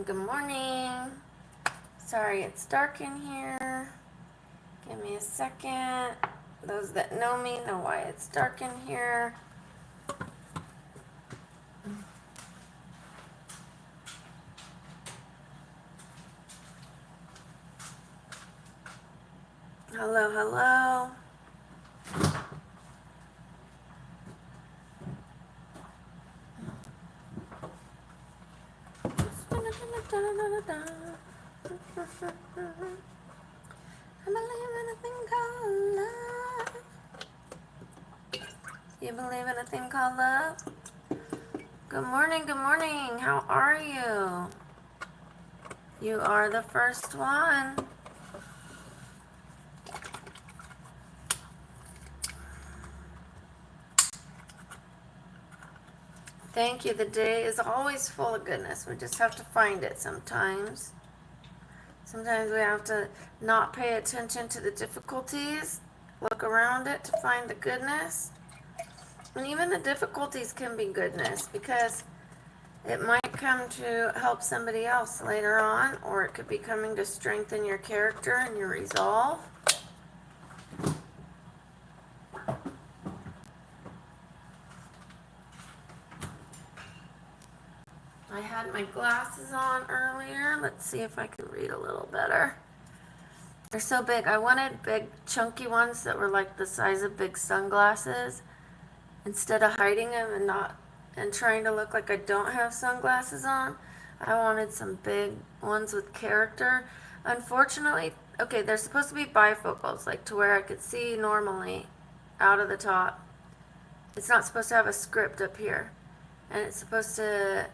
Good morning. Sorry it's dark in here. Give me a second. Those that know me know why it's dark in here. Hello, hello. I believe in a thing called love. You believe in a thing called love? Good morning, good morning. How are you? You are the first one. Thank you. The day is always full of goodness. We just have to find it sometimes. Sometimes we have to not pay attention to the difficulties, look around it to find the goodness. And even the difficulties can be goodness because it might come to help somebody else later on, or it could be coming to strengthen your character and your resolve. I had my glasses on earlier. Let's see if I can read a little better. They're so big. I wanted big chunky ones that were like the size of big sunglasses. Instead of hiding them and trying to look like I don't have sunglasses on, I wanted some big ones with character. Unfortunately, okay, they're supposed to be bifocals, like to where I could see normally out of the top. It's not supposed to have a script up here. And it's supposed to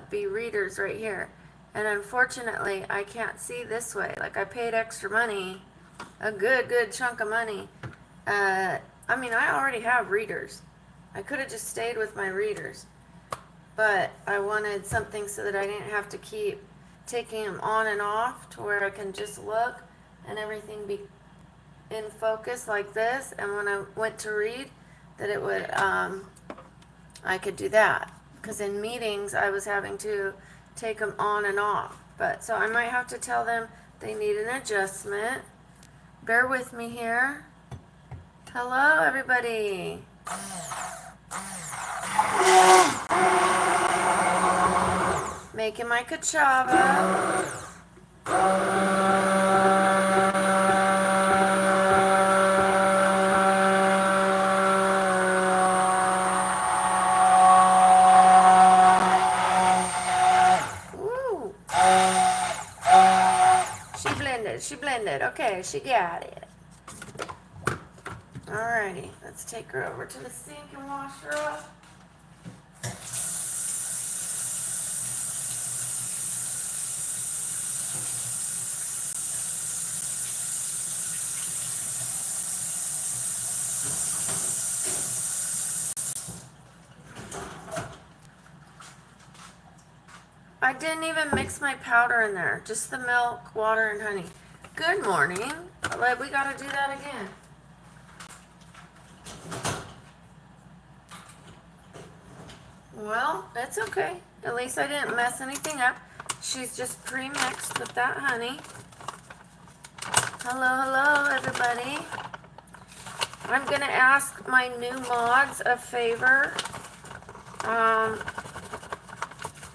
be readers right here. And unfortunately, I can't see this way. Like I paid extra money, a good chunk of money. I mean, I already have readers. I could have just stayed with my readers, but I wanted something so that I didn't have to keep taking them on and off to where I can just look and everything be in focus like this. And when I went to read, that it would, I could do that. Because in meetings, I was having to take them on and off. But so I might have to tell them they need an adjustment. Bear with me here. Hello, everybody. Making my Kachava. Woo. She blended. Okay, she got it. Alrighty, let's take her over to the sink and wash her off. I didn't even mix my powder in there, just the milk, water, and honey. Good morning. We gotta do that again. Well, that's okay. At least I didn't mess anything up. She's just pre-mixed with that honey. Hello, everybody. I'm going to ask my new mods a favor.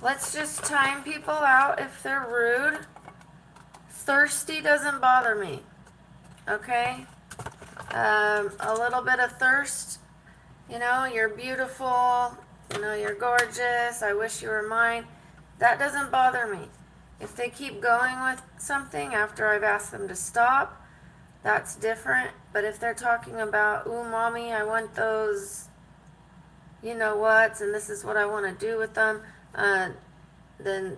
Let's just time people out if they're rude. Thirsty doesn't bother me. Okay? A little bit of thirst. You know, you're beautiful. You know, you're gorgeous. I wish you were mine. That doesn't bother me. If they keep going with something after I've asked them to stop, that's different. But if they're talking about, ooh, mommy, I want those, you know whats, and this is what I want to do with them, then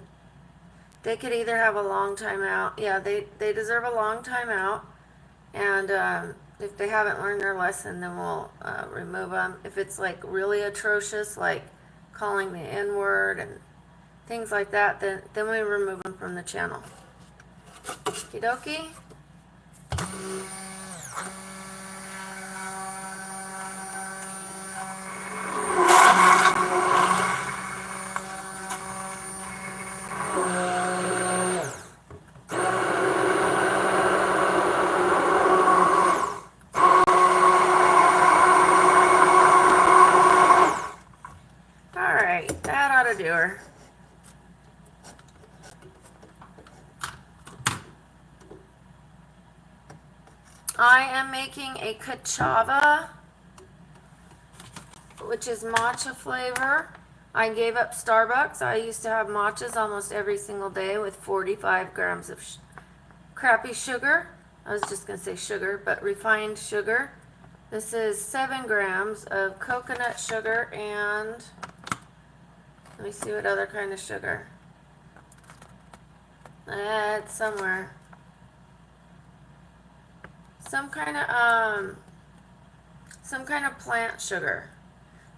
they could either have a long time out. Yeah, they deserve a long time out. And if they haven't learned their lesson, then we'll remove them. If it's like really atrocious, like calling the N-word and things like that, then we remove them from the channel. Okie dokie. am making a Kachava, which is matcha flavor. I gave up Starbucks. I used to have matchas almost every single day with 45 grams of crappy sugar. I was just going to say sugar, but refined sugar. This is 7 grams of coconut sugar and let me see what other kind of sugar. It's somewhere. Some kind of plant sugar.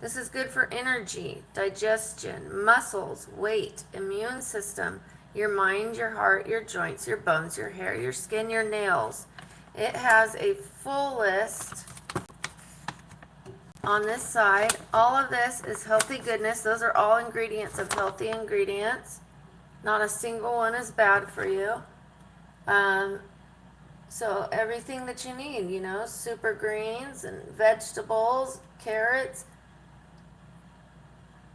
This is good for energy, digestion, muscles, weight, immune system, your mind, your heart, your joints, your bones, your hair, your skin, your nails. It has a full list on this side. All of this is healthy goodness. Those are all ingredients of healthy ingredients. Not a single one is bad for you. So everything that you need, you know, super greens and vegetables, carrots,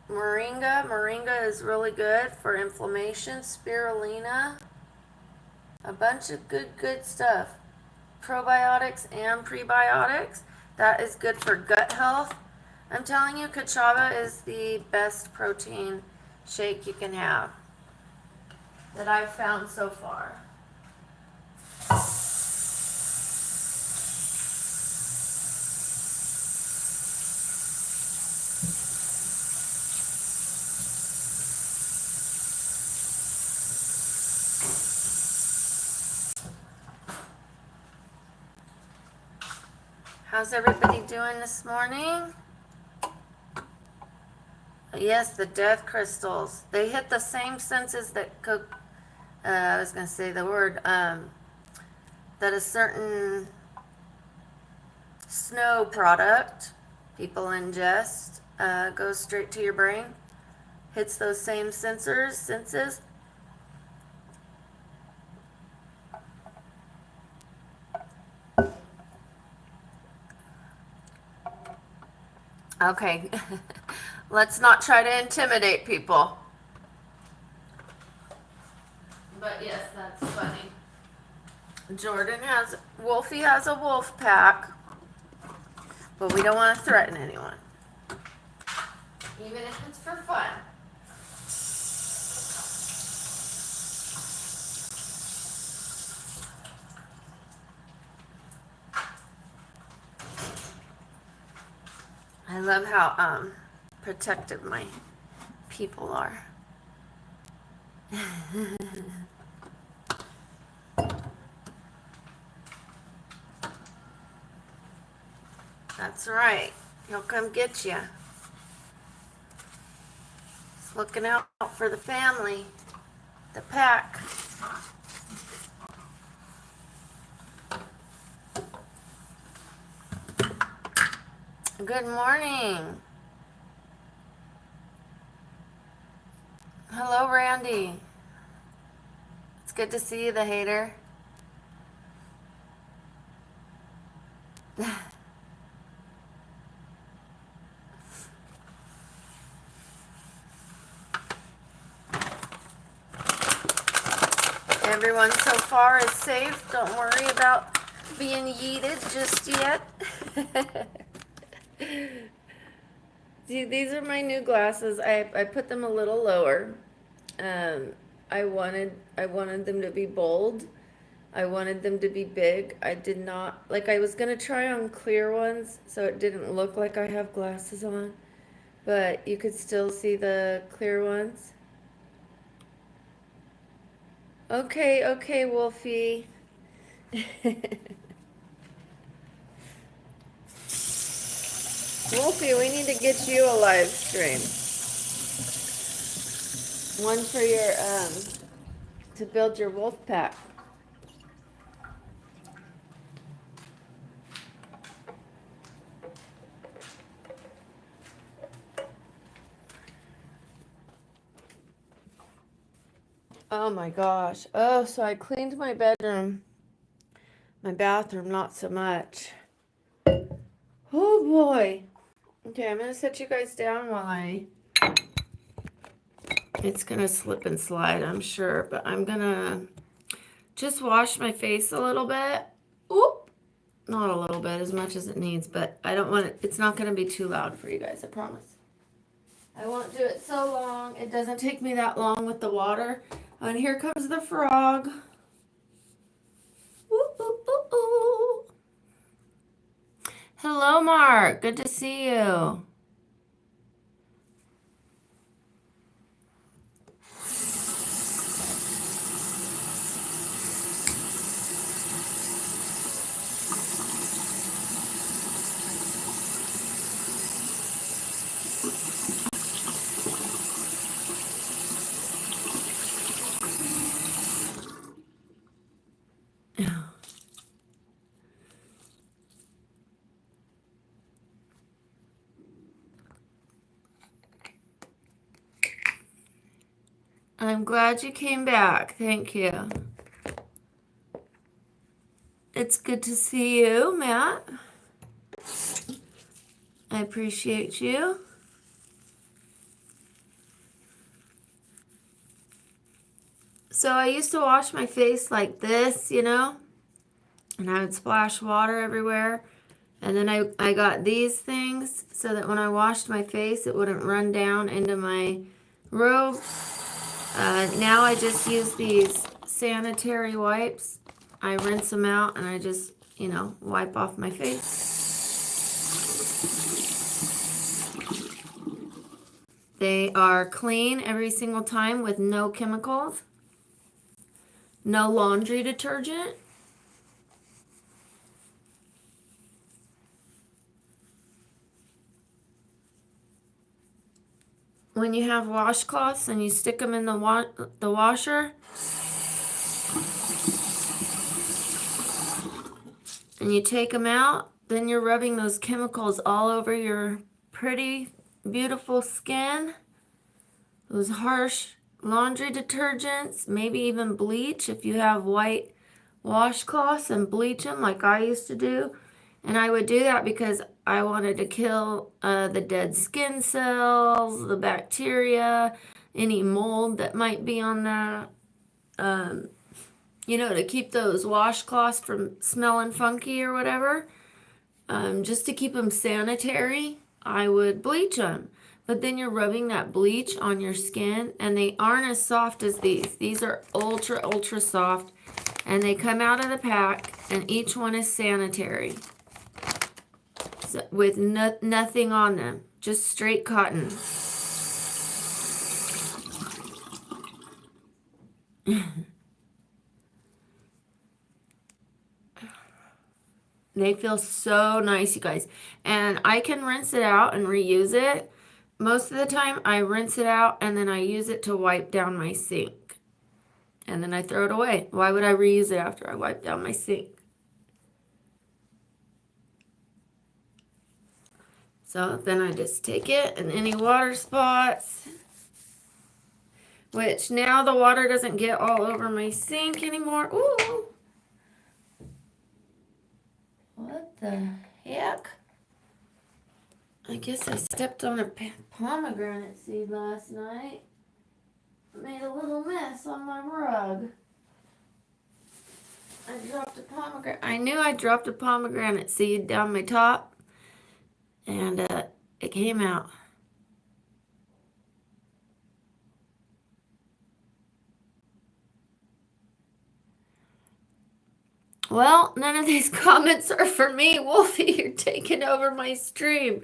moringa. Moringa is really good for inflammation. Spirulina. A bunch of good stuff. Probiotics and prebiotics. That is good for gut health. I'm telling you, Kachava is the best protein shake you can have that I've found so far. How's everybody doing this morning? Yes, the death crystals. They hit the same senses that I was going to say the word, that a certain snow product people ingest goes straight to your brain. Hits those same senses. Okay, let's not try to intimidate people. But yes, that's funny. Wolfie has a wolf pack, but we don't want to threaten anyone, even if it's for fun. I love how protective my people are. That's right. He'll come get you. He's looking out for the family, the pack. Good morning. Hello, Randy. It's good to see you, the hater. Everyone so far is safe. Don't worry about being yeeted just yet. See, these are my new glasses. I put them a little lower. I wanted them to be bold. I wanted them to be big. I did not, like, I was gonna try on clear ones so it didn't look like I have glasses on, but you could still see the clear ones. Okay, Wolfie. Wolfie, we need to get you a live stream. One for your, to build your wolf pack. Oh my gosh. Oh, so I cleaned my bedroom. My bathroom, not so much. Oh boy. Okay, I'm gonna set you guys down while it's gonna slip and slide, I'm sure, but I'm gonna just wash my face a little bit. Oop. Not a little bit, as much as it needs, but I don't want it, it's not going to be too loud for you guys, I promise. I won't do it so long. It doesn't take me that long with the water. And here comes the frog. Ooh, ooh, ooh, ooh. Hello, Mark. Good to see you. I'm glad you came back. Thank you. It's good to see you, Matt. I appreciate you. So I used to wash my face like this, you know, and I would splash water everywhere. And then I got these things so that when I washed my face, it wouldn't run down into my robe. Now I just use these sanitary wipes. I rinse them out and I just, you know, wipe off my face. They are clean every single time with no chemicals, no laundry detergent. When you have washcloths and you stick them in the washer, and you take them out, then you're rubbing those chemicals all over your pretty, beautiful skin. Those harsh laundry detergents, maybe even bleach if you have white washcloths, and bleach them like I used to do. And I would do that because I wanted to kill the dead skin cells, the bacteria, any mold that might be on that. You know, to keep those washcloths from smelling funky or whatever. Just to keep them sanitary, I would bleach them. But then you're rubbing that bleach on your skin, and they aren't as soft as these. These are ultra, ultra soft, and they come out of the pack, and each one is sanitary. So, with nothing on them, just straight cotton. They feel so nice, you guys. And I can rinse it out and reuse it. Most of the time, I rinse it out and then I use it to wipe down my sink. And then I throw it away. Why would I reuse it after I wipe down my sink? So then I just take it and any water spots, which now the water doesn't get all over my sink anymore. Ooh. What the heck? I guess I stepped on a pomegranate seed last night. Made a little mess on my rug. I dropped a pomegranate. I knew I dropped a pomegranate seed down my top, and it came out. Well, none of these comments are for me. Wolfie, you're taking over my stream.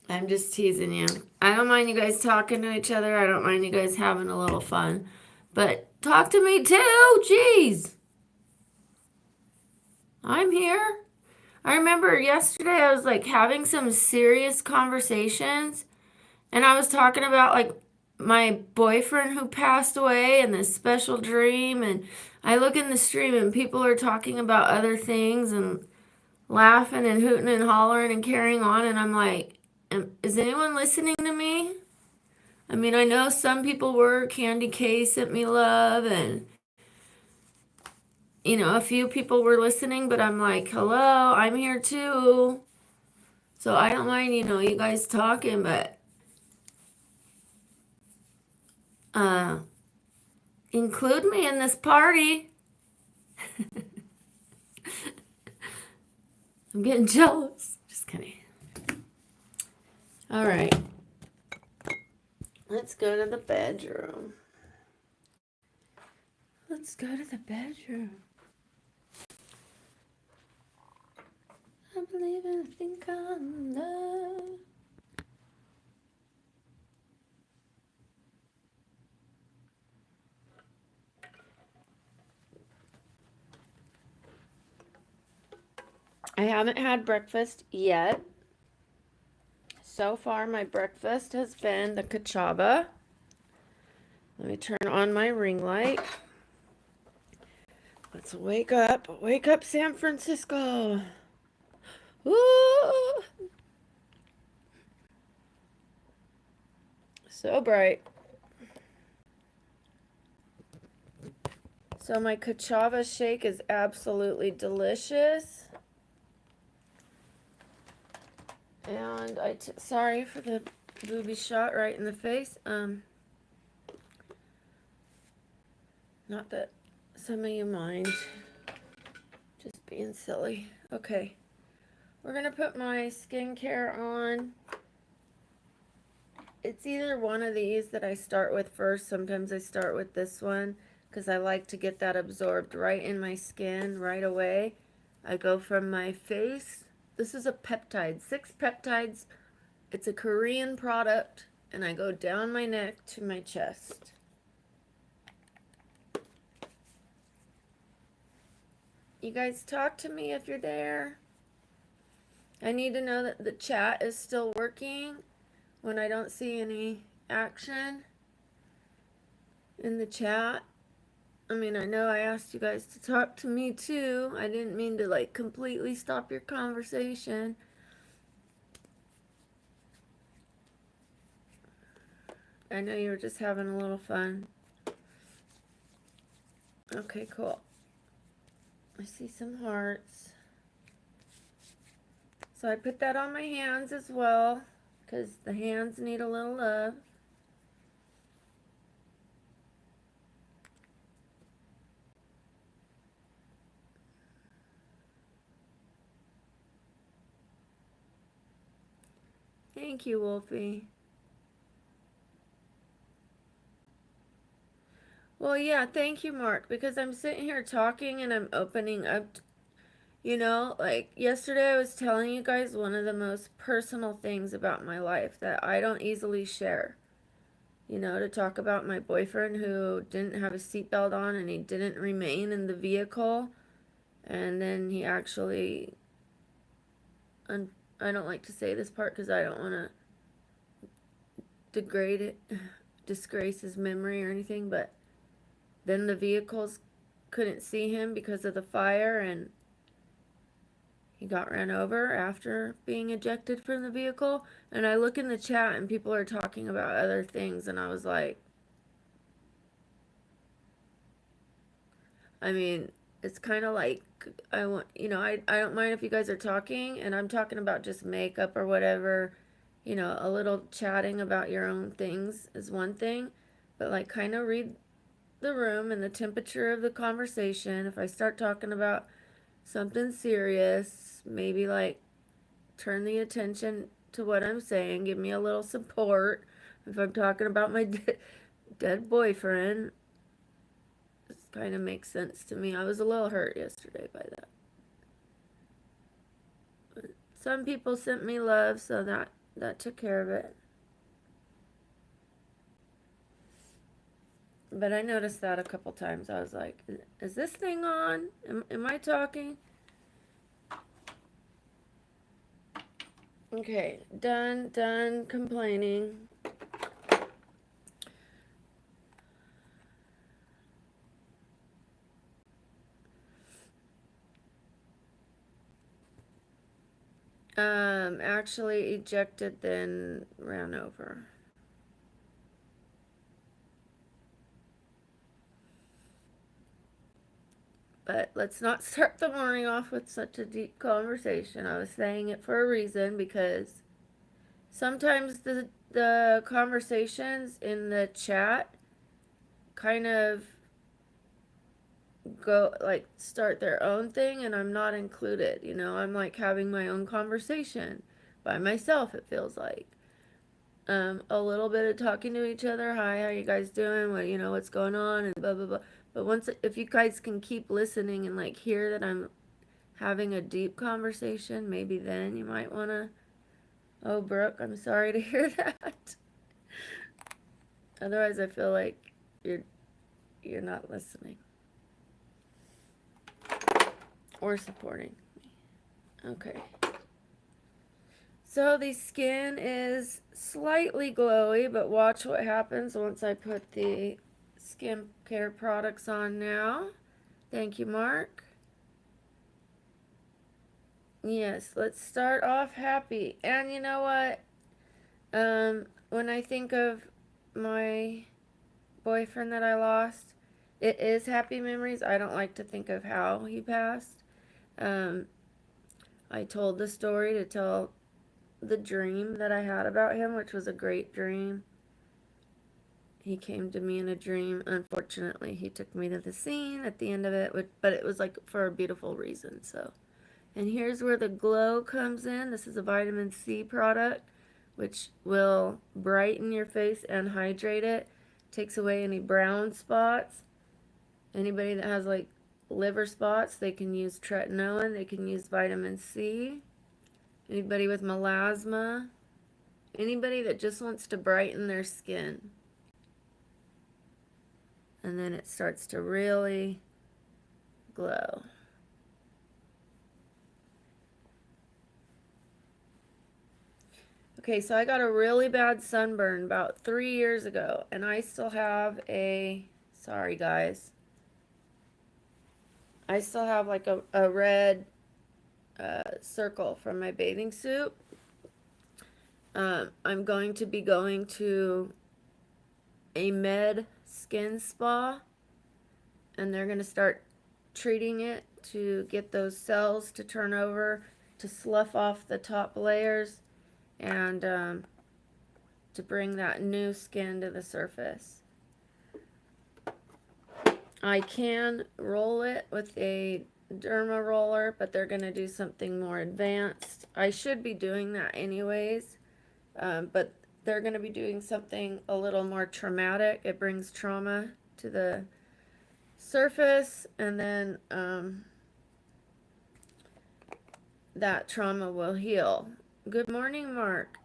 I'm just teasing you. I don't mind you guys talking to each other. I don't mind you guys having a little fun. But talk to me too. Jeez. I'm here. I remember yesterday I was like having some serious conversations. And I was talking about like my boyfriend who passed away and this special dream. And I look in the stream and people are talking about other things and laughing and hooting and hollering and carrying on. And I'm like, is anyone listening to me? I mean, I know some people were. Candy K sent me love, and you know, a few people were listening, but I'm like, hello, I'm here too. So I don't mind, you know, you guys talking, but include me in this party. I'm getting jealous. Just kidding. All right. Let's go to the bedroom. Let's go to the bedroom. I believe and think I'm love. I haven't had breakfast yet. So far, my breakfast has been the Kachava. Let me turn on my ring light. Let's wake up. Wake up, San Francisco. Ooh. So bright. So my Kachava shake is absolutely delicious. And sorry for the booby shot right in the face. Not that some of you mind. Just being silly. Okay. We're going to put my skincare on. It's either one of these that I start with first. Sometimes I start with this one because I like to get that absorbed right in my skin right away. I go from my face. This is a peptide, 6 peptides. It's a Korean product, and I go down my neck to my chest. You guys talk to me if you're there. I need to know that the chat is still working when I don't see any action in the chat. I mean, I know I asked you guys to talk to me too. I didn't mean to like completely stop your conversation. I know you were just having a little fun. Okay, cool. I see some hearts. So I put that on my hands as well because the hands need a little love. Thank you, Wolfie. Well, yeah, thank you, Mark, because I'm sitting here talking and I'm opening up. You know, like yesterday I was telling you guys one of the most personal things about my life that I don't easily share. You know, to talk about my boyfriend who didn't have a seatbelt on and he didn't remain in the vehicle. And then he actually, I don't like to say this part because I don't want to degrade it, disgrace his memory or anything, but then the vehicles couldn't see him because of the fire and he got ran over after being ejected from the vehicle. And I look in the chat and people are talking about other things and I was like, I mean, it's kind of like I want, you know, I don't mind if you guys are talking and I'm talking about just makeup or whatever, you know, a little chatting about your own things is one thing, but like kind of read the room and the temperature of the conversation. If I start talking about something serious, maybe like turn the attention to what I'm saying, give me a little support. If I'm talking about my dead boyfriend, it kind of makes sense to me. I was a little hurt yesterday by that. But some people sent me love, so that took care of it. But I noticed that a couple times. I was like, is this thing on? Am I talking? Okay, done complaining. Actually ejected, then ran over. But let's not start the morning off with such a deep conversation. I was saying it for a reason because sometimes the conversations in the chat kind of go like start their own thing and I'm not included. You know, I'm like having my own conversation by myself, it feels like. A little bit of talking to each other. Hi, how you guys doing? What, you know, what's going on? And blah blah blah. But once, if you guys can keep listening and like hear that I'm having a deep conversation, maybe then you might want to. Oh, Brooke, I'm sorry to hear that. Otherwise, I feel like you're you're not listening or supporting me. Okay. So the skin is slightly glowy, but watch what happens once I put the skincare products on now. Thank you, Mark. Yes, let's start off happy. And you know what? When I think of my boyfriend that I lost, it is happy memories. I don't like to think of how he passed. Um, I told the story to tell the dream that I had about him, which was a great dream. He came to me in a dream. Unfortunately, he took me to the scene at the end of it, but it was like for a beautiful reason. So, and here's where the glow comes in. This is a vitamin C product, which will brighten your face and hydrate it. Takes away any brown spots. Anybody that has like liver spots, they can use tretinoin. They can use vitamin C. Anybody with melasma. Anybody that just wants to brighten their skin. And then it starts to really glow. Okay, so I got a really bad sunburn about 3 years ago, and I still have a, sorry guys, I still have like a red circle from my bathing suit. I'm going to be going to a med skin spa, and they're going to start treating it to get those cells to turn over, to slough off the top layers, and to bring that new skin to the surface. I can roll it with a derma roller, but they're going to do something more advanced. I should be doing that anyways, but they're going to be doing something a little more traumatic. It brings trauma to the surface, and then that trauma will heal. Good morning, Mark.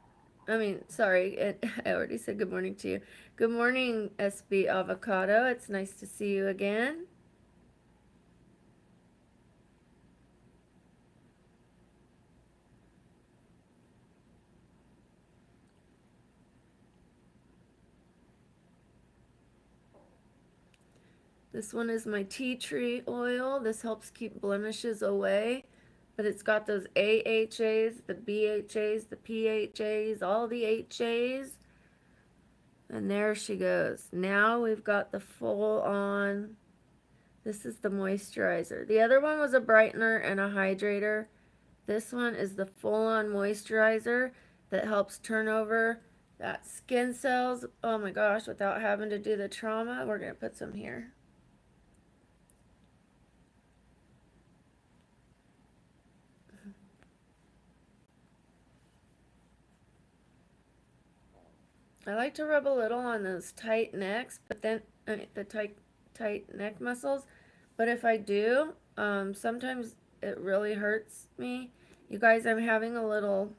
Sorry, I already said good morning to you. Good morning, SB Avocado. It's nice to see you again. This one is my tea tree oil. This helps keep blemishes away. But it's got those AHAs, the BHAs, the PHAs, all the HAs. And there she goes. Now we've got the full on. This is the moisturizer. The other one was a brightener and a hydrator. This one is the full on moisturizer that helps turn over that skin cells. Oh my gosh, without having to do the trauma. We're going to put some here. I like to rub a little on those tight necks, but then the tight neck muscles. But if I do, sometimes it really hurts me. You guys, I'm having a little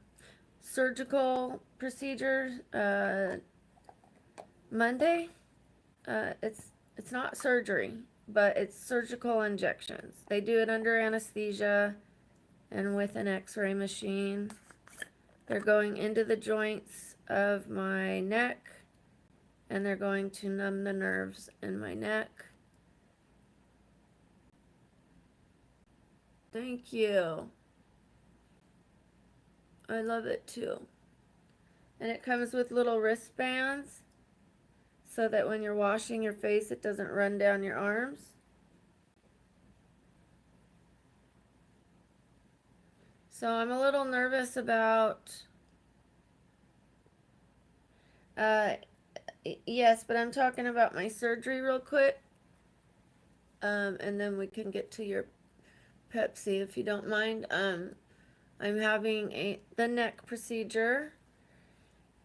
surgical procedure Monday. It's not surgery, but it's surgical injections. They do it under anesthesia and with an X-ray machine. They're going into the joints of my neck, and they're going to numb the nerves in my neck. Thank you. I love it too. And it comes with little wristbands so that when you're washing your face, it doesn't run down your arms. So I'm a little nervous about, yes, but I'm talking about my surgery real quick. and then we can get to your Pepsi if you don't mind. I'm having the neck procedure,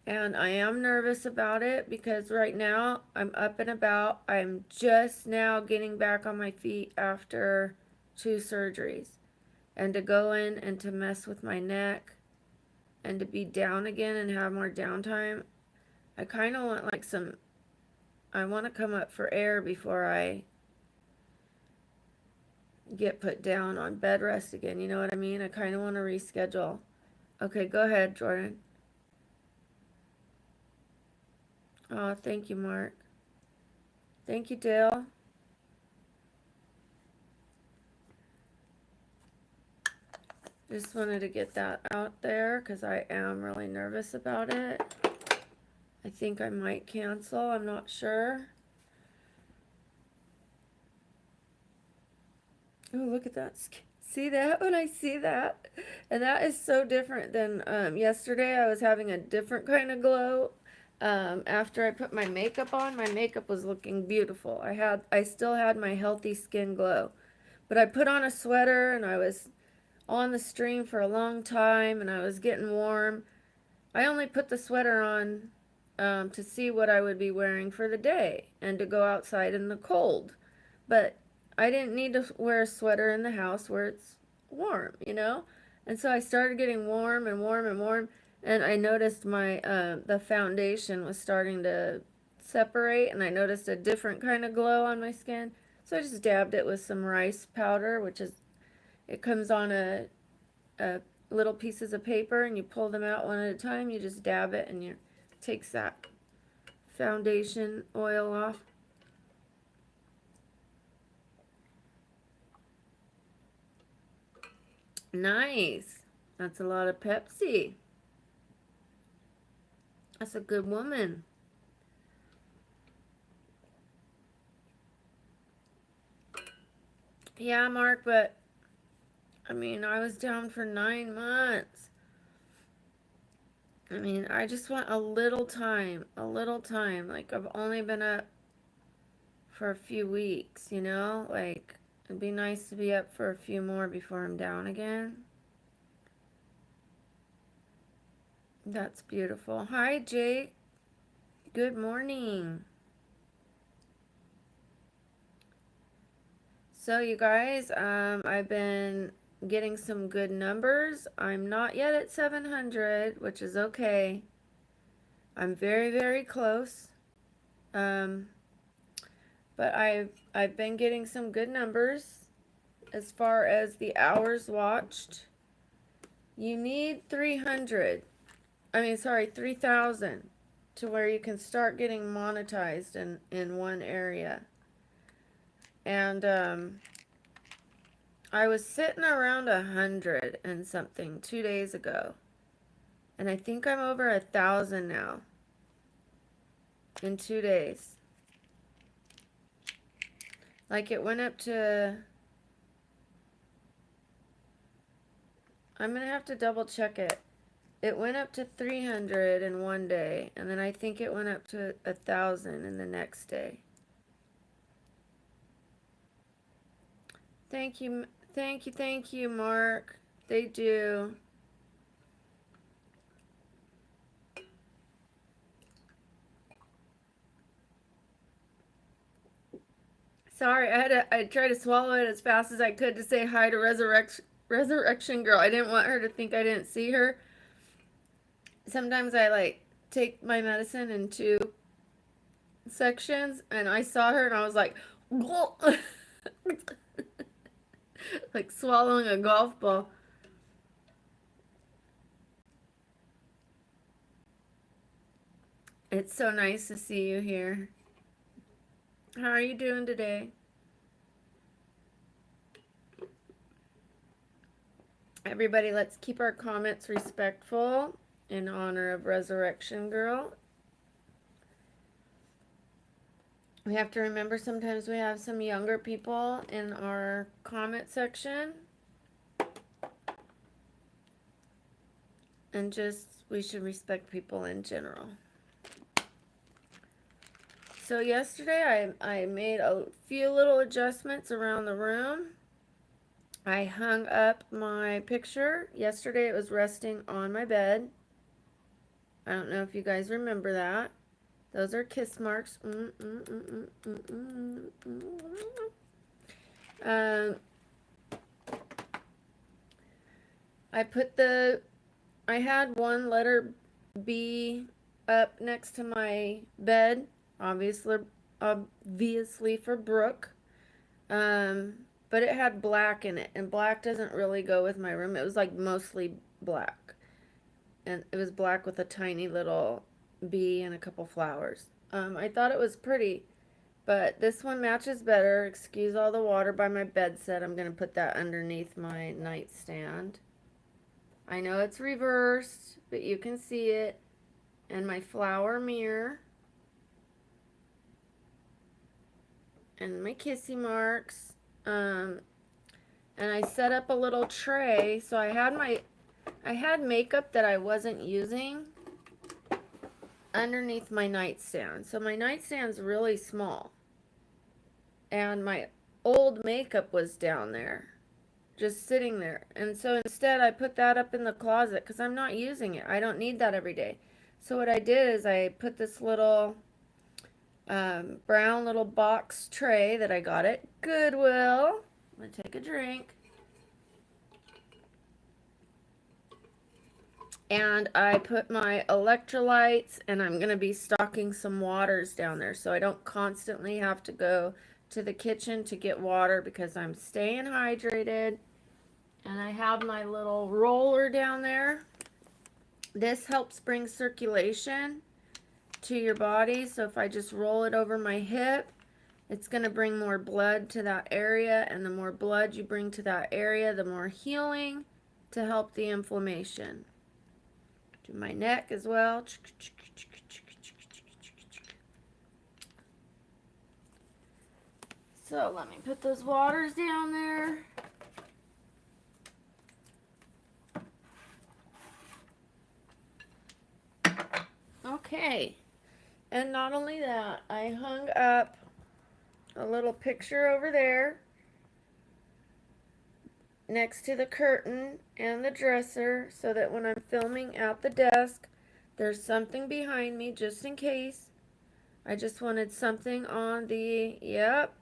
and I am nervous about it because right now I'm up and about. I'm just now getting back on my feet after 2 surgeries. And to go in and to mess with my neck and to be down again and have more downtime, I kind of want like I want to come up for air before I get put down on bed rest again. You know what I mean? I kind of want to reschedule. Okay, go ahead, Jordan. Oh, thank you, Mark. Thank you, Dale. Just wanted to get that out there because I am really nervous about it. I think I might cancel. I'm not sure. Oh, look at that. See that when I see that? And that is so different than yesterday. I was having a different kind of glow. After I put my makeup on, my makeup was looking beautiful. I still had my healthy skin glow. But I put on a sweater and I was on the stream for a long time and I was getting warm. I only put the sweater on to see what I would be wearing for the day and to go outside in the cold. But I didn't need to wear a sweater in the house where it's warm, you know? And so I started getting warm and warm and warm, and I noticed my the foundation was starting to separate, and I noticed a different kind of glow on my skin. So I just dabbed it with some rice powder, which is it comes on a little pieces of paper, and you pull them out one at a time. You just dab it, and it takes that foundation oil off. Nice. That's a lot of Pepsi. That's a good woman. Yeah, Mark, but I mean, I was down for 9 months. I mean, I just want a little time, a little time. Like, I've only been up for a few weeks, you know? Like, it'd be nice to be up for a few more before I'm down again. That's beautiful. Hi, Jake. Good morning. So, you guys, I've been getting some good numbers. I'm not yet at 700, which is okay. I'm very, very close. But I've been getting some good numbers as far as the hours watched. You need 300. 3,000 to where you can start getting monetized in one area. And I was sitting around 100 and something 2 days ago. And I think I'm over 1,000 now in 2 days. Like it went up to, I'm going to have to double check it. It went up to 300 in one day, and then I think it went up to 1,000 in the next day. Thank you, thank you, Mark. They do. Sorry, I tried to swallow it as fast as I could to say hi to Resurrection Girl. I didn't want her to think I didn't see her. Sometimes I like take my medicine in 2 sections, and I saw her and I was like, like swallowing a golf ball. It's so nice to see you here. How are you doing today? Everybody, let's keep our comments respectful in honor of Resurrection Girl. We have to remember sometimes we have some younger people in our comment section. And just, we should respect people in general. So yesterday I made a few little adjustments around the room. I hung up my picture. Yesterday it was resting on my bed. I don't know if you guys remember that. Those are kiss marks. I had one letter B up next to my bed, obviously for Brooke. But it had black in it, and black doesn't really go with my room. It was like mostly black, and it was black with a tiny little bee and a couple flowers. I thought it was pretty, but this one matches better. Excuse all the water by my bed set. I'm going to put that underneath my nightstand. I know it's reversed, but you can see it. And my flower mirror. And my kissy marks. And I set up a little tray. So I had makeup that I wasn't using underneath my nightstand. So my nightstand's really small. And my old makeup was down there, just sitting there. And so instead I put that up in the closet because I'm not using it. I don't need that every day. So what I did is I put this little brown little box tray that I got at Goodwill. I'm going to take a drink. And I put my electrolytes, and I'm going to be stocking some waters down there so I don't constantly have to go to the kitchen to get water because I'm staying hydrated. And I have my little roller down there. This helps bring circulation to your body. So if I just roll it over my hip, it's going to bring more blood to that area. And the more blood you bring to that area, the more healing to help the inflammation. Do my neck as well. So let me put those waters down there. Okay. And not only that, I hung up a little picture over there next to the curtain and the dresser so that when I'm filming at the desk, there's something behind me just in case. I just wanted something on the, yep,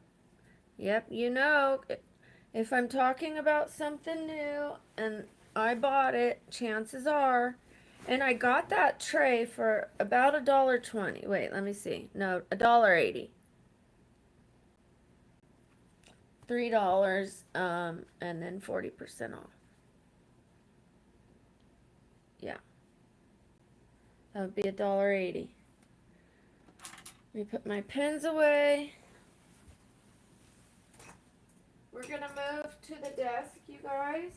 you know, if I'm talking about something new and I bought it, chances are, and I got that tray for about $1.20. Wait, let me see. No, $1.80. $3, and then 40% off. Yeah. That would be $1.80. Let me put my pens away. We're gonna move to the desk, you guys.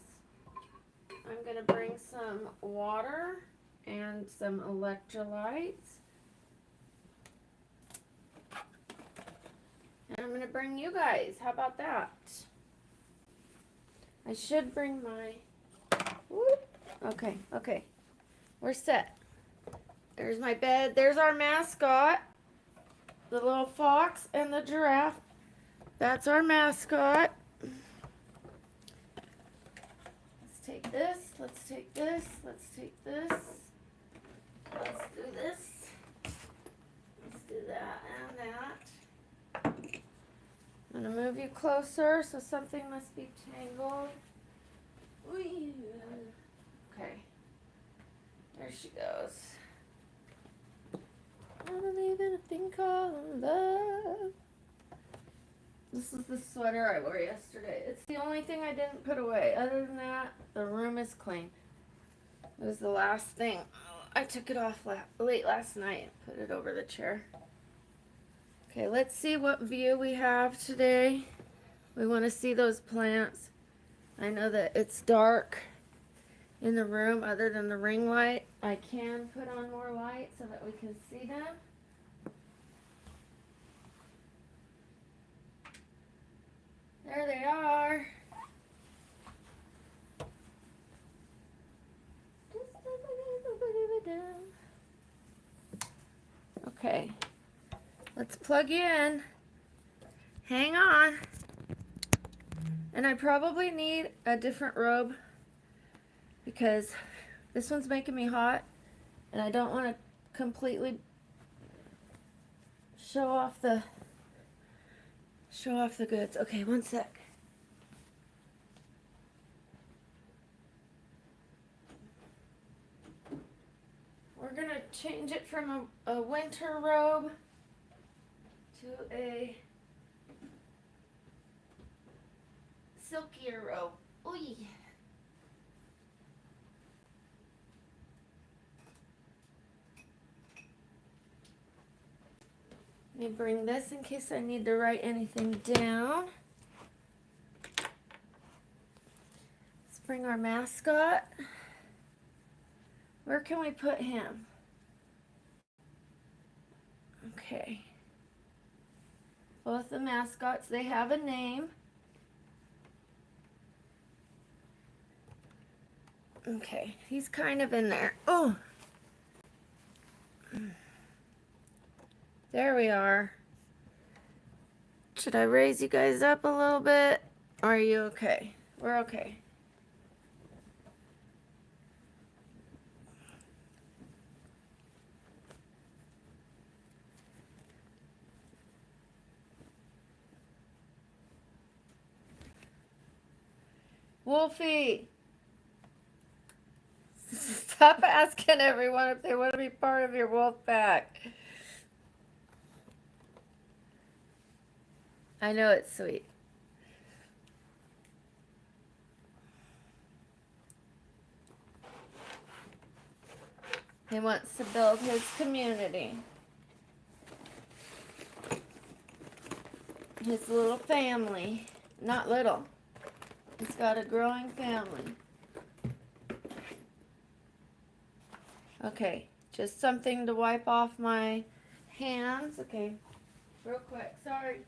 I'm gonna bring some water and some electrolytes. And I'm gonna bring you guys. How about that? I should bring my, whoop. Okay. We're set. There's my bed. There's our mascot. The little fox and the giraffe. That's our mascot. Let's take this. Let's take this. Let's take this. Let's do this. Let's do that and that. I'm going to move you closer, so something must be tangled. Okay. There she goes. I believe in a thing called love. This is the sweater I wore yesterday. It's the only thing I didn't put away. Other than that, the room is clean. It was the last thing. I took it off late last night and put it over the chair. Okay, let's see what view we have today. We want to see those plants. I know that it's dark in the room other than the ring light. I can put on more light so that we can see them. There they are. Okay. Let's plug you in. Hang on. And I probably need a different robe because this one's making me hot and I don't want to completely show off the goods. Okay, one sec. We're gonna change it from a winter robe to a silkier robe. Oy. Let me bring this in case I need to write anything down. Let's bring our mascot. Where can we put him? Okay. Both the mascots, they have a name. Okay, he's kind of in there. Oh! There we are. Should I raise you guys up a little bit? Or are you okay? We're okay. Wolfie! Stop asking everyone if they want to be part of your wolf pack. I know it's sweet. He wants to build his community. His little family. Not little. He's got a growing family. Okay, just something to wipe off my hands. Okay, real quick, sorry.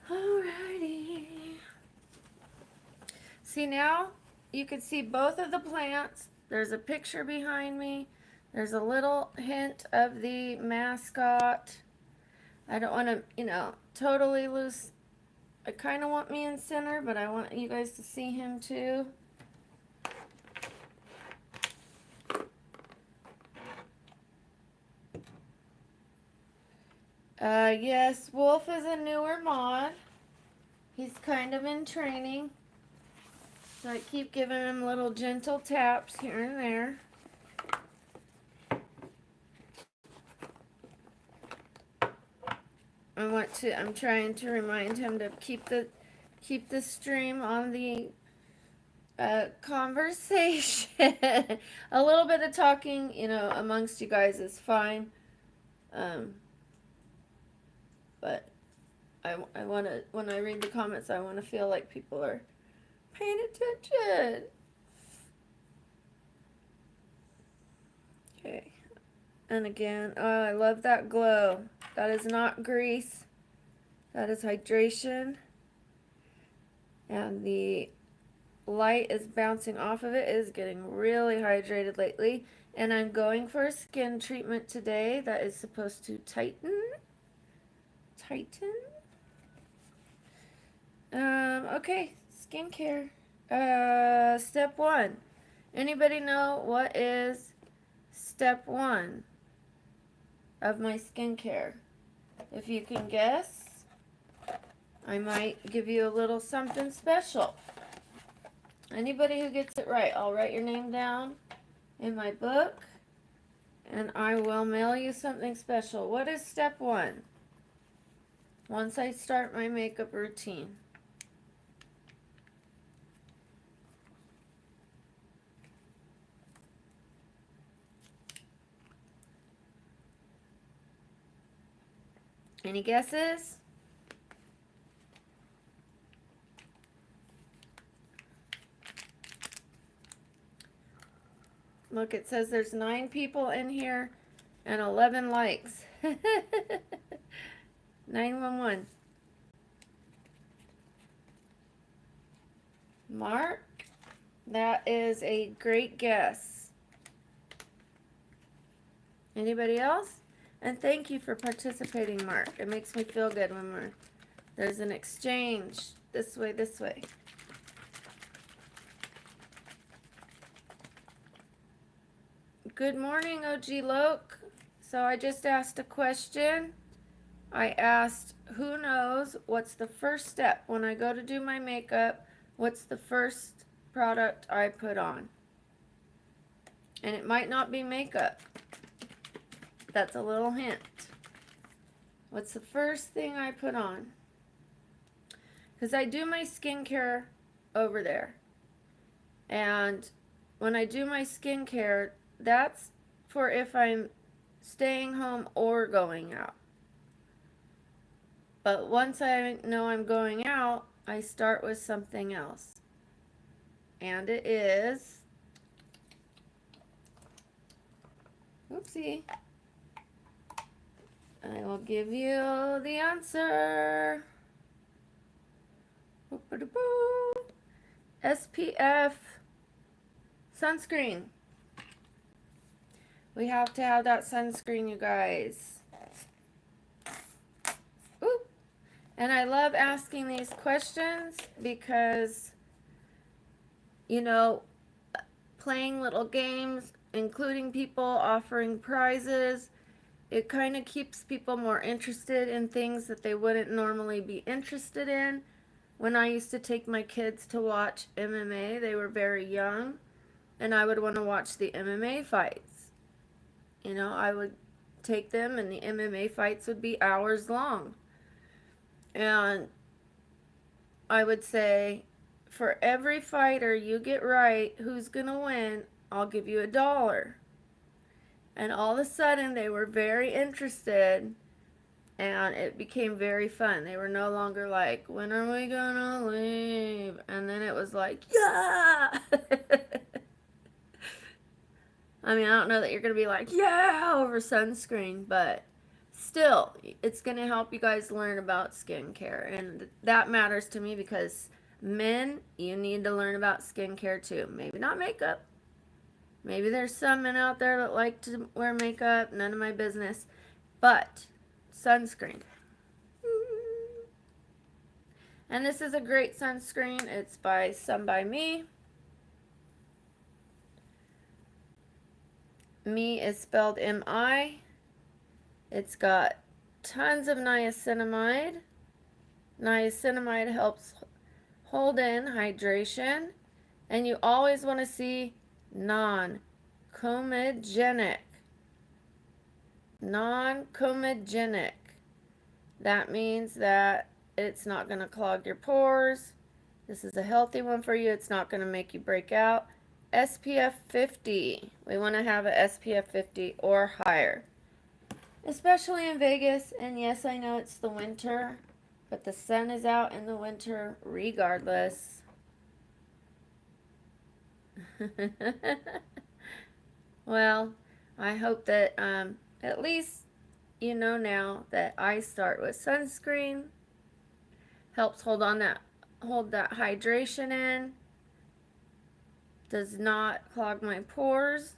Alrighty. See now, you can see both of the plants. There's a picture behind me. There's a little hint of the mascot. I don't want to, totally lose. I kind of want me in center, but I want you guys to see him too. Yes, Wolf is a newer mod. He's kind of in training. So I keep giving him little gentle taps here and there. I'm trying to remind him to keep the stream on the conversation. A little bit of talking, amongst you guys is fine. But I want to, when I read the comments, I want to feel like people are paying attention. Okay. And again, oh, I love that glow. That is not grease. That is hydration. And the light is bouncing off of it. It is getting really hydrated lately. And I'm going for a skin treatment today that is supposed to tighten. Okay, skincare. Step 1. Anybody know what is step 1 of my skincare? If you can guess, I might give you a little something special. Anybody who gets it right, I'll write your name down in my book and I will mail you something special. What is step 1? Once I start my makeup routine. Any guesses? Look, it says there's 9 people in here and 11 likes. 911. Mark, that is a great guess. Anybody else? And thank you for participating, Mark. It makes me feel good when there's an exchange this way, this way. Good morning, OG Loke. So I just asked a question. I asked, who knows what's the first step when I go to do my makeup? What's the first product I put on? And it might not be makeup. That's a little hint. What's the first thing I put on? Because I do my skincare over there. And when I do my skincare, that's for if I'm staying home or going out. But once I know I'm going out, I start with something else. And it is, oopsie, I will give you the answer. SPF sunscreen. We have to have that sunscreen, you guys. Ooh. And I love asking these questions because, you know, playing little games, including people offering prizes, it kind of keeps people more interested in things that they wouldn't normally be interested in. When I used to take my kids to watch MMA, they were very young, and I would want to watch the MMA fights. You know, I would take them, and the MMA fights would be hours long. And I would say, for every fighter you get right, who's going to win, I'll give you $1. And all of a sudden, they were very interested, and it became very fun. They were no longer like, when are we gonna leave? And then it was like, yeah! I mean, I don't know that you're gonna be like, yeah, over sunscreen, but still, it's gonna help you guys learn about skincare. And that matters to me because men, you need to learn about skincare too. Maybe not makeup. Maybe there's some men out there that like to wear makeup, none of my business. But sunscreen. And this is a great sunscreen. It's by Some By Me. Me is spelled M-I. It's got tons of niacinamide. Niacinamide helps hold in hydration. And you always want to see non-comedogenic. Non-comedogenic. That means that it's not going to clog your pores. This is a healthy one for you. It's not going to make you break out. SPF 50. We want to have a SPF 50 or higher. Especially in Vegas. And yes, I know it's the winter, but the sun is out in the winter regardless. Well, I hope that at least you know now that I start with sunscreen. Helps hold that hydration in. Does not clog my pores.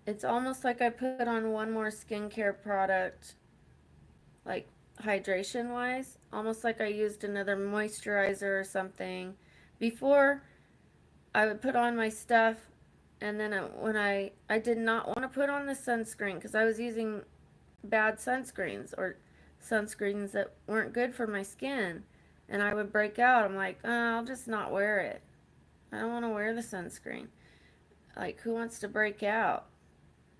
It's almost like I put on one more skincare product, like hydration wise. Almost like I used another moisturizer or something. Before, I would put on my stuff, and then when I did not want to put on the sunscreen because I was using bad sunscreens or sunscreens that weren't good for my skin, and I would break out. I'm like, oh, I'll just not wear it. I don't want to wear the sunscreen. Like, who wants to break out?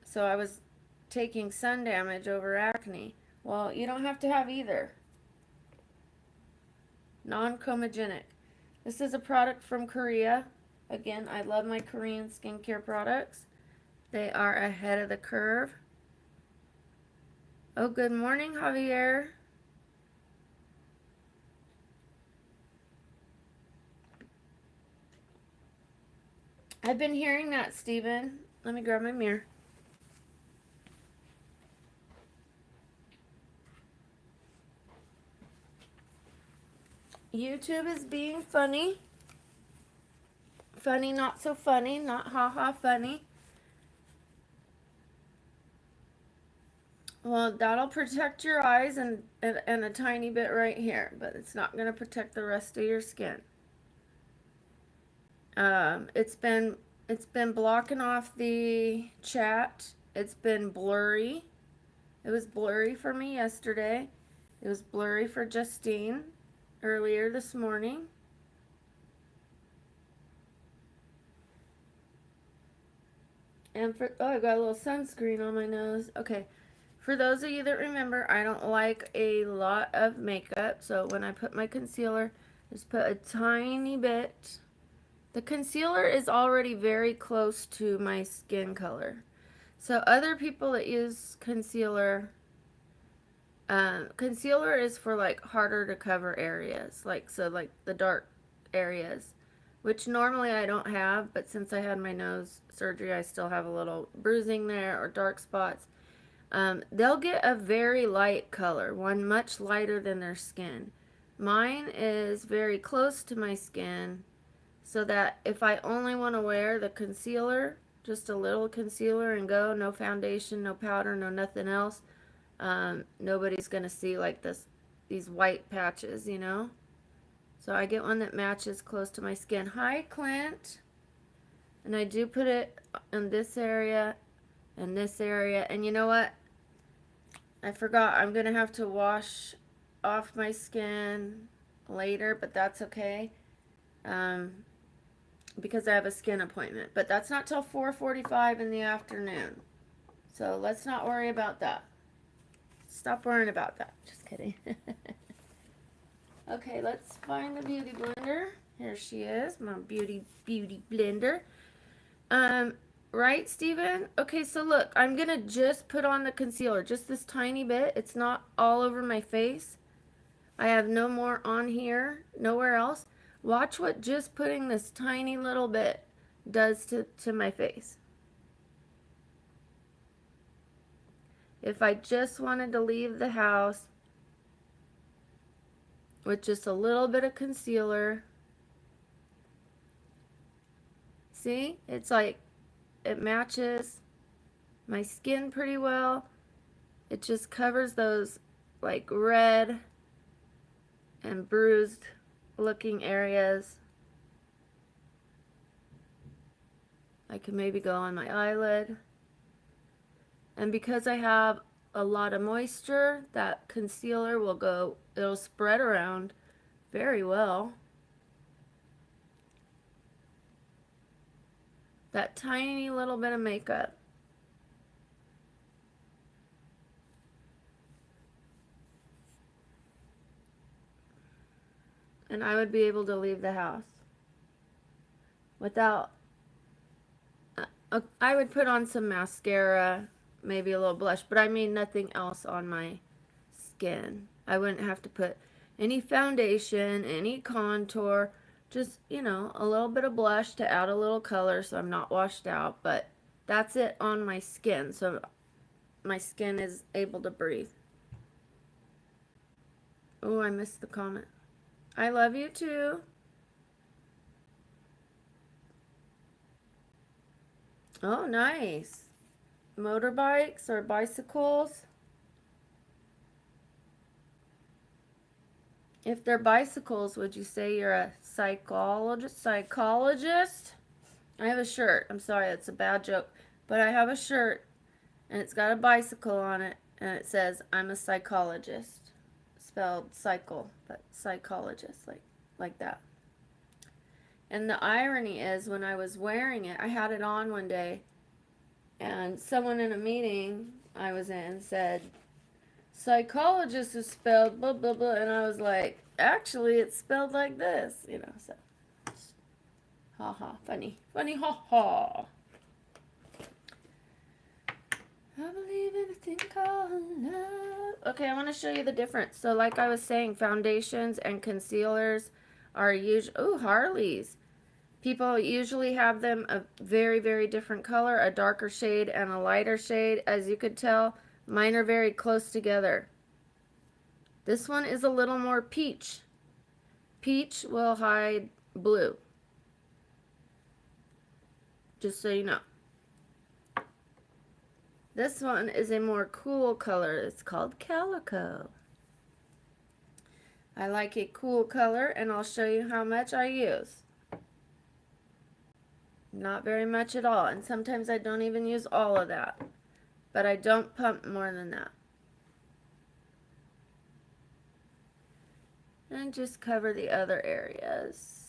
So I was taking sun damage over acne. Well, you don't have to have either. Non-comedogenic. This is a product from Korea. Again, I love my Korean skincare products. They are ahead of the curve. Oh, good morning, Javier. I've been hearing that, Stephen. Let me grab my mirror. YouTube is being funny. Funny, not so funny. Not ha-ha funny. Well, that'll protect your eyes and a tiny bit right here, but it's not going to protect the rest of your skin. It's been blocking off the chat. It's been blurry. It was blurry for me yesterday. It was blurry for Justine earlier this morning. And for, oh, I got a little sunscreen on my nose. Okay. For those of you that remember, I don't like a lot of makeup. So when I put my concealer, just put a tiny bit. The concealer is already very close to my skin color. So other people that use concealer, concealer is for like harder to cover areas. Like the dark areas, which normally I don't have, but since I had my nose surgery, I still have a little bruising there or dark spots. They'll get a very light color, one much lighter than their skin. Mine is very close to my skin, so that if I only want to wear the concealer, just a little concealer and go, no foundation, no powder, no nothing else, nobody's going to see like these white patches, you know? So I get one that matches close to my skin. Hi, Clint. And I do put it in this area and this area. And you know what? I forgot. I'm going to have to wash off my skin later, but that's okay. Because I have a skin appointment. But that's not till 4:45 in the afternoon. So let's not worry about that. Stop worrying about that. Just kidding. Okay, let's find the beauty blender. Here she is, my beauty blender. Right, Steven? Okay, so look, I'm going to just put on the concealer, just this tiny bit. It's not all over my face. I have no more on here, nowhere else. Watch what just putting this tiny little bit does to my face. If I just wanted to leave the house with just a little bit of concealer, see, it's like, it matches my skin pretty well. It just covers those like red and bruised looking areas. I can maybe go on my eyelid. And because I have a lot of moisture, that concealer will go, it'll spread around very well. That tiny little bit of makeup. And I would be able to leave the house without, I would put on some mascara, maybe a little blush, but I mean nothing else on my skin. I wouldn't have to put any foundation, any contour, just, you know, a little bit of blush to add a little color so I'm not washed out, but that's it on my skin, so my skin is able to breathe. Oh, I missed the comment. I love you too. Oh, nice. Motorbikes or bicycles? If they're bicycles, would you say you're a psychologist? I have a shirt. I'm sorry, it's a bad joke. But I have a shirt, and it's got a bicycle on it, and it says, I'm a psychologist. Spelled cycle, but psychologist, like that. And the irony is, when I was wearing it, I had it on one day, and someone in a meeting I was in said, psychologist is spelled blah, blah, blah, and I was like, actually, it's spelled like this, you know, so, ha ha, funny, ha ha. I believe in a thing called love. Okay, I want to show you the difference. So like I was saying, foundations and concealers are usually, oh, Harley's. People usually have them a very, very different color, a darker shade and a lighter shade. As you could tell, mine are very close together. This one is a little more peach. Peach will hide blue. Just so you know. This one is a more cool color. It's called Calico. I like a cool color, and I'll show you how much I use. Not very much at all, and sometimes I don't even use all of that. But I don't pump more than that. And just cover the other areas.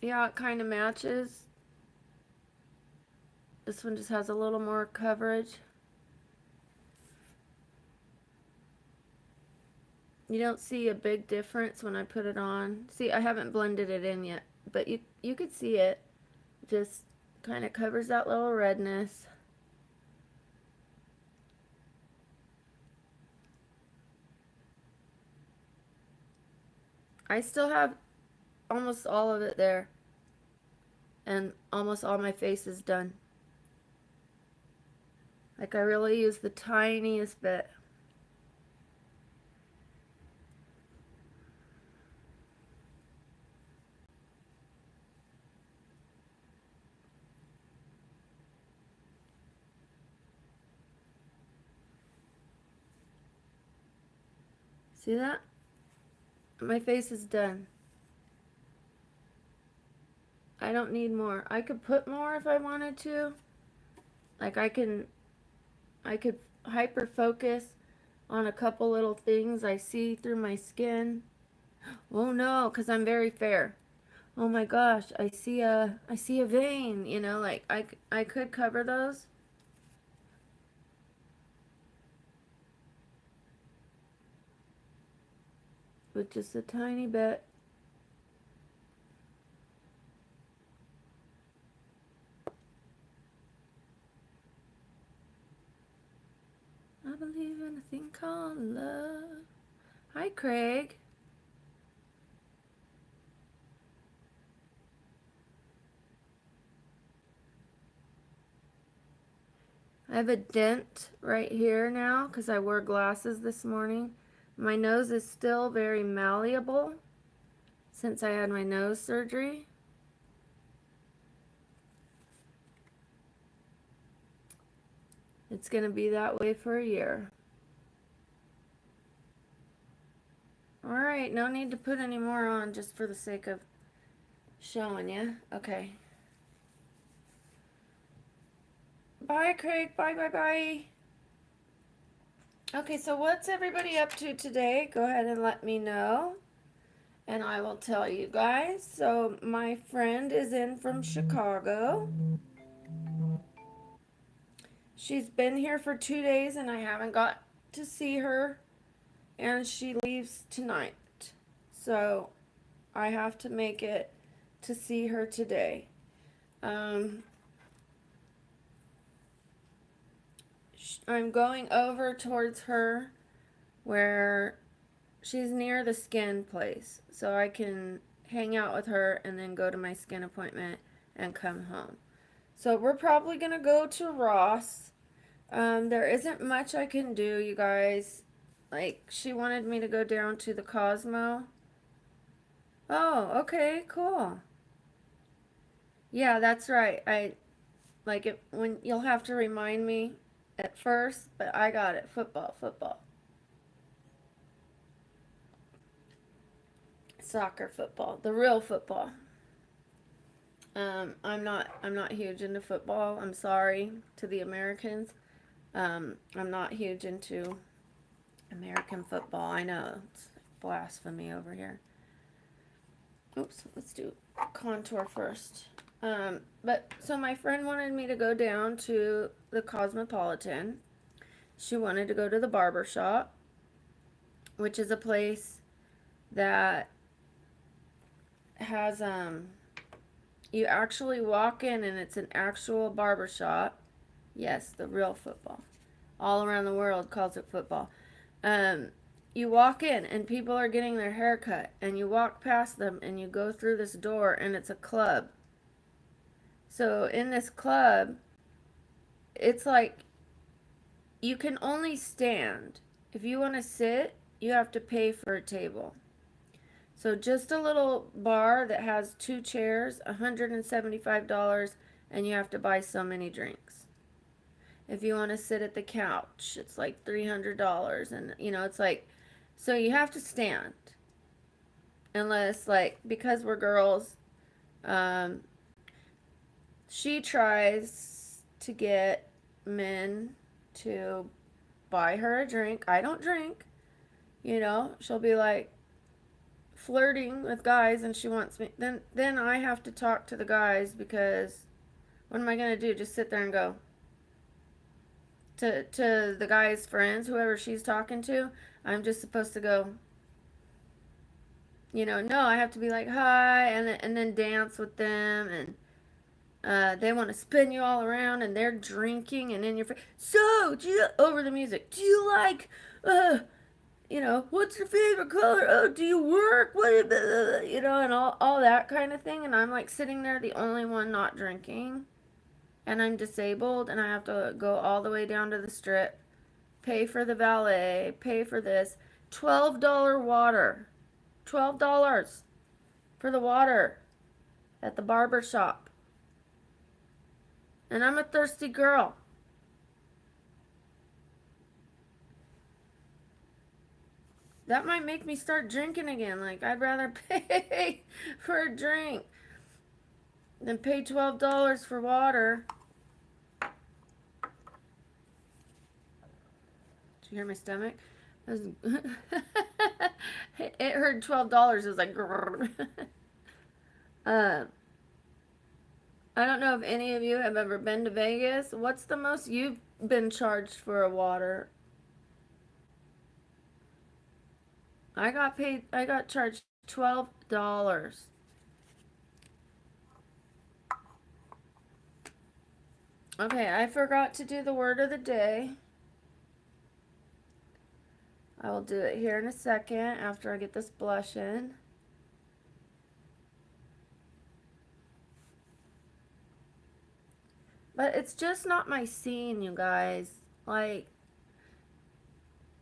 See how it kind of matches? This one just has a little more coverage. You don't see a big difference when I put it on. See, I haven't blended it in yet, but you could see it. Just kind of covers that little redness. I still have almost all of it there, and almost all my face is done. Like, I really use the tiniest bit. See that? My face is done. I don't need more. I could put more if I wanted to. Like, I could hyper focus on a couple little things I see through my skin. Oh no, because I'm very fair. Oh my gosh, I see a vein, you know, like I could cover those. With just a tiny bit. I believe in a thing called love. Hi, Craig. I have a dent right here now because I wore glasses this morning. My nose is still very malleable since I had my nose surgery. It's going to be that way for a year. Alright, no need to put any more on just for the sake of showing you. Okay. Bye, Craig. Bye, bye, bye. Okay, so what's everybody up to today? Go ahead and let me know, and I will tell you guys. So my friend is in from Chicago. She's been here for 2 days, and I haven't got to see her, and she leaves tonight. So I have to make it to see her today. I'm going over towards her where she's near the skin place, so I can hang out with her and then go to my skin appointment and come home. So we're probably going to go to Ross. There isn't much I can do, you guys. Like, she wanted me to go down to the Cosmo. Oh, okay, cool. Yeah, that's right. I like it when you'll have to remind me at first, but I got it. Football, football. Soccer football, the real football. I'm not huge into football. I'm sorry to the Americans. I'm not huge into American football. I know it's blasphemy over here. Oops, let's do contour first. But so my friend wanted me to go down to the Cosmopolitan. She wanted to go to the barber shop, which is a place that has you actually walk in and it's an actual barber shop. Yes, the real football. All around the world calls it football. You walk in and people are getting their hair cut, and you walk past them and you go through this door and it's a club. So in this club, it's like you can only stand. If you want to sit, you have to pay for a table. So just a little bar that has 2 chairs, $175, and you have to buy so many drinks. If you want to sit at the couch, it's like $300, and it's like, so you have to stand. Unless, like, because we're girls, um, she tries to get men to buy her a drink. I don't drink. She'll be like flirting with guys and she wants me. Then I have to talk to the guys because what am I going to do? Just sit there and go to the guy's friends, whoever she's talking to. I'm just supposed to go, no, I have to be like, hi, and then dance with them, and they want to spin you all around, and they're drinking, and in your face. So, over the music, do you like, what's your favorite color? Oh, do you work? What, and all that kind of thing. And I'm like sitting there, the only one not drinking, and I'm disabled, and I have to go all the way down to the strip, pay for the valet, pay for this, $12 water, $12 for the water at the barber shop. And I'm a thirsty girl. That might make me start drinking again. Like, I'd rather pay for a drink than pay $12 for water. Did you hear my stomach? It heard $12. It was like, I don't know if any of you have ever been to Vegas. What's the most you've been charged for a water? I got charged $12. Okay, I forgot to do the word of the day. I will do it here in a second after I get this blush in. But it's just not my scene, you guys. Like,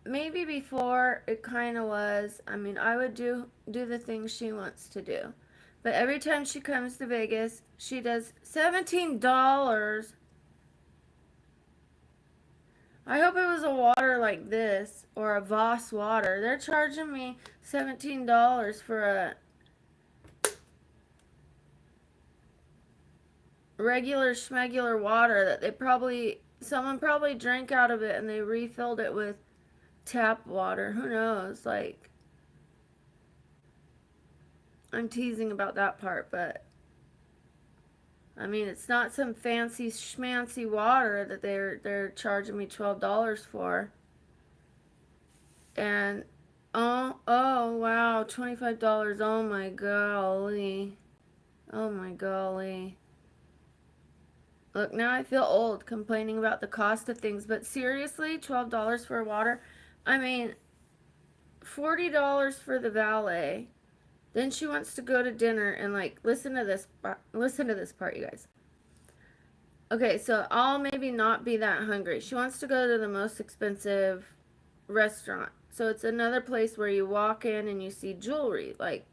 maybe before it kind of was. I mean, I would do the things she wants to do. But every time she comes to Vegas, she does $17. I hope it was a water like this or a Voss water. They're charging me $17 for a regular schmegular water that someone probably drank out of it and they refilled it with tap water. Who knows? Like, I'm teasing about that part, but I mean, it's not some fancy schmancy water that they're charging me $12 for. And oh wow, $25. Oh my golly. Oh my golly. Look, now I feel old complaining about the cost of things, but seriously, $12 for water? I mean, $40 for the valet. Then she wants to go to dinner and, like, listen to this part, you guys. Okay, so I'll maybe not be that hungry. She wants to go to the most expensive restaurant. So it's another place where you walk in and you see jewelry, like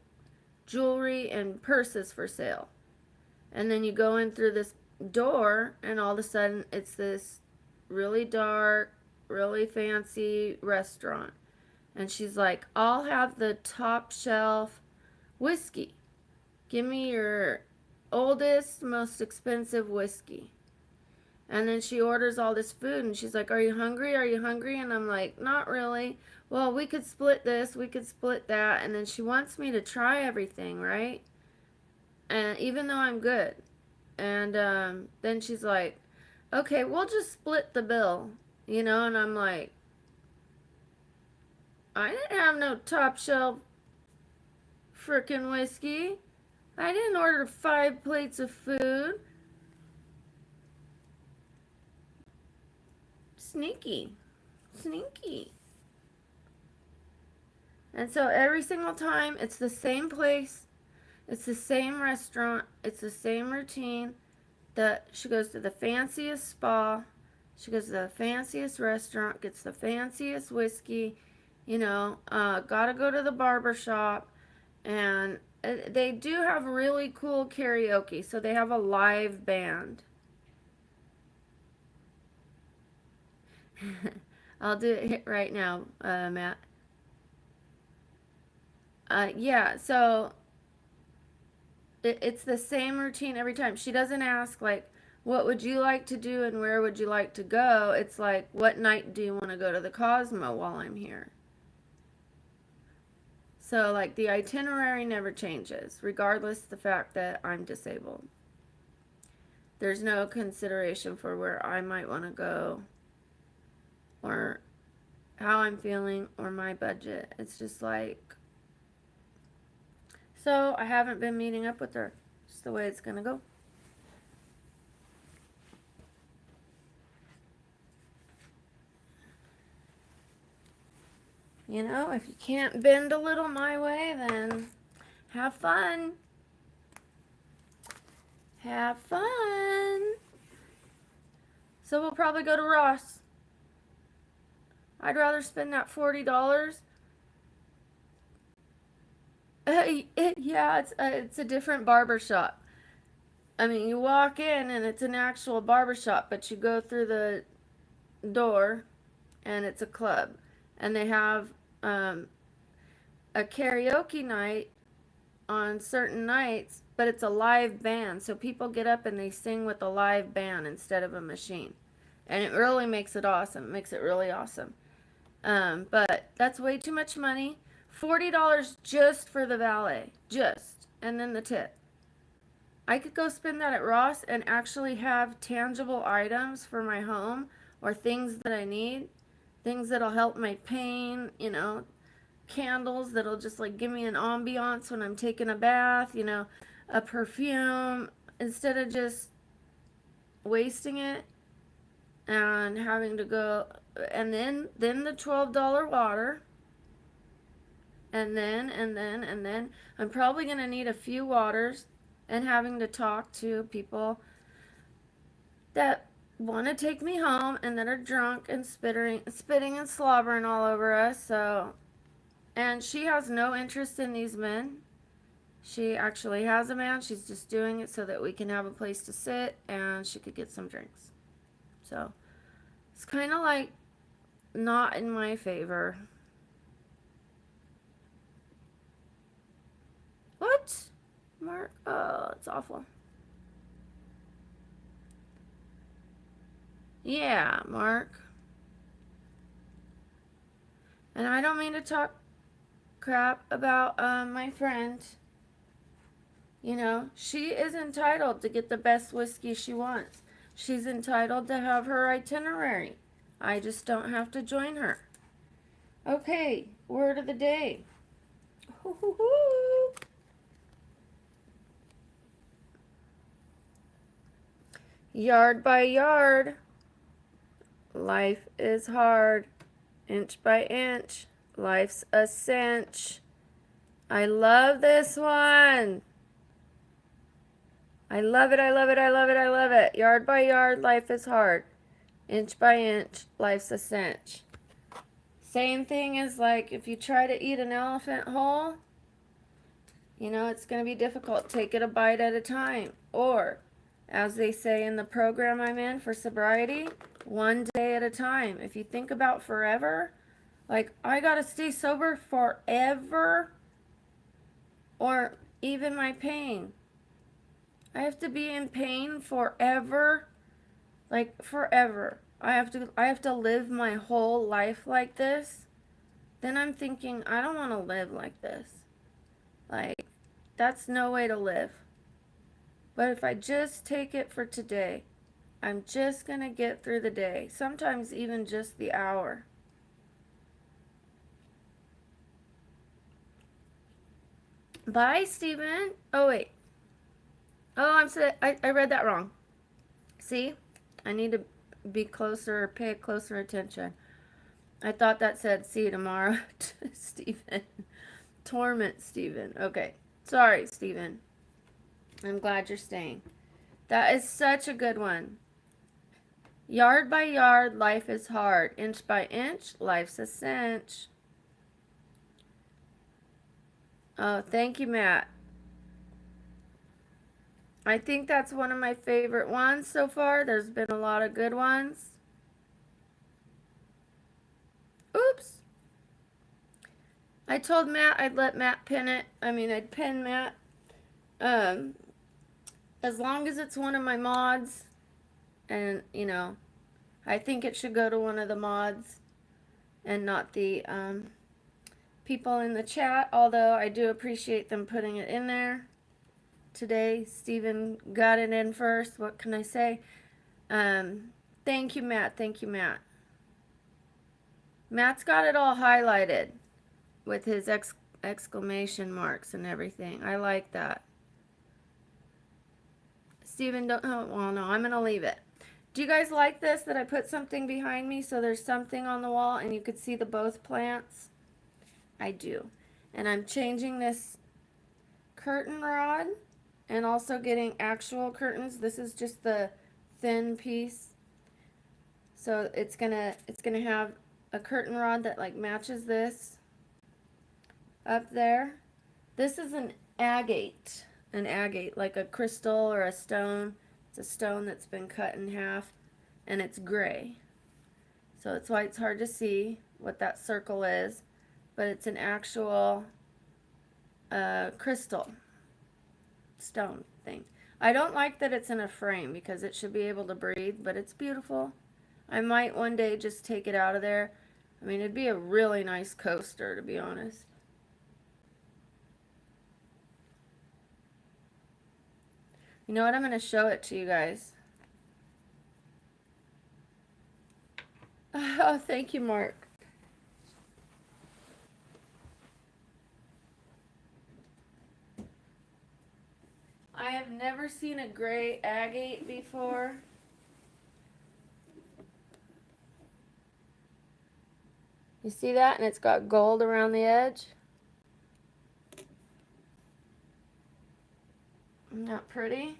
jewelry and purses for sale. And then you go in through this door and all of a sudden it's this really dark, really fancy restaurant. And she's like, I'll have the top shelf whiskey. Give me your oldest, most expensive whiskey. And then she orders all this food and she's like, are you hungry? Are you hungry? And I'm like, not really. Well, we could split this, we could split that. And then she wants me to try everything, right? And even though I'm good. And then she's like, okay, we'll just split the bill, and I'm like, I didn't have no top shelf frickin' whiskey. I didn't order 5 plates of food. Sneaky. And so every single time, it's the same place, it's the same restaurant, it's the same routine. That she goes to the fanciest spa, She goes to the fanciest restaurant, gets the fanciest whiskey, gotta go to the barber shop. And they do have really cool karaoke. So they have a live band. I'll do it right now, Matt. Yeah, so it's the same routine every time. She doesn't ask, like, what would you like to do and where would you like to go? It's like, what night do you want to go to the Cosmo while I'm here? So, like, the itinerary never changes, regardless of the fact that I'm disabled. There's no consideration for where I might want to go or how I'm feeling or my budget. It's just like, so I haven't been meeting up with her. It's the way it's going to go. If you can't bend a little my way, then have fun. Have fun. So we'll probably go to Ross. I'd rather spend that $40. Yeah, it's a different barber shop. I mean, you walk in and it's an actual barber shop, but you go through the door and it's a club. And they have a karaoke night on certain nights, but it's a live band. So people get up and they sing with a live band instead of a machine. And it really makes it awesome. It makes it really awesome. But that's way too much money. $40 just for the valet. Just. And then the tip. I could go spend that at Ross and actually have tangible items for my home or things that I need. Things that'll help my pain, candles that'll just like give me an ambiance when I'm taking a bath, a perfume, instead of just wasting it and having to go. And then the $12 water, and then I'm probably going to need a few waters and having to talk to people that want to take me home and that are drunk and spitting and slobbering all over us. So, and she has no interest in these men. She actually has a man. She's just doing it so that we can have a place to sit and she could get some drinks. So it's kind of like not in my favor. What? Mark? Oh, it's awful. Yeah, Mark. And I don't mean to talk crap about my friend. She is entitled to get the best whiskey she wants. She's entitled to have her itinerary. I just don't have to join her. Okay, word of the day. Yard by yard, life is hard. Inch by inch, life's a cinch. I love this one. I love it, I love it, I love it, I love it. Yard by yard, life is hard. Inch by inch, life's a cinch. Same thing as like if you try to eat an elephant whole, it's going to be difficult. Take it a bite at a time. Or, as they say in the program I'm in for sobriety, one day at a time. If you think about forever, like, I got to stay sober forever, or even my pain. I have to be in pain forever, like forever. I have to live my whole life like this. Then I'm thinking, I don't want to live like this. Like, that's no way to live. But if I just take it for today, I'm just going to get through the day, sometimes even just the hour. Bye, Stephen. Oh, wait. Oh, I read that wrong. See? I need to be closer, pay closer attention. I thought that said see you tomorrow, Stephen. Torment, Stephen. Okay. Sorry, Stephen. I'm glad you're staying. That is such a good one. Yard by yard, life is hard. Inch by inch, life's a cinch. Oh, thank you, Matt. I think that's one of my favorite ones so far. There's been a lot of good ones. Oops. I told Matt I'd let Matt pin it. I'd pin Matt. As long as it's one of my mods. And, I think it should go to one of the mods and not the people in the chat. Although I do appreciate them putting it in there. Today, Stephen got it in first. What can I say? Thank you, Matt. Thank you, Matt. Matt's got it all highlighted with his exclamation marks and everything. I like that. Stephen, don't. Oh, well, no, I'm going to leave it. Do you guys like this, that I put something behind me so there's something on the wall and you could see the both plants? I do. And I'm changing this curtain rod and also getting actual curtains. This is just the thin piece. So it's gonna have a curtain rod that like matches this up there. This is an agate, like a crystal or a stone. It's a stone that's been cut in half, and it's gray. So that's why it's hard to see what that circle is, but it's an actual crystal stone thing. I don't like that it's in a frame because it should be able to breathe, but it's beautiful. I might one day just take it out of there. It'd be a really nice coaster, to be honest. You know what? I'm going to show it to you guys. Oh, thank you, Mark. I have never seen a gray agate before. You see that? And it's got gold around the edge. Isn't that pretty?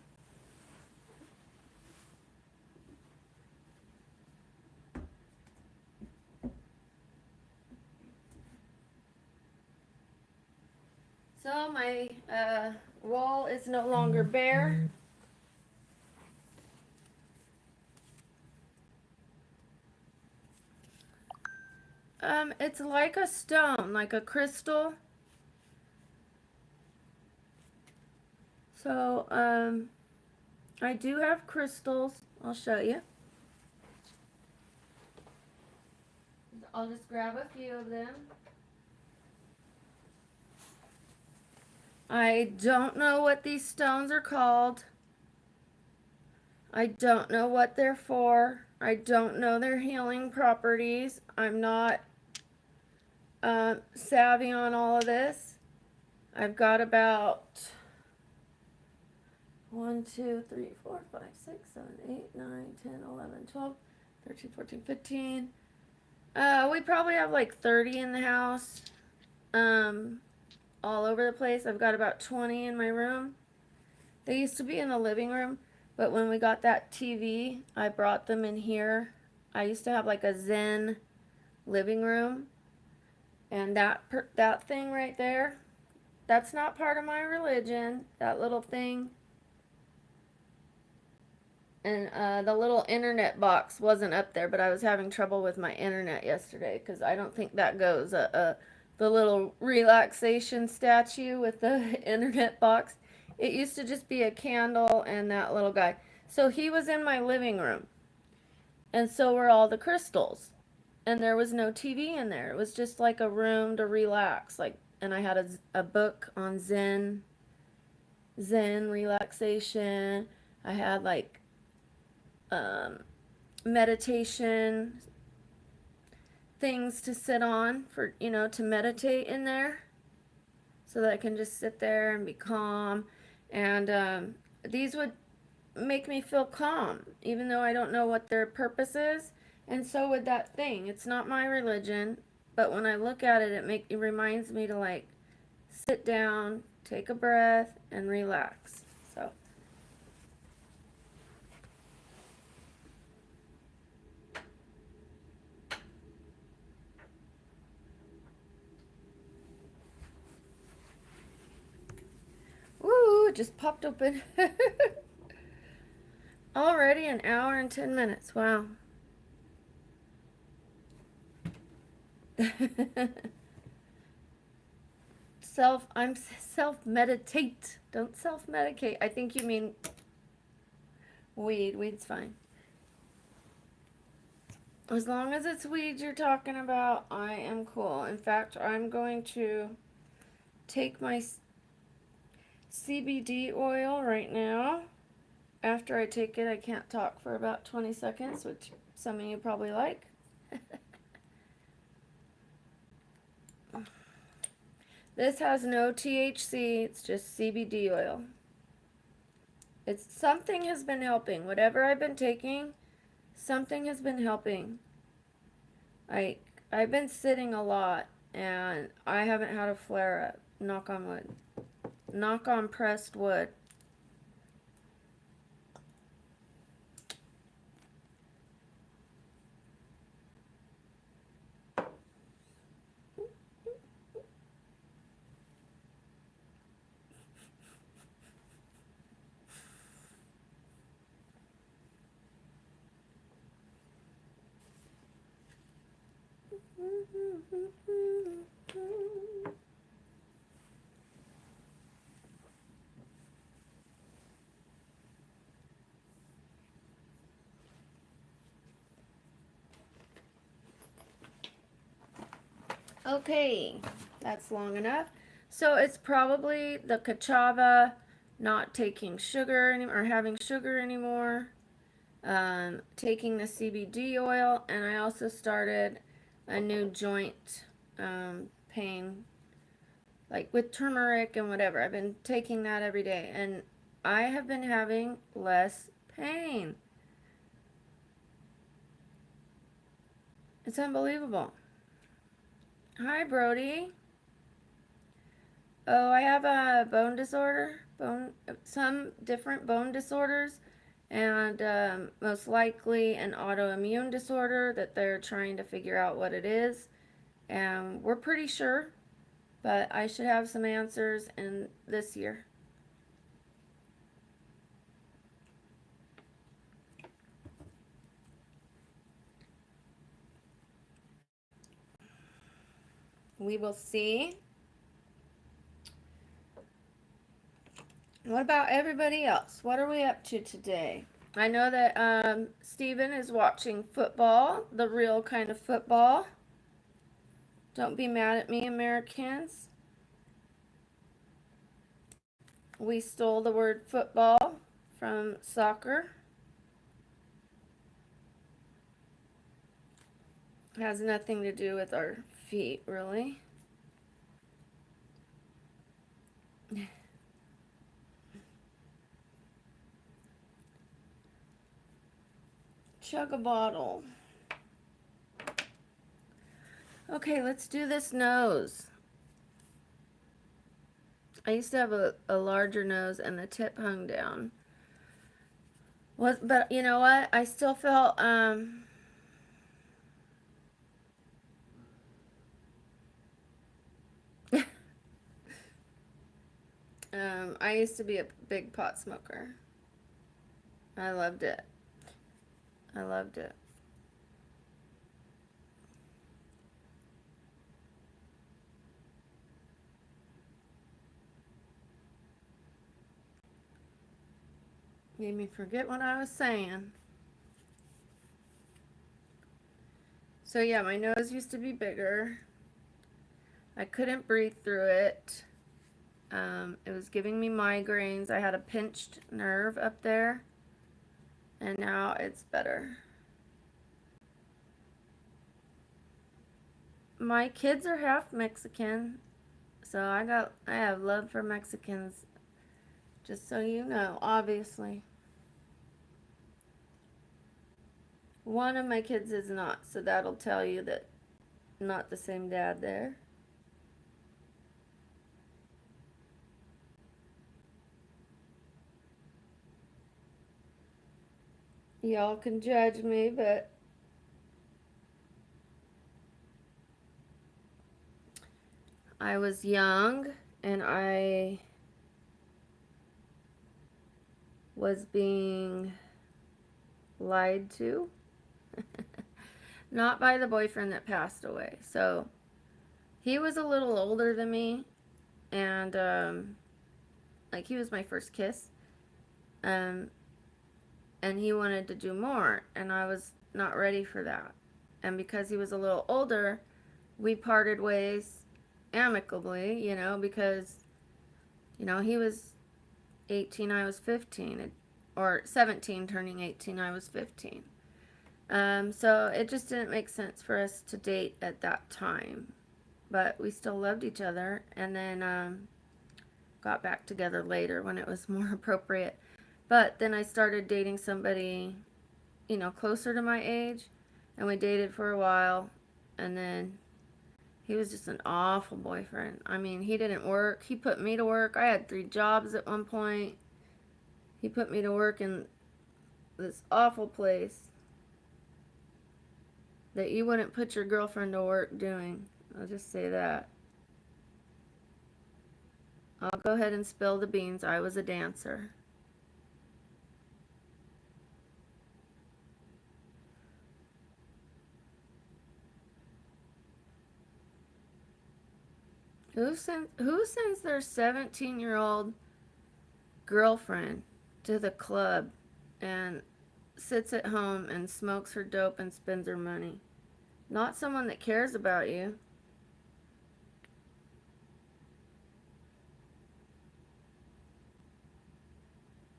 So my wall is no longer bare. It's like a stone, like a crystal. So, I do have crystals. I'll show you. I'll just grab a few of them. I don't know what these stones are called. I don't know what they're for. I don't know their healing properties. I'm not savvy on all of this. I've got about 1, 2, 3, 4, 5, 6, 7, 8, 9, 10, 11, 12, 13, 14, 15. We probably have like 30 in the house. All over the place. I've got about 20 in my room. They used to be in the living room, but when we got that TV, I brought them in here. I used to have like a Zen living room, and that thing right there, that's not part of my religion. That little thing. And the little internet box wasn't up there, but I was having trouble with my internet yesterday because I don't think that goes. The little relaxation statue with the internet box. It used to just be a candle and that little guy. So he was in my living room. And so were all the crystals. And there was no TV in there. It was just like a room to relax. And I had a book on Zen relaxation. I had meditation things to sit on for, to meditate in there so that I can just sit there and be calm. And these would make me feel calm, even though I don't know what their purpose is. And so would that thing. It's not my religion, but when I look at it, it reminds me to sit down, take a breath, and relax. So it just popped open. Already an hour and 10 minutes. Wow. I'm self-meditate. Don't self-medicate. I think you mean weed. Weed's fine. As long as it's weed you're talking about, I am cool. In fact, I'm going to take my CBD oil right now. After I take it, I can't talk for about 20 seconds, which some of you probably like. This has no THC, it's just CBD oil. Something has been helping. Whatever I've been taking, something has been helping. I've been sitting a lot and I haven't had a flare up. Knock on wood. Knock on pressed wood. Okay, that's long enough. So it's probably the Kachava not taking sugar anymore, or having sugar anymore, taking the CBD oil, and I also started a new joint pain, like with turmeric and whatever. I've been taking that every day, and I have been having less pain. It's unbelievable. Hi, Brody. Oh, I have a bone disorder, some different bone disorders, and most likely an autoimmune disorder that they're trying to figure out what it is. And we're pretty sure, but I should have some answers in this year. We will see. What about everybody else? What are we up to today? I know that Stephen is watching football, the real kind of football. Don't be mad at me, Americans. We stole the word football from soccer. It has nothing to do with our feet, really. Chug a bottle. Okay, let's do this nose. I used to have a larger nose and the tip hung down. But you know what? I still felt I used to be a big pot smoker. I loved it. I loved it. Made me forget what I was saying. So yeah, my nose used to be bigger. I couldn't breathe through it. It was giving me migraines. I had a pinched nerve up there. And now it's better. My kids are half Mexican. So I have love for Mexicans. Just so you know, obviously. One of my kids is not, so that'll tell you that not the same dad there. Y'all can judge me, but I was young and I was being lied to. Not by the boyfriend that passed away. So he was a little older than me, and like he was my first kiss, um, and he wanted to do more, and I was not ready for that. And because he was a little older, we parted ways amicably, because he was 18, I was 15, or 17, turning 18, I was 15. So it just didn't make sense for us to date at that time. But we still loved each other, and then got back together later when it was more appropriate. But then I started dating somebody, closer to my age, and we dated for a while, and then he was just an awful boyfriend. I mean, he didn't work. He put me to work. I had 3 jobs at one point. He put me to work in this awful place that you wouldn't put your girlfriend to work doing. I'll just say that. I'll go ahead and spill the beans. I was a dancer. Who sends their 17-year-old girlfriend to the club and sits at home and smokes her dope and spends her money? Not someone that cares about you.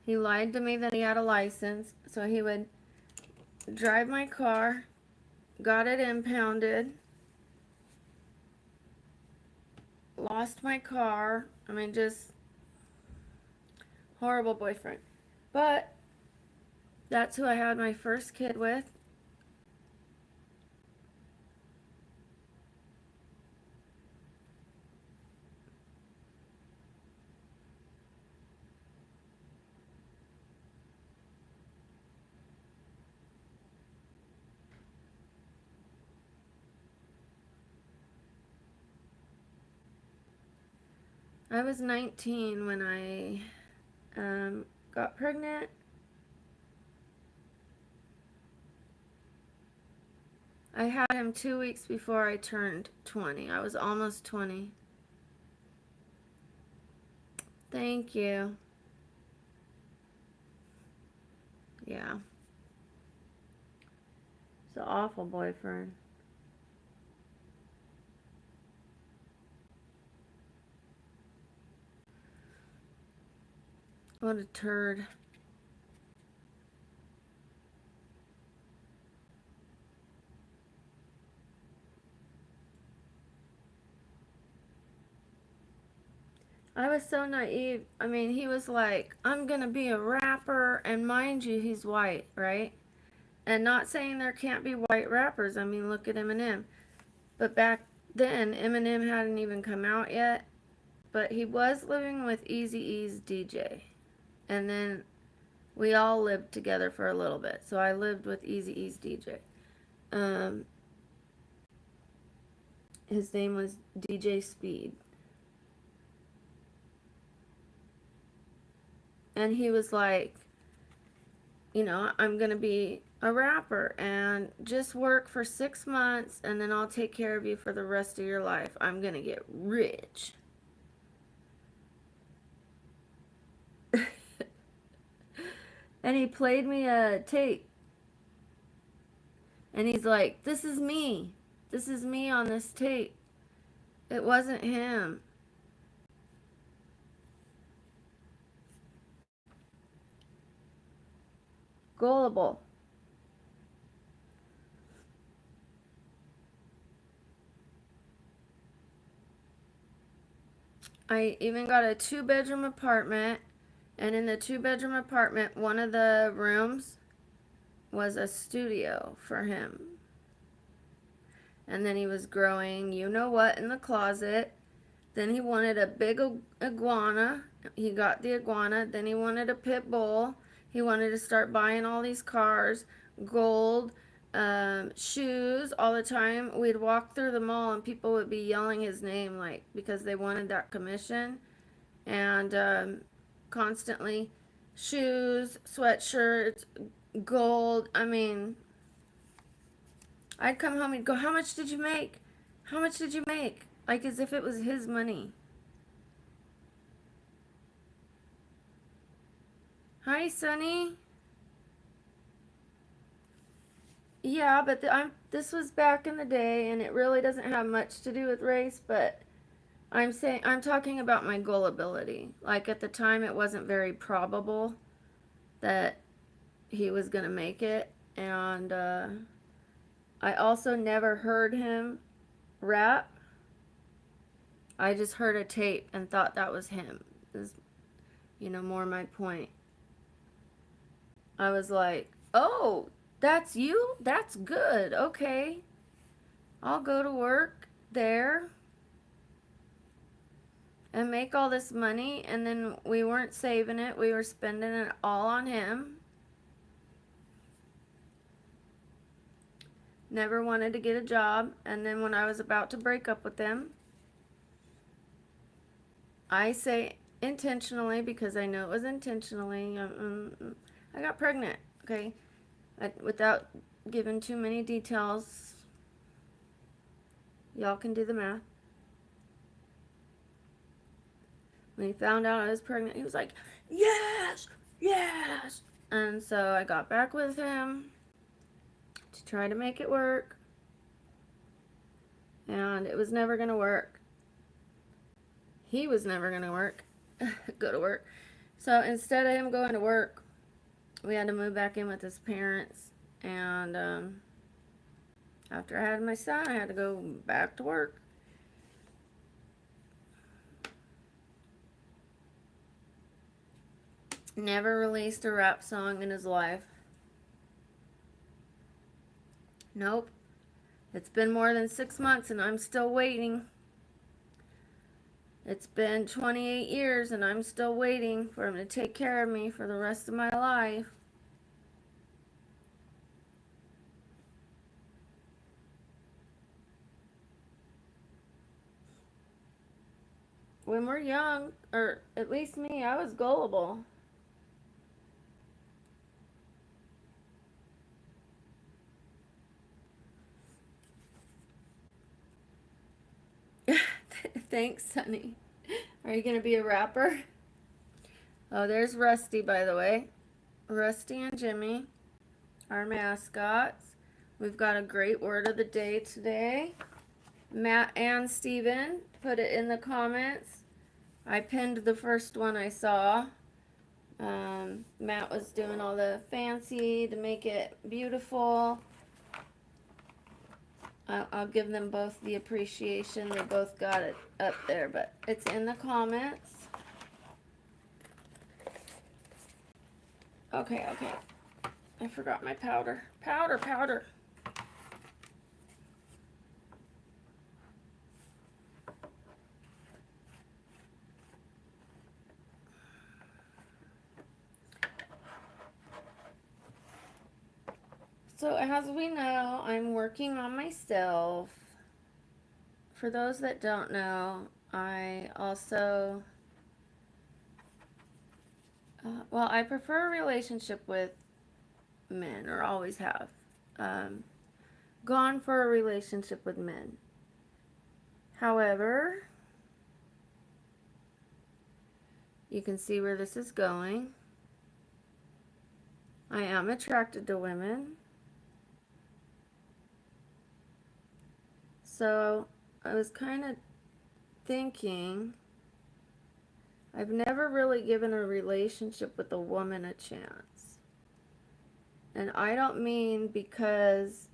He lied to me that he had a license, so he would drive my car, got it impounded, lost my car. I mean, just horrible boyfriend. But that's who I had my first kid with. I was 19 when I got pregnant. I had him 2 weeks before I turned 20. I was almost 20. Thank you. Yeah. It's an awful boyfriend. What a turd. I was so naive. I mean, he was like, I'm going to be a rapper. And mind you, he's white, right? And not saying there can't be white rappers. I mean, look at Eminem. But back then, Eminem hadn't even come out yet. But he was living with Eazy-E's DJ. And then we all lived together for a little bit. So I lived with Eazy-E's DJ. His name was DJ Speed. And he was like, I'm going to be a rapper and just work for 6 months and then I'll take care of you for the rest of your life. I'm going to get rich. And he played me a tape. And he's like, this is me. This is me on this tape. It wasn't him. Gullible. I even got a 2-bedroom apartment, and in the 2-bedroom apartment, one of the rooms was a studio for him. And then he was growing you know what in the closet. Then he wanted a big iguana. He got the iguana. Then he wanted a pit bull. He wanted to start buying all these cars, gold, shoes all the time. We'd walk through the mall and people would be yelling his name, because they wanted that commission. And constantly shoes, sweatshirts, gold. I mean, I'd come home and go, how much did you make? How much did you make? Like as if it was his money. Hi, Sonny. Yeah, but this was back in the day, and it really doesn't have much to do with race, but I'm talking about my gullibility. Like at the time, it wasn't very probable that he was gonna make it, and I also never heard him rap. I just heard a tape and thought that was him. Is more my point. I was like, oh, that's you? That's good. Okay. I'll go to work there and make all this money. And then we weren't saving it, we were spending it all on him. Never wanted to get a job. And then when I was about to break up with him, I say intentionally because I know it was intentionally, I got pregnant, okay? Without giving too many details, y'all can do the math. When he found out I was pregnant, he was like, yes, yes. And so I got back with him to try to make it work. And it was never going to work. He was never going to work. Go to work. So instead of him going to work, we had to move back in with his parents. And after I had my son, I had to go back to work. Never released a rap song in his life. Nope. It's been more than 6 months and I'm still waiting. It's been 28 years and I'm still waiting for him to take care of me for the rest of my life. When we're young, or at least me, I was gullible. Thanks, Sonny. Are you going to be a rapper? Oh, there's Rusty, by the way. Rusty and Jimmy, our mascots. We've got a great word of the day today. Matt and Steven put it in the comments. I pinned the first one I saw. Matt was doing all the fancy to make it beautiful. I'll give them both the appreciation. They both got it up there, but it's in the comments. Okay. I forgot my powder. Powder. So as we know, I'm working on myself. For those that don't know, I also, I prefer a relationship with men, or always have. Gone for a relationship with men. However, you can see where this is going. I am attracted to women. So I was kind of thinking, I've never really given a relationship with a woman a chance. And I don't mean because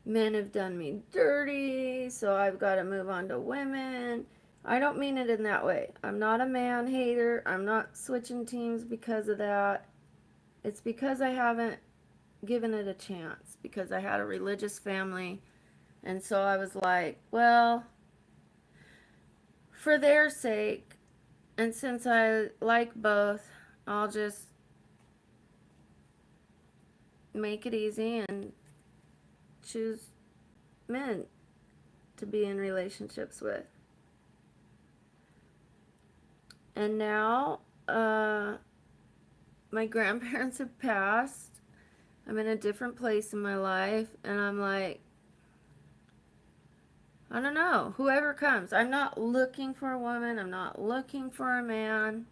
men have done me dirty, so I've got to move on to women. I don't mean it in that way. I'm not a man hater. I'm not switching teams because of that. It's because I haven't given it a chance, because I had a religious family. And so I was like, well, for their sake, and since I like both, I'll just make it easy and choose men to be in relationships with. And now, my grandparents have passed. I'm in a different place in my life, and I'm like, I don't know, whoever comes. I'm not looking for a woman. I'm not looking for a man.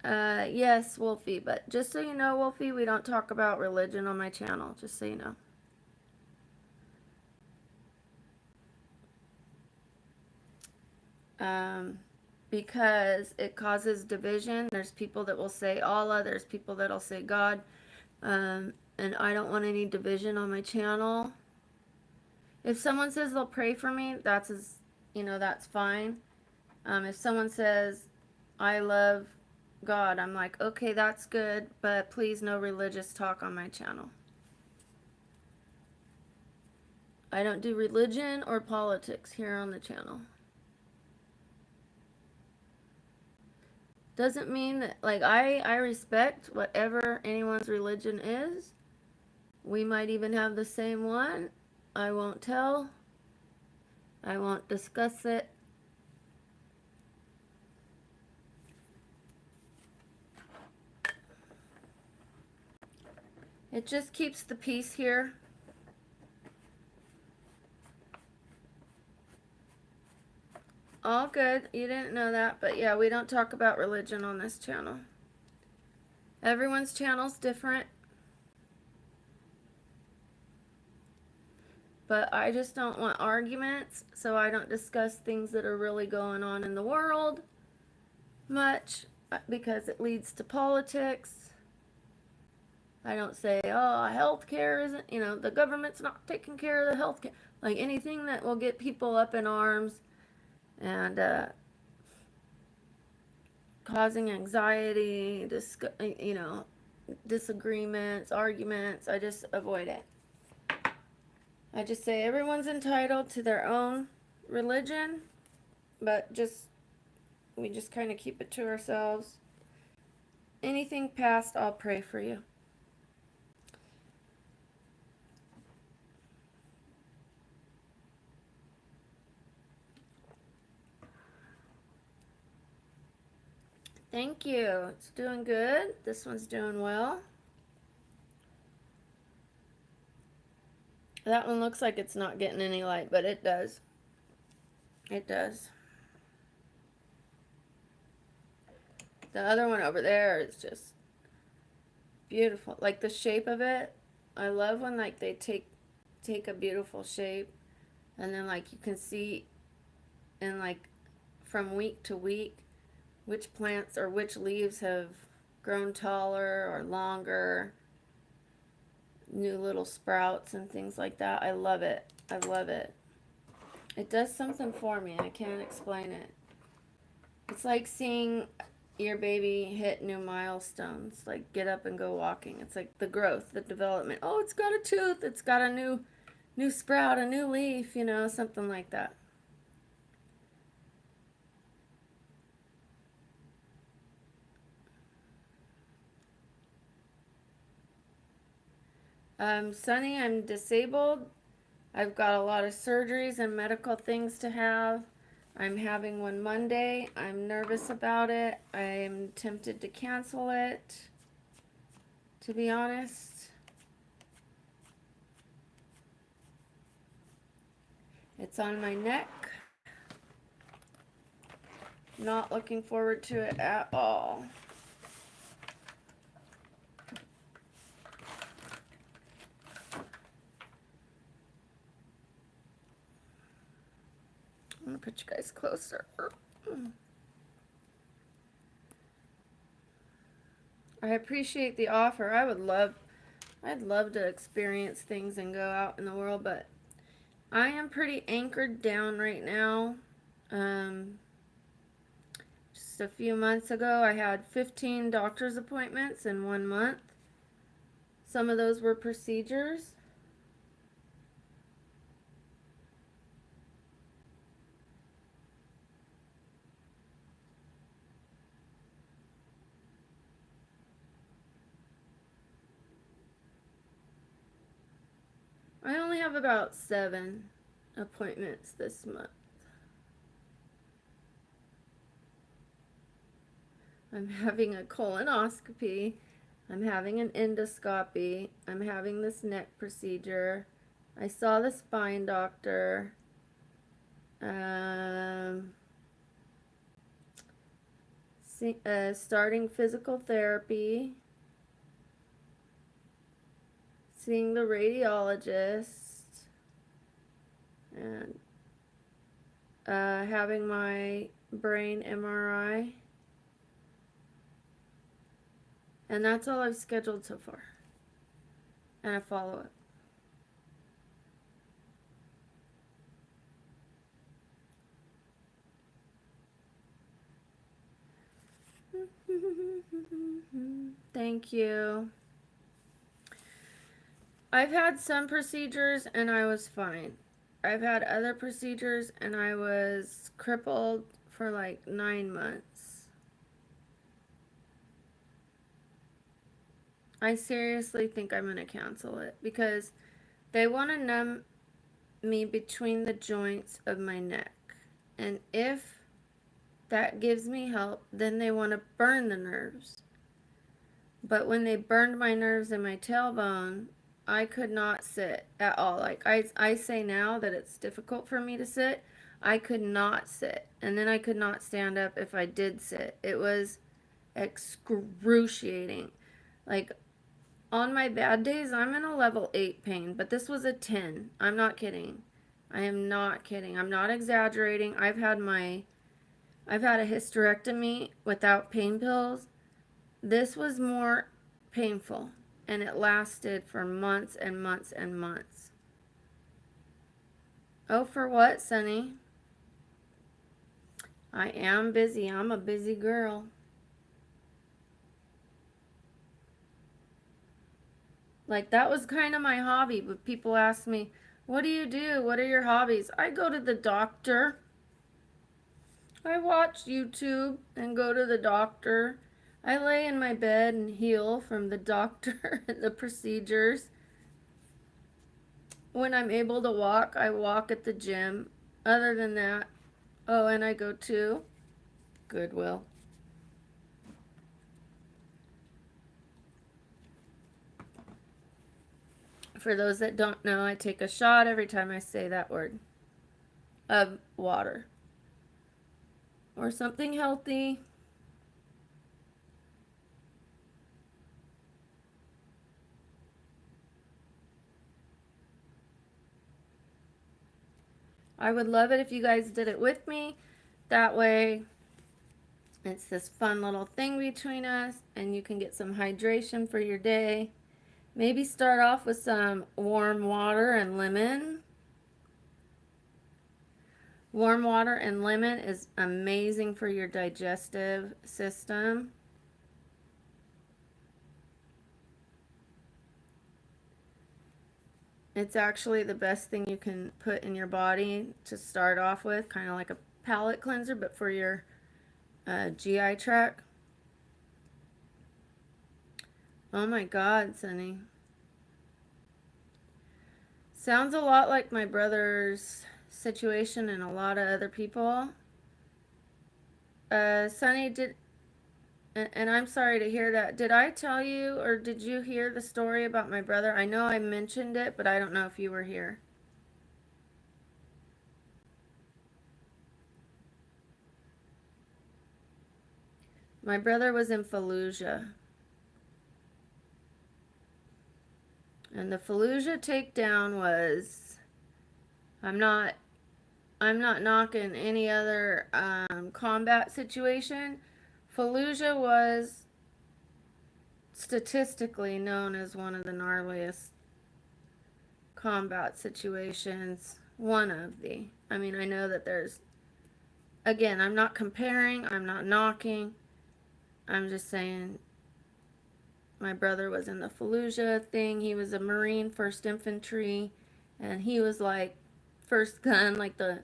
Yes, Wolfie, but just so you know, Wolfie, we don't talk about religion on my channel, just so you know. Because it causes division. There's people that will say Allah, there's people that'll say God, and I don't want any division on my channel. If someone says they'll pray for me, that's fine. If someone says, I love God, I'm like, okay, that's good, but please no religious talk on my channel. I don't do religion or politics here on the channel. Doesn't mean that, like, I respect whatever anyone's religion is. We might even have the same one. I won't tell. I won't discuss it. It just keeps the peace here. All good. You didn't know that, but yeah, we don't talk about religion on this channel. Everyone's channel's different. But I just don't want arguments, so I don't discuss things that are really going on in the world much, because it leads to politics. I don't say, oh, healthcare isn't, the government's not taking care of the healthcare. Like anything that will get people up in arms and causing anxiety, disagreements, arguments, I just avoid it. I just say everyone's entitled to their own religion, but we just kind of keep it to ourselves. Anything past, I'll pray for you. Thank you. It's doing good. This one's doing well. That one looks like it's not getting any light, but it does. It does. The other one over there is just beautiful. Like the shape of it. I love when like they take a beautiful shape and then like you can see in like from week to week which plants or which leaves have grown taller or longer, new little sprouts and things like that. I love it. I love it. It does something for me. I can't explain it. It's like seeing your baby hit new milestones, like get up and go walking. It's like the growth, the development. Oh, it's got a tooth. It's got a new sprout, a new leaf, something like that. Sunny, I'm disabled. I've got a lot of surgeries and medical things to have. I'm having one Monday. I'm nervous about it. I'm tempted to cancel it, to be honest. It's on my neck. Not looking forward to it at all. I'm gonna put you guys closer. I appreciate the offer. I'd love to experience things and go out in the world, but I am pretty anchored down right now. Just a few months ago, I had 15 doctor's appointments in 1 month. Some of those were procedures. I only have about 7 appointments this month. I'm having a colonoscopy. I'm having an endoscopy. I'm having this neck procedure. I saw the spine doctor. Starting physical therapy. Seeing the radiologist. And having my brain MRI. And that's all I've scheduled so far. And a follow-up. Thank you. I've had some procedures and I was fine. I've had other procedures and I was crippled for like 9 months. I seriously think I'm going to cancel it because they want to numb me between the joints of my neck. And if that gives me help, then they want to burn the nerves. But when they burned my nerves in my tailbone, I could not sit at all. Like I say now that it's difficult for me to sit. I could not sit. And then I could not stand up if I did sit. It was excruciating. Like on my bad days, I'm in a level 8 pain, but this was a 10. I'm not kidding. I am not kidding. I'm not exaggerating. I've had a hysterectomy without pain pills. This was more painful, and it lasted for months and months and months. Oh, for what, Sunny? I am busy. I'm a busy girl. Like, that was kind of my hobby, but people ask me, what do you do? What are your hobbies? I go to the doctor. I watch YouTube and go to the doctor. I lay in my bed and heal from the doctor and the procedures. When I'm able to walk, I walk at the gym. Other than that, oh, and I go to Goodwill. For those that don't know, I take a shot every time I say that word of water or something healthy. I would love it if you guys did it with me. That way, it's this fun little thing between us, and you can get some hydration for your day. Maybe start off with some warm water and lemon. Warm water and lemon is amazing for your digestive system. It's actually the best thing you can put in your body to start off with, kind of like a palate cleanser, but for your GI tract. Oh my God, Sunny. Sounds a lot like my brother's situation and a lot of other people. Sunny, and I'm sorry to hear that. Did I tell you, or did you hear the story about my brother? I know I mentioned it, but I don't know if you were here. My brother was in Fallujah. And the Fallujah takedown was, I'm not knocking any other combat situation. Fallujah was statistically known as one of the gnarliest combat situations. I mean, I know that there's, again, I'm not comparing, I'm not knocking. I'm just saying my brother was in the Fallujah thing. He was a Marine, 1st Infantry, and he was like first gun, like the,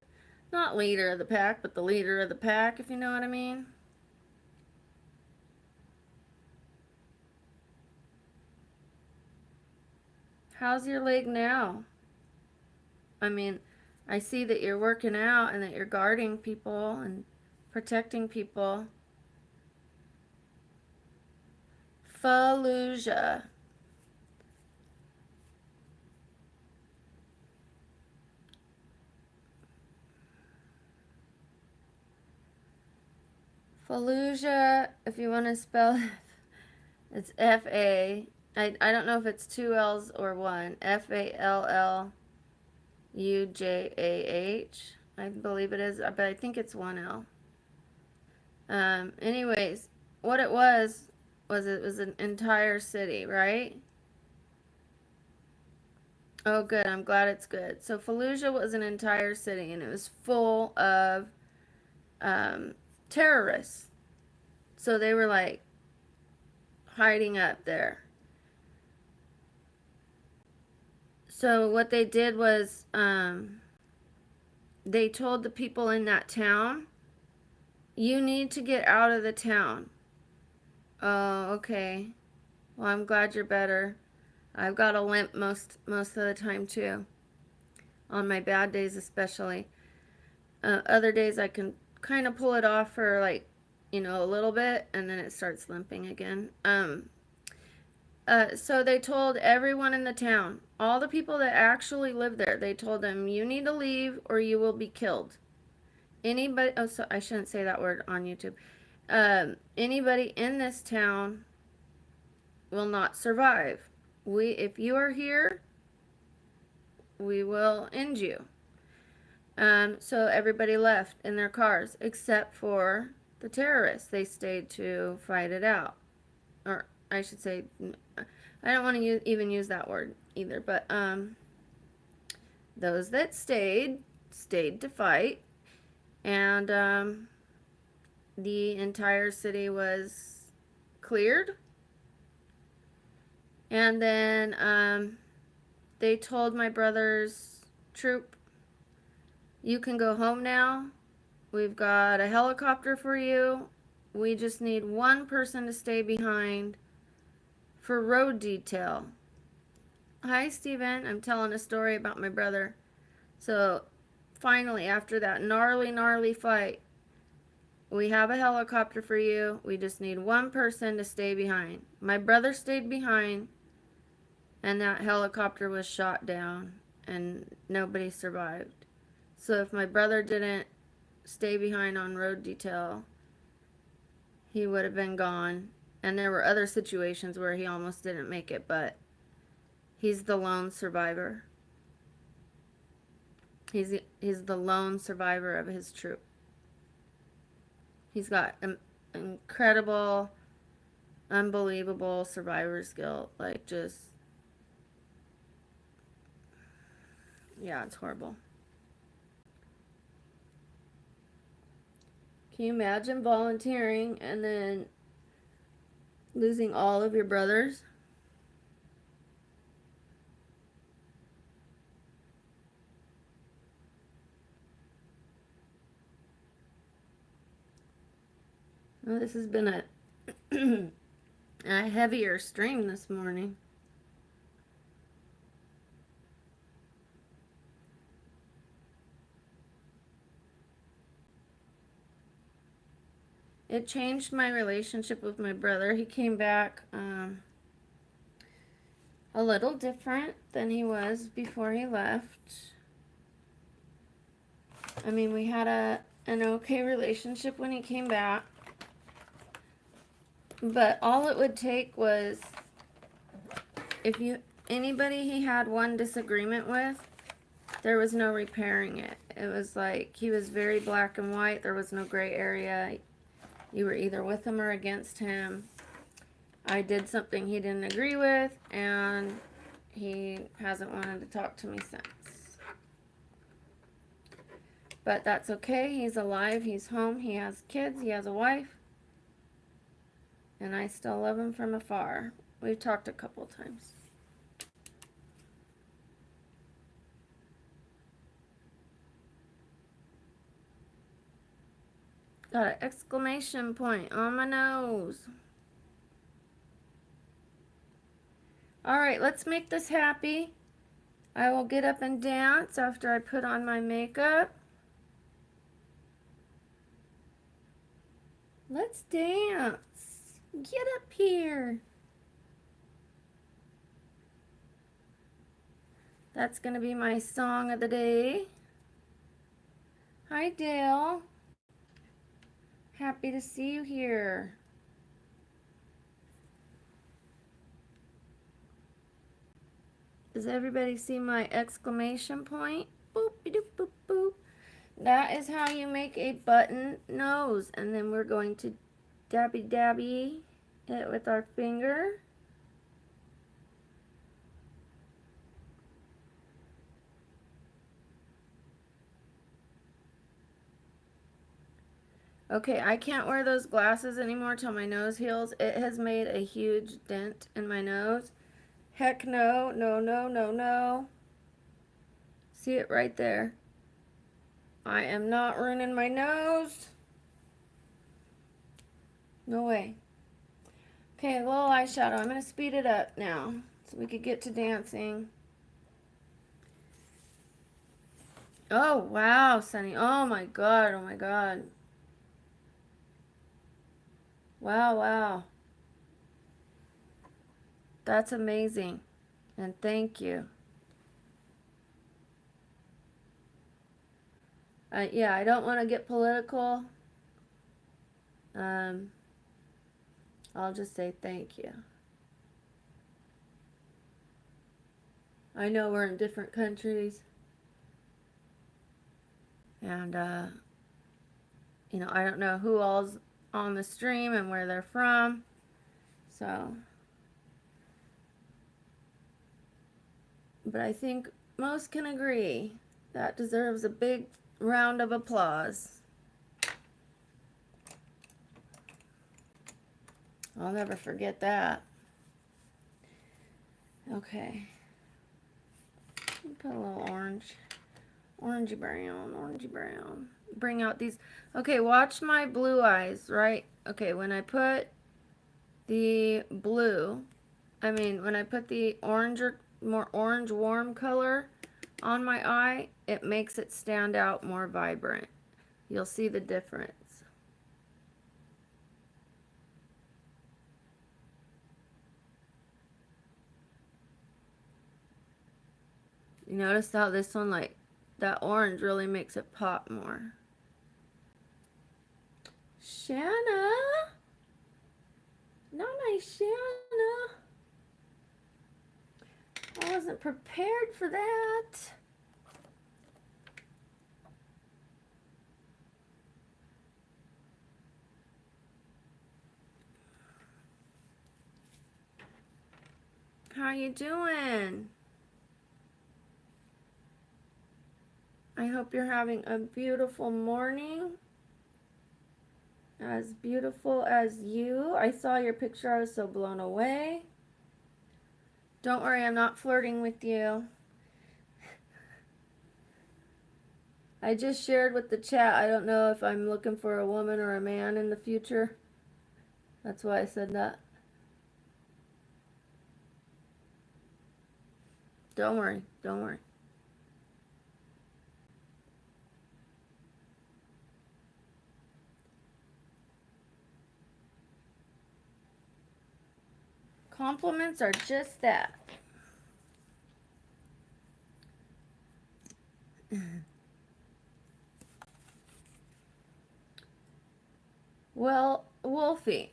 not leader of the pack, but the leader of the pack, if you know what I mean. How's your leg now? I mean, I see that you're working out and that you're guarding people and protecting people. Fallujah. Fallujah, if you want to spell it, it's F-A. I don't know if it's two L's or one. Fallujah. I believe it is, but I think it's one L. Anyways, what it was it was an entire city, right? Oh, good. I'm glad it's good. So Fallujah was an entire city, and it was full of terrorists. So they were like hiding up there. So what they did was they told the people in that town, you need to get out of the town. Oh, okay. Well, I'm glad you're better. I've got a limp most of the time too. On my bad days especially. Other days I can kind of pull it off for like, a little bit, and then it starts limping again. So they told everyone in the town, all the people that actually live there, they told them, you need to leave or you will be killed. Anybody, so I shouldn't say that word on YouTube. Anybody in this town will not survive. If you are here, we will end you. So everybody left in their cars except for the terrorists. They stayed to fight it out. Or I should say, I don't want to even use that word either, but those that stayed to fight, and the entire city was cleared. And then they told my brother's troop, you can go home now. We've got a helicopter for you. We just need one person to stay behind for road detail. Hi, Steven. I'm telling a story about my brother. So, finally, after that gnarly fight, we have a helicopter for you. We just need one person to stay behind. My brother stayed behind, and that helicopter was shot down, and nobody survived. So if my brother didn't stay behind on road detail, he would have been gone. And there were other situations where he almost didn't make it, but he's the lone survivor. He's the lone survivor of his troop. He's got incredible, unbelievable survivor's guilt. Like, just, yeah, it's horrible. Can you imagine volunteering and then losing all of your brothers? Well, this has been a heavier stream this morning. It changed my relationship with my brother. He came back a little different than he was before he left. I mean, we had an okay relationship when he came back. But all it would take was, anybody he had one disagreement with, there was no repairing it. It was like, he was very black and white. There was no gray area. You were either with him or against him. I did something he didn't agree with, and he hasn't wanted to talk to me since. But that's okay. He's alive. He's home. He has kids. He has a wife. And I still love him from afar. We've talked a couple times. Got an exclamation point on my nose. Alright, let's make this happy. I will get up and dance after I put on my makeup. Let's dance. Get up here. That's going to be my song of the day. Hi, Dale. Happy to see you here. Does everybody see my exclamation point? Boop, doop, boop, boop. That is how you make a button nose. And then we're going to dabby it with our finger. Okay, I can't wear those glasses anymore till my nose heals. It has made a huge dent in my nose. Heck no, no, no, no, no. See it right there. I am not ruining my nose. No way. Okay, a little eyeshadow. I'm going to speed it up now so we could get to dancing. Oh, wow, Sunny. Oh, my God. Oh, my God. Wow, wow. That's amazing. And thank you. Yeah, I don't want to get political. I'll just say thank you. I know we're in different countries. And, you know, I don't know who all's on the stream and where they're from. So, but I think most can agree that deserves a big round of applause. I'll never forget that. Okay. Put a little orangey brown. Bring out these. Okay, watch my blue eyes, right? Okay, when I put the blue, when I put the more orange warm color on my eye, it makes it stand out more vibrant. You'll see the difference. You notice how this one, like, that orange really makes it pop more. Shanna! Not my Shanna! I wasn't prepared for that. How you doing? I hope you're having a beautiful morning. As beautiful as you. I saw your picture. I was so blown away. Don't worry, I'm not flirting with you. I just shared with the chat. I don't know if I'm looking for a woman or a man in the future. That's why I said that. Don't worry. Don't worry. Compliments are just that. Well, Wolfie,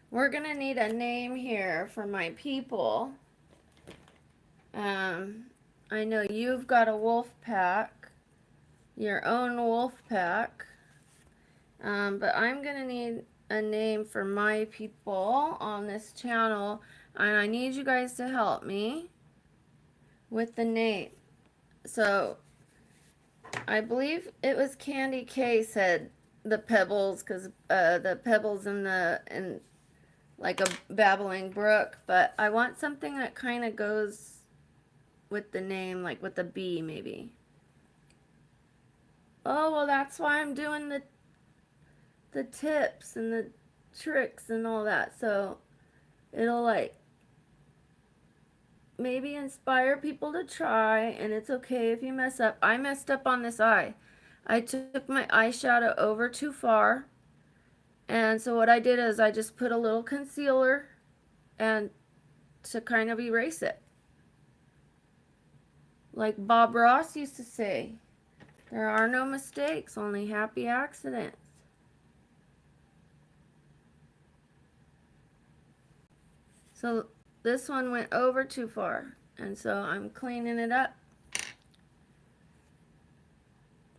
we're going to need a name here for my people. I know you've got a wolf pack, your own wolf pack. But I'm going to need a name for my people on this channel. And I need you guys to help me with the name. So, I believe it was Candy K said the pebbles, because the pebbles in like a babbling brook, but I want something that kind of goes with the name, like with a B maybe. Oh, well, that's why I'm doing the tips and the tricks and all that, so it'll like maybe inspire people to try, and it's okay if you mess up. I messed up on this eye. I took my eyeshadow over too far, and so what I did is I just put a little concealer and to kind of erase it. Like Bob Ross used to say, there are no mistakes, only happy accidents. So this one went over too far, and so I'm cleaning it up.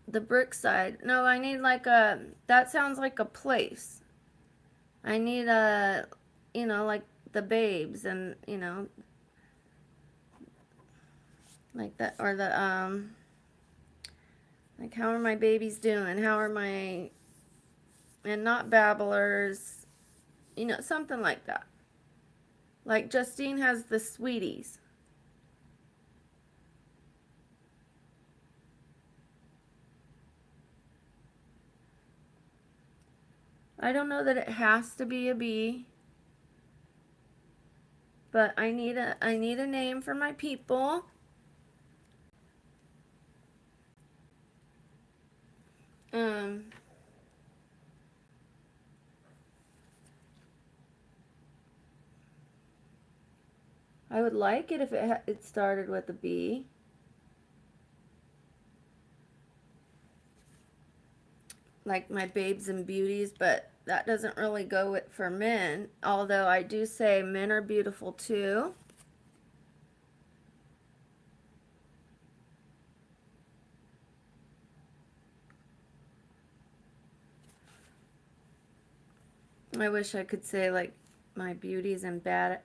The brick side. No, I need like a, that sounds like a place. I need a, like the babes and, like that, or the, like how are my babies doing? How are my, and not babblers, something like that. Like Justine has the sweeties. I don't know that it has to be a bee, but I need a name for my people. I would like it if it started with a B. Like my babes and beauties, but that doesn't really go for men. Although I do say men are beautiful too. I wish I could say like my beauties and bad,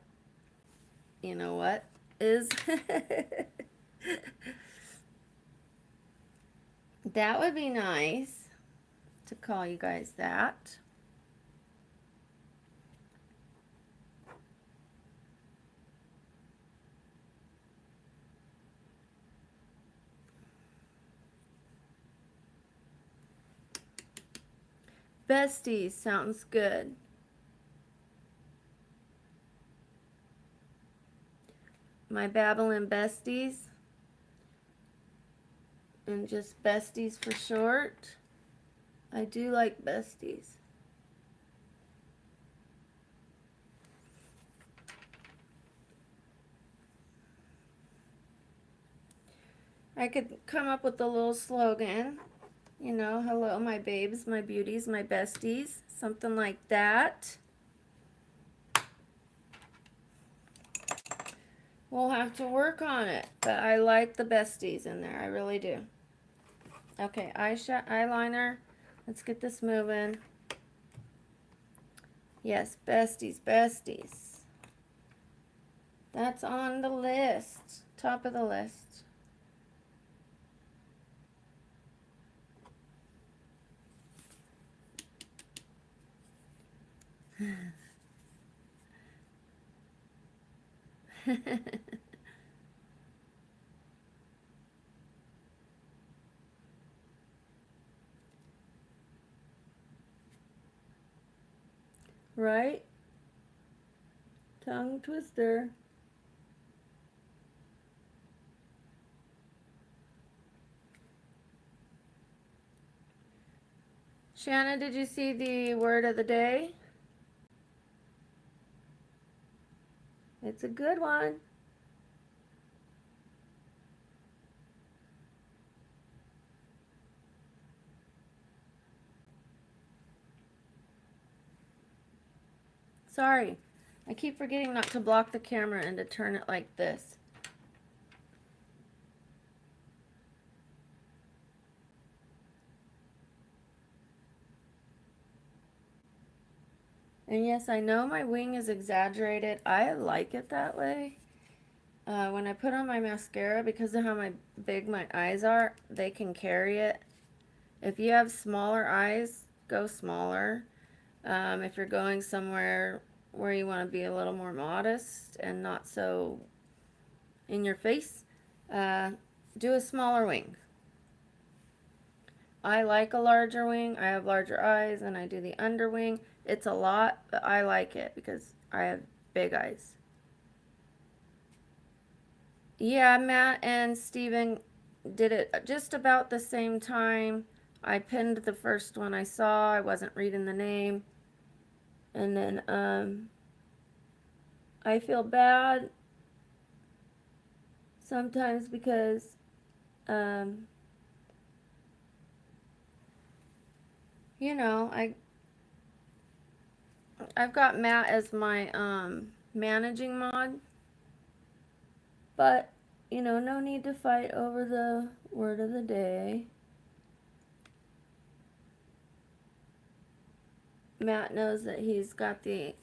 you know what is. That would be nice to call you guys that. Besties sounds good. My babbling besties. And just besties for short. I do like besties. I could come up with a little slogan. Hello, my babes, my beauties, my besties. Something like that. We'll have to work on it. But I like the besties in there. I really do. Okay, eyeliner. Let's get this moving. Yes, besties, besties. That's on the list. Top of the list. Right? Tongue twister. Shanna, did you see the word of the day? It's a good one. Sorry, I keep forgetting not to block the camera and to turn it like this. And yes, I know my wing is exaggerated. I like it that way. When I put on my mascara, because of how big my eyes are, they can carry it. If you have smaller eyes, go smaller. If you're going somewhere where you want to be a little more modest and not so in your face, do a smaller wing. I like a larger wing. I have larger eyes and I do the under wing. It's a lot, but I like it because I have big eyes. Yeah, Matt and Steven did it just about the same time. I pinned the first one I saw. I wasn't reading the name. And then I feel bad sometimes because you know, I've got Matt as my managing mod, but you know, no need to fight over the word of the day. Matt knows that he's got the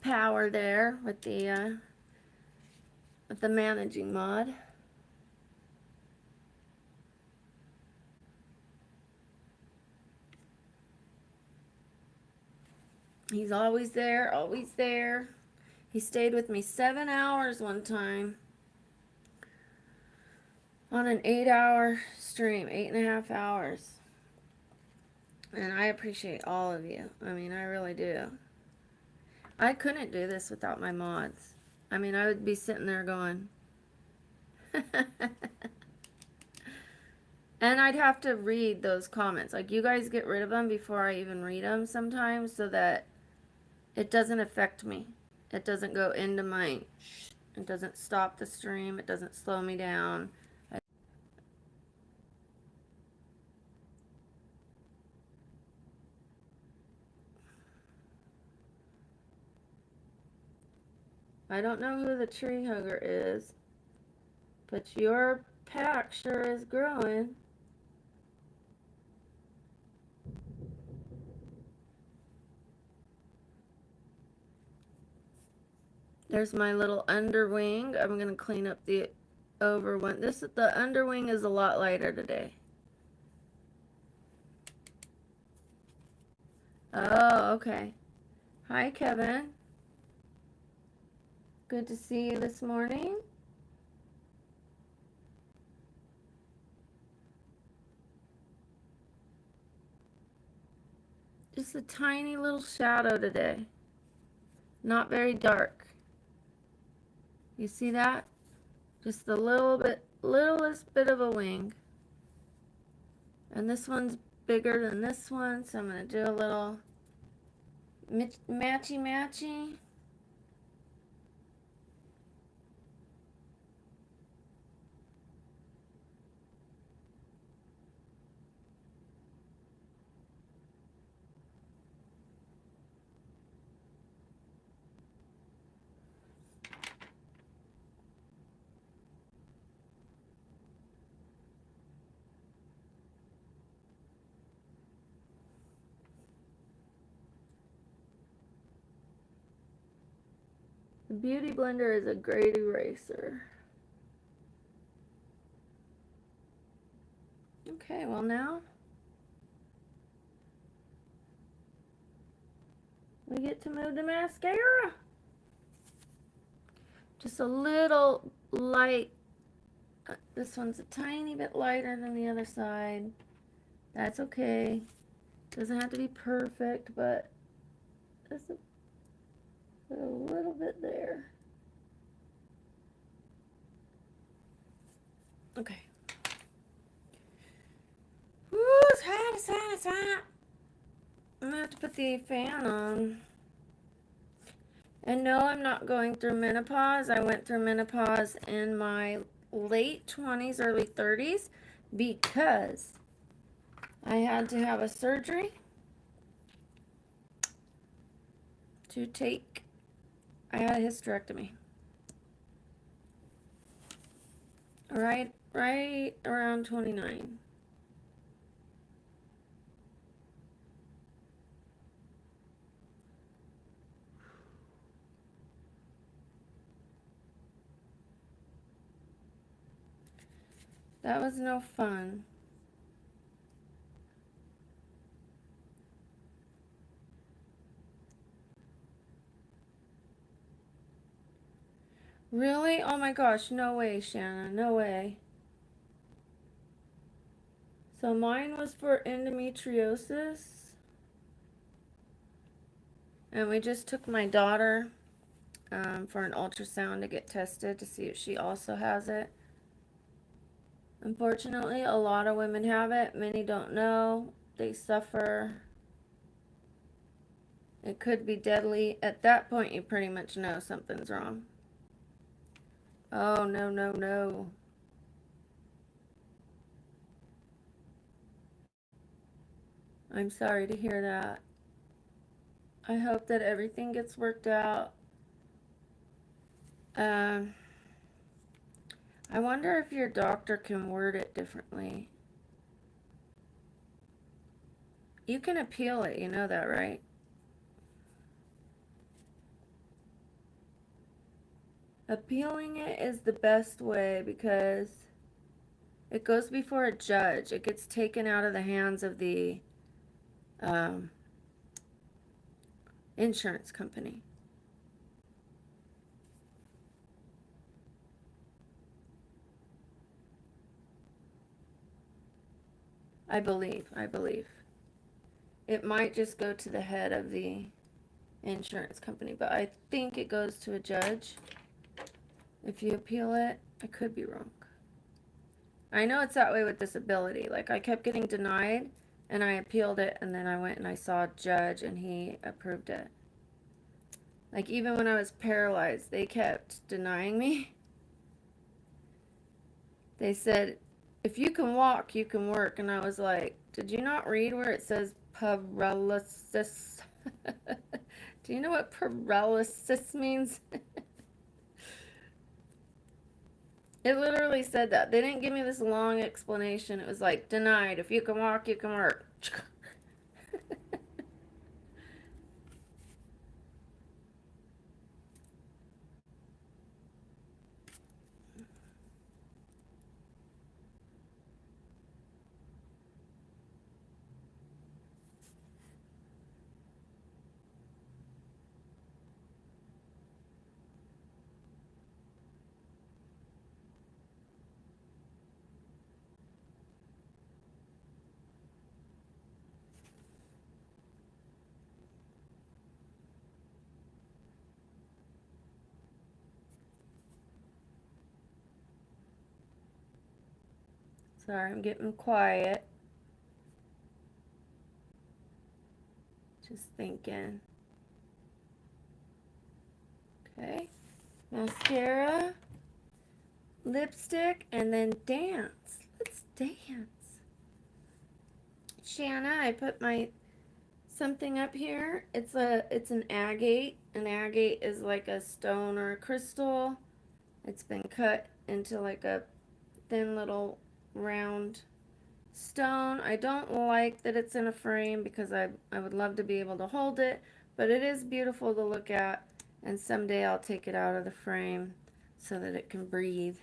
power there with the managing mod. He's always there, always there. He stayed with me 7 hours one time on an 8-hour stream, 8.5 hours. And I appreciate all of you. I mean, I really do. I couldn't do this without my mods. I mean, I would be sitting there going, and I'd have to read those comments. Like, you guys get rid of them before I even read them sometimes so that it doesn't affect me. It doesn't go into my, it doesn't stop the stream. It doesn't slow me down. I don't know who the tree hugger is, but your pack sure is growing. There's my little underwing. I'm going to clean up the over one. The underwing is a lot lighter today. Oh, okay. Hi, Kevin. Good to see you this morning. Just a tiny little shadow today. Not very dark. You see that? Just the littlest bit of a wing. And this one's bigger than this one, so I'm going to do a little matchy. The Beauty Blender is a great eraser. Okay, well now we get to move the mascara. Just a little light. This one's a tiny bit lighter than the other side. That's okay. Doesn't have to be perfect, but just a little bit there. Okay. Woo, it's hot. I'm gonna have to put the fan on. And no, I'm not going through menopause. I went through menopause in my late 20s, early 30s because I had to have a surgery to take, I had a hysterectomy. Right around 29. That was no fun. Really? Oh my gosh, no way, Shannon, no way. So mine was for endometriosis. And we just took my daughter for an ultrasound to get tested to see if she also has it. Unfortunately, a lot of women have it. Many don't know. They suffer. It could be deadly. At that point, you pretty much know something's wrong. Oh, no, no, no. I'm sorry to hear that. I hope that everything gets worked out. Um, I wonder if your doctor can word it differently. You can appeal it, you know that, right? Appealing it is the best way because it goes before a judge. It gets taken out of the hands of the um, insurance company. I believe. It might just go to the head of the insurance company, but I think it goes to a judge if you appeal it. I could be wrong. I know it's that way with disability. Like, I kept getting denied, and I appealed it, and then I went and I saw a judge, and he approved it. Like, even when I was paralyzed, they kept denying me. They said, if you can walk, you can work. And I was like, did you not read where it says paralysis? Do you know what paralysis means? It literally said that. They didn't give me this long explanation. It was like, denied. If you can walk, you can work. Sorry, I'm getting quiet. Just thinking. Okay. Mascara, lipstick, and then dance. Let's dance. Shanna, I put my something up here. It's an agate. An agate is like a stone or a crystal. It's been cut into like a thin little round stone. I don't like that it's in a frame because I would love to be able to hold it, but it is beautiful to look at, and someday I'll take it out of the frame so that it can breathe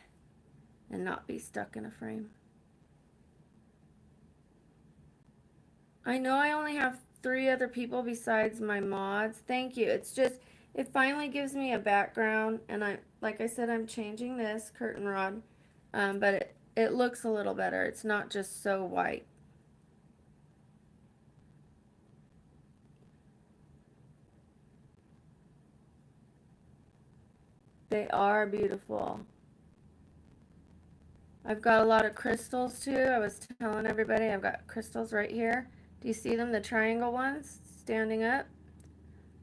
and not be stuck in a frame. I know I only have 3 other people besides my mods. Thank you. It's just, it finally gives me a background, and like I said, I'm changing this curtain rod, but it looks a little better. It's not just so white. They are beautiful. I've got a lot of crystals too. I was telling everybody I've got crystals right here. Do you see them? The triangle ones standing up?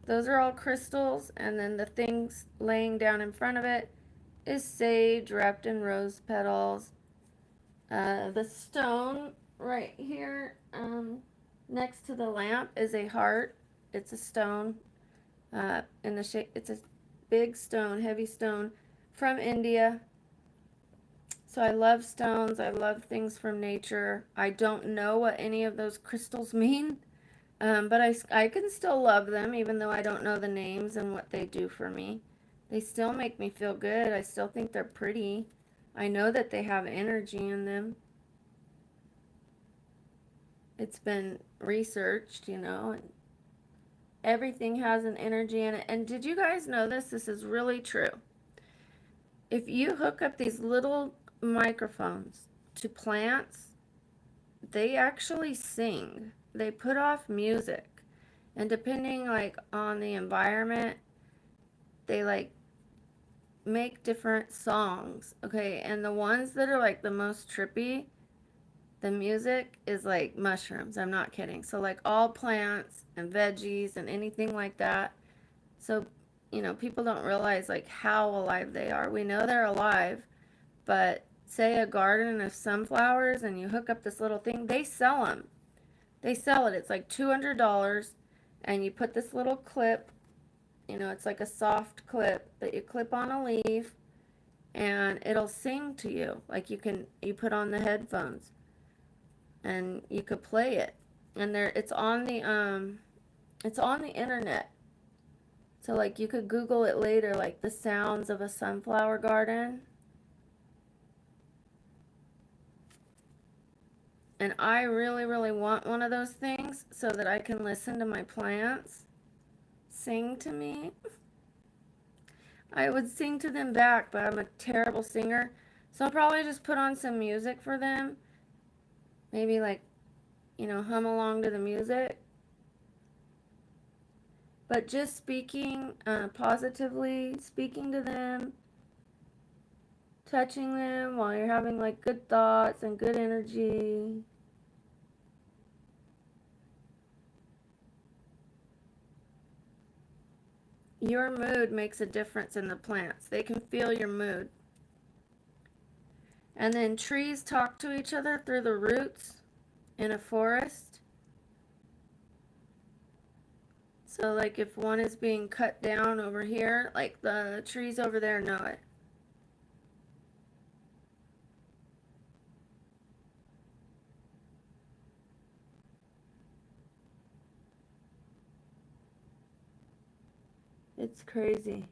Those are all crystals, and then the things laying down in front of it is sage wrapped in rose petals. The stone right here next to the lamp is a heart. It's a stone in the shape. It's a big stone, heavy stone from India. So I love stones. I love things from nature. I don't know what any of those crystals mean, but I can still love them even though I don't know the names and what they do for me. They still make me feel good. I still think they're pretty. I know that they have energy in them. It's been researched, and everything has an energy in it. And did you guys know this? This is really true. If you hook up these little microphones to plants, they actually sing. They put off music. And depending like on the environment, they like make different songs. Okay, and the ones that are like the most trippy, the music is like mushrooms. I'm not kidding. So like all plants and veggies and anything like that. So people don't realize like how alive they are. We know they're alive, but say a garden of sunflowers and you hook up this little thing, they sell them. They sell it. It's like $200, and you put this little clip, it's like a soft clip that you clip on a leaf, and it'll sing to you. Like you put on the headphones and you could play it. And it's on the internet. So like you could Google it later, like the sounds of a sunflower garden. And I really, really want one of those things so that I can listen to my plants sing to me. I would sing to them back, but I'm a terrible singer. So I'll probably just put on some music for them. Maybe like, hum along to the music. But just speaking positively, speaking to them, touching them while you're having like good thoughts and good energy. Your mood makes a difference in the plants. They can feel your mood. And then trees talk to each other through the roots in a forest. So like if one is being cut down over here, like the trees over there know it. It's crazy.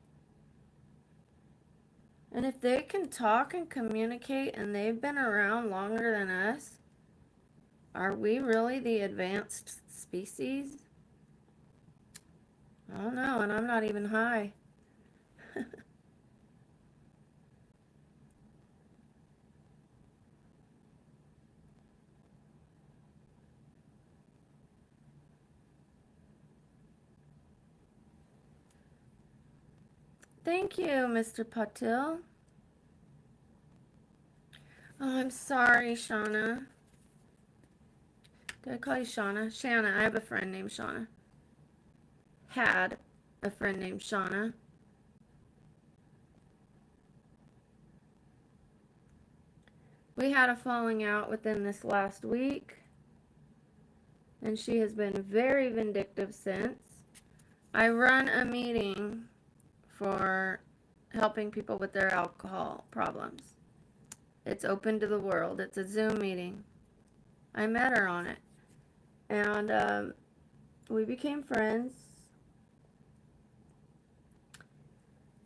And if they can talk and communicate and they've been around longer than us, are we really the advanced species? I don't know, and I'm not even high. Thank you, Mr. Patil. Oh, I'm sorry, Shauna. Did I call you Shauna? Shanna. I have a friend named Shauna. Had a friend named Shauna. We had a falling out within this last week, and she has been very vindictive since. I run a meeting for helping people with their alcohol problems. It's open to the world. It's a Zoom meeting. I met her on it, and we became friends.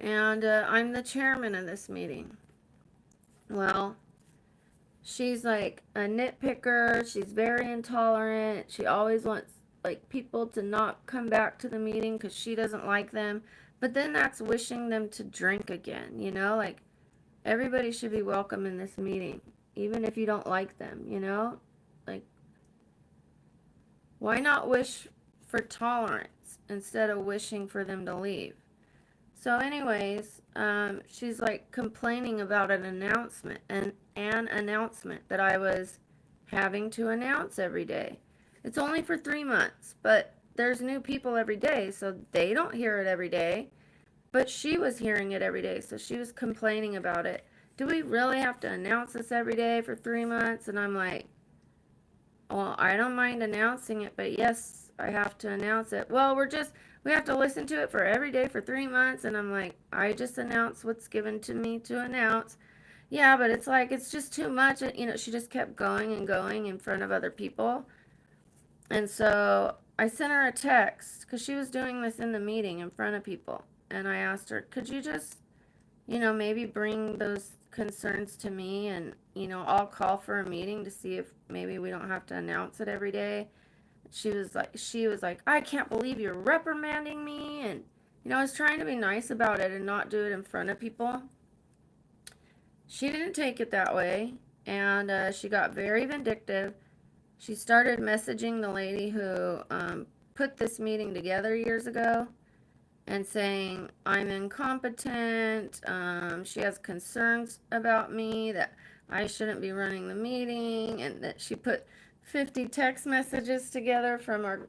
And I'm the chairman of this meeting. Well, she's like a nitpicker. She's very intolerant. She always wants like people to not come back to the meeting because she doesn't like them. But then that's wishing them to drink again, like everybody should be welcome in this meeting, even if you don't like them, like why not wish for tolerance instead of wishing for them to leave? So anyways, she's like complaining about an announcement that I was having to announce every day. It's only for 3 months, but there's new people every day, so they don't hear it every day. But she was hearing it every day, so she was complaining about it. Do we really have to announce this every day for 3 months? And I'm like, well, I don't mind announcing it, but yes, I have to announce it. Well, we have to listen to it for every day for 3 months. And I'm like, I just announce what's given to me to announce. Yeah, but it's like, it's just too much. She just kept going and going in front of other people. And so I sent her a text because she was doing this in the meeting in front of people. And I asked her, could you just, maybe bring those concerns to me, and, I'll call for a meeting to see if maybe we don't have to announce it every day. She was like, I can't believe you're reprimanding me. And, I was trying to be nice about it and not do it in front of people. She didn't take it that way, and she got very vindictive. She started messaging the lady who put this meeting together years ago and saying I'm incompetent. She has concerns about me, that I shouldn't be running the meeting, and that she put 50 text messages together from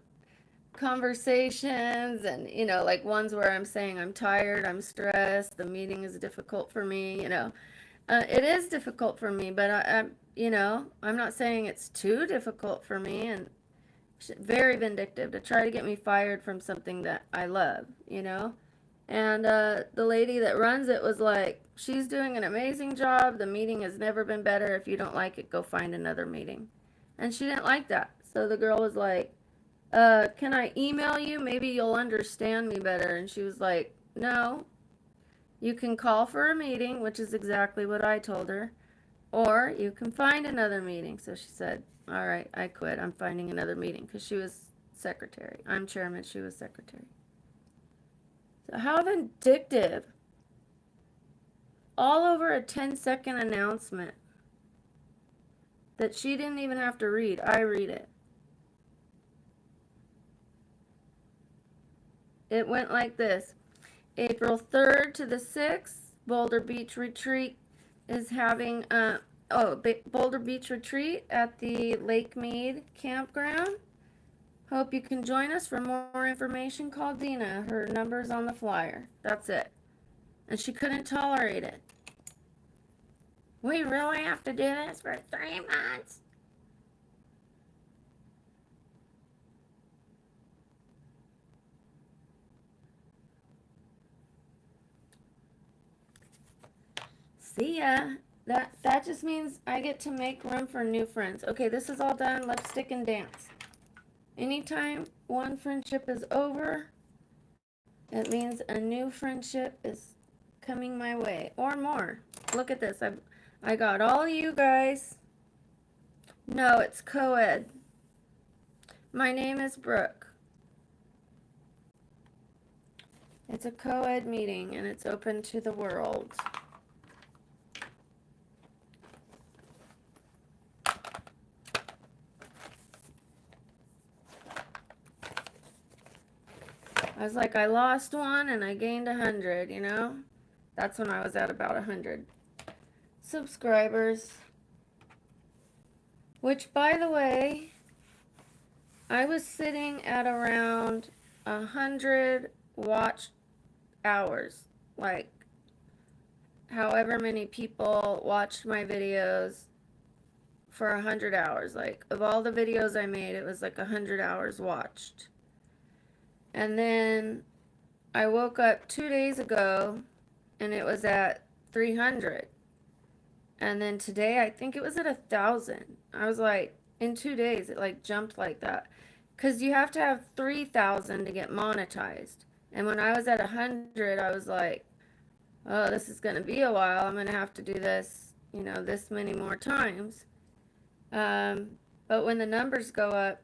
conversations, and like ones where I'm saying I'm tired, I'm stressed, the meeting is difficult for me. It is difficult for me, but I'm not saying it's too difficult for me, and very vindictive to try to get me fired from something that I love. And the lady that runs it was like, she's doing an amazing job. The meeting has never been better. If you don't like it, go find another meeting. And she didn't like that. So the girl was like, can I email you? Maybe you'll understand me better. And she was like, no, you can call for a meeting, which is exactly what I told her, or you can find another meeting. So she said, all right, I quit. I'm finding another meeting, because she was secretary. I'm chairman. She was secretary. So how vindictive. All over a 10-second announcement that she didn't even have to read. I read it. It went like this. April 3rd to the 6th, Boulder Beach Retreat is having Boulder Beach Retreat at the Lake Mead Campground. Hope you can join us. For more information, call Dina. Her number's on the flyer. That's it. And she couldn't tolerate it. We really have to do this for 3 months? See ya. That just means I get to make room for new friends. Okay, this is all done. Lipstick and dance. Anytime one friendship is over, it means a new friendship is coming my way, or more. Look at this. I got all you guys. No, it's co-ed. My name is Brooke. It's a co-ed meeting, and it's open to the world. I was like, I lost one and I gained 100, That's when I was at about 100 subscribers. Which, by the way, I was sitting at around 100 watch hours. Like, however many people watched my videos for 100 hours. Like, of all the videos I made, it was like 100 hours watched. And then I woke up 2 days ago and it was at 300. And then today, I think it was at 1,000. I was like, in 2 days, it like jumped like that. Because you have to have 3,000 to get monetized. And when I was at 100, I was like, oh, this is going to be a while. I'm going to have to do this, this many more times. But when the numbers go up,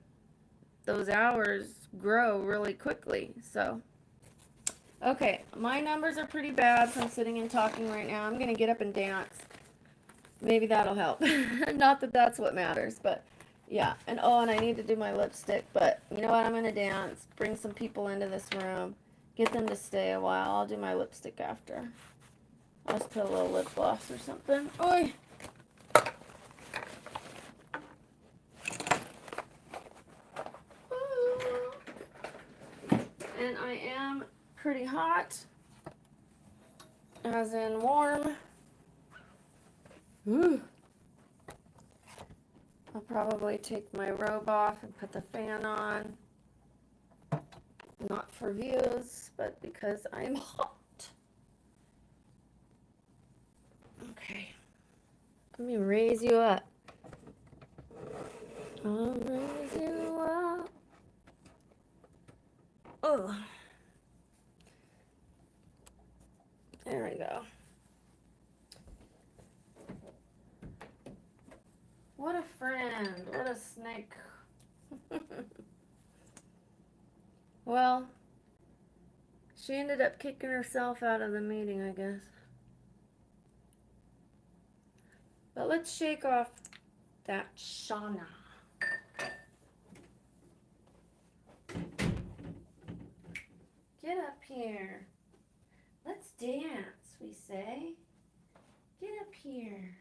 those hours grow really quickly. So, okay, my numbers are pretty bad from sitting and talking right now. I'm going to get up and dance. Maybe that'll help. Not that that's what matters, but yeah. And and I need to do my lipstick, but you know what? I'm going to dance, bring some people into this room, get them to stay a while. I'll do my lipstick after. I'll just put a little lip gloss or something. Oi! And I am pretty hot, as in warm. Ooh. I'll probably take my robe off and put the fan on. Not for views, but because I'm hot. Okay. Let me raise you up. I'll raise you up. Oh. There we go. What a friend. What a snake. Well, she ended up kicking herself out of the meeting, I guess. But let's shake off that sauna. Get up here. Let's dance, we say. Get up here.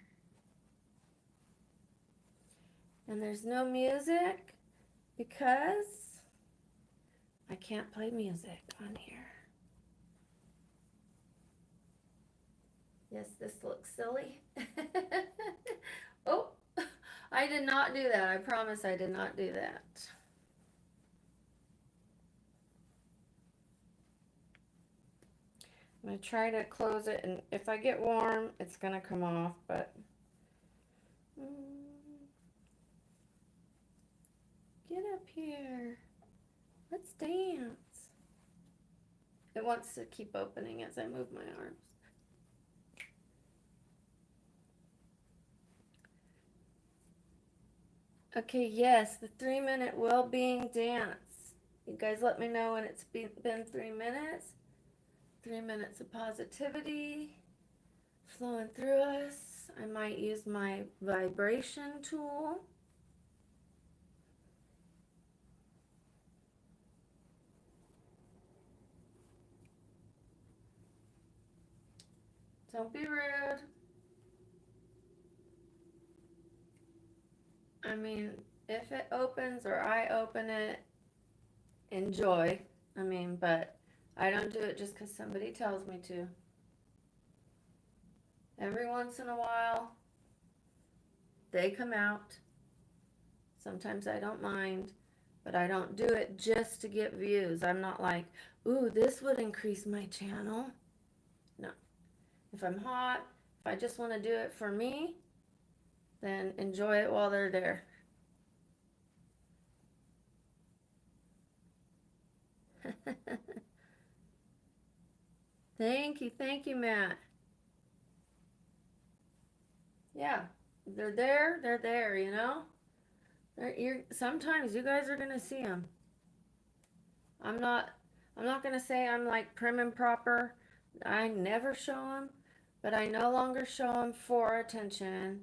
And there's no music because I can't play music on here. Yes, this looks silly. Oh, I did not do that. I promise I did not do that. I'm going to try to close it, and if I get warm, it's going to come off, but get up here. Let's dance. It wants to keep opening as I move my arms. Okay, yes, the 3-minute well-being dance. You guys let me know when it's been 3 minutes. 3 minutes of positivity flowing through us. I might use my vibration tool. Don't be rude. I mean, if it opens or I open it, enjoy. I mean, but I don't do it just because somebody tells me to. Every once in a while, they come out. Sometimes I don't mind, but I don't do it just to get views. I'm not like, ooh, this would increase my channel. No. If I'm hot, if I just want to do it for me, then enjoy it while they're there. Thank you, Matt. Yeah, they're there, you know? Sometimes you guys are gonna see them. I'm not gonna say I'm like prim and proper. I never show them, but I no longer show them for attention.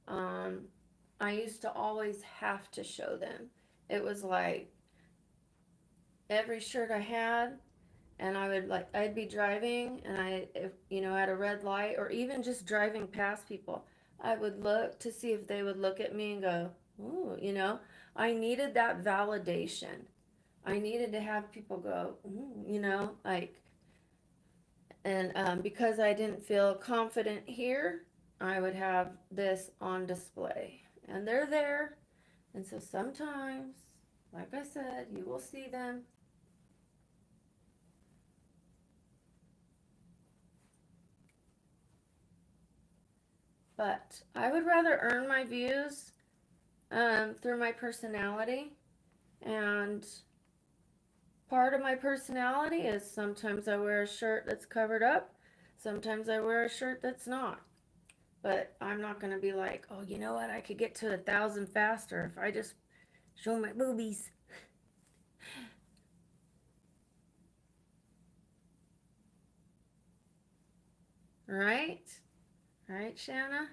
I used to always have to show them. It was like every shirt I had, and I'd be driving, and at a red light, or even just driving past people, I would look to see if they would look at me and go, ooh, I needed that validation. I needed to have people go, ooh, and because I didn't feel confident here, I would have this on display, and they're there. And so sometimes, like I said, you will see them. But I would rather earn my views through my personality. And part of my personality is sometimes I wear a shirt that's covered up. Sometimes I wear a shirt that's not. But I'm not going to be like, oh, you know what? I could get to 1,000 faster if I just show my boobies. Right? Right, Shanna?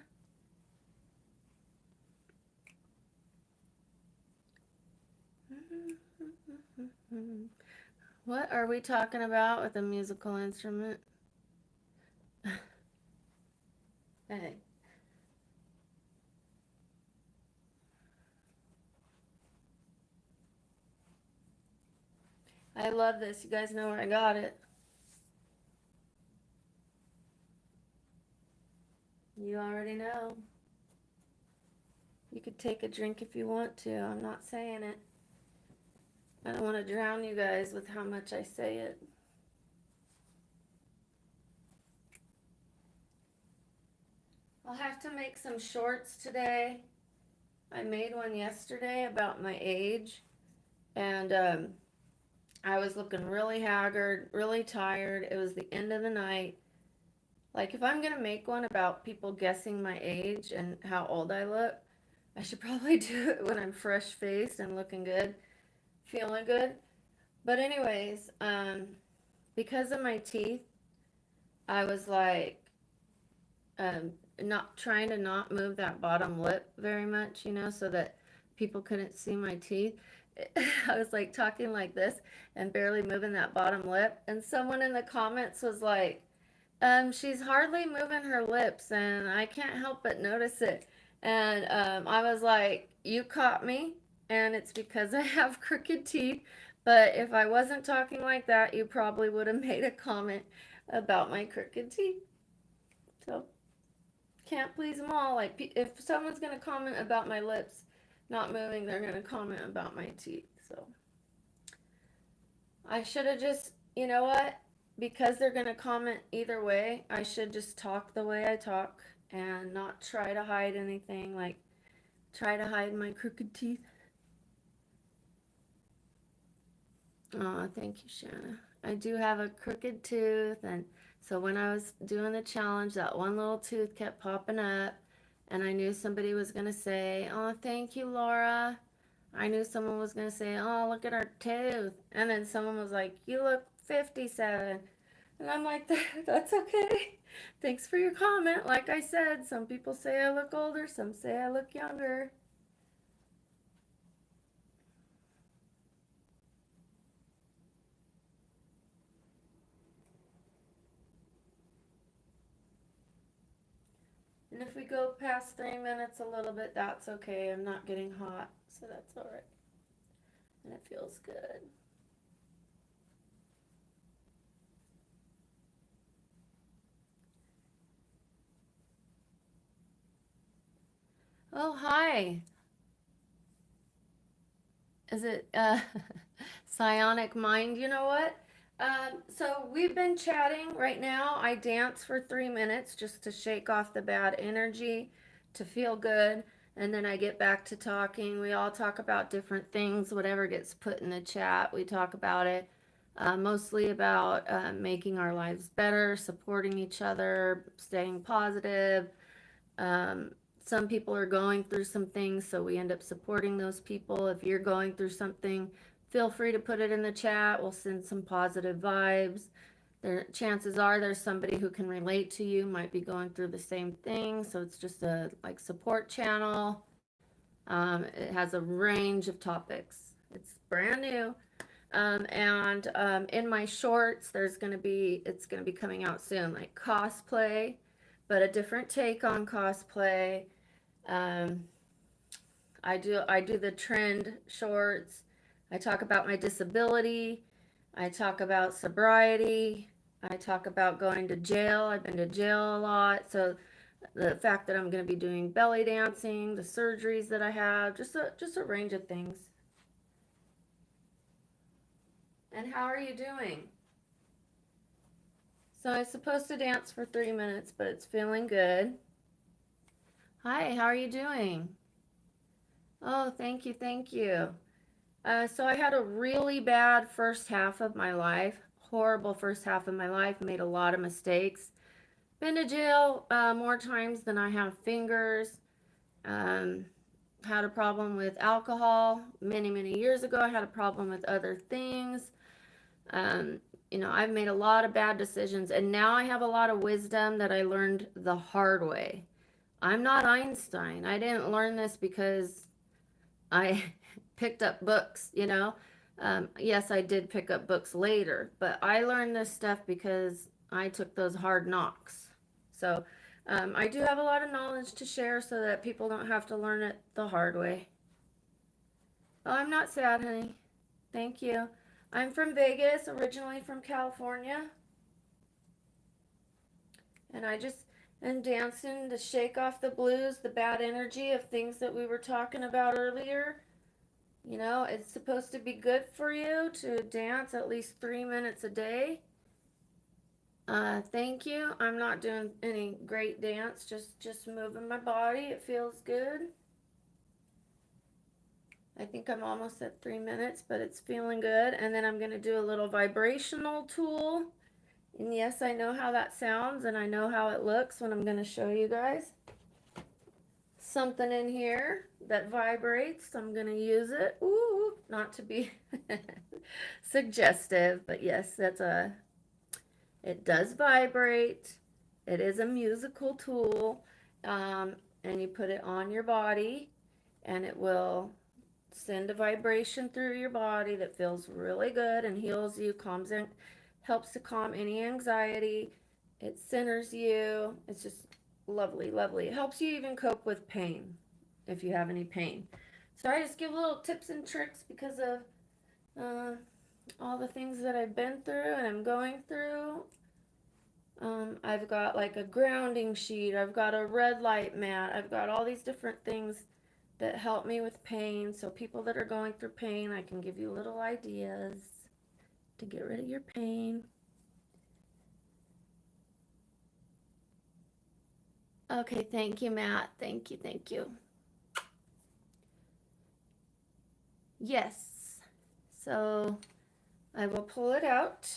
What are we talking about with a musical instrument? Hey. I love this. You guys know where I got it. You already know. You could take a drink if you want to. I'm not saying it. I don't want to drown you guys with how much I say it. I'll have to make some shorts today. I made one yesterday about my age, and I was looking really haggard, really tired. It was the end of the night. Like, if I'm going to make one about people guessing my age and how old I look, I should probably do it when I'm fresh-faced and looking good, feeling good. But anyways, because of my teeth, I was like, not trying to not move that bottom lip very much, so that people couldn't see my teeth. I was like talking like this and barely moving that bottom lip. And someone in the comments was like, she's hardly moving her lips, and I can't help but notice it. And I was like, you caught me, and it's because I have crooked teeth, But if I wasn't talking like that, you probably would have made a comment about my crooked teeth. So, can't please them all. Like, if someone's going to comment about my lips not moving, they're going to comment about my teeth. So, I should have just, you know what? Because they're going to comment either way, I should just talk the way I talk and not try to hide anything. Like, try to hide my crooked teeth. Oh, thank you, Shanna. I do have a crooked tooth, and so when I was doing the challenge, that one little tooth kept popping up, and I knew somebody was going to say, "Oh, thank you, Laura." I knew someone was going to say, "Oh, look at her tooth." And then someone was like, "You look 57." And I'm like, "That's okay. Thanks for your comment." Like I said, some people say I look older, some say I look younger. And if we go past 3 minutes a little bit, that's okay. I'm not getting hot, so that's all right. And it feels good. Oh, hi. Is it Psionic Mind? You know what? So we've been chatting right now. I dance for 3 minutes just to shake off the bad energy, to feel good, and then I get back to talking. We all talk about different things, whatever gets put in the chat, we talk about it. Mostly about making our lives better, supporting each other, staying positive. Um, some people are going through some things, so we end up supporting those people. If you're going through something, feel free to put it in the chat. We'll send some positive vibes. There, chances are there's somebody who can relate to you, might be going through the same thing. So it's just a like support channel. It has a range of topics. It's brand new. And in my shorts, it's gonna be coming out soon, like cosplay, but a different take on cosplay. Um, I do the trend shorts. I talk about my disability. I talk about sobriety. I talk about going to jail. I've been to jail a lot. So the fact that I'm going to be doing belly dancing, the surgeries that I have, just a range of things. And how are you doing? So I'm supposed to dance for 3 minutes, but it's feeling good. Hi, how are you doing? Oh, thank you, thank you. So I had a really bad first half of my life, horrible first half of my life, made a lot of mistakes. Been to jail more times than I have fingers. Um, had a problem with alcohol many, many years ago. I had a problem with other things. Um, I've made a lot of bad decisions, and now I have a lot of wisdom that I learned the hard way. I'm not Einstein. I didn't learn this because I picked up books. Yes, I did pick up books later, but I learned this stuff because I took those hard knocks. So I do have a lot of knowledge to share so that people don't have to learn it the hard way. Oh, I'm not sad, honey. Thank you. I'm from Vegas, originally from California, and I just am dancing to shake off the blues, the bad energy of things that we were talking about earlier. It's supposed to be good for you to dance at least 3 minutes a day. Thank you. I'm not doing any great dance, just moving my body. It feels good. I think I'm almost at 3 minutes, but it's feeling good. And then I'm going to do a little vibrational tool. And yes, I know how that sounds and I know how it looks when I'm going to show you guys. Something in here that vibrates. I'm going to use it. Ooh, not to be suggestive, but yes, it does vibrate. It is a musical tool. Um, and you put it on your body and it will send a vibration through your body that feels really good and heals you, helps to calm any anxiety. It centers you. It's just lovely, lovely. It helps you even cope with pain if you have any pain. So I just give little tips and tricks because of all the things that I've been through and I'm going through. I've got like a grounding sheet, I've got a red light mat, I've got all these different things that help me with pain. So people that are going through pain, I can give you little ideas to get rid of your pain. Okay, thank you, Matt. Thank you, thank you. Yes. So I will pull it out.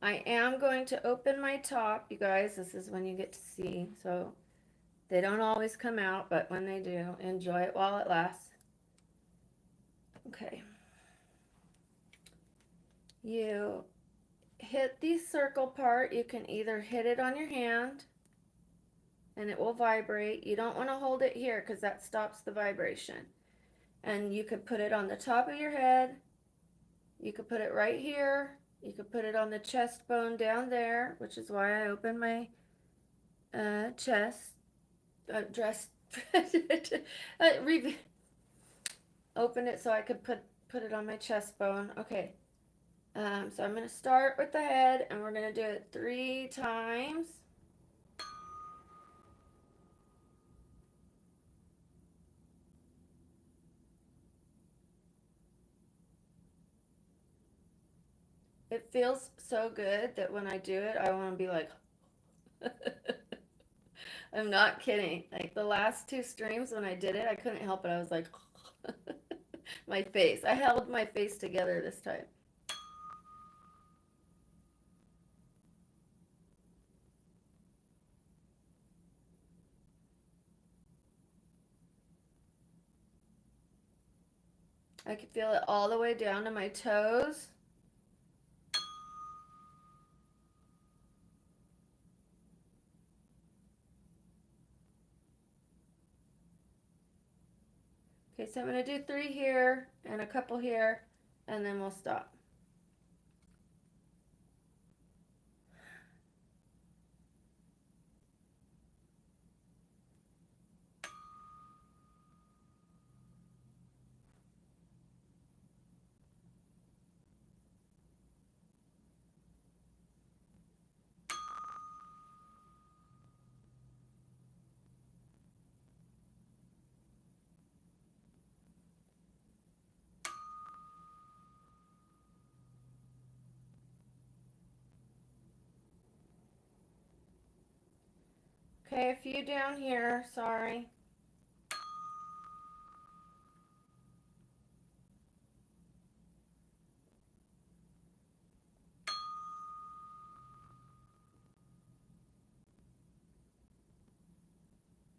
I am going to open my top, you guys. This is when you get to see. So they don't always come out, but when they do, enjoy it while it lasts. Okay. You hit the circle part. You can either hit it on your hand and it will vibrate. You don't want to hold it here because that stops the vibration. And you could put it on the top of your head. You could put it right here. You could put it on the chest bone down there, which is why I open my chest, dress, open it so I could put it on my chest bone. Okay. So I'm going to start with the head and we're going to do it 3 times. It feels so good that when I do it, I want to be like, I'm not kidding. Like the last 2 streams when I did it, I couldn't help it. I was like, my face. I held my face together this time. I could feel it all the way down to my toes. Okay, so I'm going to do 3 here and a couple here, and then we'll stop. Okay, a few down here, sorry.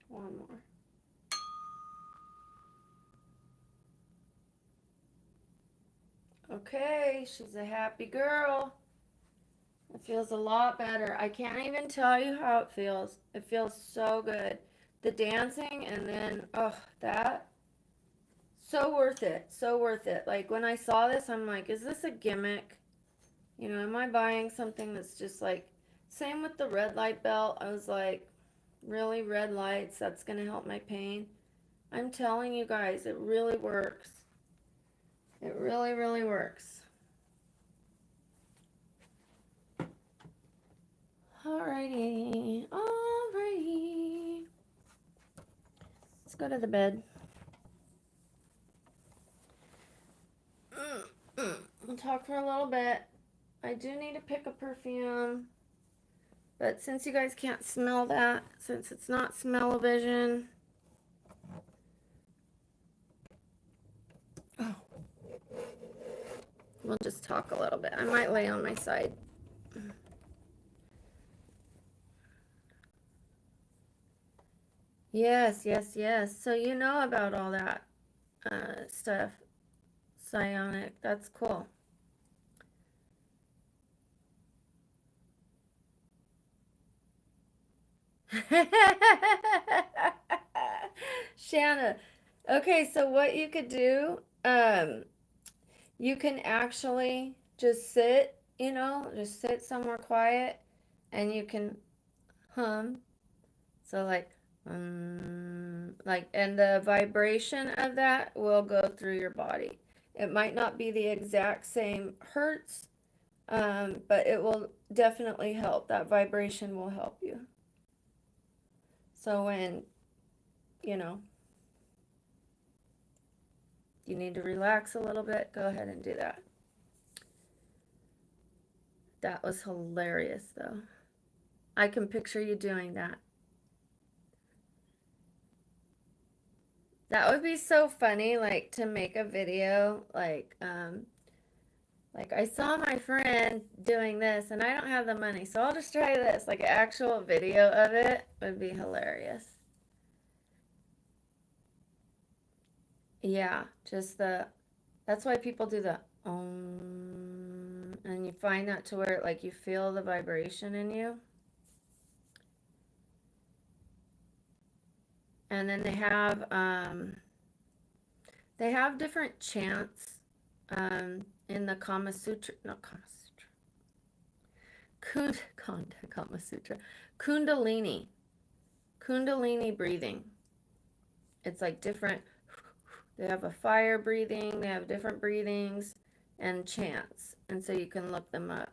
One more. Okay, she's a happy girl. It feels a lot better. I can't even tell you how it feels. It feels so good. The dancing and then, oh, that, so worth it. So worth it. Like when I saw this, I'm like, is this a gimmick? You know, am I buying something that's just like, same with the red light belt. I was like, really, red lights, that's going to help my pain. I'm telling you guys, it really works. It really, really works. Alrighty, alrighty. Let's go to the bed. We'll talk for a little bit. I do need to pick a perfume, but since you guys can't smell that, since it's not smell-o-vision, oh, we'll just talk a little bit. I might lay on my side. Yes, yes, yes. So you know about all that stuff. Psionic. That's cool. Shanna. Okay, so what you could do, you can actually just sit, you know, just sit somewhere quiet and you can hum. So like, And the vibration of that will go through your body. It might not be the exact same hertz, but it will definitely help. That vibration will help you. So when, you know, you need to relax a little bit, go ahead and do that. That was hilarious, though. I can picture you doing that. That would be so funny, like, to make a video, like I saw my friend doing this and I don't have the money, so I'll just try this. Like, an actual video of it would be hilarious. Yeah, that's why people do the and you find that to where, like, you feel the vibration in you. And then they have different chants in the Kama Sutra, not Kama Sutra, Kama Sutra, Kundalini breathing. It's like different, they have a fire breathing, they have different breathings and chants, and so you can look them up.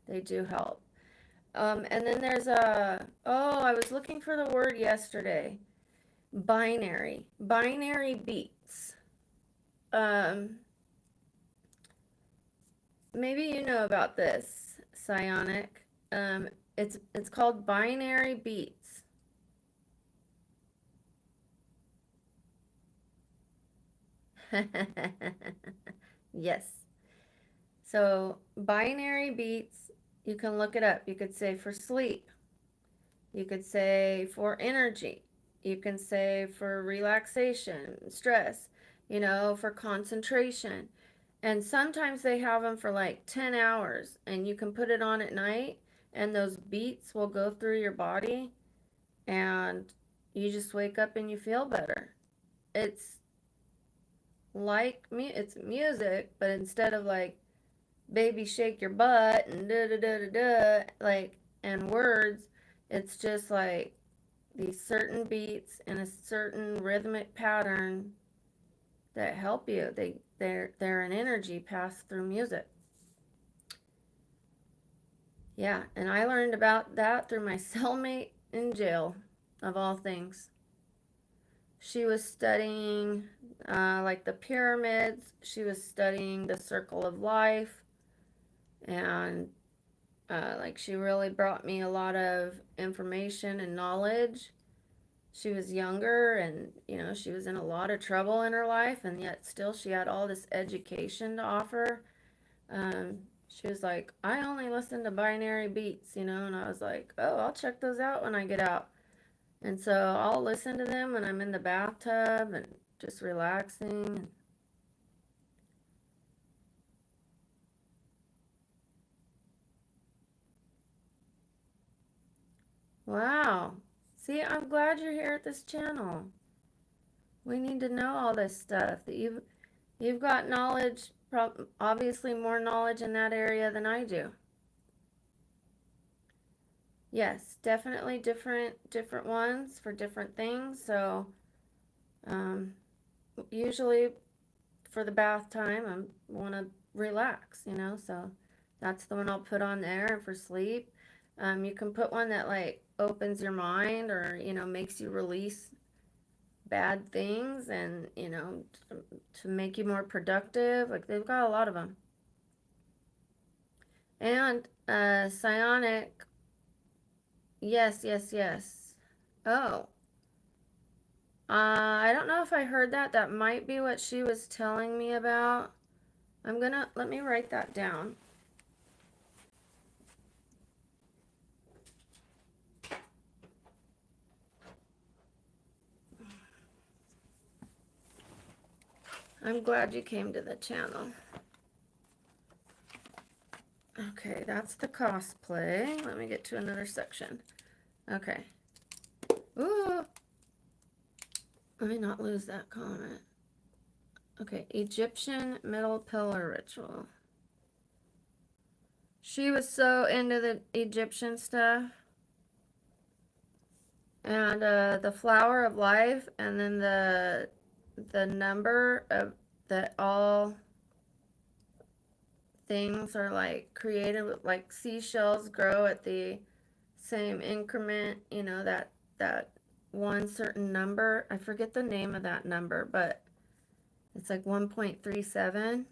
They do help. And then there's I was looking for the word yesterday. Binary beats. Maybe you know about this, psionic. It's called binary beats. Yes. So binary beats, you can look it up. You could say for sleep. You could say for energy. You can say for relaxation, stress, for concentration. And sometimes they have them for like 10 hours, and you can put it on at night, and those beats will go through your body, and you just wake up and you feel better. It's like it's music, but instead of like baby shake your butt and da da da da da, like, and words, it's just like these certain beats in a certain rhythmic pattern that help you. They're an energy passed through music. Yeah, and I learned about that through my cellmate in jail, of all things. She was studying like the pyramids. She was studying the circle of life, and like, she really brought me a lot of information and knowledge. She was younger, and she was in a lot of trouble in her life, and yet still she had all this education to offer. She was like, I only listen to binary beats, and I was like, oh, I'll check those out when I get out. And so I'll listen to them when I'm in the bathtub and just relaxing. Wow. See, I'm glad you're here at this channel. We need to know all this stuff. That you've got knowledge, obviously more knowledge in that area than I do. Yes, definitely different ones for different things. So usually for the bath time, I want to relax, so that's the one I'll put on there. And for sleep, you can put one that like opens your mind, or makes you release bad things, and to make you more productive. Like, they've got a lot of them. And psionic, yes. Oh, I don't know if I heard that. That might be what she was telling me about. Let me write that down. I'm glad you came to the channel. Okay, that's the cosplay. Let me get to another section. Okay. Ooh. Let me not lose that comment. Okay, Egyptian middle pillar ritual. She was so into the Egyptian stuff. and the flower of life, and then the number of that all things are like created, like seashells grow at the same increment, that one certain number. I forget the name of that number, but it's like 1.37,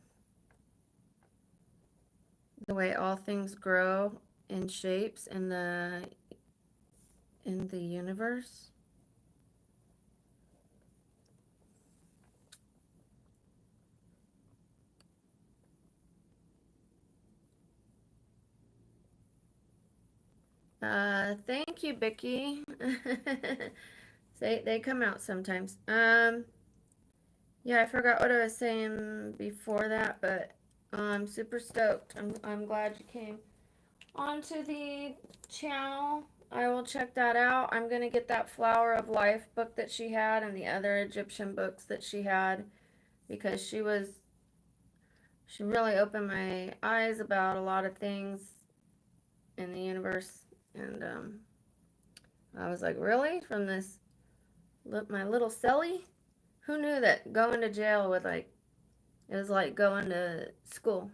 the way all things grow in shapes in the universe. Thank you, Vicky. They come out sometimes. Yeah, I forgot what I was saying before that, but I'm super stoked. I'm glad you came onto the channel. I will check that out. I'm gonna get that Flower of Life book that she had and the other Egyptian books that she had, because she really opened my eyes about a lot of things in the universe, and I was like, really? From this my little celly? Who knew that going to jail would, like, it was like going to school.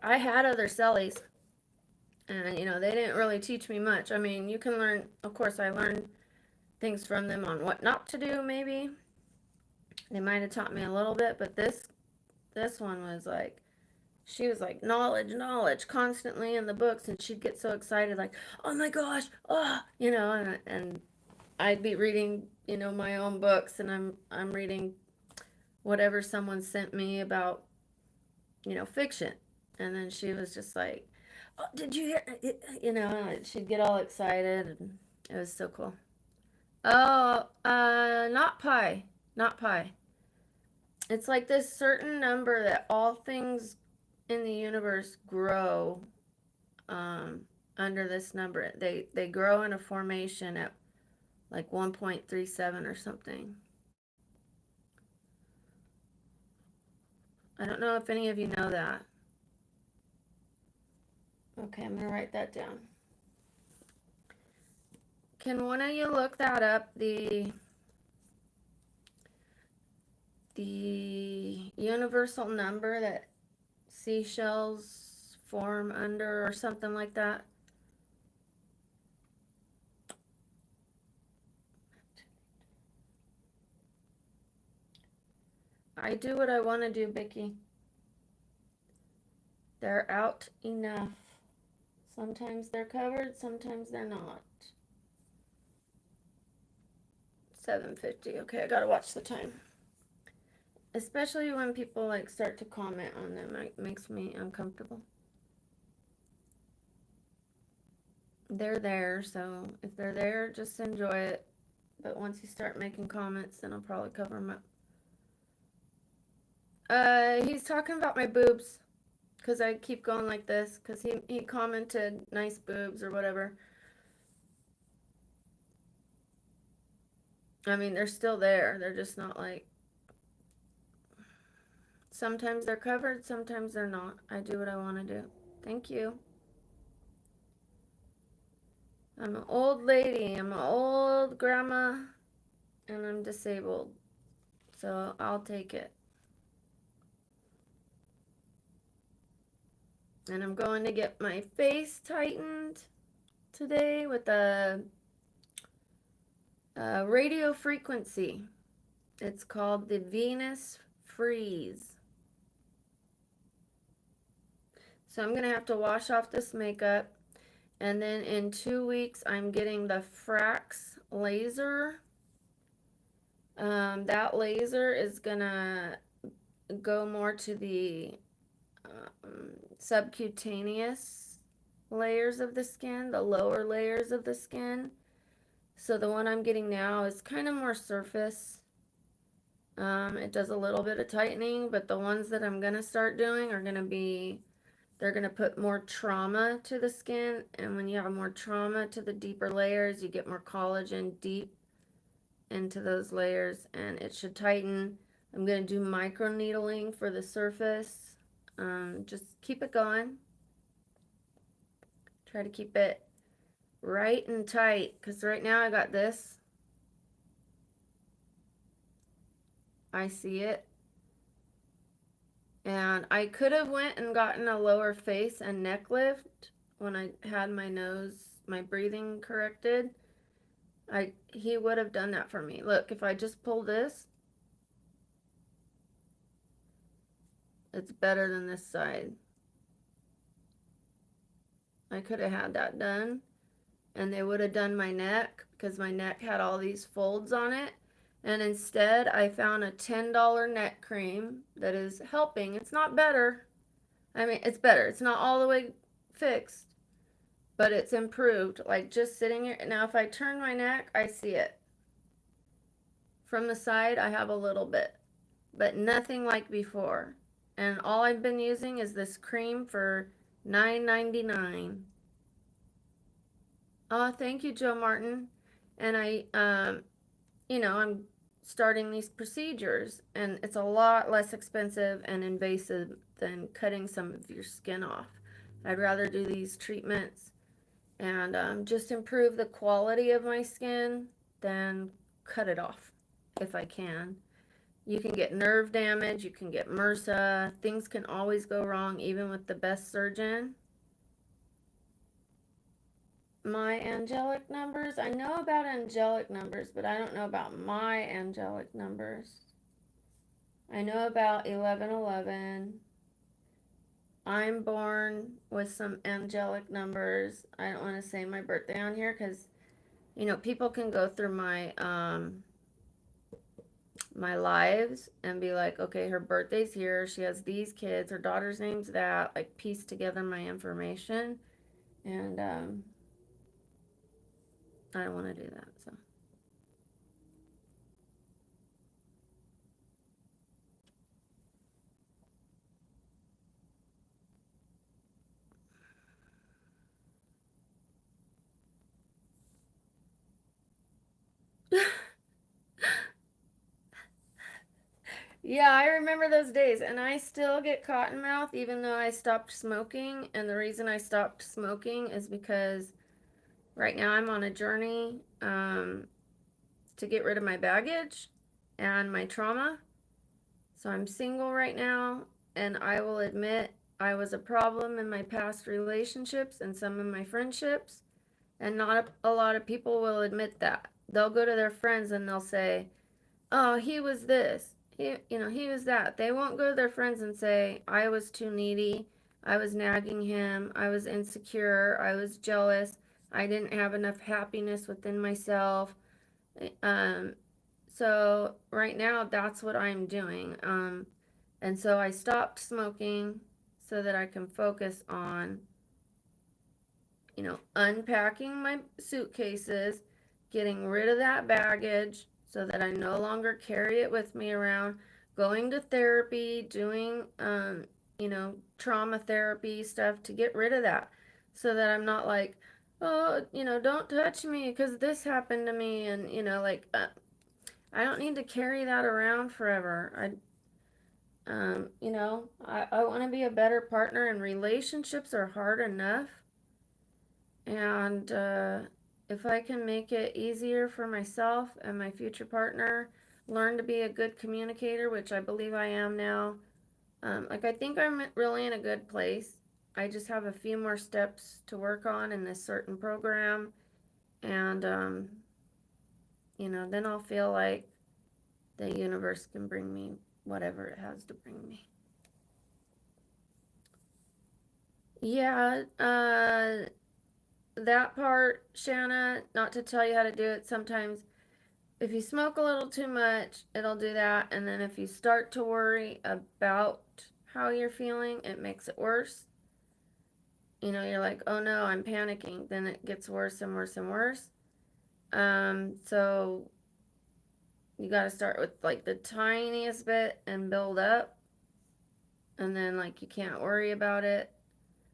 I had other cellies, and they didn't really teach me much. I mean, you can learn, of course, I learned things from them on what not to do, maybe. They might have taught me a little bit, but this one was like, she was like, knowledge, knowledge, constantly in the books, and she'd get so excited, like, oh my gosh, oh, and I'd be reading, my own books, and I'm reading whatever someone sent me about, fiction. And then she was just like, oh, did you hear it? She'd get all excited, and it was so cool. Oh, not pi, not pi. It's like this certain number that all things in the universe grow, um, under this number. They grow in a formation at like 1.37 or something. I don't know if any of you know that. Okay, I'm gonna write that down. Can one of you look that up? The universal number that seashells form under, or something like that. I do what I want to do, Vicky. They're out enough. Sometimes they're covered, sometimes they're not. 7:50. Okay, I gotta watch the time. Especially when people like start to comment on them, it makes me uncomfortable. They're there, so if they're there, just enjoy it. But once you start making comments, then I'll probably cover them up. He's talking about my boobs, because I keep going like this, because he commented nice boobs or whatever. I mean, they're still there. They're just not like, sometimes they're covered, sometimes they're not. I do what I want to do. Thank you. I'm an old lady. I'm an old grandma, and I'm disabled. So I'll take it. And I'm going to get my face tightened today with a radio frequency. It's called the Venus Freeze. So I'm going to have to wash off this makeup. And then in 2 weeks, I'm getting the Frax laser. That laser is going to go more to the subcutaneous layers of the skin, the lower layers of the skin. So the one I'm getting now is kind of more surface. It does a little bit of tightening, but the ones that I'm gonna start doing are gonna be, they're gonna put more trauma to the skin, and when you have more trauma to the deeper layers, you get more collagen deep into those layers, and it should tighten. I'm gonna do micro needling for the surface, Just keep it going. Try to keep it right and tight, because right now I got this. I see it. And I could have went and gotten a lower face and neck lift when I had my nose, my breathing corrected. He would have done that for me. Look, if I just pull this, it's better than this side. I could have had that done, and they would have done my neck, because my neck had all these folds on it. And instead, I found a $10 neck cream that is helping. It's not better. I mean, it's better. It's not all the way fixed, but it's improved. Like just sitting here. Now, if I turn my neck, I see it. From the side, I have a little bit, but nothing like before. And all I've been using is this cream for $9.99. Oh, thank you, Joe Martin. And I'm starting these procedures, and it's a lot less expensive and invasive than cutting some of your skin off. I'd rather do these treatments and just improve the quality of my skin than cut it off if I can. You can get nerve damage, you can get MRSA, things can always go wrong even with the best surgeon. My angelic numbers? I know about angelic numbers, but I don't know about my angelic numbers. I know about 1111. I'm born with some angelic numbers. I don't want to say my birthday on here because, people can go through my lives and be like, okay, her birthday's here. She has these kids. Her daughter's name's that. Like, piece together my information. And I don't want to do that, so. Yeah, I remember those days, and I still get cotton mouth even though I stopped smoking. And the reason I stopped smoking is because right now I'm on a journey to get rid of my baggage and my trauma. So I'm single right now, and I will admit I was a problem in my past relationships and some of my friendships, and not a lot of people will admit that. They'll go to their friends and they'll say, "Oh, he was this. He was that." They won't go to their friends and say, "I was too needy. I was nagging him. I was insecure. I was jealous. I didn't have enough happiness within myself." Um, so right now, that's what I'm doing. And so I stopped smoking so that I can focus on, unpacking my suitcases, getting rid of that baggage so that I no longer carry it with me around, going to therapy, doing, trauma therapy stuff to get rid of that so that I'm not like, oh, don't touch me because this happened to me. And, I don't need to carry that around forever. I want to be a better partner, and relationships are hard enough. And if I can make it easier for myself and my future partner, learn to be a good communicator, which I believe I am now. I think I'm really in a good place. I just have a few more steps to work on in this certain program. And, then I'll feel like the universe can bring me whatever it has to bring me. Yeah, that part, Shanna, not to tell you how to do it, sometimes if you smoke a little too much, it'll do that. And then if you start to worry about how you're feeling, it makes it worse. You're like, oh no, I'm panicking. Then it gets worse and worse and worse. So you got to start with like the tiniest bit and build up. And then like you can't worry about it.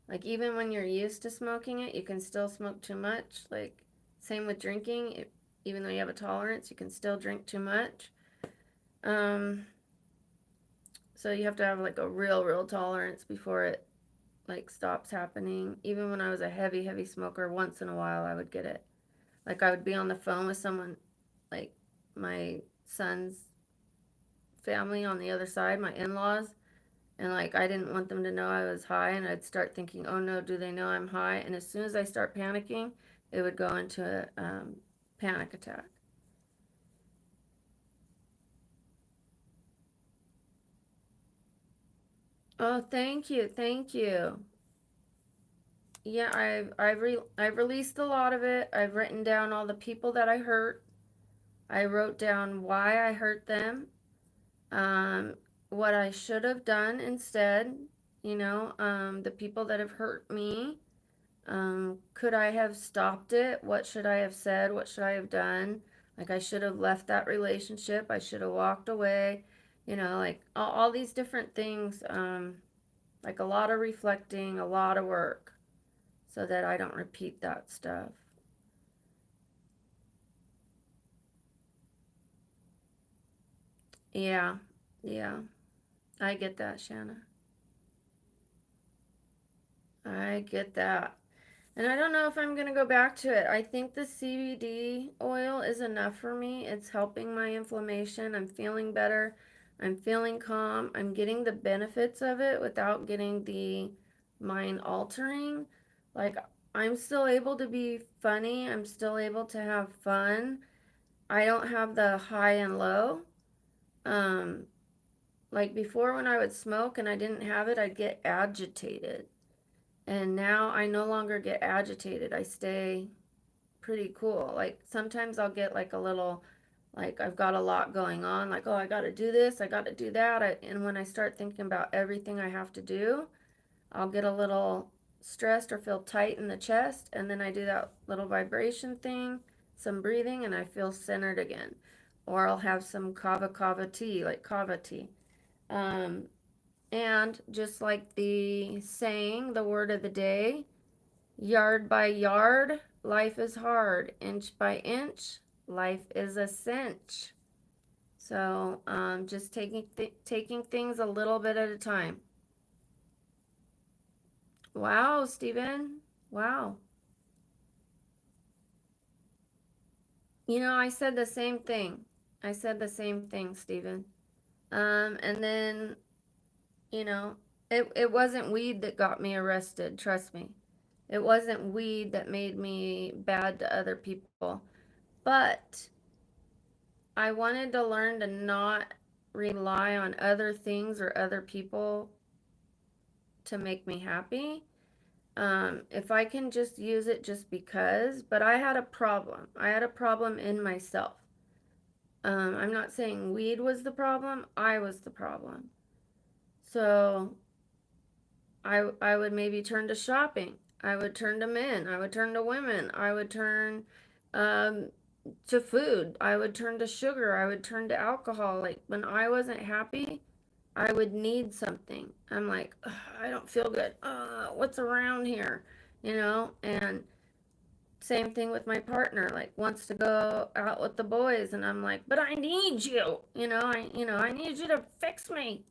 Like even when you're used to smoking it, you can still smoke too much. Like same with drinking. Even though you have a tolerance, you can still drink too much. So you have to have like a real tolerance before it like stops happening. Even when I was a heavy smoker, once in a while I would get it. Like I would be on the phone with someone, like my son's family on the other side, my in-laws, and like I didn't want them to know I was high, and I'd start thinking, oh no, do they know I'm high? And as soon as I start panicking, it would go into a panic attack. Oh, thank you. Yeah, I've released a lot of it. I've written down all the people that I hurt. I wrote down why I hurt them, um, what I should have done instead. The people that have hurt me. Could I have stopped it? What should I have said? What should I have done? Like I should have left that relationship. I should have walked away. Like all these different things. Like a lot of reflecting, a lot of work, so that I don't repeat that stuff. Yeah, yeah, I get that, Shanna. I get that. And I don't know if I'm going to go back to it. I think the CBD oil is enough for me. It's helping my inflammation. I'm feeling better. I'm feeling calm. I'm getting the benefits of it without getting the mind altering. Like, I'm still able to be funny. I'm still able to have fun. I don't have the high and low. Um, like before, when I would smoke and I didn't have it, I'd get agitated. And now I no longer get agitated. I stay pretty cool. Like sometimes I'll get like a little, like I've got a lot going on, like, oh, I got to do this, I got to do that. And when I start thinking about everything I have to do, I'll get a little stressed or feel tight in the chest. And then I do that little vibration thing, some breathing, and I feel centered again. Or I'll have some kava tea, like kava tea. Um, and just like the saying, the word of the day, yard by yard, life is hard. Inch by inch, life is a cinch. So, just taking things a little bit at a time. Wow, Stephen. Wow. I said the same thing. I said the same thing, Stephen. And then, you know, it wasn't weed that got me arrested, trust me. It wasn't weed that made me bad to other people. But I wanted to learn to not rely on other things or other people to make me happy. If I can just use it just because, but I had a problem. I had a problem in myself. I'm not saying weed was the problem, I was the problem. So I would maybe turn to shopping. I would turn to men. I would turn to women. I would turn um, to food. I would turn to sugar. I would turn to alcohol. Like when I wasn't happy, I would need something. I'm like, "Ugh, I don't feel good. What's around here? And same thing with my partner, like wants to go out with the boys, and I'm like, but I need you. I need you to fix me,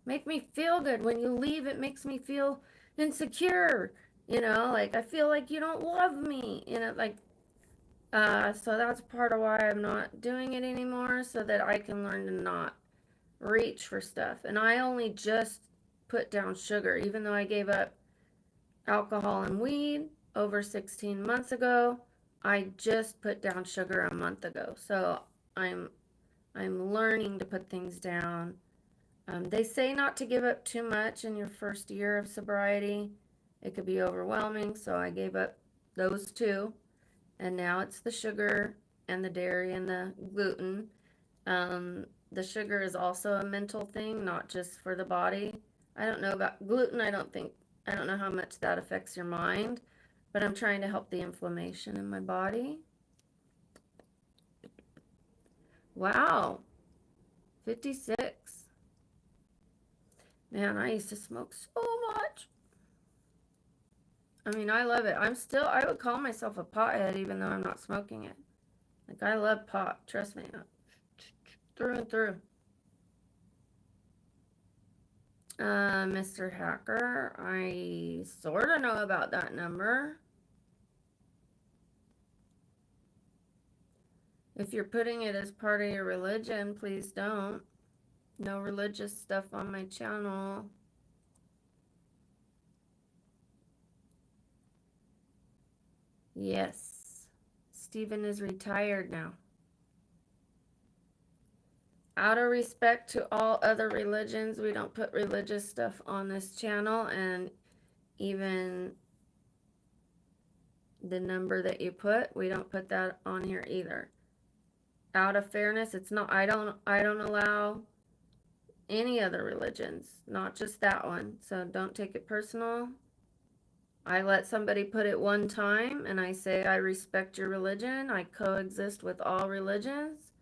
make me feel good. When you leave, it makes me feel insecure. Like I feel like you don't love me. Like so that's part of why I'm not doing it anymore, so that I can learn to not reach for stuff. And I only just put down sugar, even though I gave up alcohol and weed over 16 months ago. I just put down sugar a month ago. So I'm I'm learning to put things down. They say not to give up too much in your first year of sobriety. It could be overwhelming, so I gave up those two. And now it's the sugar and the dairy and the gluten. The sugar is also a mental thing, not just for the body. I don't know about gluten. I don't know how much that affects your mind, but I'm trying to help the inflammation in my body. Wow, 56. Man, I used to smoke so much. I mean, I love it. I would call myself a pothead even though I'm not smoking it. Like, I love pot. Trust me. Through and through. Mr. Hacker, I sort of know about that number. If you're putting it as part of your religion, please don't. No religious stuff on my channel. Yes. Stephen is retired now. Out of respect to all other religions, we don't put religious stuff on this channel, and even the number that you put, we don't put that on here either. Out of fairness, it's not, I don't allow any other religions, not just that one. So don't take it personal. I let somebody put it one time and I say, I respect your religion. I coexist with all religions.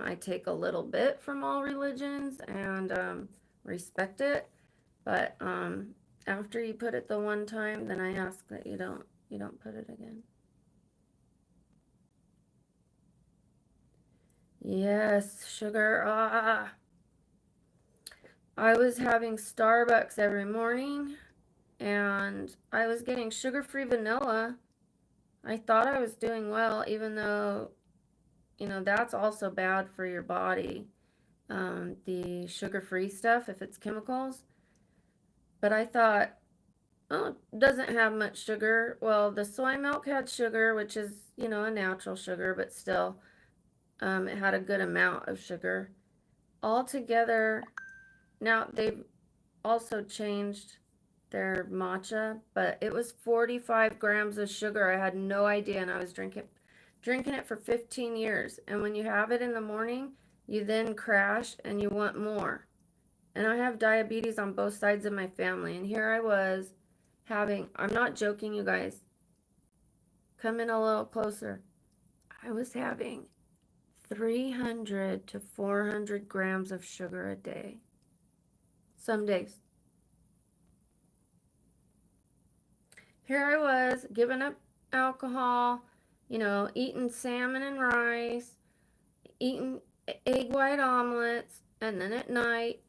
I take a little bit from all religions and respect it. But after you put it the one time, then I ask that you don't put it again. Yes, sugar. I was having Starbucks every morning and I was getting sugar-free vanilla. I thought I was doing well, even though, that's also bad for your body. The sugar-free stuff, if it's chemicals. But I thought, oh, it doesn't have much sugar. Well, the soy milk had sugar, which is, a natural sugar, but still, it had a good amount of sugar. Altogether, now they've also changed their matcha, but it was 45 grams of sugar. I had no idea, and I was drinking it for 15 years. And when you have it in the morning, you then crash and you want more. And I have diabetes on both sides of my family, and here I was having, I'm not joking, you guys, come in a little closer. I was having 300 to 400 grams of sugar a day. Some days. Here I was, giving up alcohol, eating salmon and rice, eating egg white omelets, and then at night,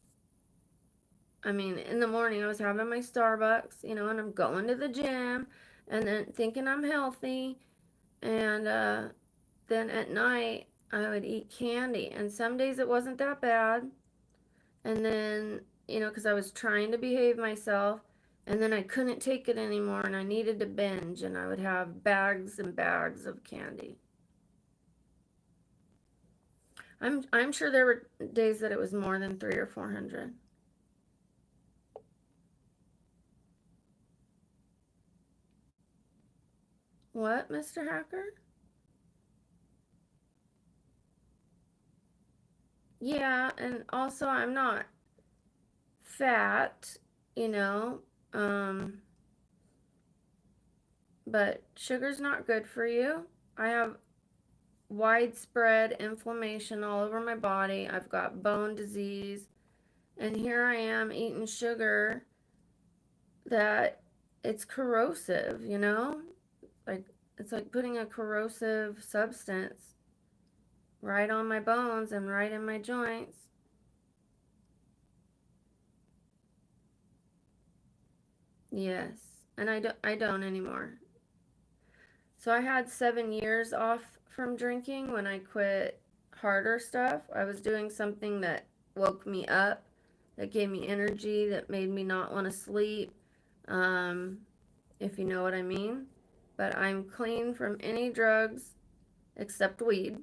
in the morning I was having my Starbucks, and I'm going to the gym, and then thinking I'm healthy, and then at night I would eat candy, and some days it wasn't that bad, and then, because I was trying to behave myself, and then I couldn't take it anymore, and I needed to binge, and I would have bags and bags of candy. I'm sure there were days that it was more than 300 or 400. What, Mr. Hacker? Yeah, and also I'm not fat, you know, um, but sugar's not good for you. I have widespread inflammation all over my body. I've got bone disease, and here I am eating sugar that it's corrosive, Like it's like putting a corrosive substance right on my bones and right in my joints. Yes, and I don't anymore. So I had 7 years off from drinking when I quit harder stuff. I was doing something that woke me up, that gave me energy, that made me not want to sleep, um, if you know what I mean. But I'm clean from any drugs except weed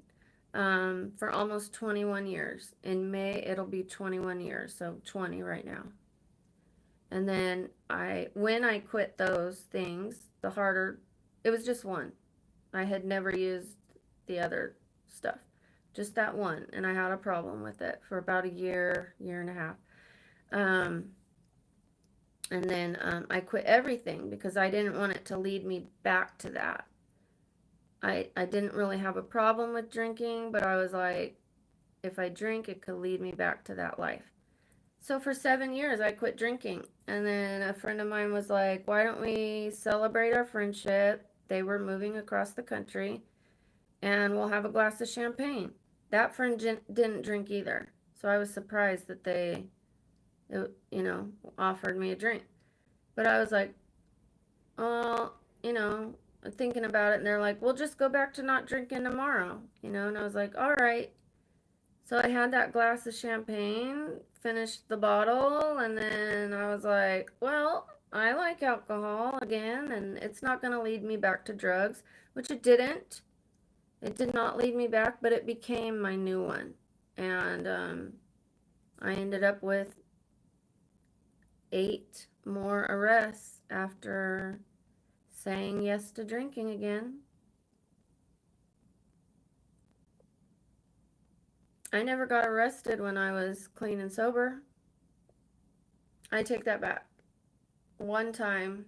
for almost 21 years. In May, it'll be 21 years, so 20 right now. And then when I quit those things, the harder, it was just one. I had never used the other stuff, just that one. And I had a problem with it for about a year, year and a half. Um, and then I quit everything because I didn't want it to lead me back to that. I didn't really have a problem with drinking, but I was like, if I drink, it could lead me back to that life. So for 7 years, I quit drinking. And then a friend of mine was like, why don't we celebrate our friendship? They were moving across the country, and we'll have a glass of champagne. That friend didn't drink either. So I was surprised that they offered me a drink. But I was like, well, thinking about it, and they're like, "We'll just go back to not drinking tomorrow," and I was like, "All right." So I had that glass of champagne, finished the bottle, and then I was like, "Well, I like alcohol again, and it's not going to lead me back to drugs," which it didn't. It did not lead me back, but it became my new one. And I ended up with 8 more arrests after saying yes to drinking again. I never got arrested when I was clean and sober. I take that back. One time,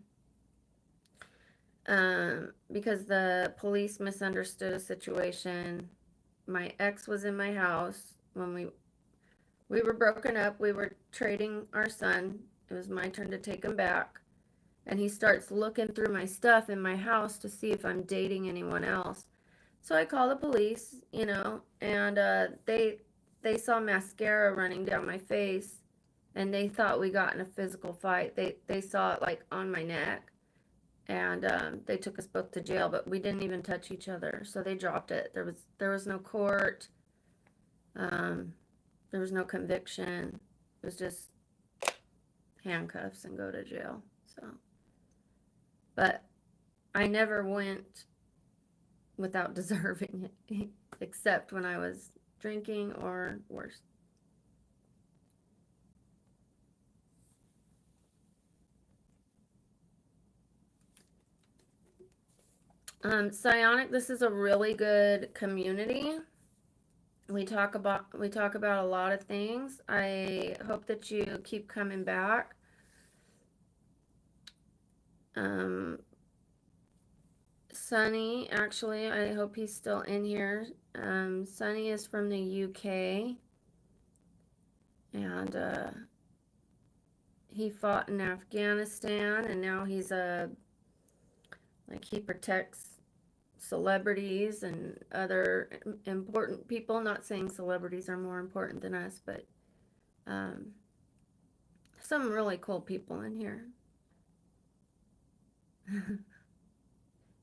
because the police misunderstood a situation. My ex was in my house when we were broken up. We were trading our son. It was my turn to take him back. And he starts looking through my stuff in my house to see if I'm dating anyone else. So I call the police, and they saw mascara running down my face, and they thought we got in a physical fight. They saw it like on my neck, and they took us both to jail, but we didn't even touch each other, so they dropped it. There was no court, um, there was no conviction. It was just handcuffs and go to jail. So, but I never went without deserving it, except when I was drinking or worse. Psionic, this is a really good community. We talk about a lot of things. I hope that you keep coming back. Um, Sunny, actually, I hope he's still in here. Sunny is from the UK, and he fought in Afghanistan, and now he's he protects celebrities and other important people. Not saying celebrities are more important than us, but um, some really cool people in here.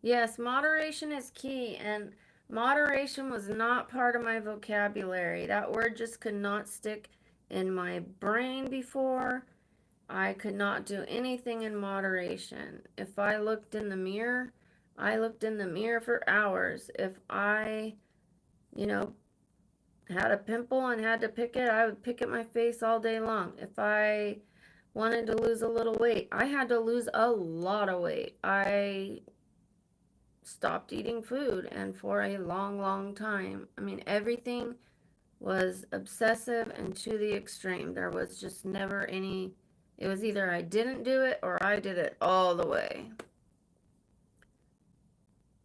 Yes, moderation is key, and moderation was not part of my vocabulary. That word just could not stick in my brain before. I could not do anything in moderation. If I looked in the mirror, I looked in the mirror for hours. If I, you know, had a pimple and had to pick it, I would pick at my face all day long. If I wanted to lose a little weight, I had to lose a lot of weight. I stopped eating food, and for a long, long time. I mean, everything was obsessive and to the extreme. There was just never any, it was either I didn't do it or I did it all the way.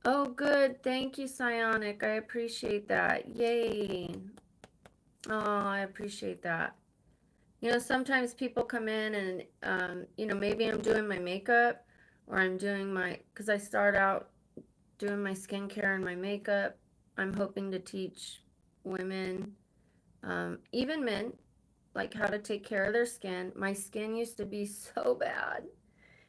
Oh, good. Thank you, Psionic. I appreciate that. Yay. Oh, I appreciate that. Sometimes people come in and, maybe I'm doing my makeup or I'm doing because I start out doing my skincare and my makeup. I'm hoping to teach women, even men, like how to take care of their skin. My skin used to be so bad.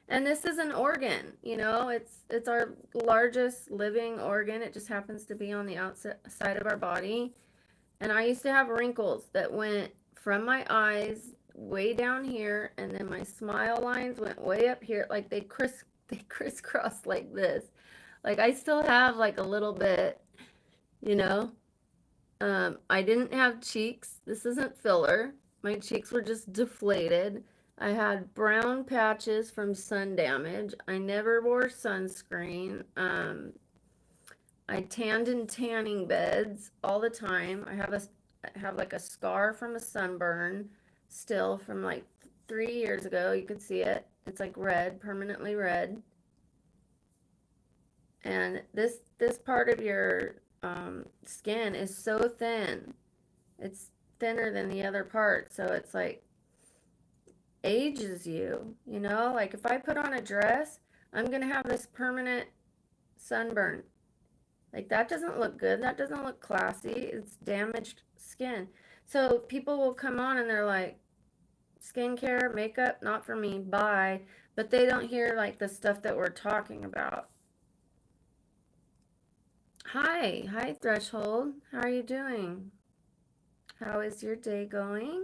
And this is an organ, it's our largest living organ. It just happens to be on the outside of our body. And I used to have wrinkles that went from my eyes way down here, and then my smile lines went way up here, like they crisscrossed like this. Like I still have like a little bit, you know. I didn't have cheeks. This isn't filler. My cheeks were just deflated. I had brown patches from sun damage. I never wore sunscreen. I tanned in tanning beds all the time. I have like a scar from a sunburn still from like 3 years ago. You could see it. It's like red, permanently red. And this part of your skin is so thin. It's thinner than the other part, so it's like ages you, like if I put on a dress, I'm gonna have this permanent sunburn. Like that doesn't look good. That doesn't look classy. It's damaged skin. So people will come on and they're like, skincare, makeup, not for me, bye. But they don't hear like the stuff that we're talking about. Hi Threshold. How are you doing? How is your day going?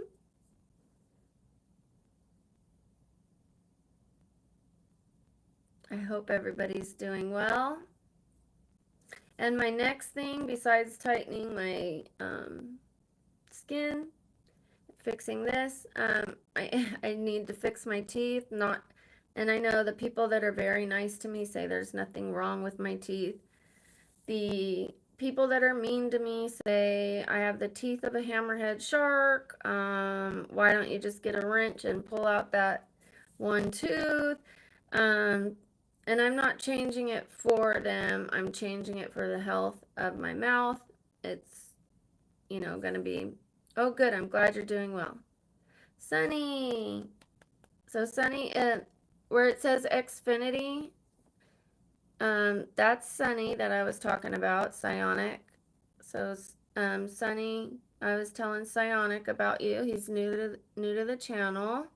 I hope everybody's doing well. And my next thing, besides tightening my skin, fixing this, I need to fix my teeth. And I know the people that are very nice to me say there's nothing wrong with my teeth. The people that are mean to me say I have the teeth of a hammerhead shark. Why don't you just get a wrench and pull out that one tooth? And I'm not changing it for them. I'm changing it for the health of my mouth. It's, going to be, oh, good. I'm glad you're doing well. Sunny. So Sunny, where it says Xfinity, that's Sunny that I was talking about, Psionic. So, Sunny, I was telling Psionic about you. He's new to the channel.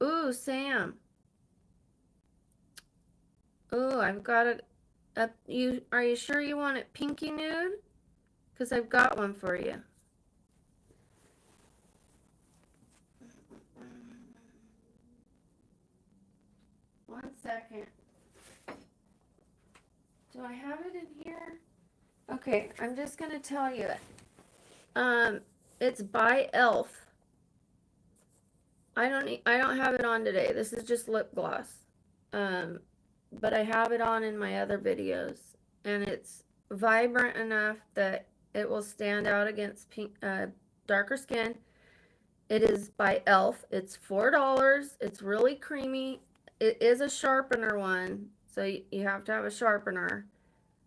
Ooh, Sam. Ooh, I've got are you sure you want it pinky nude? Because I've got one for you. One second. Do I have it in here? Okay, I'm just gonna tell you it. It's by Elf. I don't have it on today. This is just lip gloss. But I have it on in my other videos, and it's vibrant enough that it will stand out against darker skin. It is by Elf. It's $4. It's really creamy. It is a sharpener one, so you have to have a sharpener.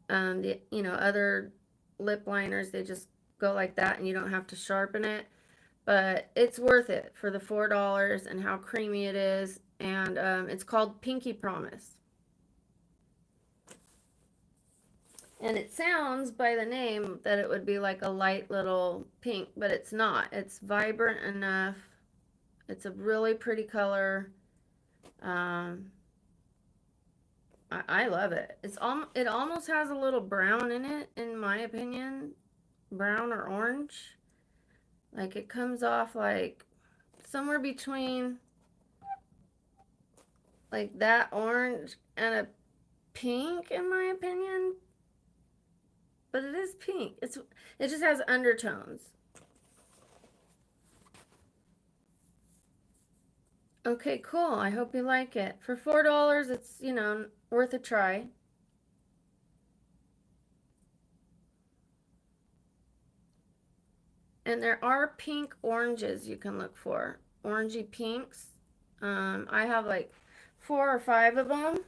Other lip liners, they just go like that and you don't have to sharpen it. But it's worth it for the $4 and how creamy it is. And it's called Pinky Promise. And it sounds by the name that it would be like a light little pink, but it's not. It's vibrant enough. It's a really pretty color. I love it. It almost has a little brown in it, in my opinion. Brown or orange. Like it comes off like somewhere between like that orange and a pink, in my opinion. But it is pink. It just has undertones. Okay, cool. I hope you like it. For $4, it's, worth a try. And there are pink oranges you can look for. Orangey pinks. I have like 4 or 5 of them.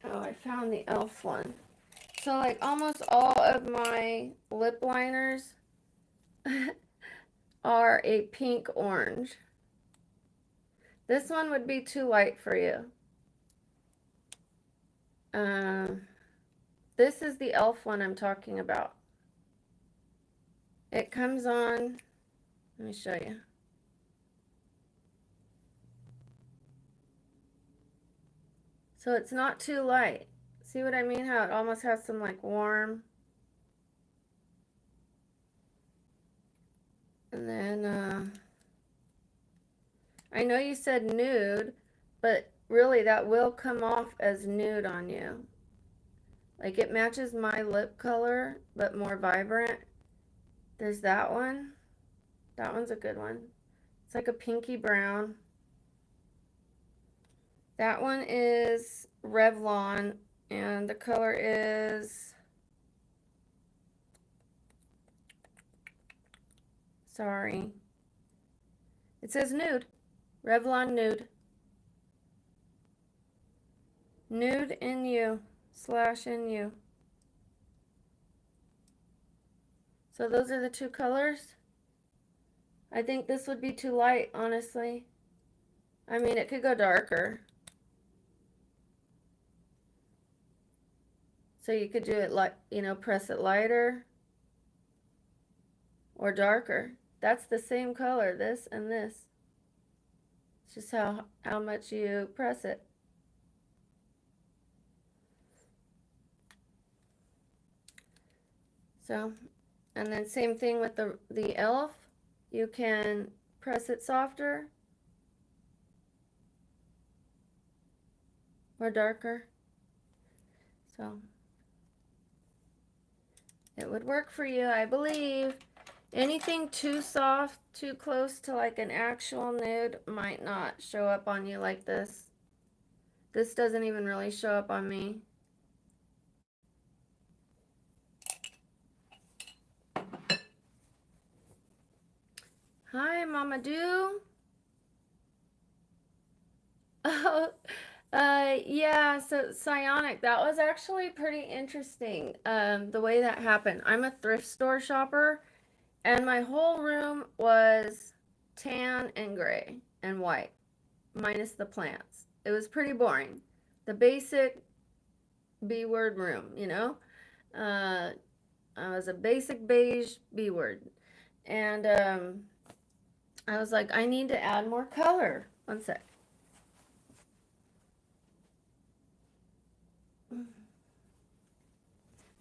Oh, I found the Elf one. So like almost all of my lip liners are a pink orange. This one would be too light for you. This is the Elf one I'm talking about. It comes on, let me show you. So it's not too light. See what I mean? How it almost has some like warm. And then, I know you said nude, but really that will come off as nude on you. Like it matches my lip color, but more vibrant. There's that one. That one's a good one. It's like a pinky brown. That one is Revlon, and the color is, sorry, it says nude. Revlon nude. Nude in you / in you. So those are the two colors. I think this would be too light, honestly. I mean, it could go darker. So you could do it like, press it lighter or darker. That's the same color, this and this. It's just how much you press it. So, and then same thing with the elf. You can press it softer or darker. So it would work for you, I believe. Anything too soft, too close to like an actual nude might not show up on you like this. This doesn't even really show up on me. Hi, Mama Do. Oh, yeah, so Psionic, that was actually pretty interesting, the way that happened. I'm a thrift store shopper, and my whole room was tan and gray and white, minus the plants. It was pretty boring. The basic B word room, Uh, I was a basic beige B word. And I was like, I need to add more color. One sec.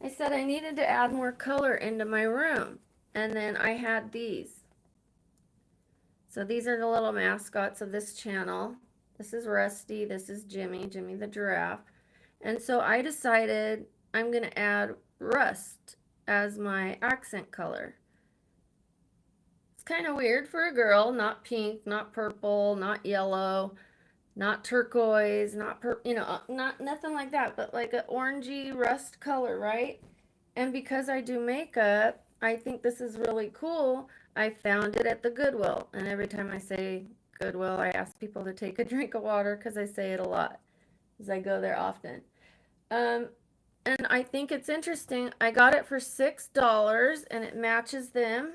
I said I needed to add more color into my room. And then I had these. So these are the little mascots of this channel. This is Rusty. This is Jimmy, Jimmy the giraffe. And so I decided I'm going to add rust as my accent color. It's kind of weird for a girl, not pink, not purple, not yellow, not turquoise, not nothing like that, but like an orangey rust color, right? And because I do makeup, I think this is really cool. I found it at the Goodwill, and every time I say Goodwill, I ask people to take a drink of water because I say it a lot, because I go there often. Um, and I think it's interesting. I got it for $6 and it matches them.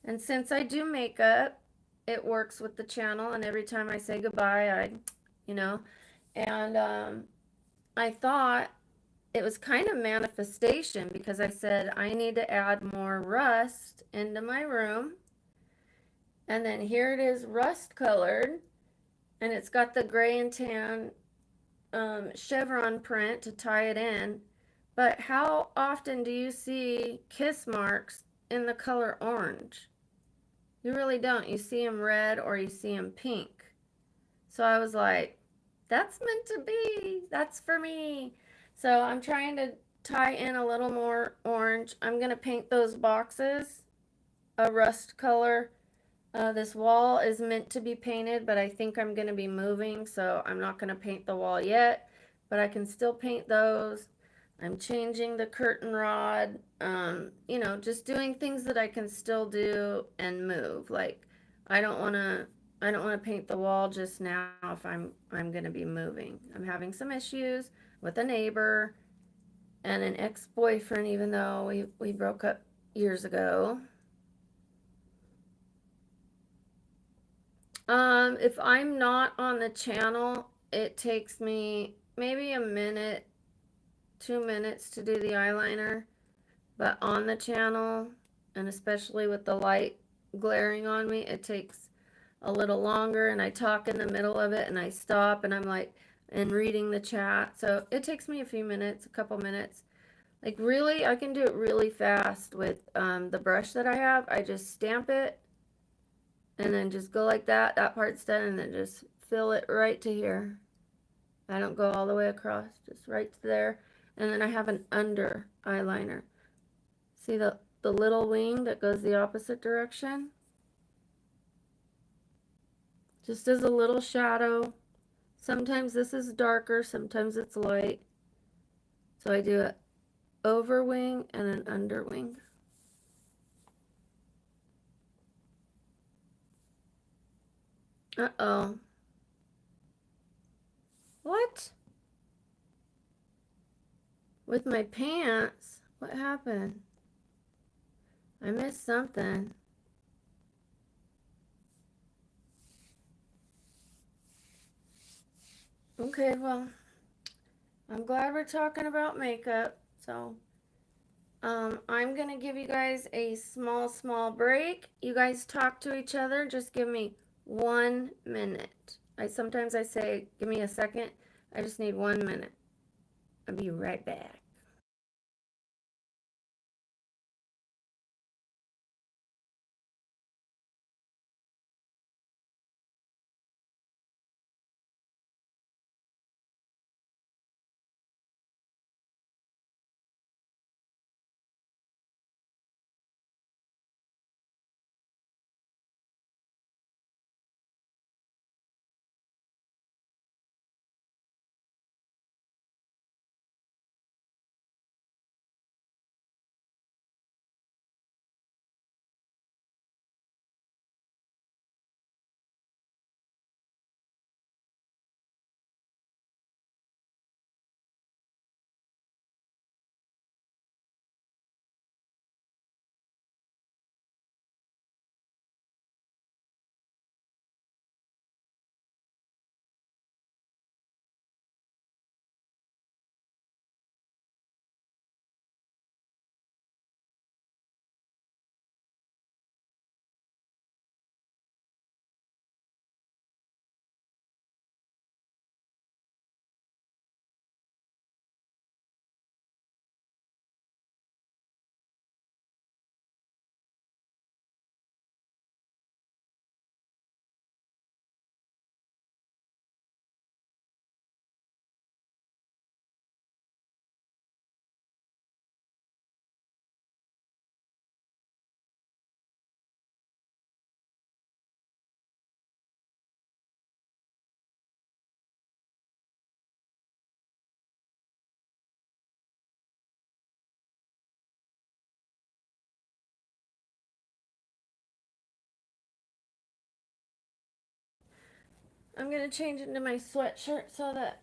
And since I do makeup, it works with the channel. And every time I say goodbye, you know, and I thought it was kind of manifestation because I said I need to add more rust into my room. And then here it is rust colored, and it's got the gray and tan chevron print to tie it in. But how often do you see kiss marks in the color orange? You really don't. You see them red or you see them pink. So I was like, that's meant to be. That's for me. So I'm trying to tie in a little more orange. I'm going to paint those boxes a rust color. This wall is meant to be painted, but I think I'm going to be moving, so I'm not going to paint the wall yet, but I can still paint those. I'm changing the curtain rod, just doing things that I can still do and move. Like I don't want to I don't want to paint the wall just now if I'm going to be moving. I'm having some issues with a neighbor and an ex-boyfriend, even though we broke up years ago. If I'm not on the channel, it takes me maybe a minute, 2 minutes to do the eyeliner. But on the channel, and especially with the light glaring on me, it takes a little longer. And I talk in the middle of it and I stop and I'm like, and reading the chat. So it takes me a few minutes, a couple minutes. Like really, I can do it really fast with the brush that I have. I just stamp it and then just go like that. That part's done, and then just fill it right to here. I don't go all the way across, just right to there. And then I have an under eyeliner. See the little wing that goes the opposite direction? Just as a little shadow. Sometimes this is darker, sometimes it's light. So I do an over wing and an under wing. Uh-oh. What? With my pants? What happened? I missed something. Okay, well, I'm glad we're talking about makeup. So, I'm gonna give you guys a small break. You guys talk to each other. Just give me 1 minute. Sometimes I say, give me a second. I just need 1 minute. I'll be right back. I'm gonna change into my sweatshirt so that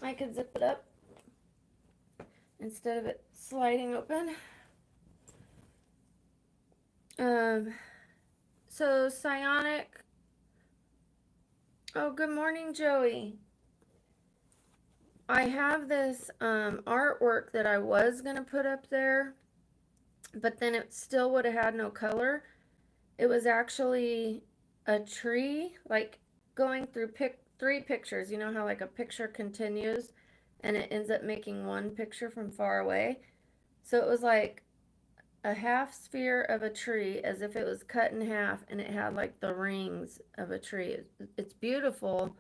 I can zip it up instead of it sliding open. Um, so Psionic. Oh, good morning, Joey. I have this artwork that I was gonna put up there, but then it still would have had no color. It was actually a tree, like going through three pictures. You know how like a picture continues and it ends up making one picture from far away? So it was like a half sphere of a tree as if it was cut in half and it had like the rings of a tree. It's beautiful.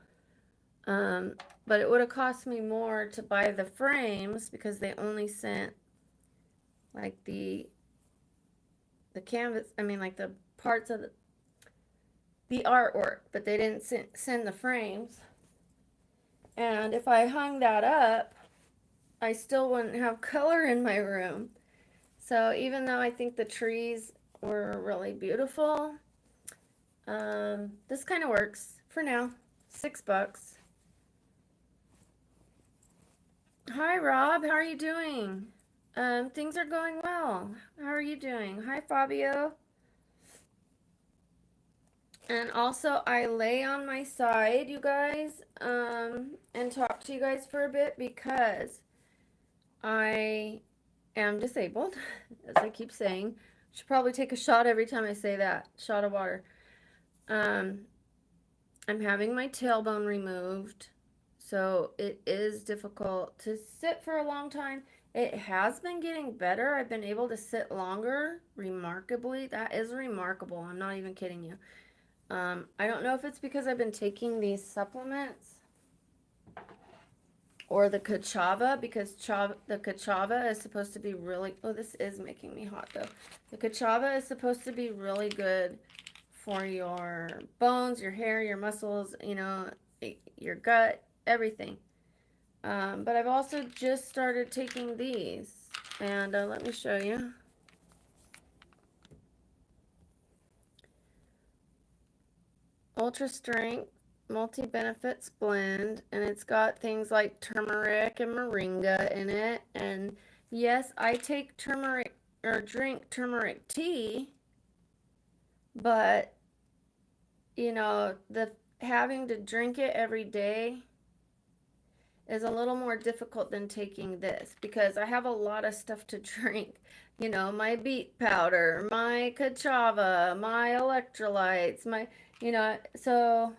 But it would have cost me more to buy the frames because they only sent like the canvas, I mean like the parts of the artwork, but they didn't send the frames. And if I hung that up, I still wouldn't have color in my room. So even though I think the trees were really beautiful, this kind of works for now. $6. Hi, Rob. How are you doing? Things are going well. How are you doing? Hi, Fabio. And also, I lay on my side, you guys, and talk to you guys for a bit because I am disabled, as I keep saying. Should probably take a shot every time I say that. Shot of water. Um, I'm having my tailbone removed, so it is difficult to sit for a long time. It has been getting better. I've been able to sit longer, remarkably. That is remarkable. I'm not even kidding you. I don't know if it's because I've been taking these supplements or the Kachava, because the Kachava is supposed to be really, oh, this is making me hot though. The Kachava is supposed to be really good for your bones, your hair, your muscles, your gut, everything. But I've also just started taking these, and let me show you. Ultra Strength Multi Benefits Blend, and it's got things like turmeric and moringa in it. And yes, I take turmeric or drink turmeric tea, but the having to drink it every day, is a little more difficult than taking this because I have a lot of stuff to drink. You know, my beet powder, my Kachava, my electrolytes, my, so,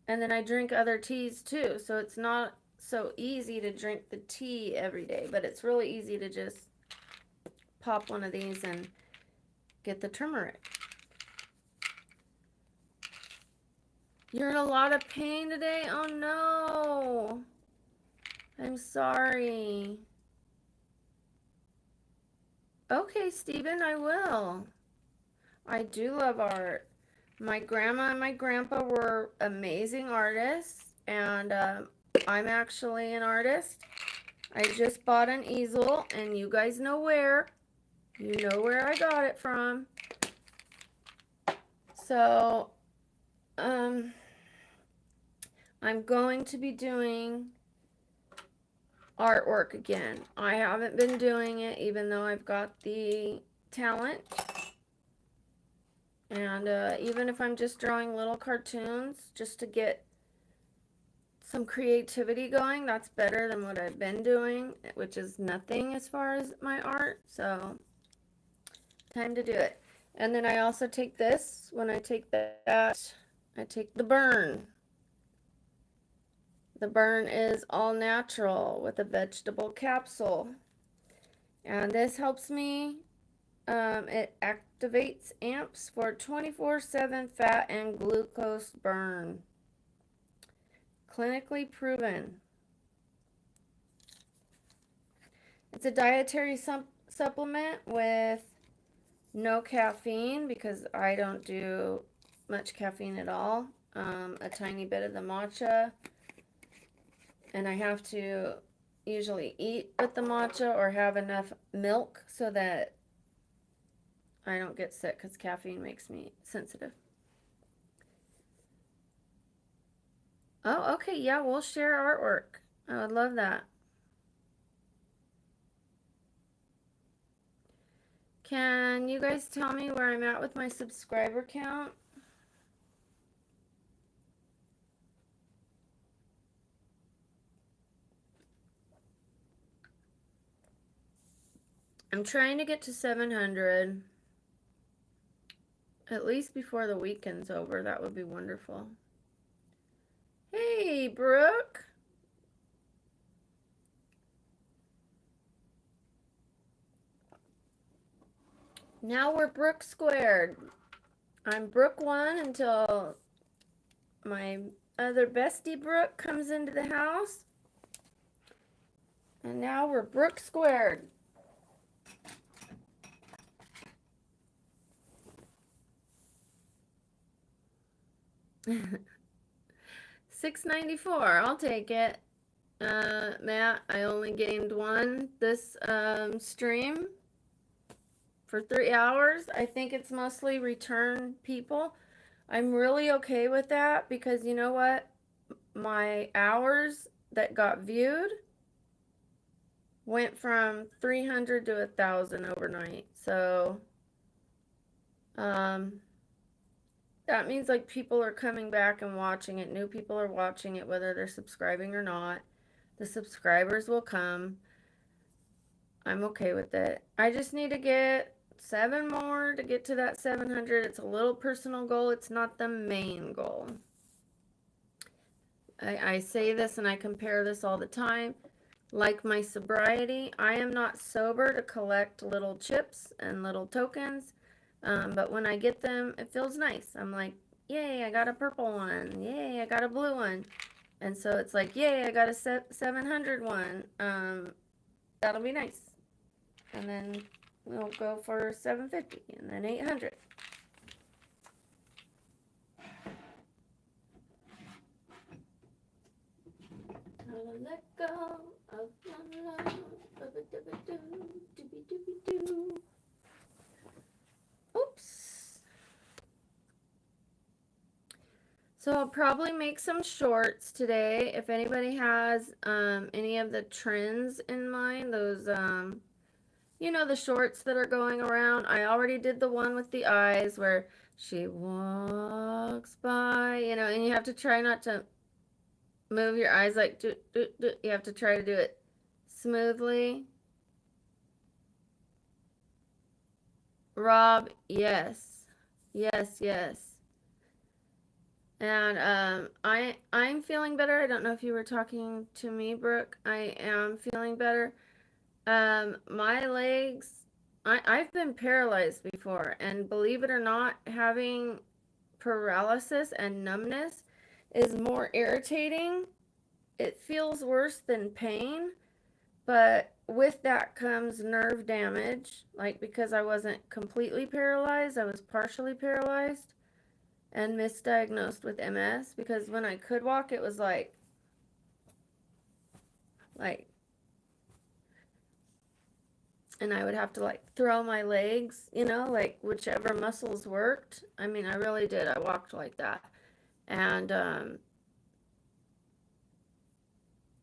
and then I drink other teas too. So it's not so easy to drink the tea every day, but it's really easy to just pop one of these and get the turmeric. You're in a lot of pain today? Oh no. I'm sorry. Okay, Stephen, I will. I do love art. My grandma and my grandpa were amazing artists, and I'm actually an artist. I just bought an easel, and you guys know where. You know where I got it from. So, I'm going to be doing artwork again. I haven't been doing it, even though I've got the talent. And even if I'm just drawing little cartoons just to get some creativity going, that's better than what I've been doing, which is nothing as far as my art. So, time to do it. And then I also take this. When I take that, I take the burn. The burn is all natural with a vegetable capsule. And this helps me. It activates amps for 24/7 fat and glucose burn. Clinically proven. It's a dietary supplement with no caffeine because I don't do much caffeine at all. A tiny bit of the matcha. And I have to usually eat with the matcha or have enough milk so that I don't get sick because caffeine makes me sensitive. Oh, okay. Yeah, we'll share artwork. I would love that. Can you guys tell me where I'm at with my subscriber count? I'm trying to get to 700. At least before the weekend's over. That would be wonderful. Hey, Brooke. Now we're Brooke squared. I'm Brooke 1 until my other bestie Brooke comes into the house. And now we're Brooke squared. $6.94. I'll take it. Matt, I only gained one this stream for 3 hours. I think it's mostly return people. I'm really okay with that because you know what? My hours that got viewed went from 300 to 1,000 overnight. So, that means like people are coming back and watching it. New people are watching it, whether they're subscribing or not. The subscribers will come. I'm okay with it. I just need to get 7 more to get to that 700. It's a little personal goal. It's not the main goal. I say this and I compare this all the time. Like my sobriety, I am not sober to collect little chips and little tokens. But when I get them, it feels nice. I'm like, yay, I got a purple one. Yay, I got a blue one. And so it's like, yay, I got a 700 one. That'll be nice. And then we'll go for 750 and then 800. Let go of my love. Oops. So I'll probably make some shorts today. If anybody has any of the trends in mind, those the shorts that are going around. I already did the one with the eyes where she walks by, and you have to try not to Move your eyes like, you have to try to do it smoothly. Rob, yes. Yes, yes. And I'm feeling better. I don't know if you were talking to me, Brooke. I am feeling better. My legs, I've been paralyzed before, and believe it or not, having paralysis and numbness is more irritating. It feels worse than pain, but with that comes nerve damage. Like, because I wasn't completely paralyzed, I was partially paralyzed and misdiagnosed with MS, because when I could walk, it was like, and I would have to like throw my legs, like whichever muscles worked. I mean, I really did. I walked like that. And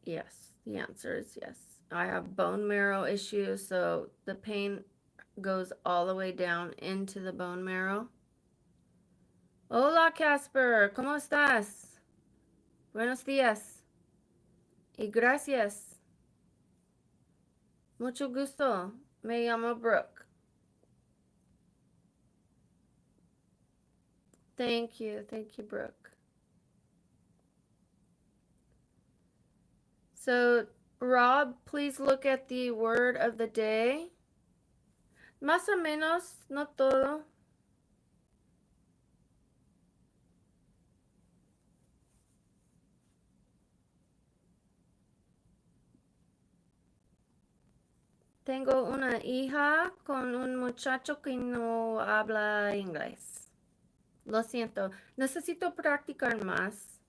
yes, the answer is yes. I have bone marrow issues, so the pain goes all the way down into the bone marrow. Hola, Casper. ¿Cómo estás? Buenos días. Y gracias. Mucho gusto. Me llamo Brooke. Thank you. Thank you, Brooke. So, Rob, please look at the word of the day. Más o menos, no todo. Tengo una hija con un muchacho que no habla inglés. Lo siento, necesito practicar más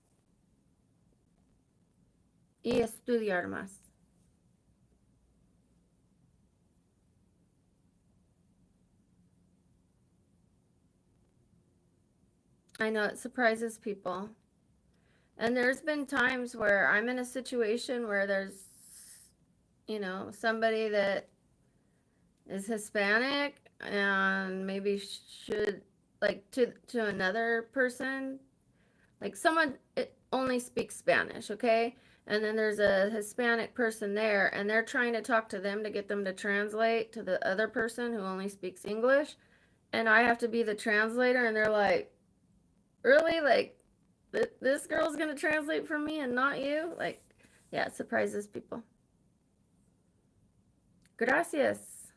y estudiar más. I know it surprises people. And there's been times where I'm in a situation where there's, somebody that is Hispanic and maybe should, like, to another person, like someone only speaks Spanish, okay? And then there's a Hispanic person there, and they're trying to talk to them to get them to translate to the other person who only speaks English. And I have to be the translator, and they're like, really? Like, this girl's gonna translate for me and not you? Like, yeah, it surprises people. Gracias.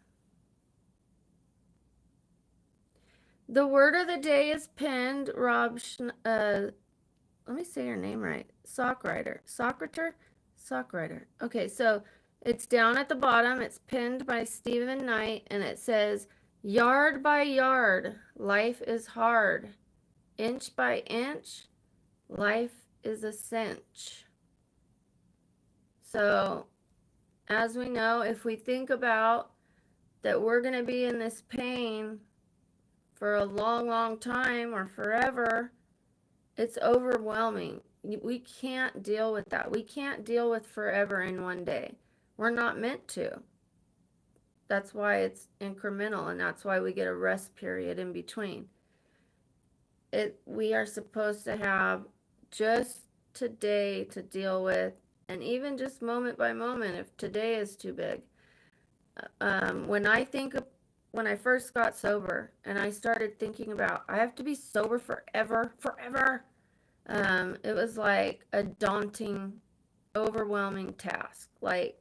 The word of the day is pinned. Rob, let me say your name right. Sockwriter. Okay, so it's down at the bottom. It's pinned by Stephen Knight, and it says, "Yard by yard, life is hard. Inch by inch, life is a cinch." So, as we know, if we think about that we're going to be in this pain for a long, long time or forever, it's overwhelming. We can't deal with that. We can't deal with forever in one day. We're not meant to. That's why it's incremental, and that's why we get a rest period in between. We are supposed to have just today to deal with, and even just moment by moment if today is too big. When I first got sober and I started thinking about I have to be sober forever, it was like a daunting, overwhelming task. Like,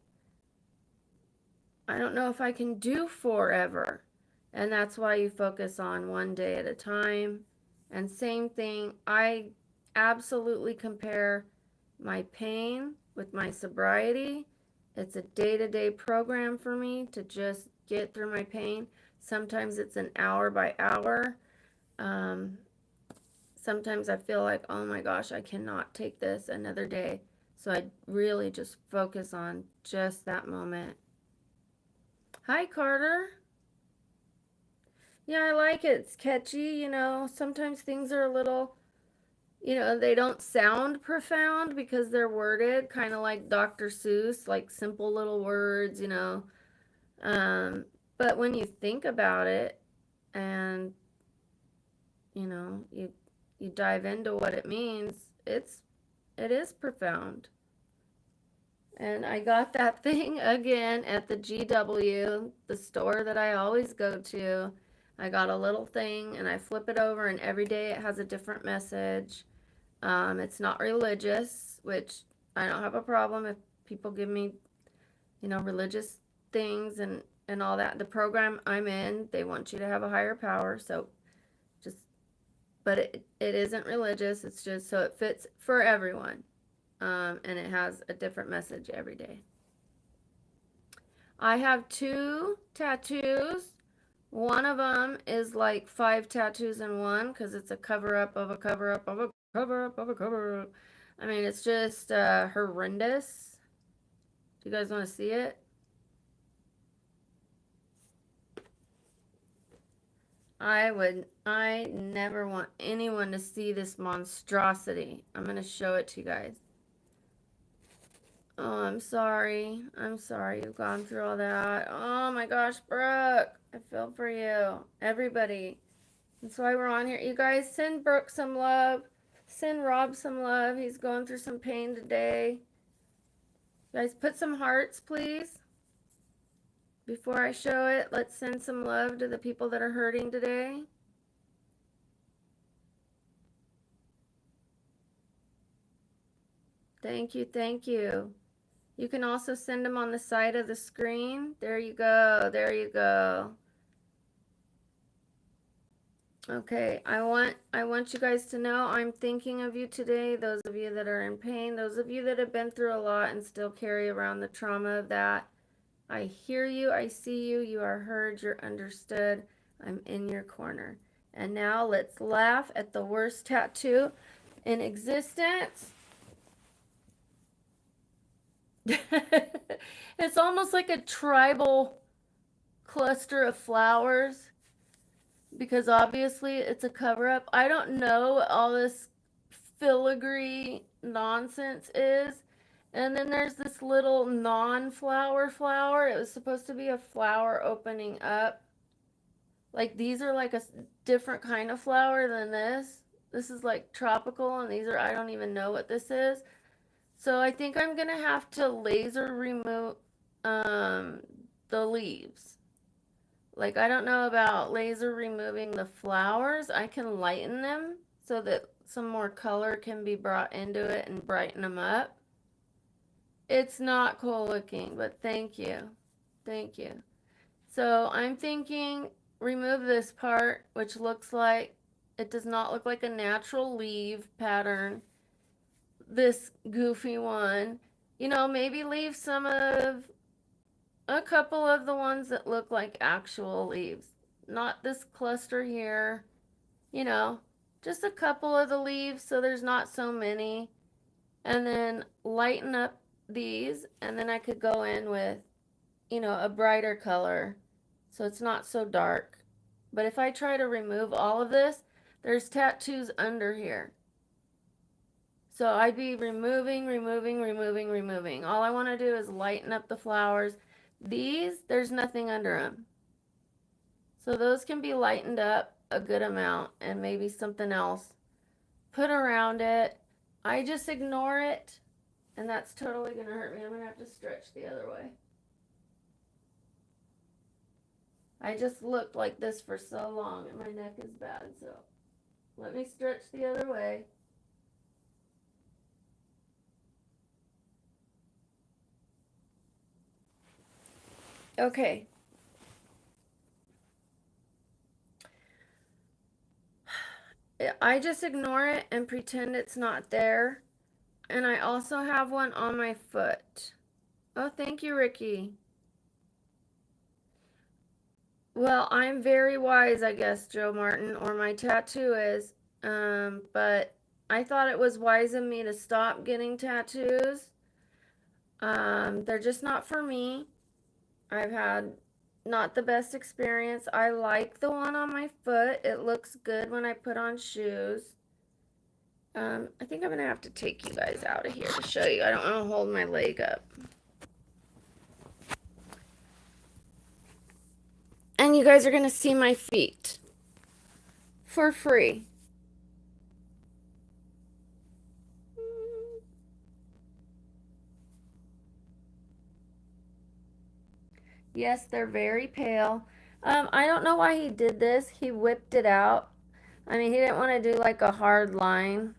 I don't know if I can do forever. And that's why you focus on one day at a time. And same thing, I absolutely compare my pain with my sobriety. It's a day-to-day program for me to just get through my pain. Sometimes it's an hour by hour. Um, Sometimes I feel like, oh my gosh, I cannot take this another day. So I really just focus on just that moment. Hi, Carter. Yeah, I like it. It's catchy, Sometimes things are a little, they don't sound profound because they're worded kind of like Dr. Seuss, like simple little words. But when you think about it and, you dive into what it means, it's It is profound. And I got that thing again at the GW, the store that I always go to. I got a little thing and I flip it over, and every day it has a different message. It's not religious, which I don't have a problem if people give me, religious things and all that. The program I'm in, they want you to have a higher power, so just, but it isn't religious. It's just so it fits for everyone. And it has a different message every day. I have 2 tattoos. One of them is like 5 tattoos in one because it's a cover up of a cover up of a cover up of a cover up. I mean, it's just horrendous. Do you guys want to see it? I never want anyone to see this monstrosity. I'm going to show it to you guys. Oh, I'm sorry. I'm sorry you've gone through all that. Oh my gosh, Brooke. I feel for you. Everybody. That's why we're on here. You guys, send Brooke some love. Send Rob some love. He's going through some pain today. You guys, put some hearts, please. Before I show it, let's send some love to the people that are hurting today. Thank you, thank you. You can also send them on the side of the screen. There you go, there you go. Okay, I want you guys to know I'm thinking of you today. Those of you that are in pain, those of you that have been through a lot and still carry around the trauma of that. I hear you, I see you, you are heard, you're understood. I'm in your corner. And now let's laugh at the worst tattoo in existence. It's almost like a tribal cluster of flowers because obviously it's a cover up. I don't know what all this filigree nonsense is. And then there's this little non-flower flower. It was supposed to be a flower opening up. Like these are like a different kind of flower than this. This is like tropical, and these are, I don't even know what this is. So I think I'm gonna have to laser remove the leaves. Like I don't know about laser removing the flowers. I can lighten them so that some more color can be brought into it and brighten them up. It's not cool looking, but thank you. Thank you. So I'm thinking remove this part, which looks like, it does not look like a natural leaf pattern. This goofy one, maybe leave a couple of the ones that look like actual leaves. Not this cluster here, just a couple of the leaves so there's not so many. And then lighten up these, and then I could go in with, a brighter color so it's not so dark. But if I try to remove all of this, there's tattoos under here. So I'd be removing. All I want to do is lighten up the flowers. These, there's nothing under them. So those can be lightened up a good amount, and maybe something else put around it. I just ignore it, and that's totally going to hurt me. I'm going to have to stretch the other way. I just looked like this for so long, and my neck is bad, so let me stretch the other way. Okay. I just ignore it and pretend it's not there. And I also have one on my foot. Oh, thank you, Ricky. Well, I'm very wise, I guess, Joe Martin, or my tattoo is. But I thought it was wise of me to stop getting tattoos. They're just not for me. I've had not the best experience. I like the one on my foot. It looks good when I put on shoes. I think I'm gonna have to take you guys out of here to show you. I don't want to hold my leg up. And you guys are gonna see my feet for free. Yes, they're very pale. I don't know why he did this. He whipped it out. I mean, he didn't want to do like a hard line.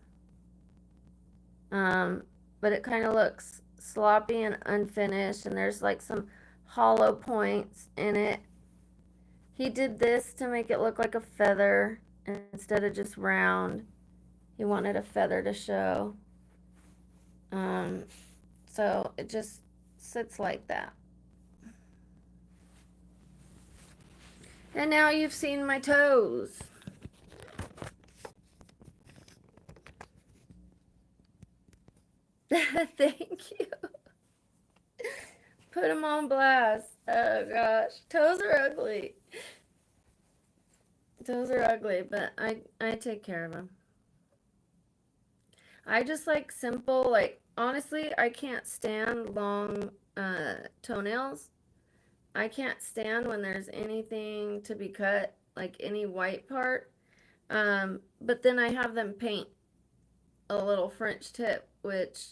Um, but it kind of looks sloppy and unfinished, and there's like some hollow points in it. He did this to make it look like a feather instead of just round. He wanted a feather to show. Um, so it just sits like that. And now you've seen my toes. Thank you. Put them on blast. Oh gosh, toes are ugly. Toes are ugly, but I take care of them. I just like simple, like honestly, I can't stand long toenails. I can't stand when there's anything to be cut, like any white part. But then I have them paint a little French tip, which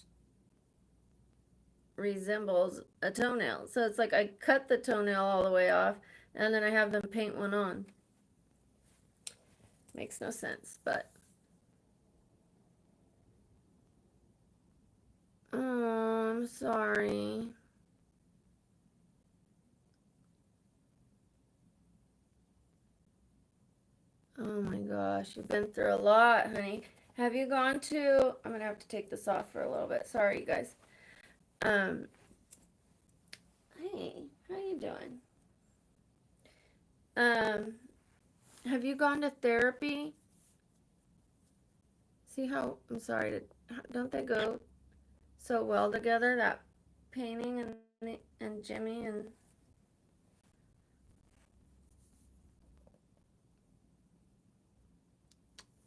resembles a toenail. So it's like I cut the toenail all the way off and then I have them paint one on. Makes no sense, but oh, I'm sorry. Oh my gosh, you've been through a lot, honey. Have you gone to, I'm gonna have to take this off for a little bit. Sorry, you guys. Um, hey, how you doing? Um, have you gone to therapy? See how, I'm sorry, don't they go so well together, that painting and Jimmy and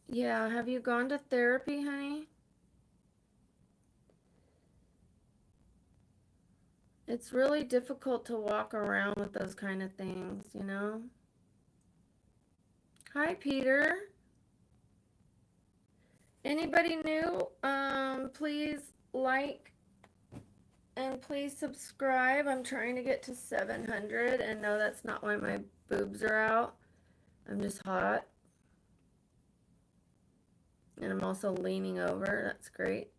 yeah, have you gone to therapy, honey? It's really difficult to walk around with those kind of things, you know? Hi, Peter. Anybody new? Please like and please subscribe. I'm trying to get to 700, and no, that's not why my boobs are out. I'm just hot. And I'm also leaning over. That's great.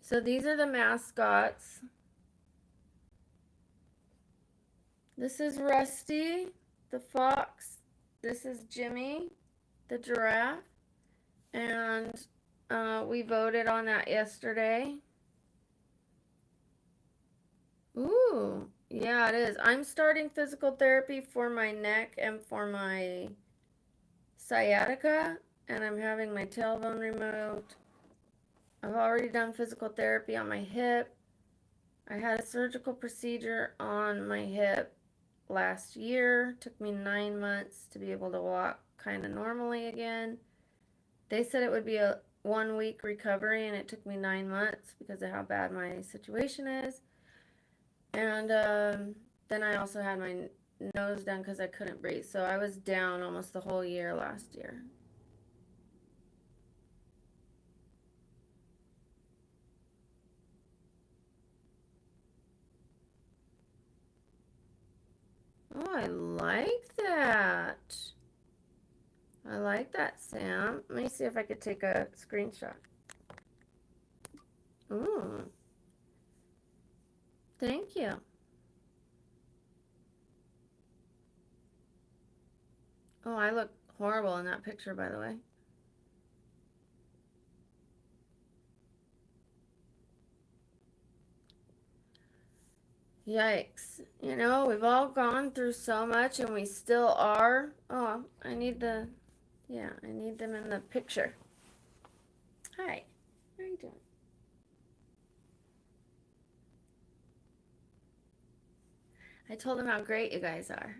So these are the mascots. This is Rusty, the fox. This is Jimmy, the giraffe. And we voted on that yesterday. Ooh, yeah, it is. I'm starting physical therapy for my neck and for my sciatica, and I'm having my tailbone removed. I've already done physical therapy on my hip. I had a surgical procedure on my hip last year. Took me 9 months to be able to walk kind of normally again. They said it would be a 1 week recovery, and it took me 9 months because of how bad my situation is. And then I also had my nose done because I couldn't breathe. So I was down almost the whole year last year. Oh, I like that. I like that, Sam. Let me see if I could take a screenshot. Ooh, thank you. Oh, I look horrible in that picture, by the way. Yikes. You know, we've all gone through so much and we still are. Oh, I need the, yeah, I need them in the picture. Hi, how are you doing? I told them how great you guys are.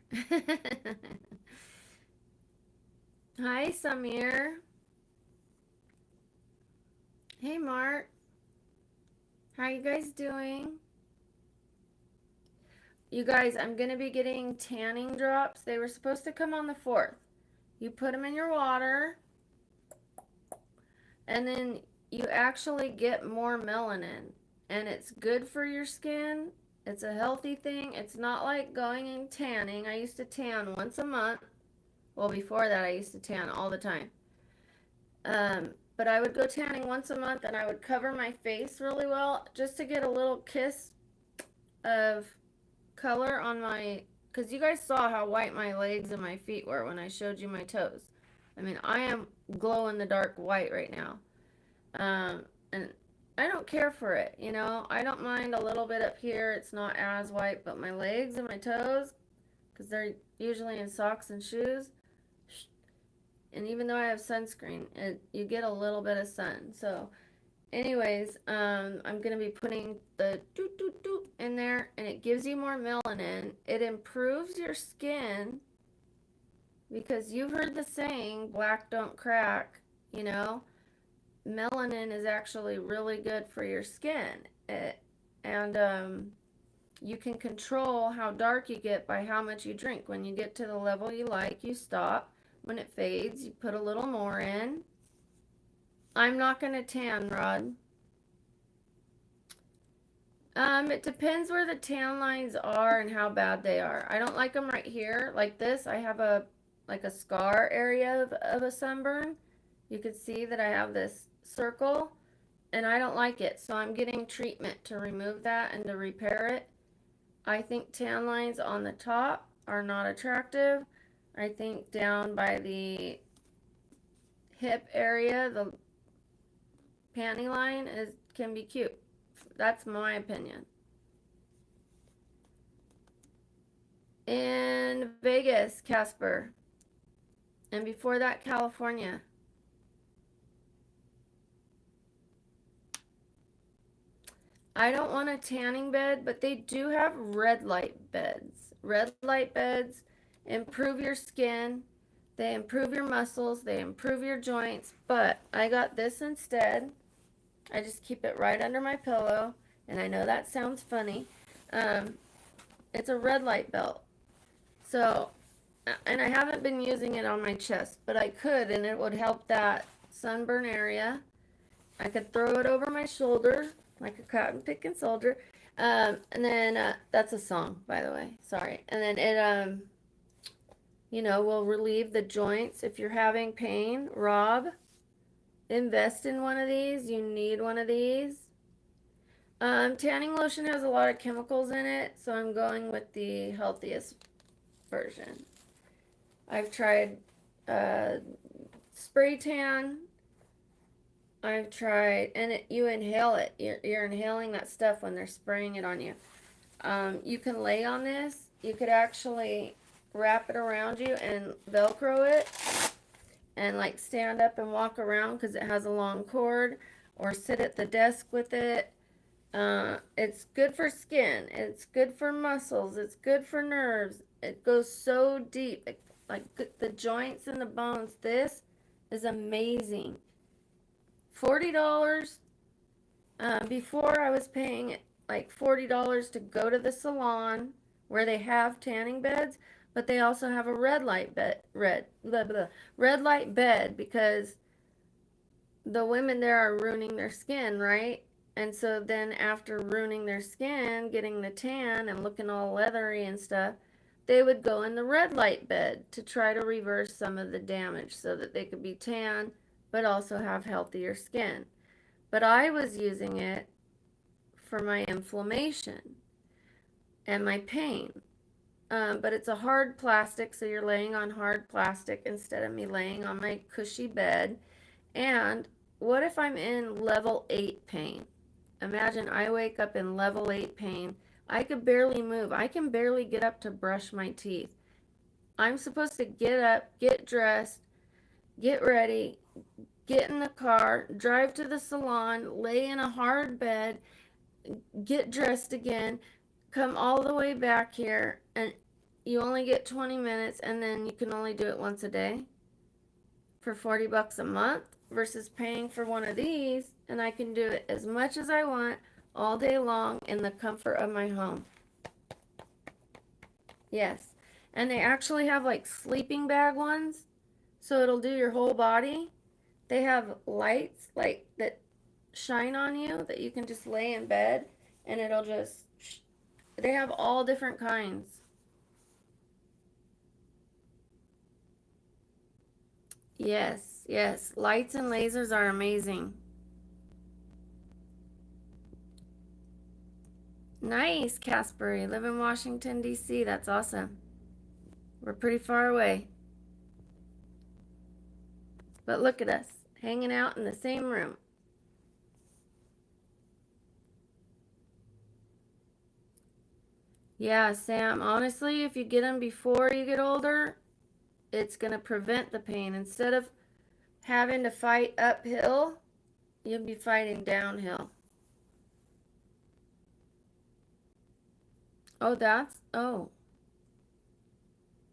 Hi, Samir. Hey, Mark. How are you guys doing? You guys, I'm going to be getting tanning drops. They were supposed to come on the 4th. You put them in your water, and then you actually get more melanin. and it's good for your skin. It's a healthy thing. It's not like going and tanning. I used to tan once a month. Well, before that, I used to tan all the time. But I would go tanning once a month and I would cover my face really well just to get a little kiss of color on my, because you guys saw how white my legs and my feet were when I showed you my toes. I mean, I am glow in the dark white right now. And I don't care for it, you know. I don't mind a little bit up here. It's not as white, but my legs and my toes, because they're usually in socks and shoes, and even though I have sunscreen, you get a little bit of sun. So anyways, I'm gonna be putting the doot doot doot in there, and it gives you more melanin. It improves your skin, because you've heard the saying, black don't crack, you know. Melanin is actually really good for your skin. And you can control how dark you get by how much you drink. When you get to the level you like, you stop. When it fades, you put a little more in. I'm not going to tan, Rod. It depends where the tan lines are and how bad they are. I don't like them right here, like this. I have a scar area of a sunburn. You can see that I have this circle, and I don't like it. So I'm getting treatment to remove that and to repair it. I think tan lines on the top are not attractive. I think down by the hip area, the panty line can be cute. That's my opinion. In Vegas, Casper. And before that, California. I don't want a tanning bed, but they do have red light beds. Red light beds improve your skin. They improve your muscles. They improve your joints. But I got this instead. I just keep it right under my pillow. And I know that sounds funny. It's a red light belt. So, and I haven't been using it on my chest, but I could, and it would help that sunburn area. I could throw it over my shoulder like a cotton picking soldier. And then that's a song, by the way. Sorry. And then it, you know, will relieve the joints. If you're having pain, Rob, invest in one of these. You need one of these. Tanning lotion has a lot of chemicals in it, so I'm going with the healthiest version. I've tried spray tan. I've tried, and you inhale it. You're inhaling that stuff when they're spraying it on you. You can lay on this. You could actually wrap it around you and Velcro it, and like stand up and walk around because it has a long cord, or sit at the desk with it. It's good for skin. It's good for muscles. It's good for nerves. It goes so deep, like the joints and the bones. This is amazing. $40. Before I was paying like $40 to go to the salon where they have tanning beds, but they also have a red light bed, red light bed, because the women there are ruining their skin, right? And so then after ruining their skin, getting the tan and looking all leathery and stuff, they would go in the red light bed to try to reverse some of the damage so that they could be tan but also have healthier skin. But I was using it for my inflammation and my pain. But it's a hard plastic, so you're laying on hard plastic instead of me laying on my cushy bed. And what if I'm in level 8 pain? Imagine I wake up in level 8 pain. I could barely move. I can barely get up to brush my teeth. I'm supposed to get up, get dressed, get ready, get in the car, drive to the salon, lay in a hard bed, get dressed again, come all the way back here, and you only get 20 minutes, and then you can only do it once a day for $40 a month, versus paying for one of these, and I can do it as much as I want all day long in the comfort of my home. Yes. And they actually have like sleeping bag ones, so it'll do your whole body. They have lights like that shine on you that you can just lay in bed and it'll just, they have all different kinds. Yes, yes. Lights and lasers are amazing. Nice, Casper. You live in Washington, D.C. That's awesome. We're pretty far away. But look at us, hanging out in the same room. Yeah, Sam, honestly, if you get them before you get older, it's going to prevent the pain. Instead of having to fight uphill, you'll be fighting downhill. Oh,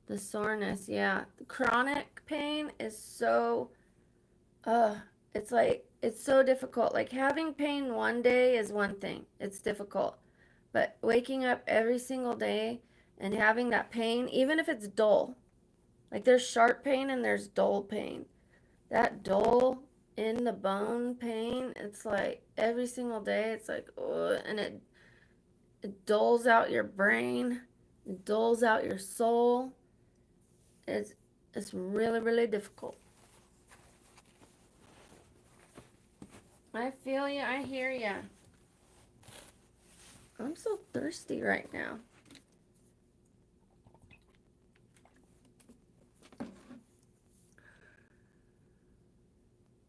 the soreness, yeah. The chronic pain is so, uh, it's like, it's so difficult. Like having pain one day is one thing, it's difficult. But waking up every single day and having that pain, even if it's dull, like there's sharp pain and there's dull pain. That dull in the bone pain, it's like every single day, it's like, oh, and it dulls out your brain, it dulls out your soul. It's it's really, really difficult. I feel you, I hear you. I'm so thirsty right now.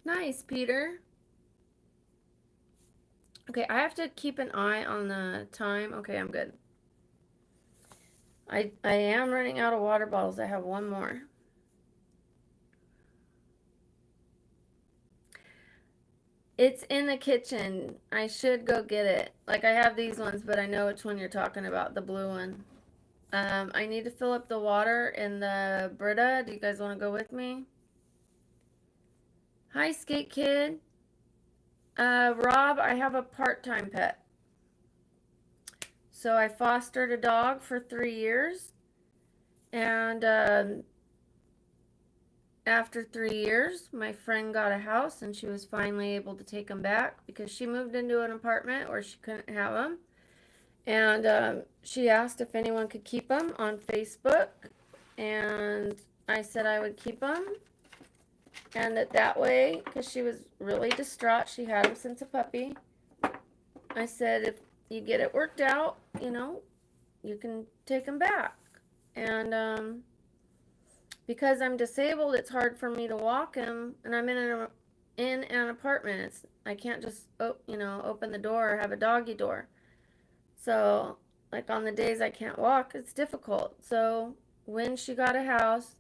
Nice, Peter. Okay, I have to keep an eye on the time. Okay, I'm good. I am running out of water bottles. I have one more. It's in the kitchen. I should go get it. Like I have these ones, but I know which one you're talking about, the blue one. I need to fill up the water in the Brita. Do you guys want to go with me? Hi, Skate Kid. Rob, I have a part-time pet. So I fostered a dog for 3 years, and after 3 years, my friend got a house, and she was finally able to take him back because she moved into an apartment where she couldn't have him. And she asked if anyone could keep him on Facebook, and I said I would keep him, and that way, because she was really distraught, she had him since a puppy. I said, if you get it worked out, you can take him back. And because I'm disabled, it's hard for me to walk him, and I'm in an apartment. I can't just open the door or have a doggy door. So, like on the days I can't walk, it's difficult. So, when she got a house,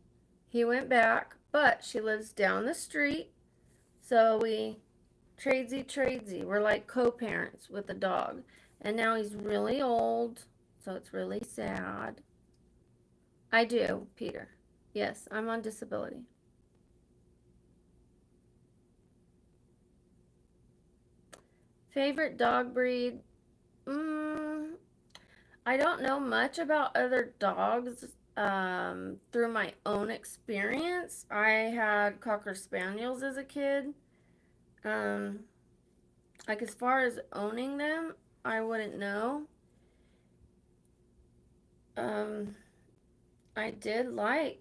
he went back, but she lives down the street. So, we tradesy. We're like co-parents with the dog. And now he's really old, so it's really sad. I do, Peter. Yes, I'm on disability. Favorite dog breed? I don't know much about other dogs through my own experience. I had Cocker Spaniels as a kid. Um, like as far as owning them, I wouldn't know. Um, I did like.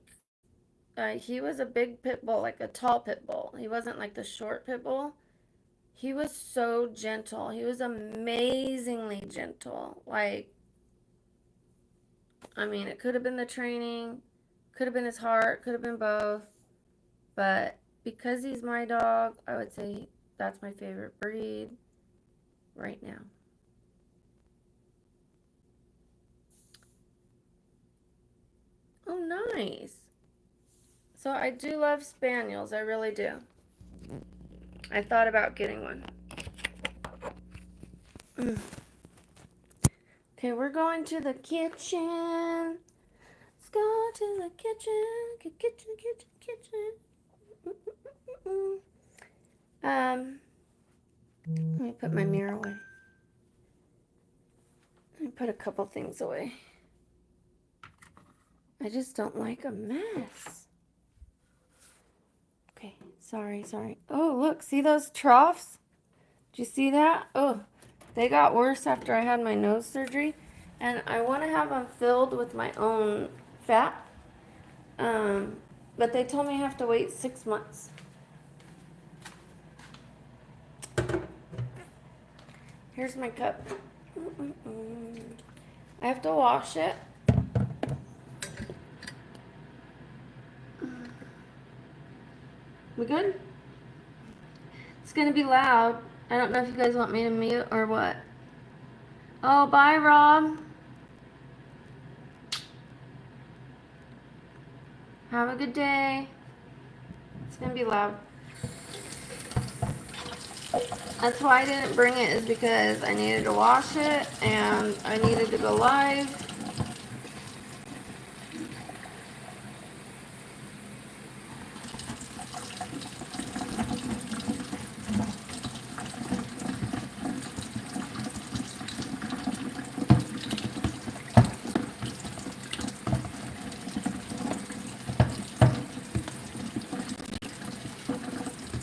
He was a big pit bull, like a tall pit bull. He wasn't like the short pit bull. He was so gentle. He was amazingly gentle. Like, I mean, it could have been the training, could have been his heart, could have been both. But because he's my dog, I would say that's my favorite breed right now. Oh, nice. So I do love spaniels. I really do. I thought about getting one. Okay, we're going to the kitchen. Let's go to the kitchen. Kitchen. Let me put my mirror away. Let me put a couple things away. I just don't like a mess. Okay, sorry. Oh, look, see those troughs? Do you see that? Oh, they got worse after I had my nose surgery. And I want to have them filled with my own fat. But they told me I have to wait 6 months. Here's my cup. I have to wash it. We good? It's gonna be loud. I don't know if you guys want me to mute or what. Oh, bye, Rob. Have a good day. It's gonna be loud. That's why I didn't bring it, is because I needed to wash it and I needed to go live.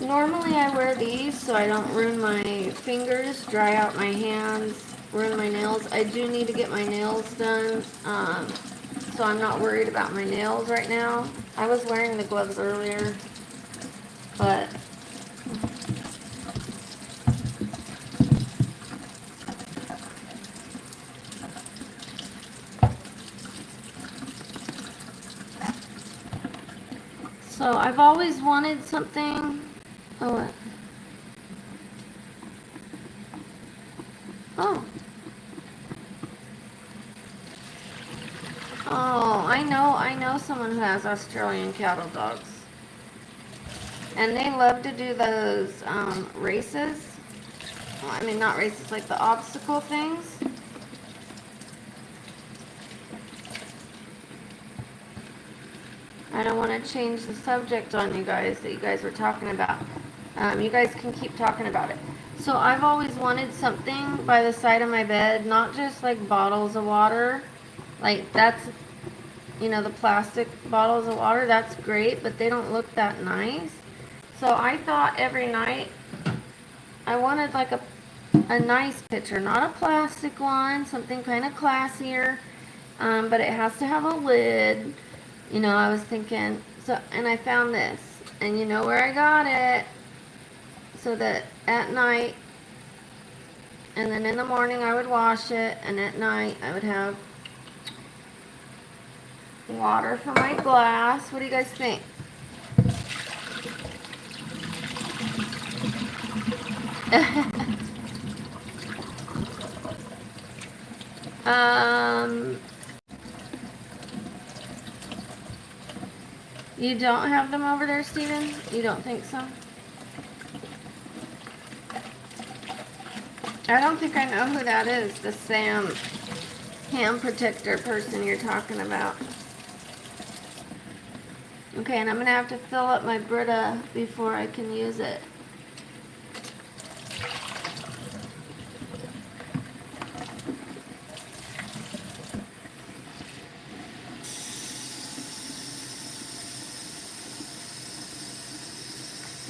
Normally I wear these so I don't ruin my fingers, dry out my hands, ruin my nails. I do need to get my nails done, so I'm not worried about my nails right now. I was wearing the gloves earlier, but so I've always wanted something. Oh, what? Oh. Oh, I know someone who has Australian cattle dogs. And they love to do those races. Well, I mean, not races, like the obstacle things. I don't want to change the subject on you guys that you guys were talking about. You guys can keep talking about it. So I've always wanted something by the side of my bed, not just like bottles of water. Like that's, you know, the plastic bottles of water, that's great, but they don't look that nice. So I thought every night I wanted like a nice pitcher, not a plastic one, something kind of classier, but it has to have a lid. You know, I was thinking, so, and I found this, and you know where I got it, so that at night, and then in the morning I would wash it, and at night I would have water for my glass. What do you guys think? You don't have them over there, Steven? You don't think so? I don't think I know who that is, the Sam ham protector person you're talking about. Okay, and I'm going to have to fill up my Brita before I can use it.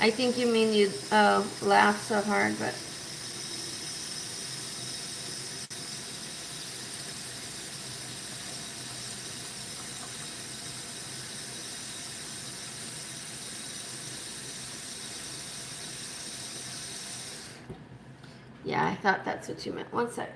I think you mean you laugh so hard, but yeah, I thought that's what you meant. One sec.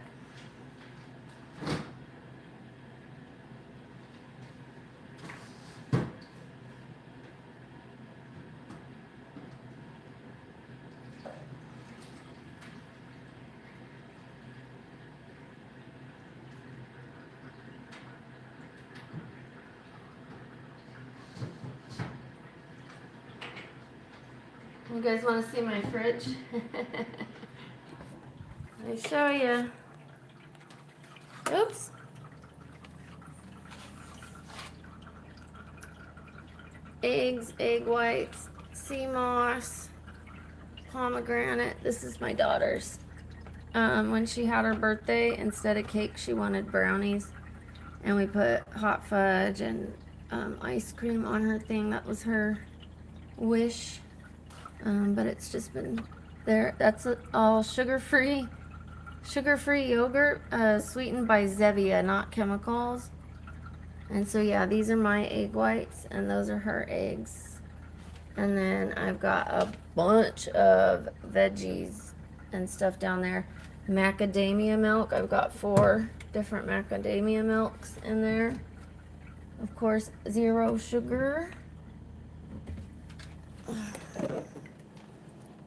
You guys want to see my fridge? Let me show you. Oops. Eggs, egg whites, sea moss, pomegranate. This is my daughter's. When she had her birthday, instead of cake, she wanted brownies. And we put hot fudge and ice cream on her thing. That was her wish. But it's just been There, that's all sugar-free yogurt, sweetened by Zevia, not chemicals. And so yeah, these are my egg whites, and those are her eggs. And then I've got a bunch of veggies and stuff down there. Macadamia milk. I've got 4 different macadamia milks in there. Of course, 0 sugar. Let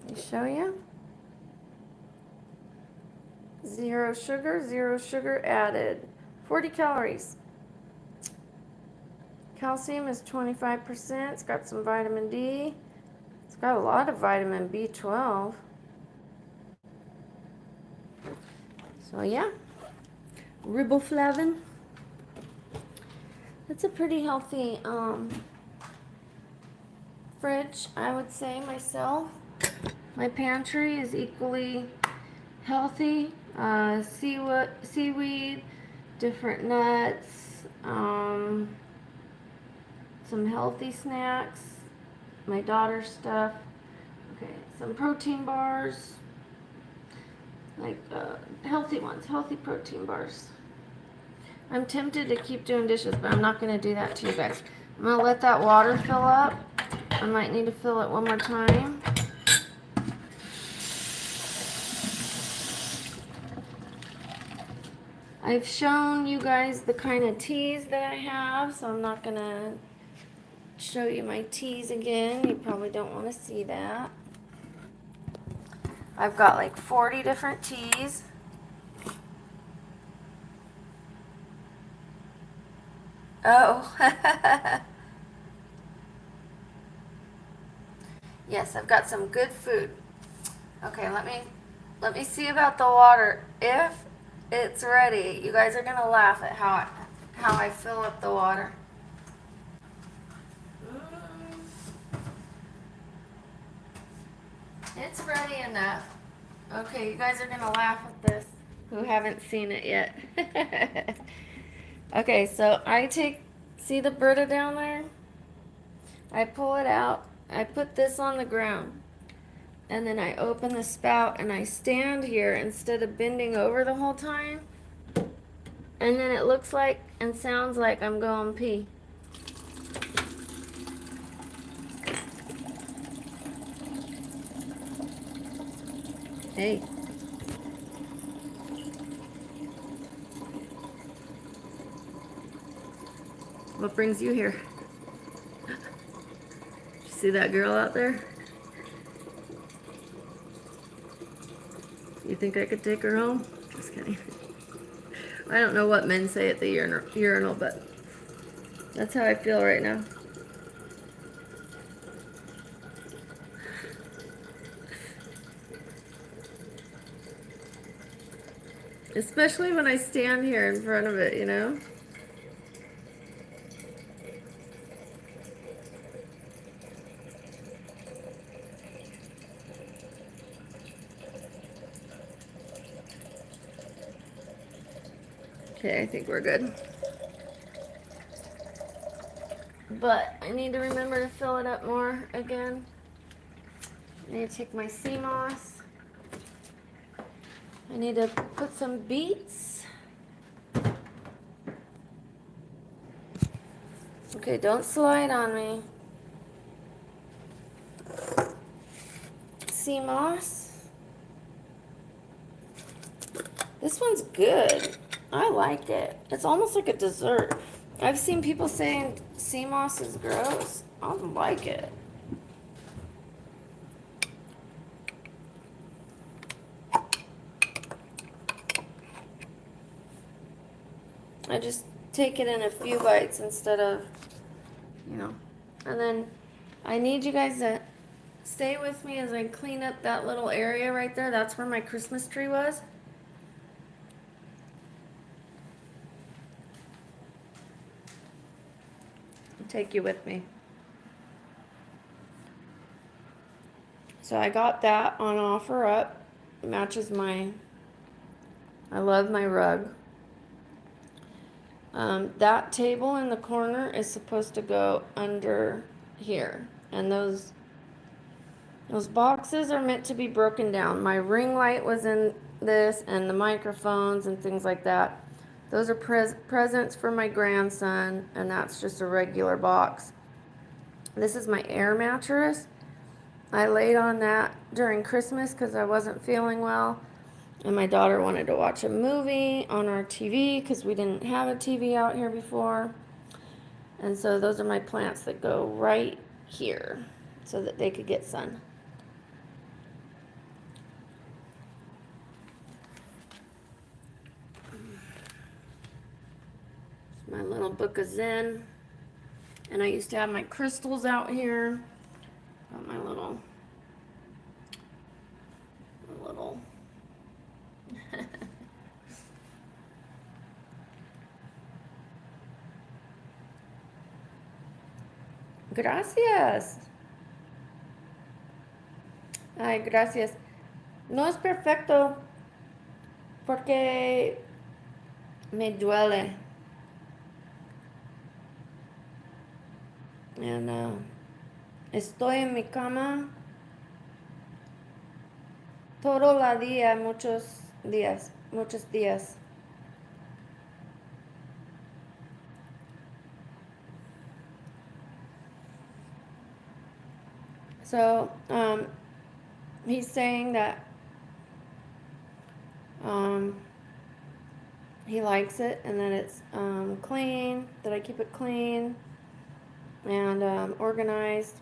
me show you. 0 sugar added. 40 calories. Calcium is 25%. It's got some vitamin D. It's got a lot of vitamin B12. So yeah, riboflavin. It's a pretty healthy fridge, I would say myself. My pantry is equally healthy. Seaweed, different nuts, some healthy snacks, my daughter's stuff. Okay, some protein bars, like healthy ones, healthy protein bars. I'm tempted to keep doing dishes, but I'm not going to do that to you guys. I'm going to let that water fill up. I might need to fill it one more time. I've shown you guys the kind of teas that I have, so I'm not going to show you my teas again. You probably don't want to see that. I've got like 40 different teas. Oh. Yes, I've got some good food. Okay, let me see about the water. If it's ready, you guys are gonna laugh at how I fill up the water. It's ready enough. Okay, you guys are gonna laugh at this who haven't seen it yet. Okay, so see the Brita down there? I pull it out. I put this on the ground. And then I open the spout and I stand here instead of bending over the whole time. And then it looks like and sounds like I'm going pee. Hey. What brings you here? See that girl out there? You think I could take her home? Just kidding. I don't know what men say at the urinal, but that's how I feel right now. Especially when I stand here in front of it, you know? Okay, I think we're good. But I need to remember to fill it up more again. I need to take my sea moss. I need to put some beets. Okay, don't slide on me. Sea moss. This one's good. I like it. It's almost like a dessert. I've seen people saying sea moss is gross. I don't like it. I just take it in a few bites instead of, you know. And then I need you guys to stay with me as I clean up that little area right there. That's where my Christmas tree was. I'll take you with me. So I got that on OfferUp. It matches I love my rug. That table in the corner is supposed to go under here. And those Those boxes are meant to be broken down. My ring light was in this, and the microphones and things like that. Those are presents for my grandson, and that's just a regular box. This is my air mattress. I laid on that during Christmas because I wasn't feeling well, and my daughter wanted to watch a movie on our TV because we didn't have a TV out here before. And so those are my plants that go right here so that they could get sun. My little book of Zen. And I used to have my crystals out here. Got my little Gracias. Ay, gracias. No es perfecto porque me duele. And estoy en mi cama todo el día, muchos días. So, he's saying that he likes it and that it's clean, that I keep it clean and organized.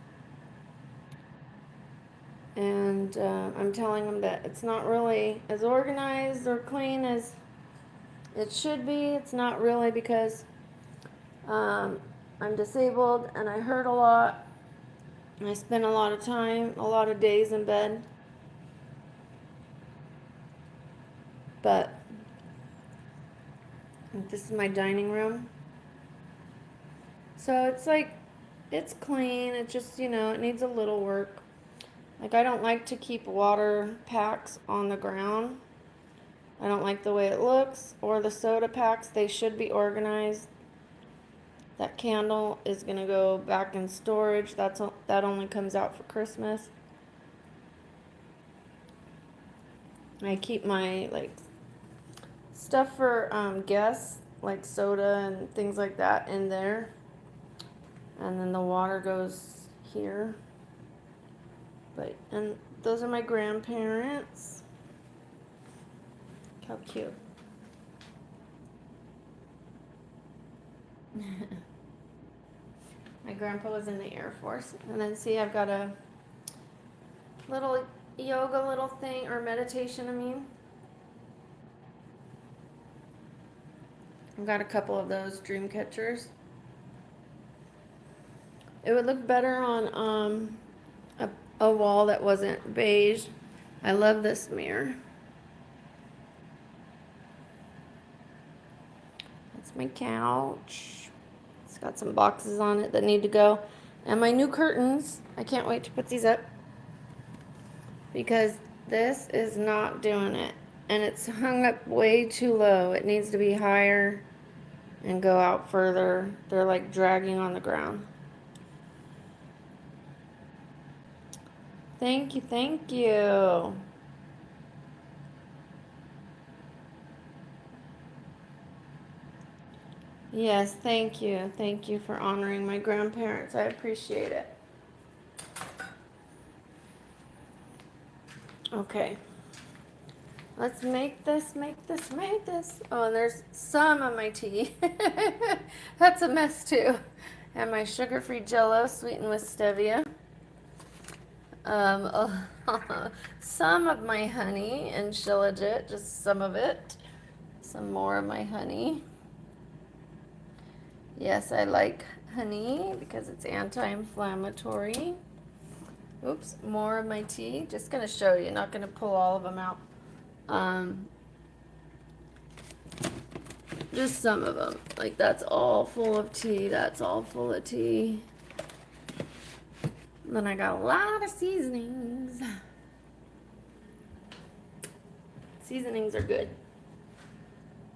And I'm telling him that it's not really as organized or clean as it should be. It's not really because I'm disabled and I hurt a lot. And I spend a lot of time, a lot of days in bed. But this is my dining room. So it's like, it's clean. It just, it needs a little work. Like, I don't like to keep water packs on the ground. I don't like the way it looks. Or the soda packs, they should be organized. That candle is going to go back in storage. That only comes out for Christmas. I keep my, stuff for guests, like soda and things like that in there. And then the water goes here. And those are my grandparents. How cute. My grandpa was in the Air Force. And then see, I've got a little yoga little thing, or meditation, I've got a couple of those dream catchers. It would look better on a wall that wasn't beige. I love this mirror. That's my couch. It's got some boxes on it that need to go. And my new curtains. I can't wait to put these up because this is not doing it. And it's hung up way too low. It needs to be higher and go out further. They're like dragging on the ground. Thank you, thank you. Yes, thank you. Thank you for honoring my grandparents. I appreciate it. Okay. Let's make this. Oh, and there's some of my tea. That's a mess too. And my sugar-free Jell-O sweetened with stevia. Some of my honey and shilajit, just some of it. Some more of my honey. Yes, I like honey because it's anti-inflammatory. Oops, more of my tea. Just gonna show you, not gonna pull all of them out. Just some of them. Like, that's all full of tea. That's all full of tea. Then I got a lot of seasonings. Seasonings are good.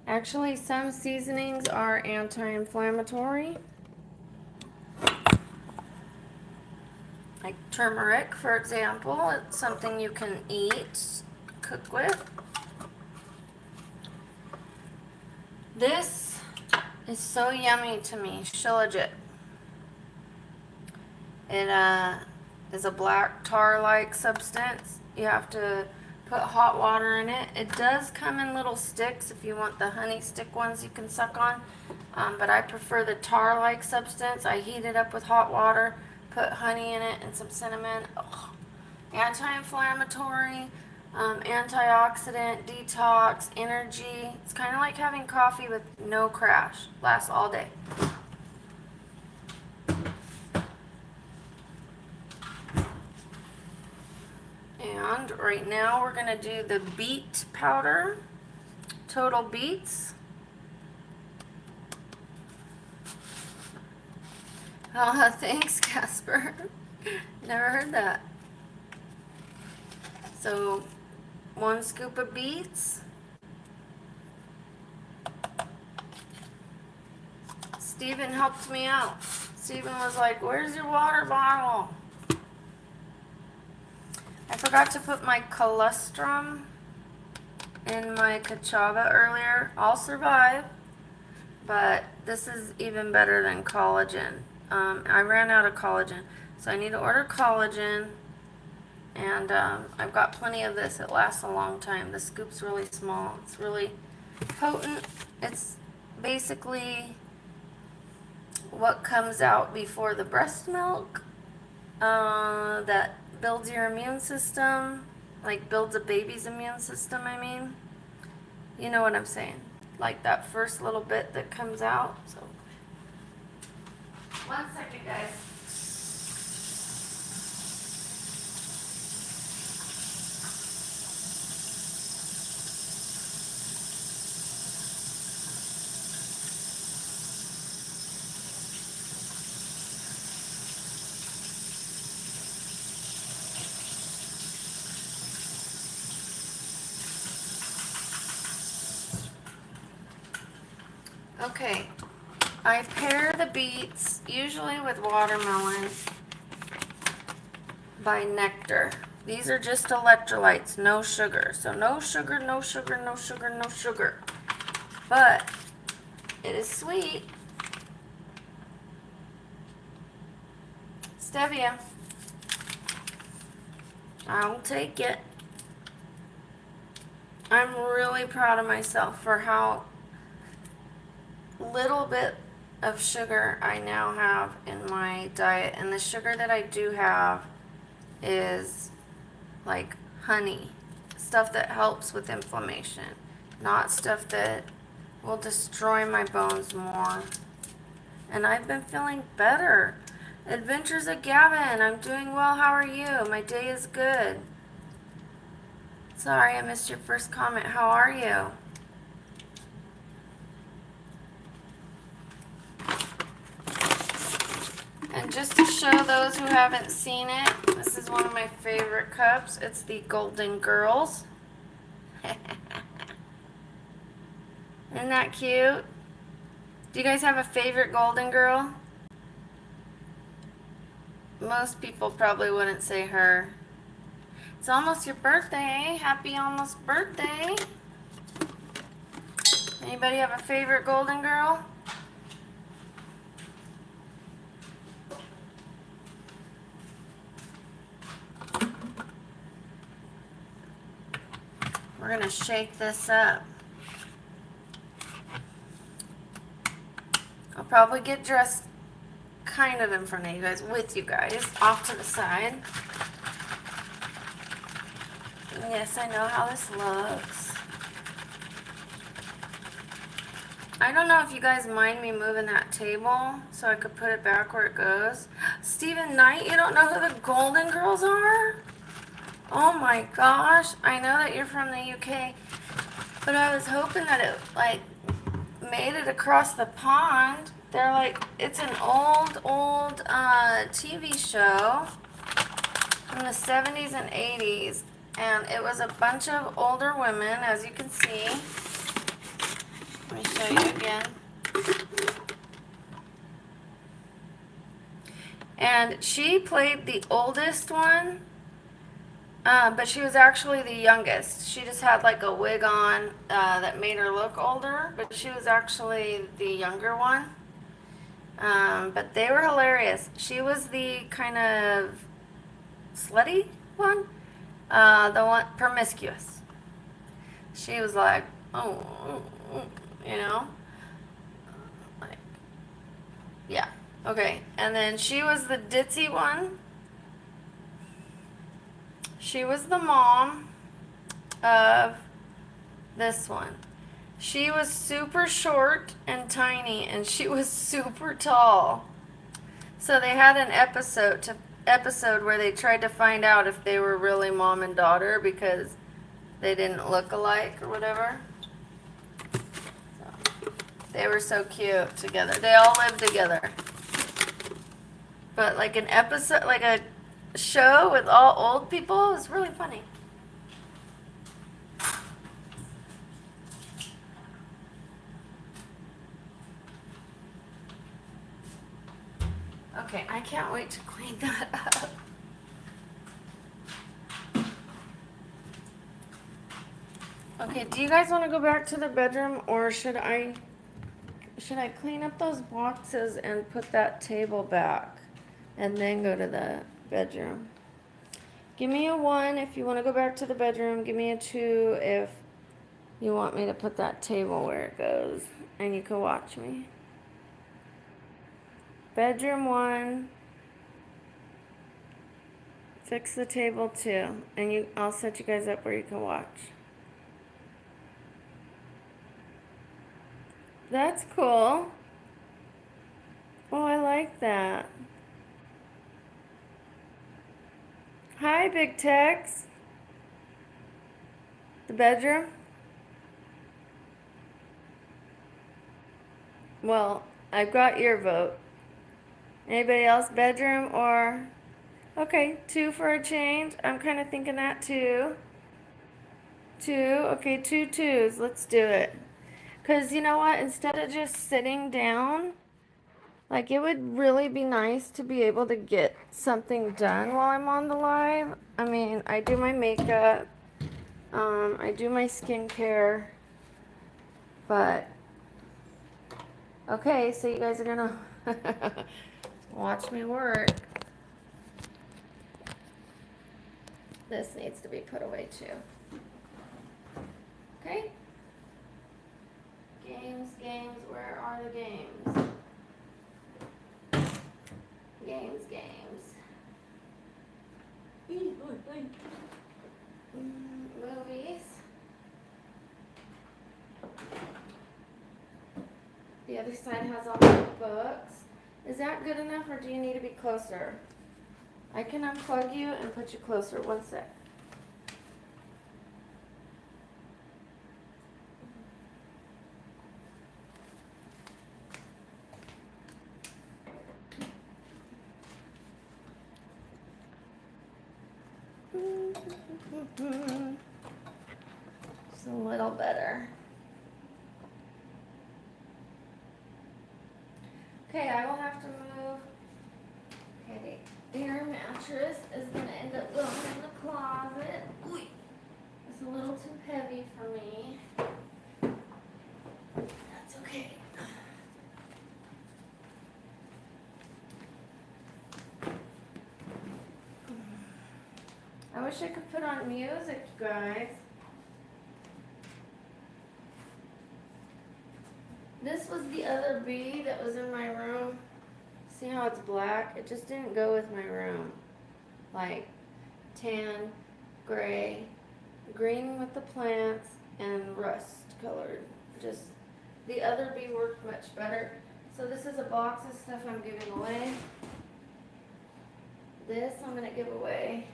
Actually, some seasonings are anti-inflammatory. Like turmeric, for example, it's something you can eat, cook with. This is so yummy to me, shilajit. It is a black tar-like substance. You have to put hot water in it. It does come in little sticks if you want the honey stick ones you can suck on. But I prefer the tar-like substance. I heat it up with hot water, put honey in it and some cinnamon. Oh, anti-inflammatory, antioxidant, detox, energy. It's kind of like having coffee with no crash. Lasts all day. And right now we're going to do the beet powder, total beets. Oh, thanks, Casper. Never heard that. So, 1 scoop of beets. Steven helped me out. Steven was like, "Where's your water bottle?" I forgot to put my colostrum in my Kachava earlier. I'll survive, but this is even better than collagen. I ran out of collagen, so I need to order collagen, and I've got plenty of this. It lasts a long time. The scoop's really small. It's really potent. It's basically what comes out before the breast milk that builds your immune system, like builds a baby's immune system, I mean. You know what I'm saying. Like that first little bit that comes out. So, 1 second, guys. Okay, I pair the beets usually with watermelon by nectar. These are just electrolytes, no sugar. So no sugar, no sugar, no sugar, no sugar. But it is sweet. Stevia. I'll take it. I'm really proud of myself for how little bit of sugar I now have in my diet, and the sugar that I do have is like honey, stuff that helps with inflammation, not stuff that will destroy my bones more. And I've been feeling better. Adventures of Gavin, I'm doing well. How are you? My day is good. Sorry I missed your first comment. How are you? And just to show those who haven't seen it, this is one of my favorite cups. It's the Golden Girls. Isn't that cute? Do you guys have a favorite Golden Girl? Most people probably wouldn't say her. It's almost your birthday. Happy almost birthday. Anybody have a favorite Golden Girl? We're going to shake this up. I'll probably get dressed kind of in front of you guys, with you guys, off to the side. Yes, I know how this looks. I don't know if you guys mind me moving that table so I could put it back where it goes. Stephen Knight, you don't know who the Golden Girls are? Oh my gosh, I know that you're from the UK, but I was hoping that it like made it across the pond. They're like, it's an old TV show from the 70s and 80s, and it was a bunch of older women, as you can see. Let me show you again. And she played the oldest one, but she was actually the youngest. She just had like a wig on that made her look older, but she was actually the younger one. But they were hilarious. She was the kind of slutty one, the one promiscuous. She was like, oh, you know, like, yeah, okay. And then she was the ditzy one. She was the mom of this one. She was super short and tiny, and she was super tall. So they had an episode where they tried to find out if they were really mom and daughter because they didn't look alike or whatever. So, they were so cute together. They all lived together. But like an episode, like a show with all old people, was really funny. Okay, I can't wait to clean that up. Okay, do you guys want to go back to the bedroom, or should I clean up those boxes and put that table back and then go to the bedroom? Give me a 1 if you want to go back to the bedroom. Give me a 2 if you want me to put that table where it goes and you can watch me. Bedroom 1. Fix the table 2. And I'll set you guys up where you can watch. That's cool. Oh, I like that. Hi, Big Tex. The bedroom? Well, I've got your vote. Anybody else? Bedroom or... Okay, 2 for a change. I'm kind of thinking that too. 2. Okay, 2 twos. Let's do it. Because you know what? Instead of just sitting down, like it would really be nice to be able to get something done while I'm on the live. I mean, I do my makeup. I do my skincare. But, okay, so you guys are going to watch me work. This needs to be put away too. Okay? Games, where are the games? Games. Movies. The other side has all the books. Is that good enough, or do you need to be closer? I can unplug you and put you closer. 1 sec. Just a little better. Okay, I will have to move. Okay, the air mattress is going to end up going in the closet. Ooh, it's a little too heavy for me. That's okay. I wish I could put on music, you guys. This was the other bee that was in my room. See how it's black? It just didn't go with my room. Like tan, gray, green with the plants, and rust colored. Just the other bee worked much better. So this is a box of stuff I'm giving away. This I'm going to give away.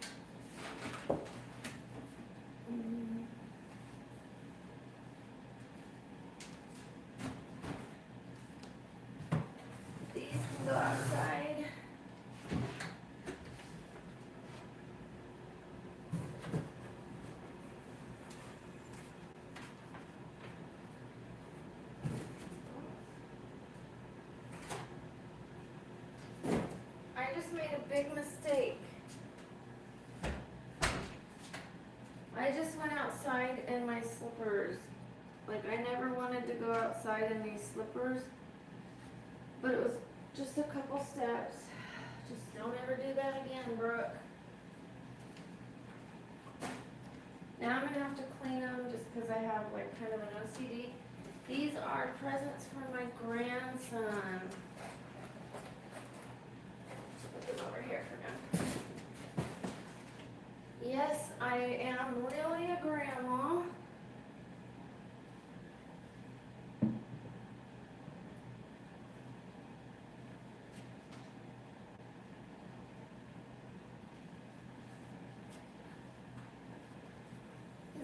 These can go outside. I just made big mistake. I just went outside in my slippers. Like, I never wanted to go outside in these slippers, but it was just a couple steps. Just don't ever do that again, Brooke. Now I'm gonna have to clean them just because I have like kind of an OCD. These are presents for my grandson. Put them over here for now. Yes, I am really a grandma.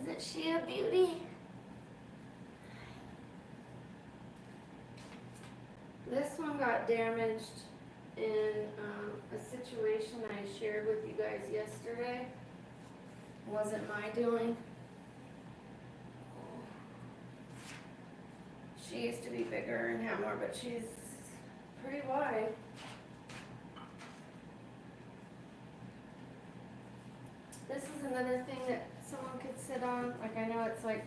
Isn't she a beauty? This one got damaged in a situation I shared with you guys yesterday. It wasn't my doing. She used to be bigger and have more, but she's pretty wide. This is another thing that someone could sit on. Like, I know it's like,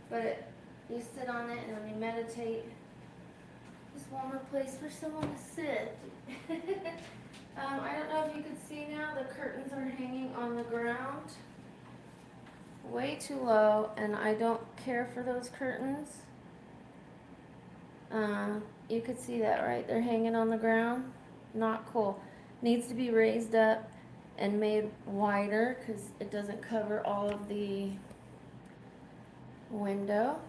but you sit on it and when you meditate, just one more place for someone to sit. I don't know if you can see now, the curtains are hanging on the ground way too low, and I don't care for those curtains. You could see that, right? They're hanging on the ground. Not cool. Needs to be raised up and made wider because it doesn't cover all of the window.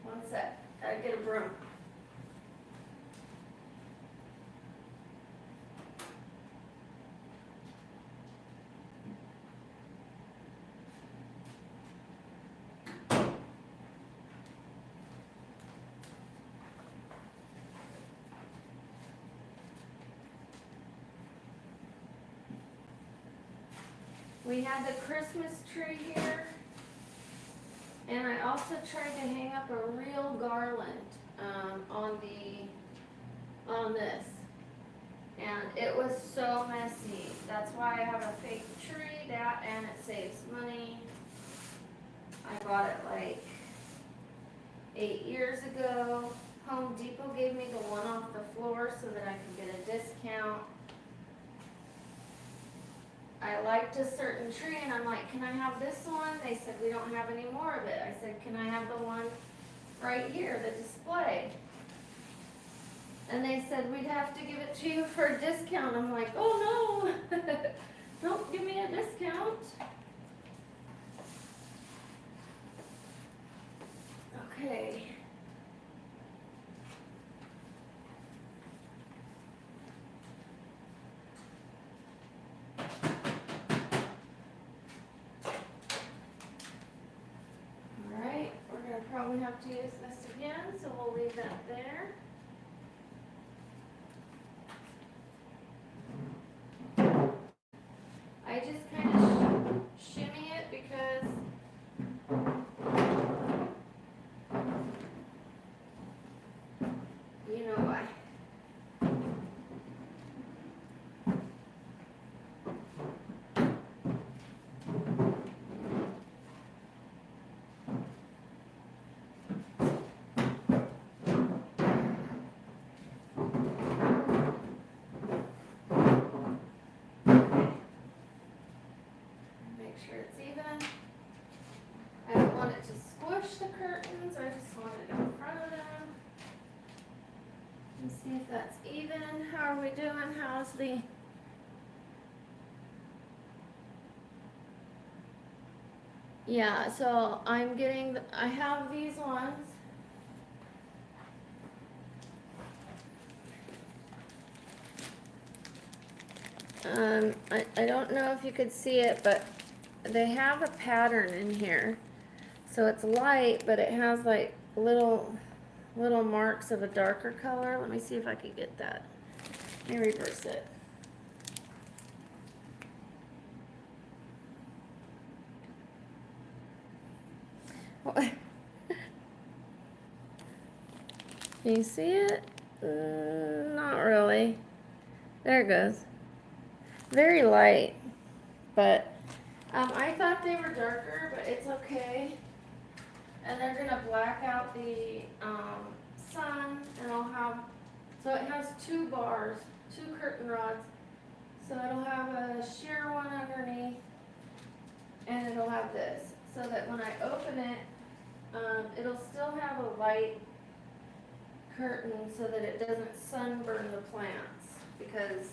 One sec, gotta get a broom. We had the Christmas tree here, and I also tried to hang up a real garland on this, and it was so messy. That's why I have a fake tree, that, and it saves money. I bought it like 8 years ago. Home Depot gave me the one off the floor so that I could get a discount. I liked a certain tree, and I'm like, can I have this one? They said, we don't have any more of it. I said, can I have the one right here, the display? And they said, we'd have to give it to you for a discount. I'm like, oh no, don't give me a discount. Okay. Probably have to use this again, so we'll leave that there. I just kind of shimmy it because you know why. Sure it's even. I don't want it to squish the curtains, I just want it in front of them. Let's see if that's even. How are we doing? How's the... Yeah, so I'm getting, I have these ones. I don't know if you could see it, but they have a pattern in here. So it's light, but it has like little little marks of a darker color. Let me see if I can get that. Let me reverse it. Can you see it? Not really. There it goes. Very light, but I thought they were darker, but it's okay. And they're gonna black out the sun, and I'll have, so it has 2 bars, 2 curtain rods. So it'll have a sheer one underneath, and it'll have this, so that when I open it, it'll still have a light curtain so that it doesn't sunburn the plants, because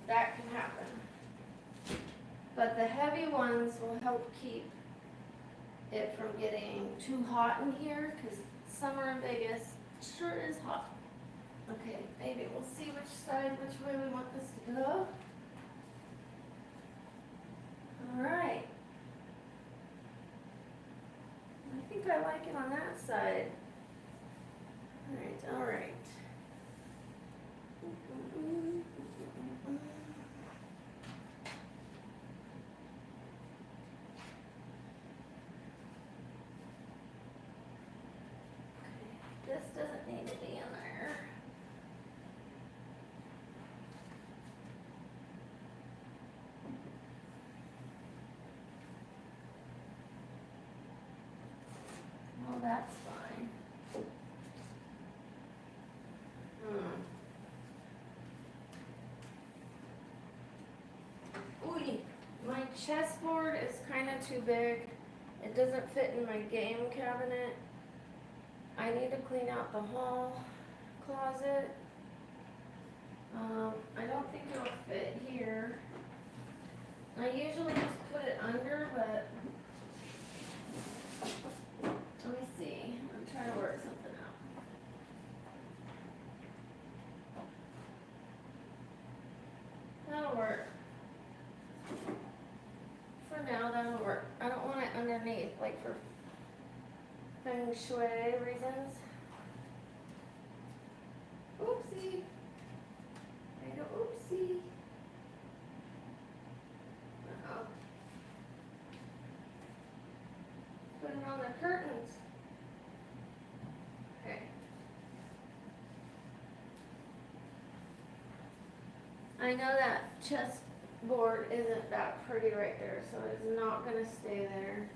that can happen. But the heavy ones will help keep it from getting too hot in here, because summer in Vegas sure is hot. Okay, maybe we'll see which side, which way we want this to go. Alright. I think I like it on that side. Alright, alright. This doesn't need to be in there. Well, that's fine. Ooh, my chessboard is kind of too big. It doesn't fit in my game cabinet. I need to clean out the hall closet. I don't think it'll fit here. I usually just put it under, but let me see. I'm trying to work something out. That'll work. For now, that'll work. I don't want it underneath, like for feng shui reasons. Oopsie. I go oopsie. Uh-oh. Put it on the curtains. Okay. I know that chessboard isn't that pretty right there, so it's not gonna stay there.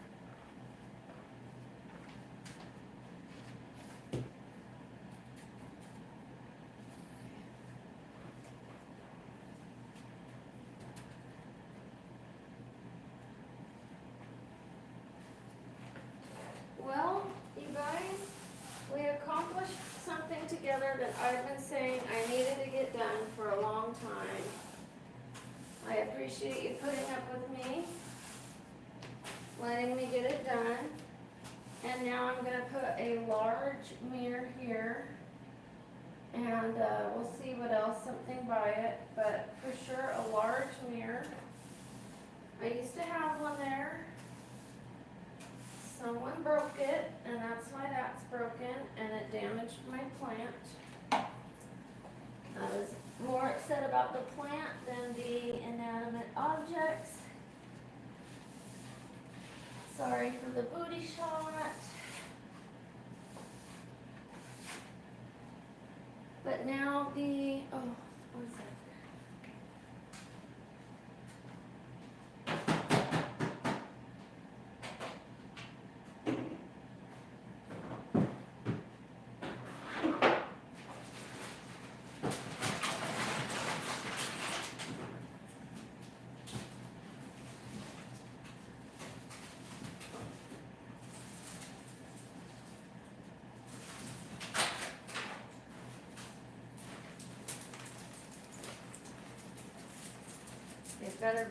Well, you guys, we accomplished something together that I've been saying I needed to get done for a long time. I appreciate you putting up with me, letting me get it done. And now I'm going to put a large mirror here, and we'll see what else, something by it, but for sure a large mirror. I used to have one there. Someone broke it, and that's why that's broken, and it damaged my plant. I was more upset about the plant than the inanimate objects. Sorry for the booty shot. But now the, oh, what is that?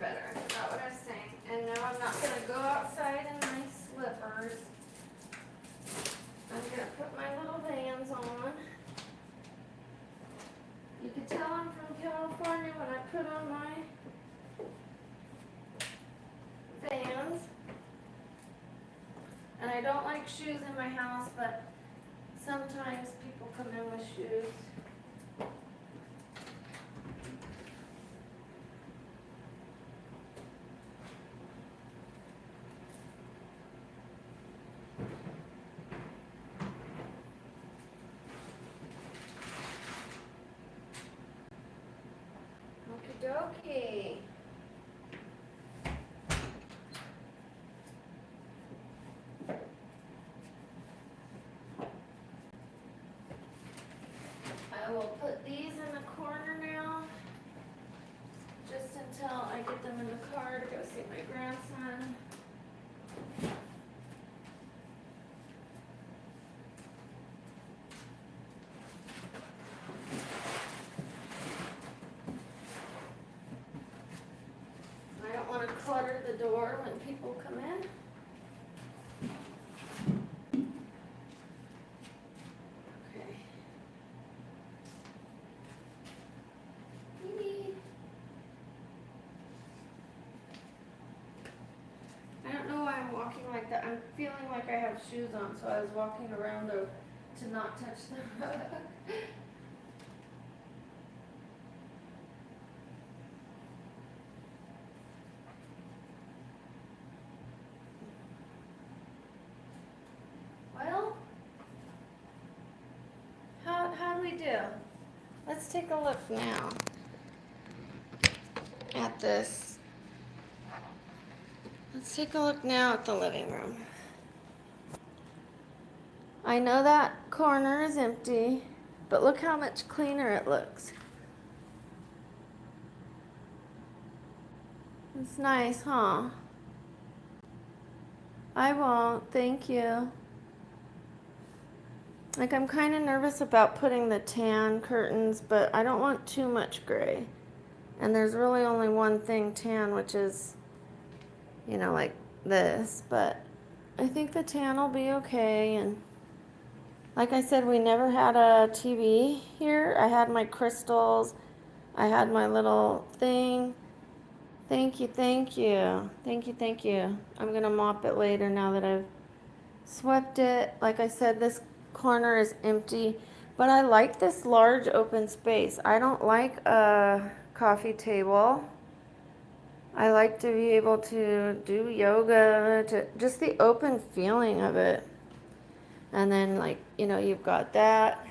Better. I forgot what I was saying. And now I'm not going to go outside in my slippers. I'm going to put my little Vans on. You can tell I'm from California when I put on my Vans. And I don't like shoes in my house, but Sometimes people come in with shoes. Okie dokie. I will put these in the corner now, just until I get them in the car to go see my grandson. I don't want to clutter the door when people come in. Like that. I'm feeling like I have shoes on, so I was walking around to not touch the rug. Well, how do we do? Let's take a look now at this. Let's take a look now at the living room. I know that corner is empty, but look how much cleaner it looks. It's nice, huh? I won't, thank you. Like, I'm kind of nervous about putting the tan curtains, but I don't want too much gray. And there's really only one thing tan, which is, you know, like this, but I think the tan will be okay. And like I said, we never had a TV here. I had my crystals. I had my little thing. Thank you, thank you. Thank you, thank you. I'm going to mop it later now that I've swept it. Like I said, this corner is empty, but I like this large open space. I don't like a coffee table. I like to be able to do yoga, to just the open feeling of it. And then, like, you know, you've got that.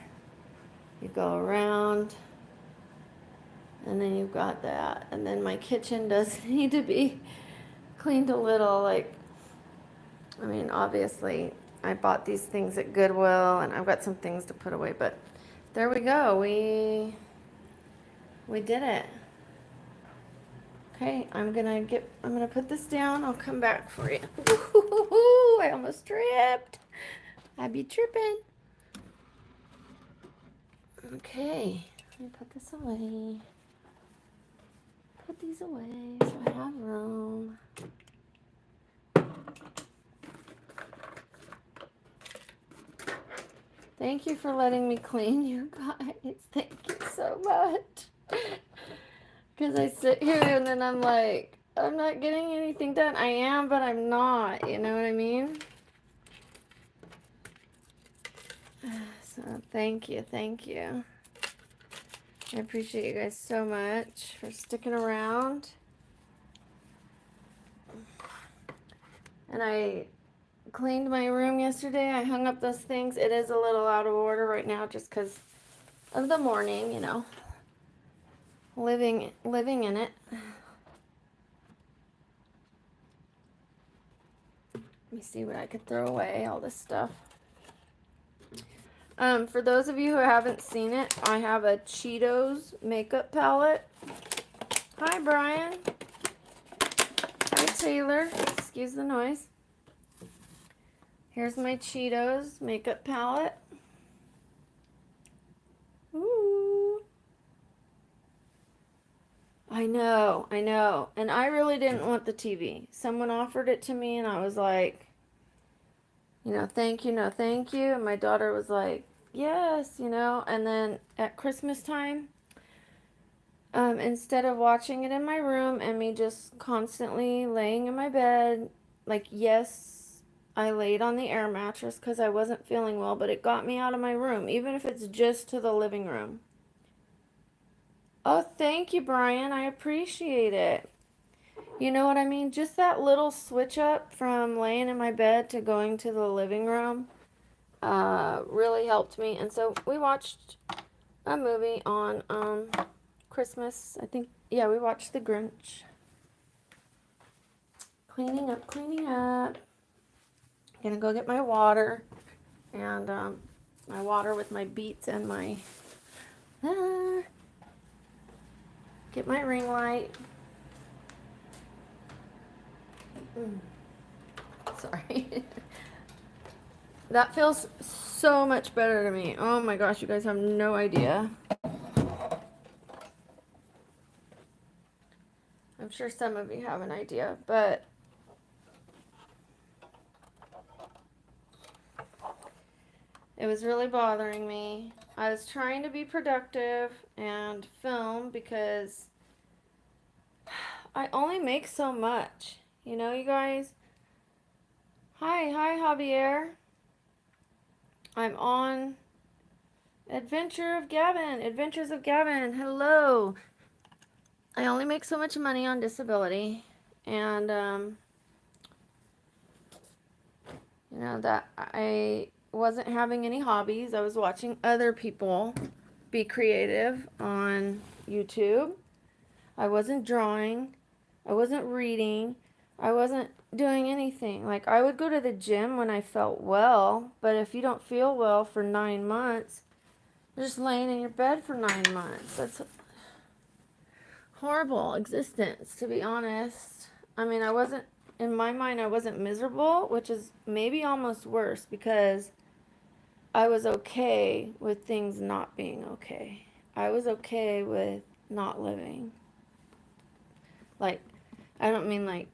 You go around. And then you've got that. And then my kitchen does need to be cleaned a little. Like, I mean, obviously, I bought these things at Goodwill, and I've got some things to put away. But there we go. We did it. Okay, I'm gonna put this down. I'll come back for you. Ooh, I almost tripped. I'd be tripping. Okay, let me put this away. Put these away so I have room. Thank you for letting me clean you guys. Thank you so much. Because I sit here and then I'm like, I'm not getting anything done. I am, but I'm not. You know what I mean? So thank you, thank you. I appreciate you guys so much for sticking around. And I cleaned my room yesterday. I hung up those things. It is a little out of order right now just because of the morning, you know. Living in it. Let me see what I could throw away, all this stuff. For those of you who haven't seen it, I have a Cheetos makeup palette. Hi, Brian. Hi, Taylor. Excuse the noise. Here's my Cheetos makeup palette. Ooh. I know. And I really didn't want the TV. Someone offered it to me and I was like, you know, thank you, no thank you. And my daughter was like, yes, you know. And then at Christmas time, instead of watching it in my room and me just constantly laying in my bed, like, yes, I laid on the air mattress because I wasn't feeling well, but it got me out of my room, even if it's just to the living room. Oh, thank you, Brian. I appreciate it. You know what I mean? Just that little switch up from laying in my bed to going to the living room really helped me. And so we watched a movie on Christmas. I think, yeah, we watched The Grinch. Cleaning up, cleaning up. Gonna go get my water. And my water with my beets and my... get my ring light. Sorry. That feels so much better to me. Oh my gosh, you guys have no idea. I'm sure some of you have an idea, but it was really bothering me. I was trying to be productive and film because I only make so much. You know, you guys? Hi, Javier. I'm on Adventures of Gavin. Hello. I only make so much money on disability, and you know that I wasn't having any hobbies. I was watching other people be creative on YouTube. I wasn't drawing. I wasn't reading. I wasn't doing anything. Like, I would go to the gym when I felt well, but if you don't feel well for 9 months, you're just laying in your bed for 9 months. That's horrible existence, to be honest. I mean, in my mind, I wasn't miserable, which is maybe almost worse because I was okay with things not being okay. I was okay with not living. Like, I don't mean like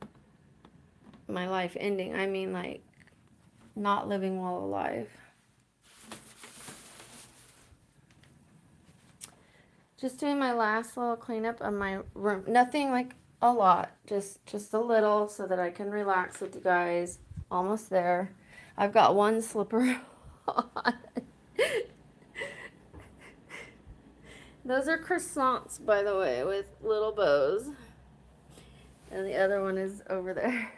my life ending. I mean like not living while alive. Just doing my last little cleanup of my room. Nothing like a lot. Just a little so that I can relax with you guys. Almost there. I've got one slipper on. Those are croissants, by the way, with little bows. And the other one is over there.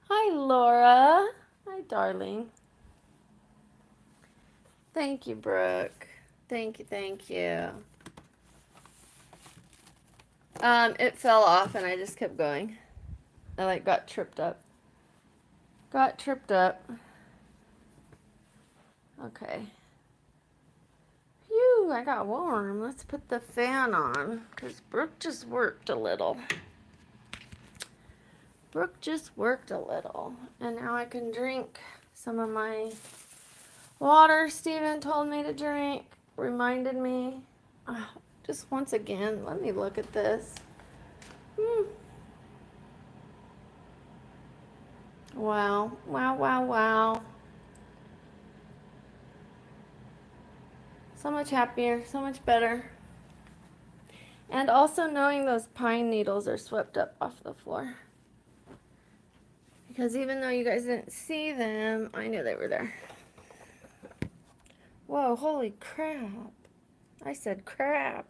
Hi, Laura. Hi, darling. Thank you, Brooke. Thank you. It fell off and I just kept going. I like got tripped up. Okay. Phew, I got warm. Let's put the fan on because Brooke just worked a little. And now I can drink some of my water Steven told me to drink. Reminded me. Just once again, let me look at this. Wow. So much happier, so much better. And also knowing those pine needles are swept up off the floor. Because even though you guys didn't see them, I knew they were there. Whoa, holy crap. I said crap.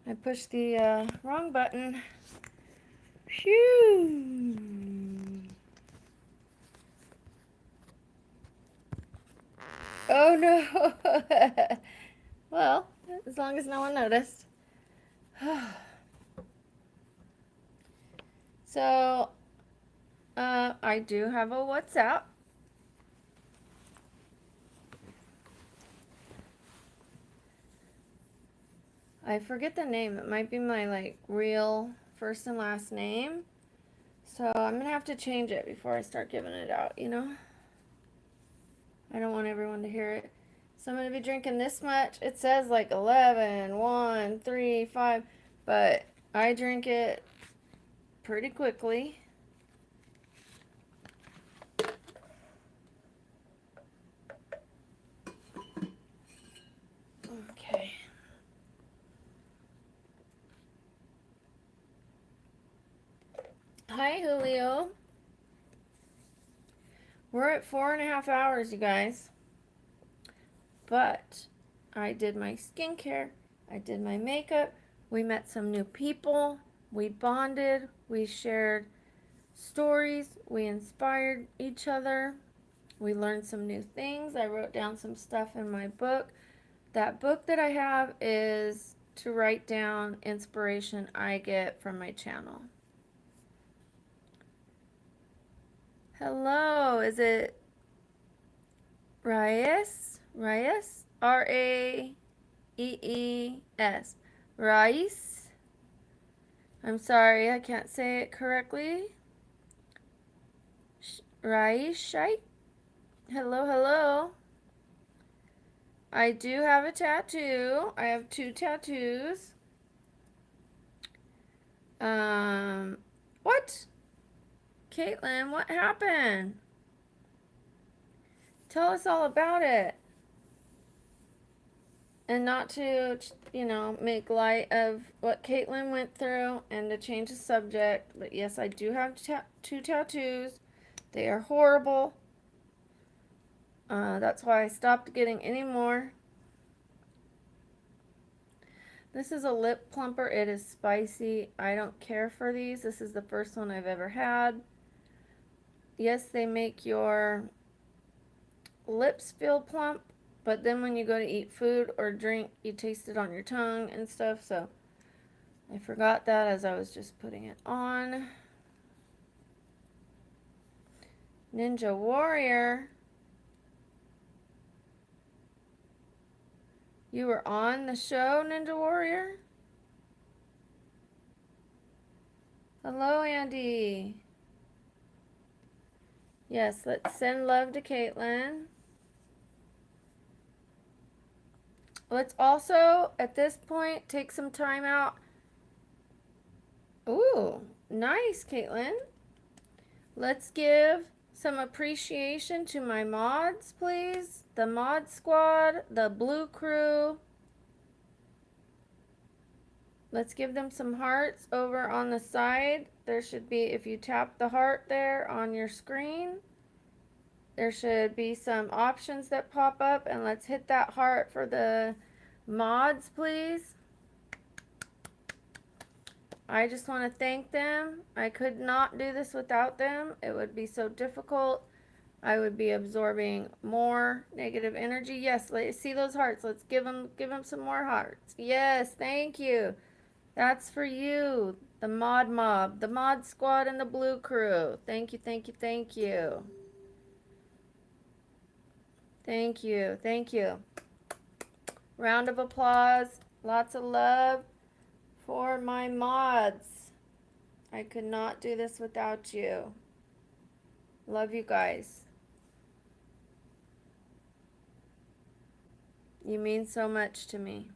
I pushed the wrong button. Phew. Oh no. Well, as long as no one noticed. So, I do have a WhatsApp. I forget the name. It might be my like real first and last name. So I'm going to have to change it before I start giving it out, you know? I don't want everyone to hear it. So I'm going to be drinking this much. It says like 11, 1, 3, 5, but I drink it pretty quickly. Okay. hi, Julio. We're at 4.5 hours, you guys. But I did my skincare. I did my makeup. We met some new people. We bonded. We shared stories. We inspired each other. We learned some new things. I wrote down some stuff in my book. That book that I have is to write down inspiration I get from my channel. Hello, is it Reyes? Reyes? Raees. Rice? I'm sorry, I can't say it correctly. Raishite? Hello, hello. I do have a tattoo. I have 2 tattoos. What? Caitlin, what happened? Tell us all about it. And not to, make light of what Caitlin went through and to change the subject. But yes, I do have 2 tattoos. They are horrible. That's why I stopped getting any more. This is a lip plumper. It is spicy. I don't care for these. This is the first one I've ever had. Yes, they make your lips feel plump, but then when you go to eat food or drink, you taste it on your tongue and stuff. So I forgot that as I was just putting it on. Ninja Warrior. You were on the show, Ninja Warrior? Hello, Andy. Yes, let's send love to Caitlin. Let's also, at this point, take some time out. Ooh, nice, Caitlin. Let's give some appreciation to my mods, please. The mod squad, the blue crew. Let's give them some hearts over on the side. There should be, if you tap the heart there on your screen, there should be some options that pop up, and let's hit that heart for the mods, please. I just want to thank them. I could not do this without them. It would be so difficult. I would be absorbing more negative energy. Yes, let's see those hearts. Let's give them some more hearts. Yes, thank you. That's for you, the mod mob, the mod squad, and the blue crew. Thank you, thank you, thank you. Thank you, thank you. Round of applause. Lots of love for my mods. I could not do this without you. Love you guys. You mean so much to me.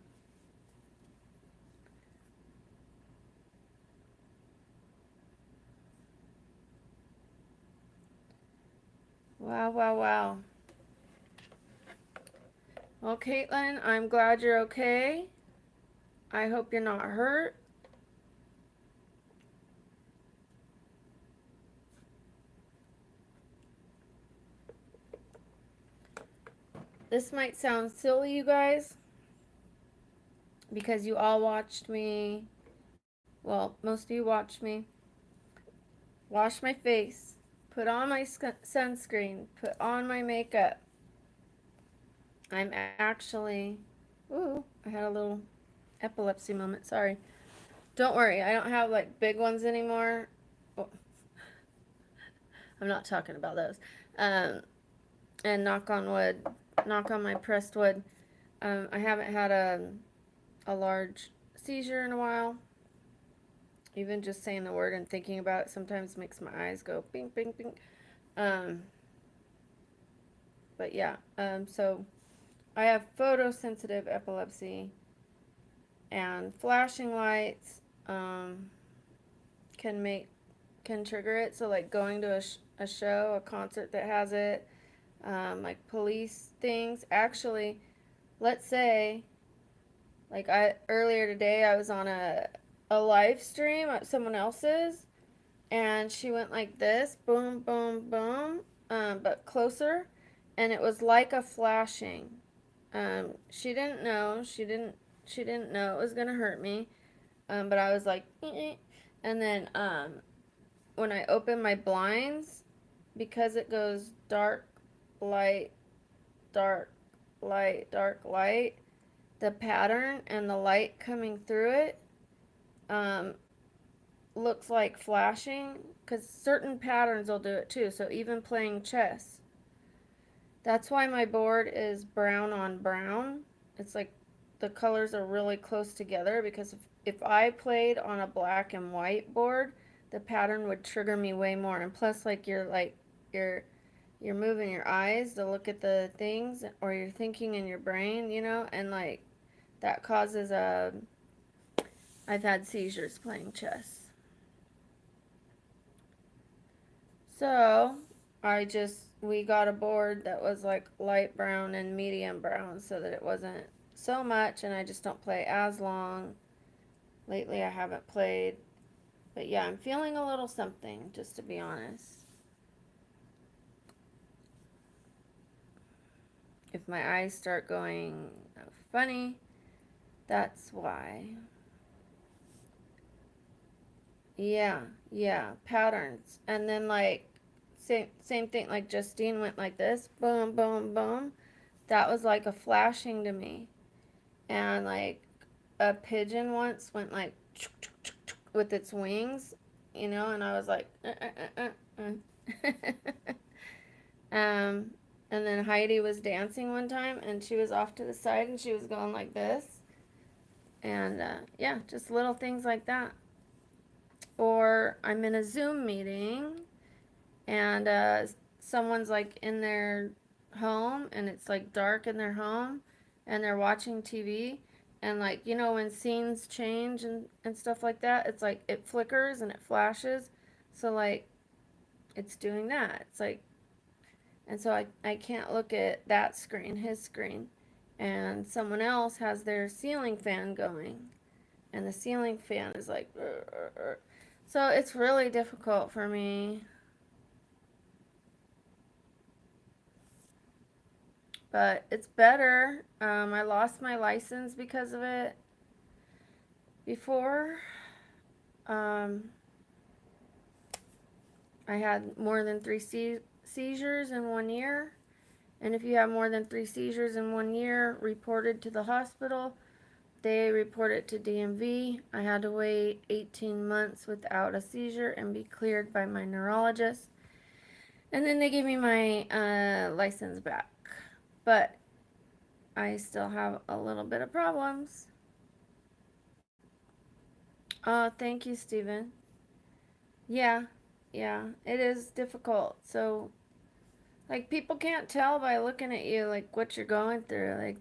Wow, wow, wow. Well, Caitlin, I'm glad you're okay. I hope you're not hurt. This might sound silly, you guys, because you all watched me. Well, most of you watched me wash my face, put on my sunscreen, put on my makeup. I'm actually, ooh, I had a little epilepsy moment. Sorry. Don't worry, I don't have like big ones anymore. Oh, I'm not talking about those. And knock on wood, knock on my pressed wood. I haven't had a large seizure in a while. Even just saying the word and thinking about it sometimes makes my eyes go bing, bing, bing. But yeah, so I have photosensitive epilepsy, and flashing lights can trigger it. So like going to a show, a concert that has it, like police things. Actually, let's say, earlier today I was on a live stream at someone else's, and she went like this, boom, boom, boom, but closer, and it was like a flashing. She didn't know. She didn't know it was gonna hurt me. But I was like, eh. And then when I open my blinds, because it goes dark, light, dark, light, dark, light, the pattern and the light coming through it um, looks like flashing, because certain patterns will do it too. So even playing chess, that's why my board is brown on brown. It's like the colors are really close together, because if I played on a black and white board, the pattern would trigger me way more. And plus, you're you're moving your eyes to look at the things, or you're thinking in your brain, and like that causes a I've had seizures playing chess. So we got a board that was like light brown and medium brown, so that it wasn't so much, and I just don't play as long. Lately I haven't played, but yeah, I'm feeling a little something, just to be honest. If my eyes start going funny, that's why. Yeah, yeah, patterns. And then like same thing, like Justine went like this, boom, boom, boom. That was like a flashing to me. And like a pigeon once went like with its wings, and I was like, um, and then Heidi was dancing one time, and she was off to the side, and she was going like this, and yeah, just little things like that. Or I'm in a Zoom meeting, and someone's like in their home, and it's like dark in their home, and they're watching TV, and like when scenes change and stuff like that, it's like it flickers and it flashes, so like it's doing that. It's like, and so I can't look at that screen, his screen, and someone else has their ceiling fan going, and the ceiling fan is like so it's really difficult for me. But it's better. I lost my license because of it before. Um, I had more than three seizures in 1 year. And if you have more than 3 seizures in 1 year reported to the hospital, they report it to DMV. I had to wait 18 months without a seizure and be cleared by my neurologist. And then they gave me my license back. But I still have a little bit of problems. Oh, thank you, Stephen. Yeah, yeah, it is difficult. So, like, people can't tell by looking at you, like, what you're going through. Like,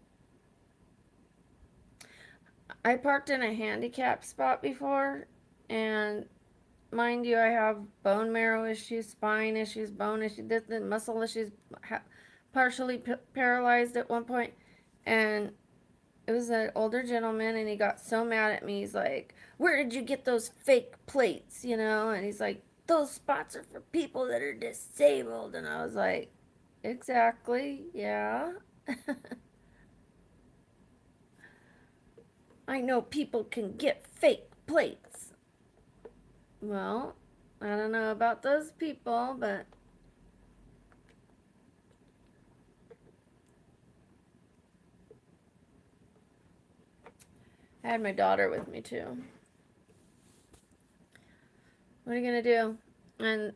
I parked in a handicap spot before, and mind you, I have bone marrow issues, spine issues, bone issues, the muscle issues, partially paralyzed at one point, and it was an older gentleman, and he got so mad at me. He's like, "Where did you get those fake plates?" And he's like, "Those spots are for people that are disabled." And I was like, "Exactly, yeah." I know people can get fake plates. Well, I don't know about those people, but I had my daughter with me too. What are you gonna do? And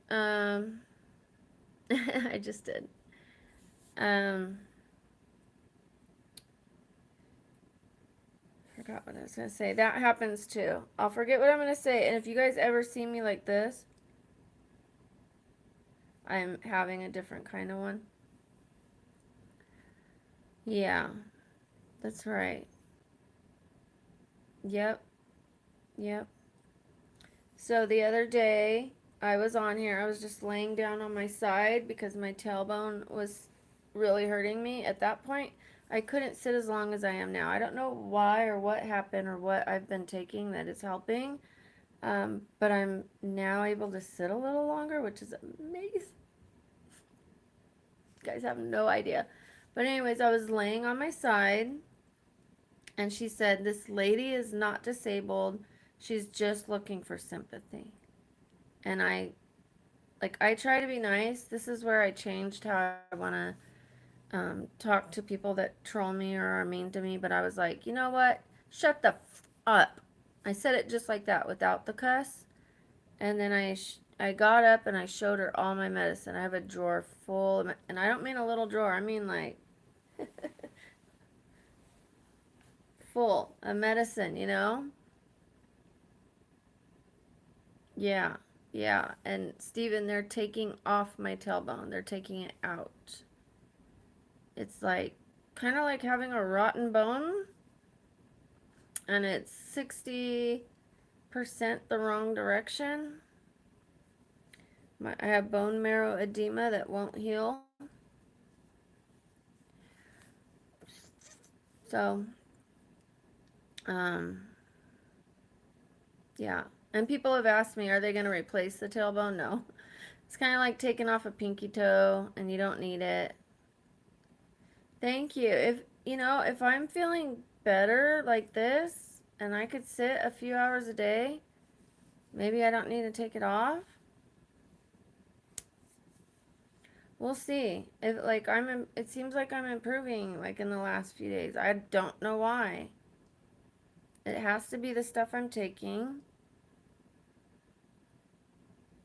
I just did. Um, Forgot what I was gonna say. That happens too. I'll forget what I'm gonna say, and if you guys ever see me like this, I'm having a different kind of one. Yeah, that's right. Yep, yep. So the other day, I was on here. I was just laying down on my side because my tailbone was really hurting me at that point. I couldn't sit as long as I am now. I don't know why or what happened or what I've been taking that is helping, But I'm now able to sit a little longer, which is amazing. You guys have no idea. But anyways, I was laying on my side, and she said, this lady is not disabled. She's just looking for sympathy. And I try to be nice. This is where I changed how I want to talk to people that troll me or are mean to me. But I was like, you know what? Shut the up. I said it just like that without the cuss. And then I got up and I showed her all my medicine. I have a drawer full of, and I don't mean a little drawer. I mean like full of medicine, you know? Yeah. Yeah. And Steven, they're taking off my tailbone. They're taking it out. It's like kind of like having a rotten bone, and it's 60% the wrong direction. I have bone marrow edema that won't heal. So, um, yeah. And people have asked me, are they going to replace the tailbone? No. It's kind of like taking off a pinky toe and you don't need it. Thank you. If I'm feeling better like this and I could sit a few hours a day, maybe I don't need to take it off. We'll see. It seems like I'm improving like in the last few days. I don't know why. It has to be the stuff I'm taking,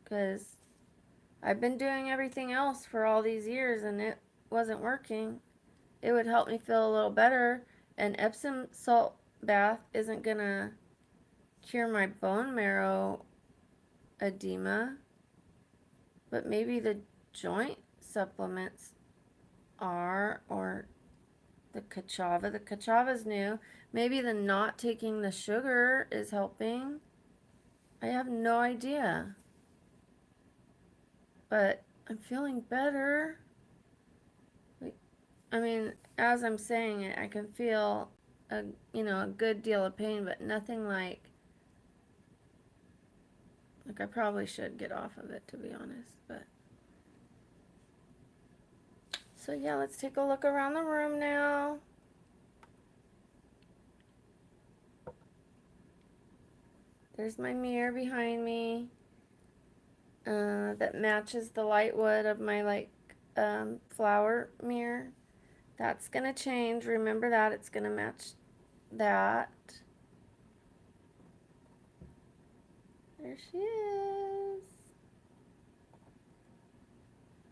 because I've been doing everything else for all these years and it wasn't working. It would help me feel a little better. An Epsom salt bath isn't gonna cure my bone marrow edema, but maybe the joint supplements are, or the Kachava. The Kachava's new. Maybe the not taking the sugar is helping. I have no idea. But I'm feeling better. I mean, as I'm saying it, I can feel a good deal of pain, but nothing like I probably should get off of it, to be honest. But so yeah, let's take a look around the room now. There's my mirror behind me that matches the light wood of my flower mirror. That's gonna change. Remember that. It's gonna match that. There she is.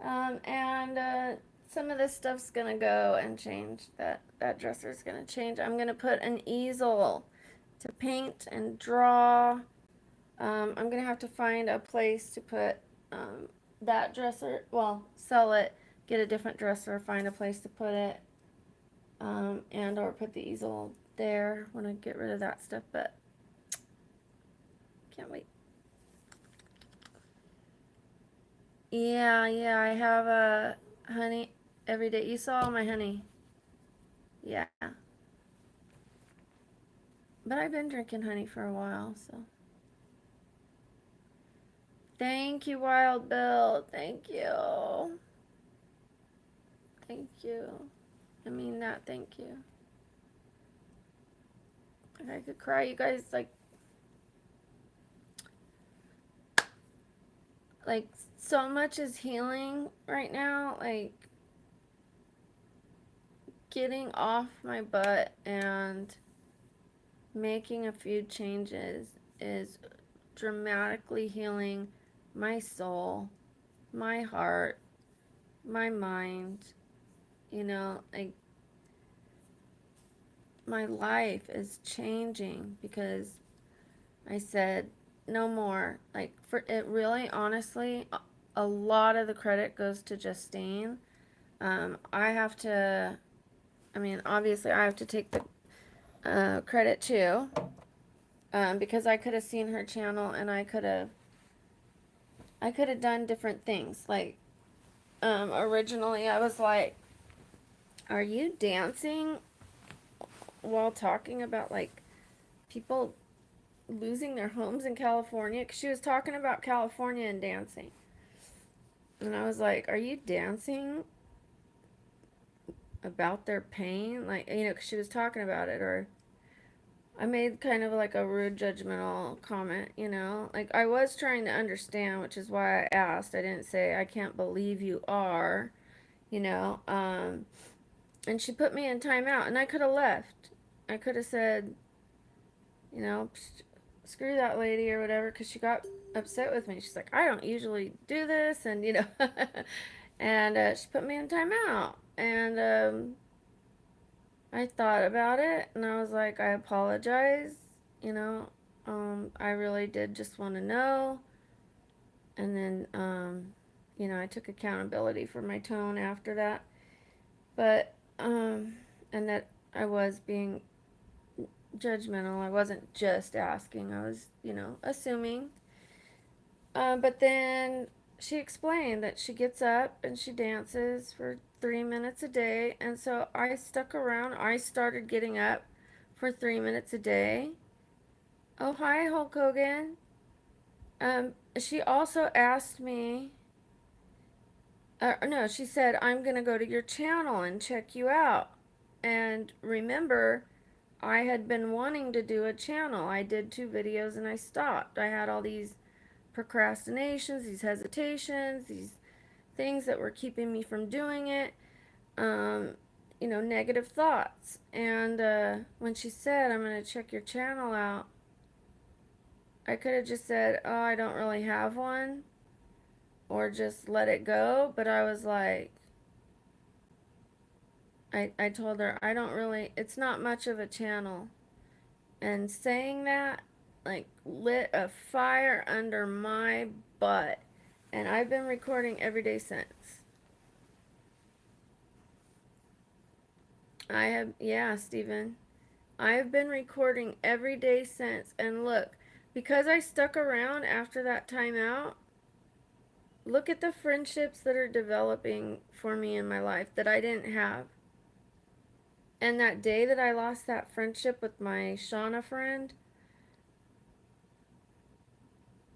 And some of this stuff's gonna go and change. That dresser's gonna change. I'm gonna put an easel to paint and draw. I'm gonna have to find a place to put that dresser. Well, sell it, get a different dresser, find a place to put it, and or put the easel there when I get rid of that stuff. But can't wait. Yeah, I have a honey every day. You saw my honey. Yeah. But I've been drinking honey for a while, so. Thank you, Wild Bill. Thank you. Thank you. I mean that. Thank you. I could cry. You guys, like so much is healing right now. Like getting off my butt and making a few changes is dramatically healing my soul, my heart, my mind. Like my life is changing because I said no more. Like, for it, really, honestly, a lot of the credit goes to Justine. I have to, I mean, obviously, I have to take the credit too, because I could have seen her channel and I could have done different things. Like, originally, I was like, "Are you dancing while talking about like people losing their homes in California, because she was talking about California and dancing. And I was like, are you dancing about their pain? Like, you know, because she was talking about it. Or I made kind of like a rude, judgmental comment, you know? Like, I was trying to understand, which is why I asked. I didn't say, I can't believe you are, you know? And she put me in timeout, and I could have left. I could have said, you know, screw that lady or whatever, because she got upset with me. She's like, I don't usually do this, and, you know, and she put me in timeout. And I thought about it, and I was like, I apologize, you know, I really did just want to know. And then, you know, I took accountability for my tone after that. But, and that I was being judgmental. I wasn't just asking, I was, you know, assuming. But then she explained that she gets up and she dances for 3 minutes a day. And so I stuck around. I started getting up for 3 minutes a day. Oh, hi, Hulk Hogan. She also asked me, no, she said, I'm going to go to your channel and check you out. And remember, I had been wanting to do a channel. I did 2 videos and I stopped. I had all these procrastinations, these hesitations, these things that were keeping me from doing it, you know, negative thoughts. And when she said, I'm going to check your channel out, I could have just said, oh, I don't really have one, or just let it go. But I was like, I told her, I don't really, it's not much of a channel. And saying that, like, lit a fire under my butt. And I've been recording every day since. I have, yeah, Stephen. I have been recording every day since. And look, because I stuck around after that timeout, look at the friendships that are developing for me in my life that I didn't have. And that day that I lost that friendship with my Shauna friend,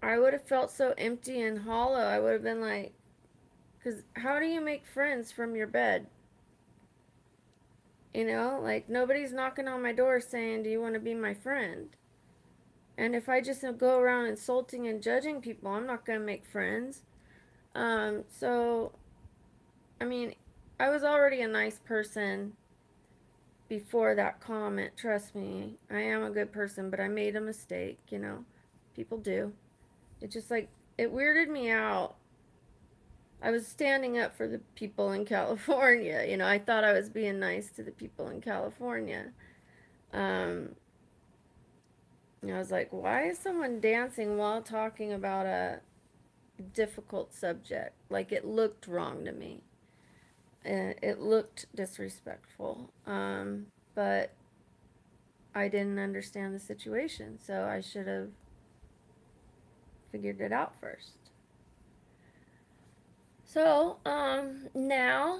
I would have felt so empty and hollow. I would have been like, because how do you make friends from your bed? You know, like, nobody's knocking on my door saying, do you want to be my friend? And if I just go around insulting and judging people, I'm not going to make friends. So, I mean, I was already a nice person before that comment. Trust me, I am a good person, but I made a mistake, you know. People do. It just, like, it weirded me out. I was standing up for the people in California. You know, I thought I was being nice to the people in California. Um, I was like, why is someone dancing while talking about a difficult subject? Like, it looked wrong to me. And it looked disrespectful. But I didn't understand the situation, so I should have figured it out first. So, now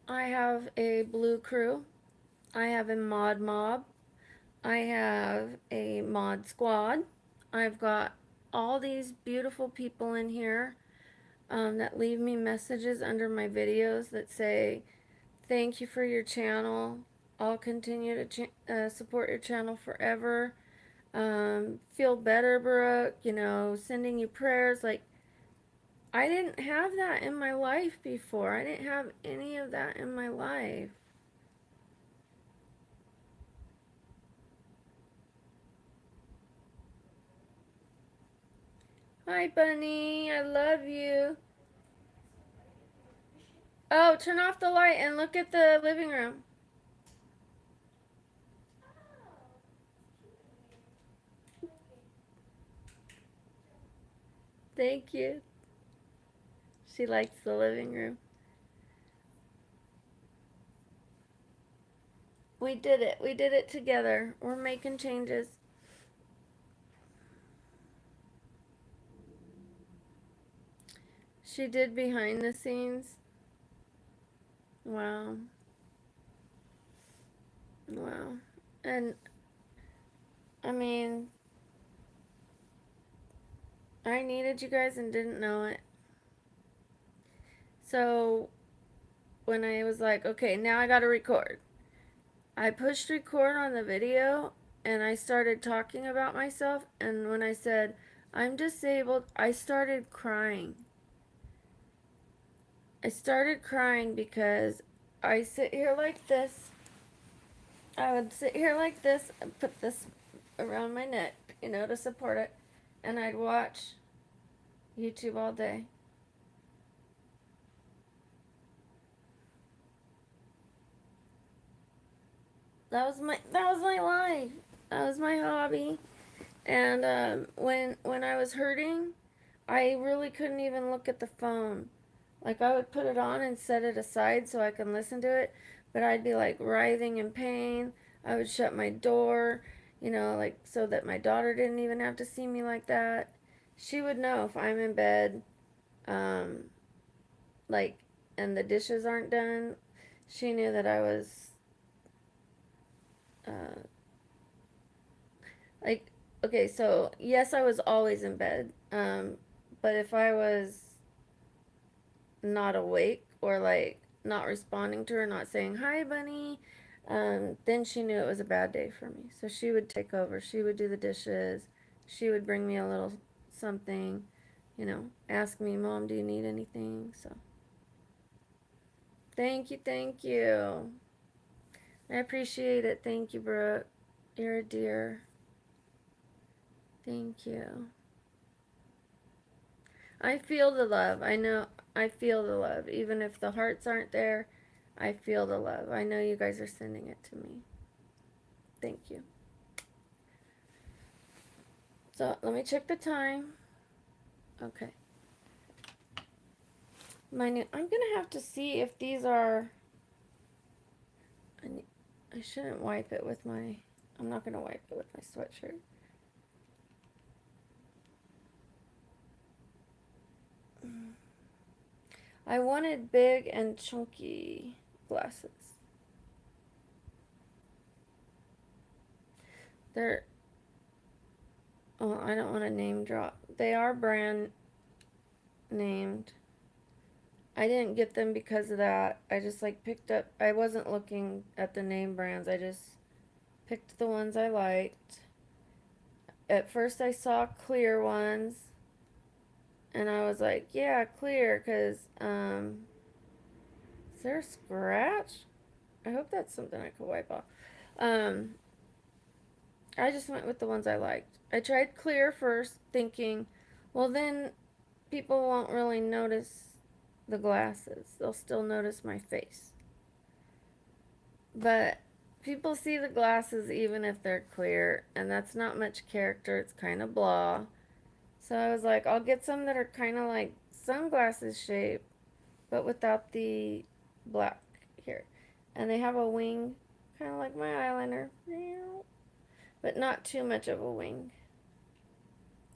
I have a blue crew. I have a mod mob. I have a mod squad. I've got all these beautiful people in here that leave me messages under my videos that say, thank you for your channel. I'll continue to support your channel forever. Feel better, Brooke. You know, sending you prayers. Like, I didn't have that in my life before. I didn't have any of that in my life. Hi, Bunny. I love you. Oh, turn off the light and look at the living room. Thank you. She likes the living room. We did it. We did it together. We're making changes. She did behind the scenes. Wow. Wow. And I mean, I needed you guys and didn't know it. So when I was like, okay, now I gotta record, I pushed record on the video and I started talking about myself. And when I said, I'm disabled, I started crying. I started crying because I sit here like this. I would sit here like this and put this around my neck, to support it. And I'd watch YouTube all day. That was my life. That was my hobby. And when I was hurting, I really couldn't even look at the phone. Like I would put it on and set it aside so I can listen to it, but I'd be like writhing in pain. I would shut my door, like so that my daughter didn't even have to see me like that. She would know if I'm in bed, um, like, and the dishes aren't done. She knew that I was, uh, like, okay, so yes, I was always in bed. But if I was not awake or like not responding to her, not saying hi, bunny, then she knew it was a bad day for me. So she would take over. She would do the dishes. She would bring me a little something, ask me, Mom, do you need anything? So thank you, thank you. I appreciate it. Thank you, Brooke. You're a dear. Thank you. I feel the love. I know I feel the love. Even if the hearts aren't there, I feel the love. I know you guys are sending it to me. Thank you. So let me check the time. Okay. I'm gonna have to see if these are. I shouldn't wipe it with my. I'm not gonna wipe it with my sweatshirt. I wanted big and chunky glasses. They're. Oh, I don't want to name drop. They are brand named. I didn't get them because of that. I just like picked up. I wasn't looking at the name brands. I just picked the ones I liked. At first, I saw clear ones, and I was like, "Yeah, clear." Cause is there a scratch? I hope that's something I could wipe off. Um, I just went with the ones I liked. I tried clear first, thinking, well, then people won't really notice the glasses. They'll still notice my face. But people see the glasses even if they're clear, and that's not much character. It's kind of blah. So I was like, I'll get some that are kind of like sunglasses shape, but without the black here. And they have a wing, kind of like my eyeliner, but not too much of a wing.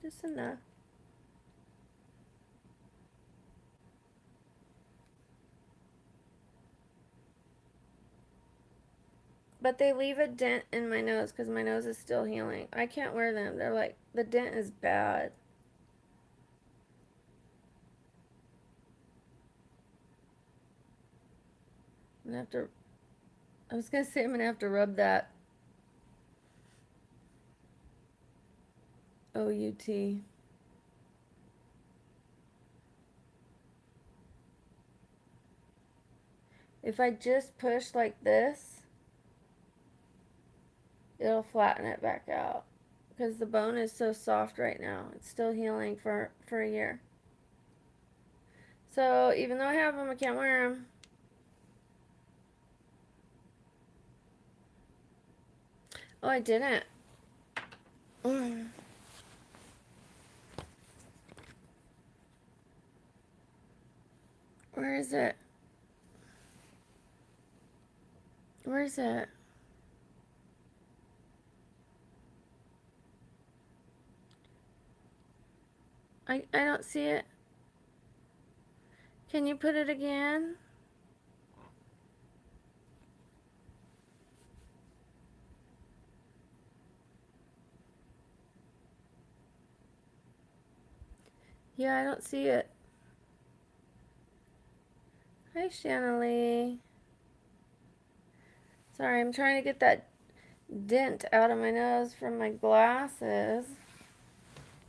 Just enough. But they leave a dent in my nose because my nose is still healing. I can't wear them. They're like, the dent is bad. I'm gonna have to, I was gonna say I'm gonna have to rub that OUT. If I just push like this, it'll flatten it back out. Because the bone is so soft right now. It's still healing for a year. So even though I have them, I can't wear them. Oh, I didn't. Where is it? Where is it? I don't see it. Can you put it again? Yeah, I don't see it. Hi, Shanley. Sorry, I'm trying to get that dent out of my nose from my glasses.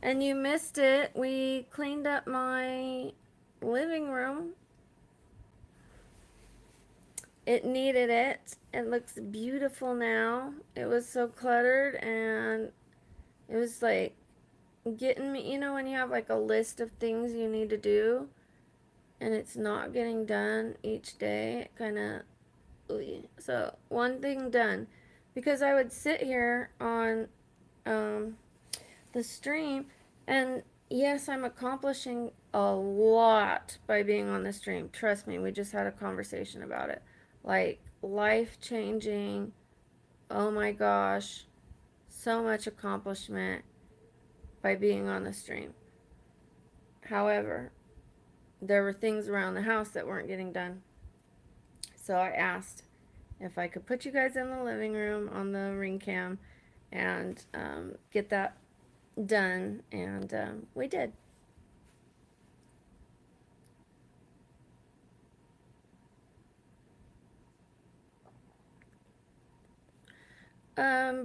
And you missed it. We cleaned up my living room. It needed it. It looks beautiful now. It was so cluttered, and it was like getting me, you know, when you have like a list of things you need to do and it's not getting done each day, it kind of, so one thing done, because I would sit here on the stream, and yes, I'm accomplishing a lot by being on the stream. Trust me, we just had a conversation about it. Like, life changing. Oh my gosh, so much accomplishment by being on the stream. However, there were things around the house that weren't getting done. So I asked if I could put you guys in the living room on the ring cam and get that done, and we did.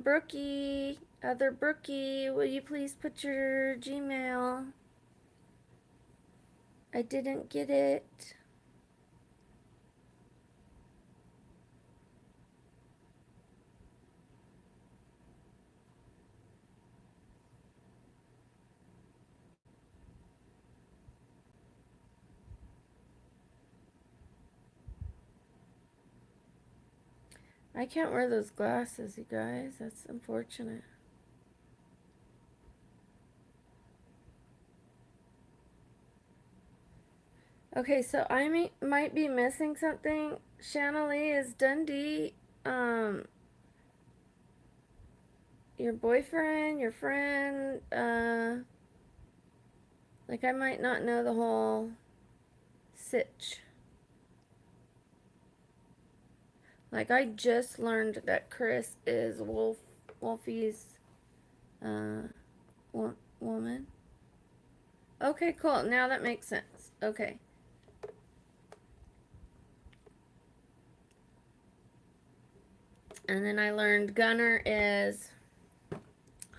Brookie, other Brookie, will you please put your Gmail? I didn't get it. I can't wear those glasses, you guys. That's unfortunate. Okay, so I might be missing something. Shanley, is Dundee, your boyfriend, your friend, like I might not know the whole sitch. Like I just learned that Chris is Wolfie's, woman. Okay, cool. Now that makes sense. Okay. And then I learned Gunner is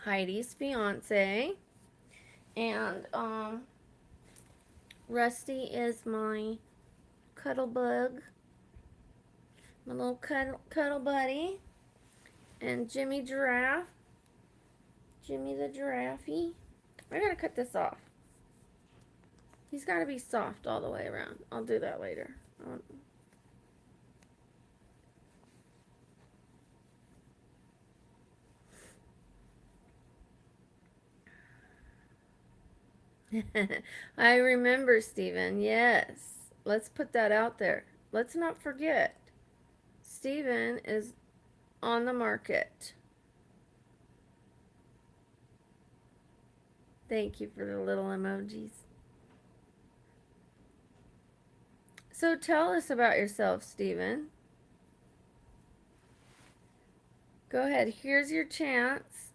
Heidi's fiance. And Rusty is my cuddle bug. My little cuddle buddy. And Jimmy Giraffe. Jimmy the Giraffe. I gotta cut this off. He's gotta be soft all the way around. I'll do that later. I remember, Stephen. Yes. Let's put that out there. Let's not forget. Stephen is on the market. Thank you for the little emojis. So tell us about yourself, Stephen. Go ahead. Here's your chance.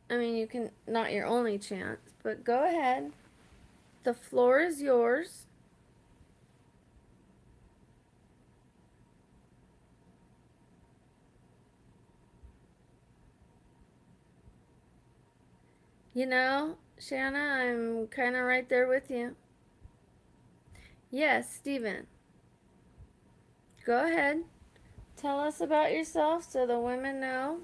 I mean, you can, not your only chance, but go ahead. The floor is yours. You know, Shanna, I'm kind of right there with you. Yes, Stephen. Go ahead. Tell us about yourself so the women know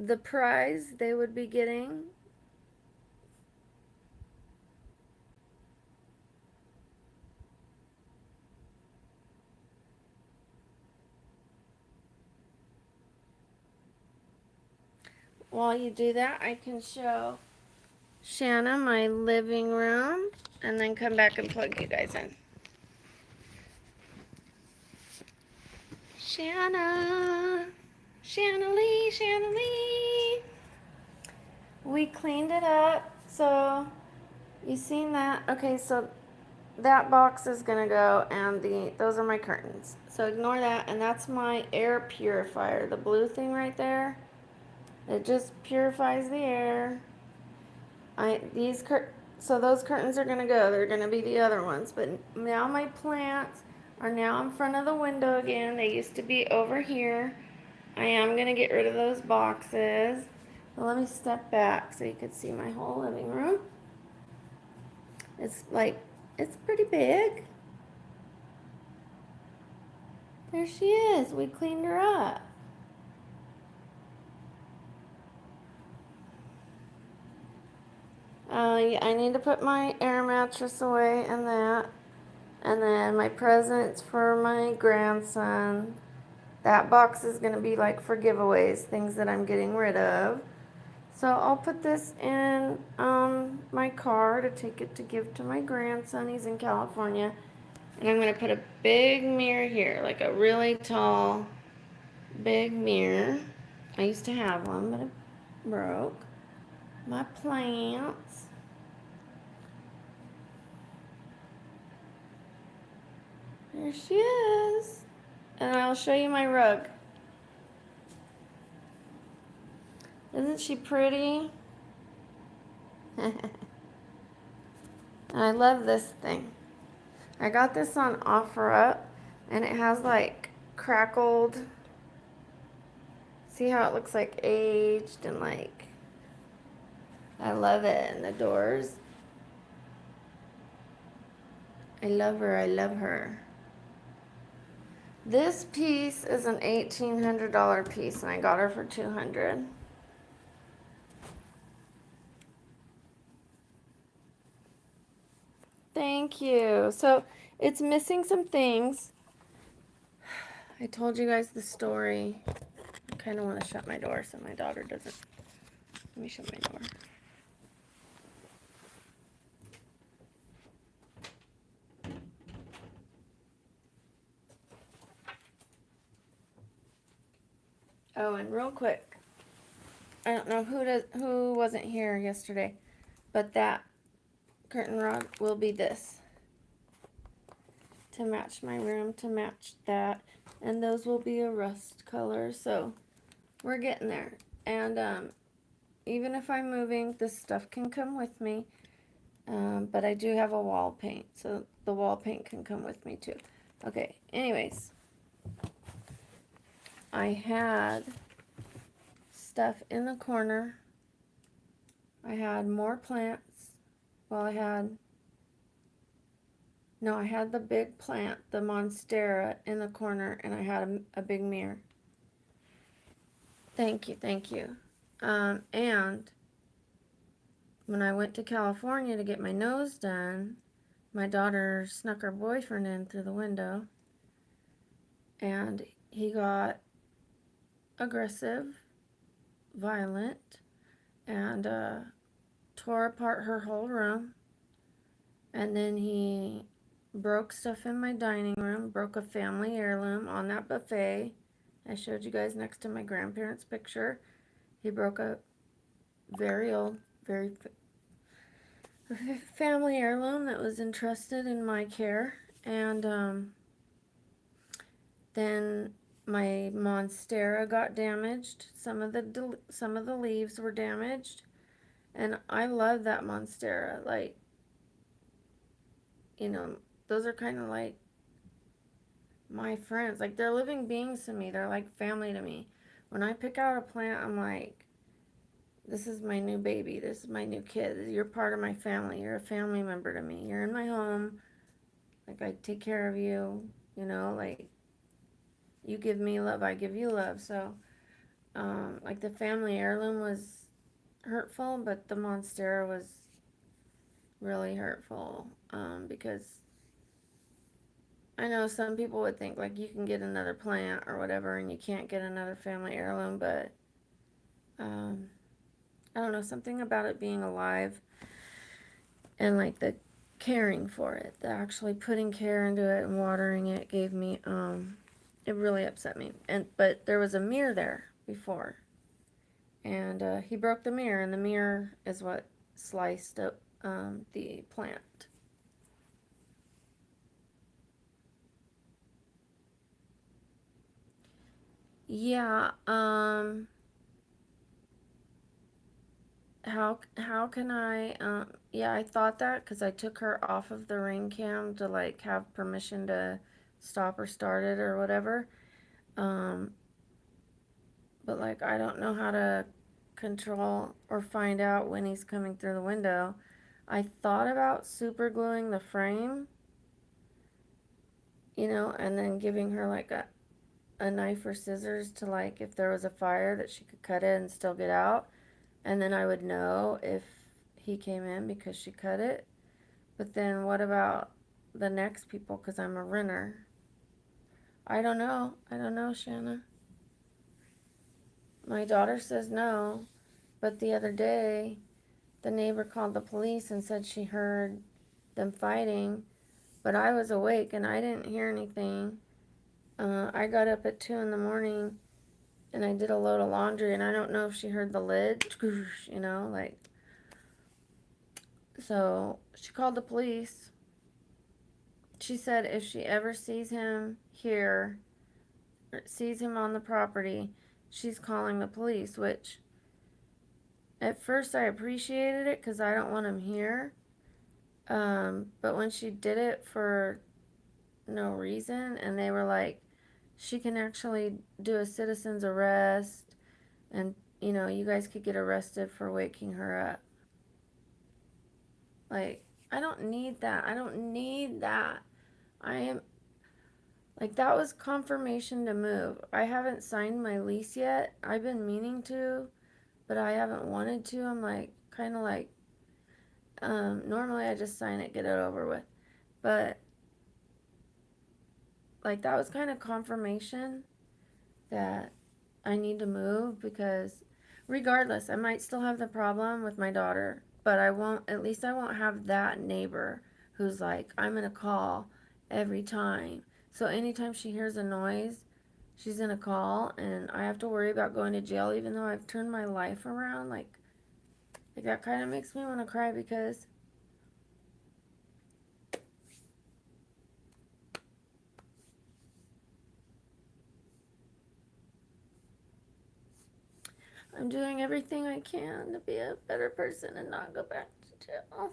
the prize they would be getting. While you do that, I can show Shanna my living room and then come back and plug you guys in. Shanna Lee. We cleaned it up, so you seen that? Okay, so that box is gonna go, and those are my curtains. So ignore that, and that's my air purifier, the blue thing right there. It just purifies the air. So those curtains are gonna go. They're gonna be the other ones. But now my plants are now in front of the window again. They used to be over here. I am gonna get rid of those boxes. But let me step back so you can see my whole living room. It's pretty big. There she is. We cleaned her up. I need to put my air mattress away and that. And then my presents for my grandson. That box is going to be like for giveaways, things that I'm getting rid of. So I'll put this in my car to take it to give to my grandson. He's in California. And I'm going to put a big mirror here, like a really tall, big mirror. I used to have one, but it broke. My plants. There she is. And I'll show you my rug. Isn't she pretty? I love this thing. I got this on OfferUp, and it has like crackled. See how it looks like aged and like. I love it. And the doors. I love her. I love her. This piece is an $1,800 piece, and I got her for $200. Thank you. So it's missing some things. I told you guys the story. I kind of want to shut my door so my daughter doesn't. Let me shut my door. Oh, and real quick, I don't know who wasn't here yesterday, but that curtain rod will be this to match my room, to match that, and those will be a rust color. So we're getting there. And even if I'm moving, this stuff can come with me. But I do have a wall paint, so the wall paint can come with me too. Okay, anyways, I had stuff in the corner. I had more plants. Well, I had the big plant, the monstera, in the corner, and I had a big mirror. Thank you, thank you. And when I went to California to get my nose done, my daughter snuck her boyfriend in through the window, and he got aggressive, violent, and tore apart her whole room. And then he broke stuff in my dining room, broke a family heirloom on that buffet. I showed you guys next to my grandparents' picture. He broke a very old, very family heirloom that was entrusted in my care. And then my monstera got damaged. Some of the leaves were damaged, and I love that monstera. Like, you know, those are kind of like my friends. Like, they're living beings to me. They're like family to me. When I pick out a plant, I'm like, this is my new baby. This is my new kid. You're part of my family. You're a family member to me. You're in my home. Like, I take care of you. You know, like, you give me love, I give you love. So, like, the family heirloom was hurtful, but the monstera was really hurtful, because I know some people would think, like, you can get another plant or whatever, and you can't get another family heirloom, but, I don't know, something about it being alive and, like, the caring for it, the actually putting care into it and watering it gave me, it really upset me. But there was a mirror there before, and he broke the mirror, and the mirror is what sliced up the plant. Yeah, how can I, yeah, I thought that because I took her off of the ring cam to like have permission to stop or start it or whatever. Um, but like I don't know how to control or find out when he's coming through the window. I thought about super gluing the frame, and then giving her like a knife or scissors to like if there was a fire that she could cut it and still get out. And then I would know if he came in because she cut it. But then what about the next people? Because I'm a renter. I don't know. I don't know, Shanna. My daughter says no. But the other day, the neighbor called the police and said she heard them fighting. But I was awake and I didn't hear anything. I got up at 2 in the morning and I did a load of laundry. And I don't know if she heard the lid, like. So she called the police. She said if she ever sees him here, or sees him on the property, she's calling the police, which at first I appreciated it because I don't want him here. But when she did it for no reason, and they were like, she can actually do a citizen's arrest, and you guys could get arrested for waking her up. Like, I don't need that. I don't need that. I am Like, that was confirmation to move. I haven't signed my lease yet. I've been meaning to, but I haven't wanted to. I'm like, kind of like, normally I just sign it, get it over with. But, like, that was kind of confirmation that I need to move because, regardless, I might still have the problem with my daughter, but at least I won't have that neighbor who's like, I'm going to call every time. So, anytime she hears a noise, she's gonna call and I have to worry about going to jail even though I've turned my life around. Like that kind of makes me want to cry because I'm doing everything I can to be a better person and not go back to jail.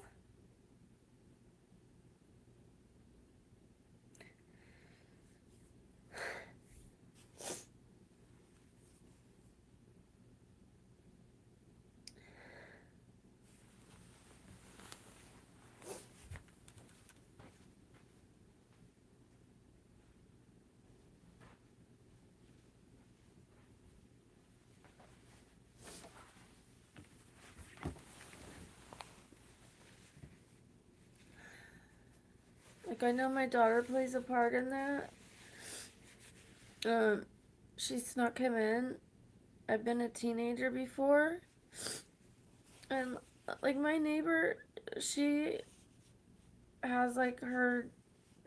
Like, I know my daughter plays a part in that. Um, she snuck him in. I've been a teenager before. And, like, my neighbor, she has, like, her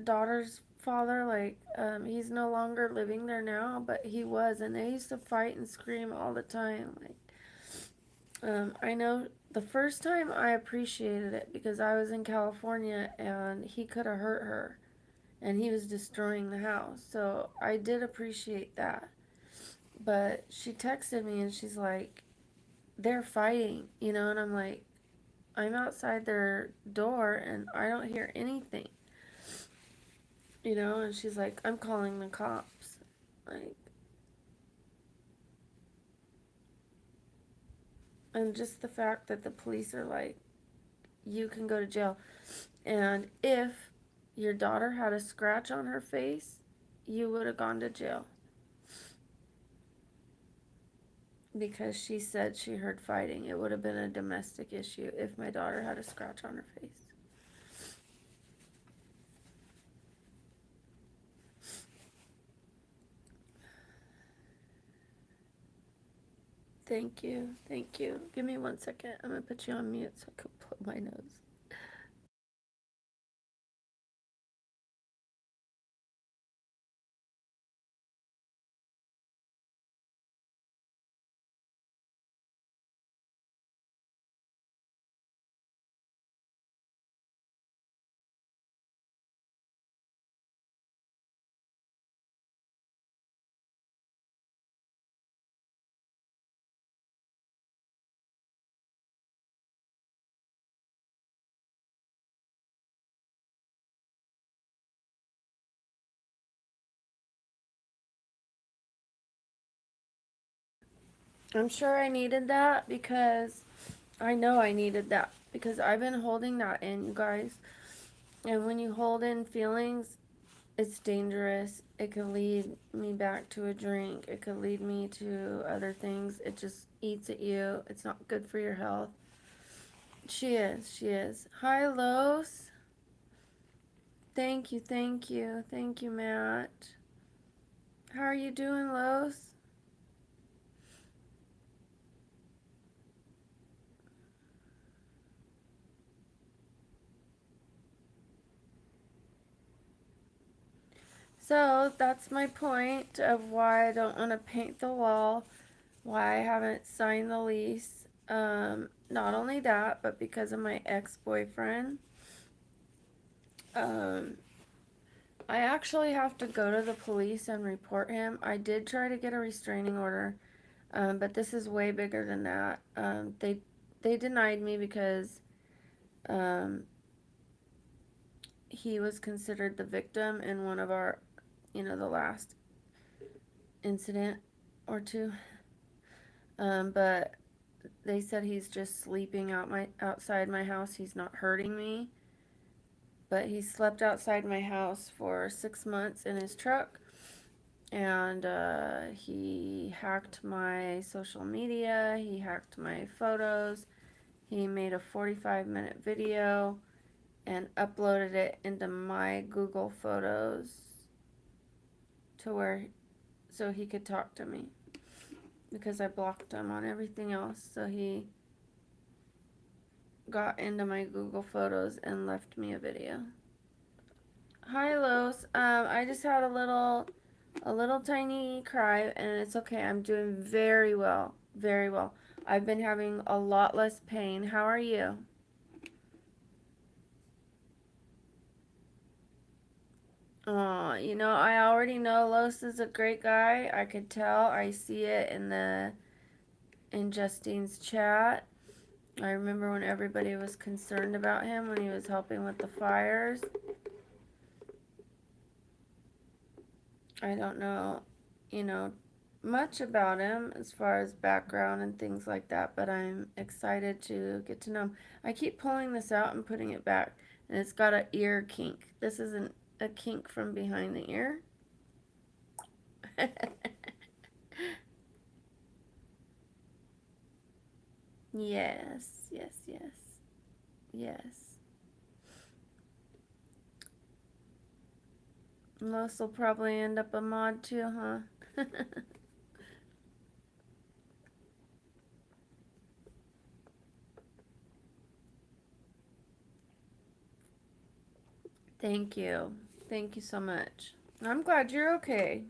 daughter's father, like, he's no longer living there now, but he was, and they used to fight and scream all the time. Like, I know the first time I appreciated it because I was in California and he could have hurt her and he was destroying the house. So I did appreciate that. But she texted me and she's like, they're fighting, and I'm like, I'm outside their door and I don't hear anything, and she's like, I'm calling the cops. Like, and just the fact that the police are like, you can go to jail. And if your daughter had a scratch on her face, you would have gone to jail. Because she said she heard fighting. It would have been a domestic issue if my daughter had a scratch on her face. Thank you. Thank you. Give me 1 second. I'm going to put you on mute so I can blow my nose. I'm sure I needed that because I know I needed that because I've been holding that in, you guys. And when you hold in feelings, it's dangerous. It could lead me back to a drink. It could lead me to other things. It just eats at you. It's not good for your health. She is. She is. Hi, Los. Thank you. Thank you. Thank you, Matt. How are you doing, Los? So that's my point of why I don't want to paint the wall, why I haven't signed the lease. Not only that, but because of my ex-boyfriend. Um, I actually have to go to the police and report him. I did try to get a restraining order, but this is way bigger than that. They denied me because um, he was considered the victim in one of our, the last incident or two. But they said he's just sleeping outside my house. He's not hurting me, but he slept outside my house for 6 months in his truck, and he hacked my social media. He hacked my photos. He made a 45-minute video and uploaded it into my Google Photos to where so he could talk to me because I blocked him on everything else. So he got into my Google Photos and left me a video. Hi, Los. I just had a little tiny cry, and it's okay. I'm doing very well, very well. I've been having a lot less pain. How are you? I already know Los is a great guy. I could tell. I see it in Justine's chat. I remember when everybody was concerned about him when he was helping with the fires. I don't know, you know, much about him as far as background and things like that, but I'm excited to get to know him. I keep pulling this out and putting it back, and it's got an ear kink. This isn't a kink from behind the ear. Yes, yes, yes, yes. Los will probably end up a mod too, huh? Thank you. Thank you so much. I'm glad you're okay.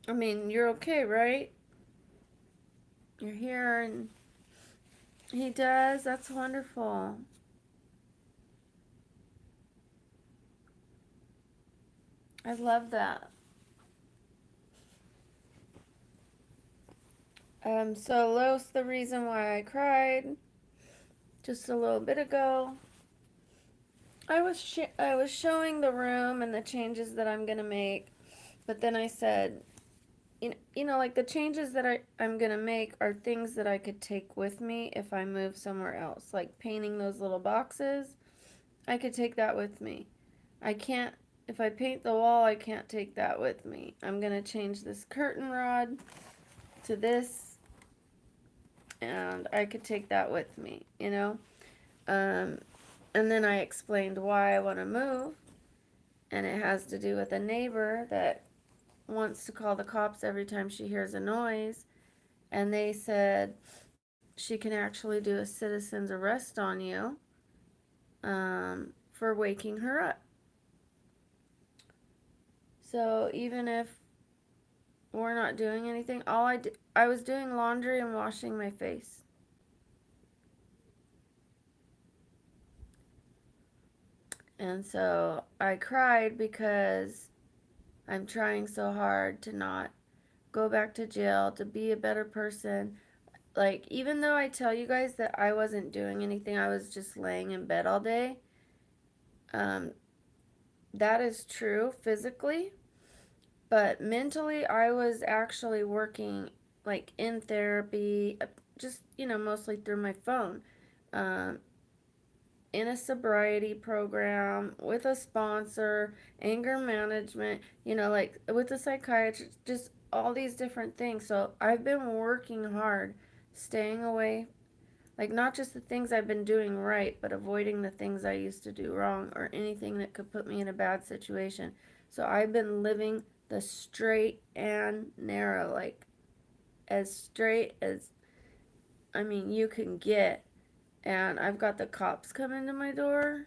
I mean, you're okay, right? You're here and he does. That's wonderful. I love that. So Los, the reason why I cried just a little bit ago, I was showing the room and the changes that I'm gonna make, but then I said, like the changes that I'm gonna make are things that I could take with me if I move somewhere else, like painting those little boxes. I could take that with me. I can't, if I paint the wall, I can't take that with me. I'm gonna change this curtain rod to this, and I could take that with me. Um, and then I explained why I want to move, and it has to do with a neighbor that wants to call the cops every time she hears a noise, and they said she can actually do a citizen's arrest on you for waking her up. So even if we're not doing anything, I was doing laundry and washing my face. And so I cried because I'm trying so hard to not go back to jail, to be a better person. Like, even though I tell you guys that I wasn't doing anything, I was just laying in bed all day, um, that is true physically, but mentally, I was actually working like in therapy, just, mostly through my phone, um, in a sobriety program with a sponsor, anger management, like with a psychiatrist, just all these different things. So I've been working hard, staying away, like not just the things I've been doing right, but avoiding the things I used to do wrong or anything that could put me in a bad situation. So I've been living the straight and narrow, like as straight as, I mean, you can get. And I've got the cops coming to my door.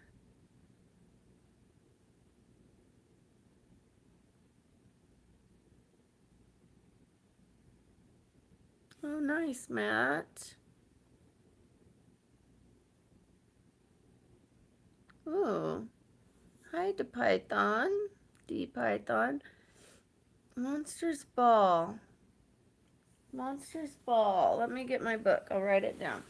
Oh, nice, Matt. Oh, hi, to Python. D Python. Monsters Ball. Monsters Ball. Let me get my book. I'll write it down.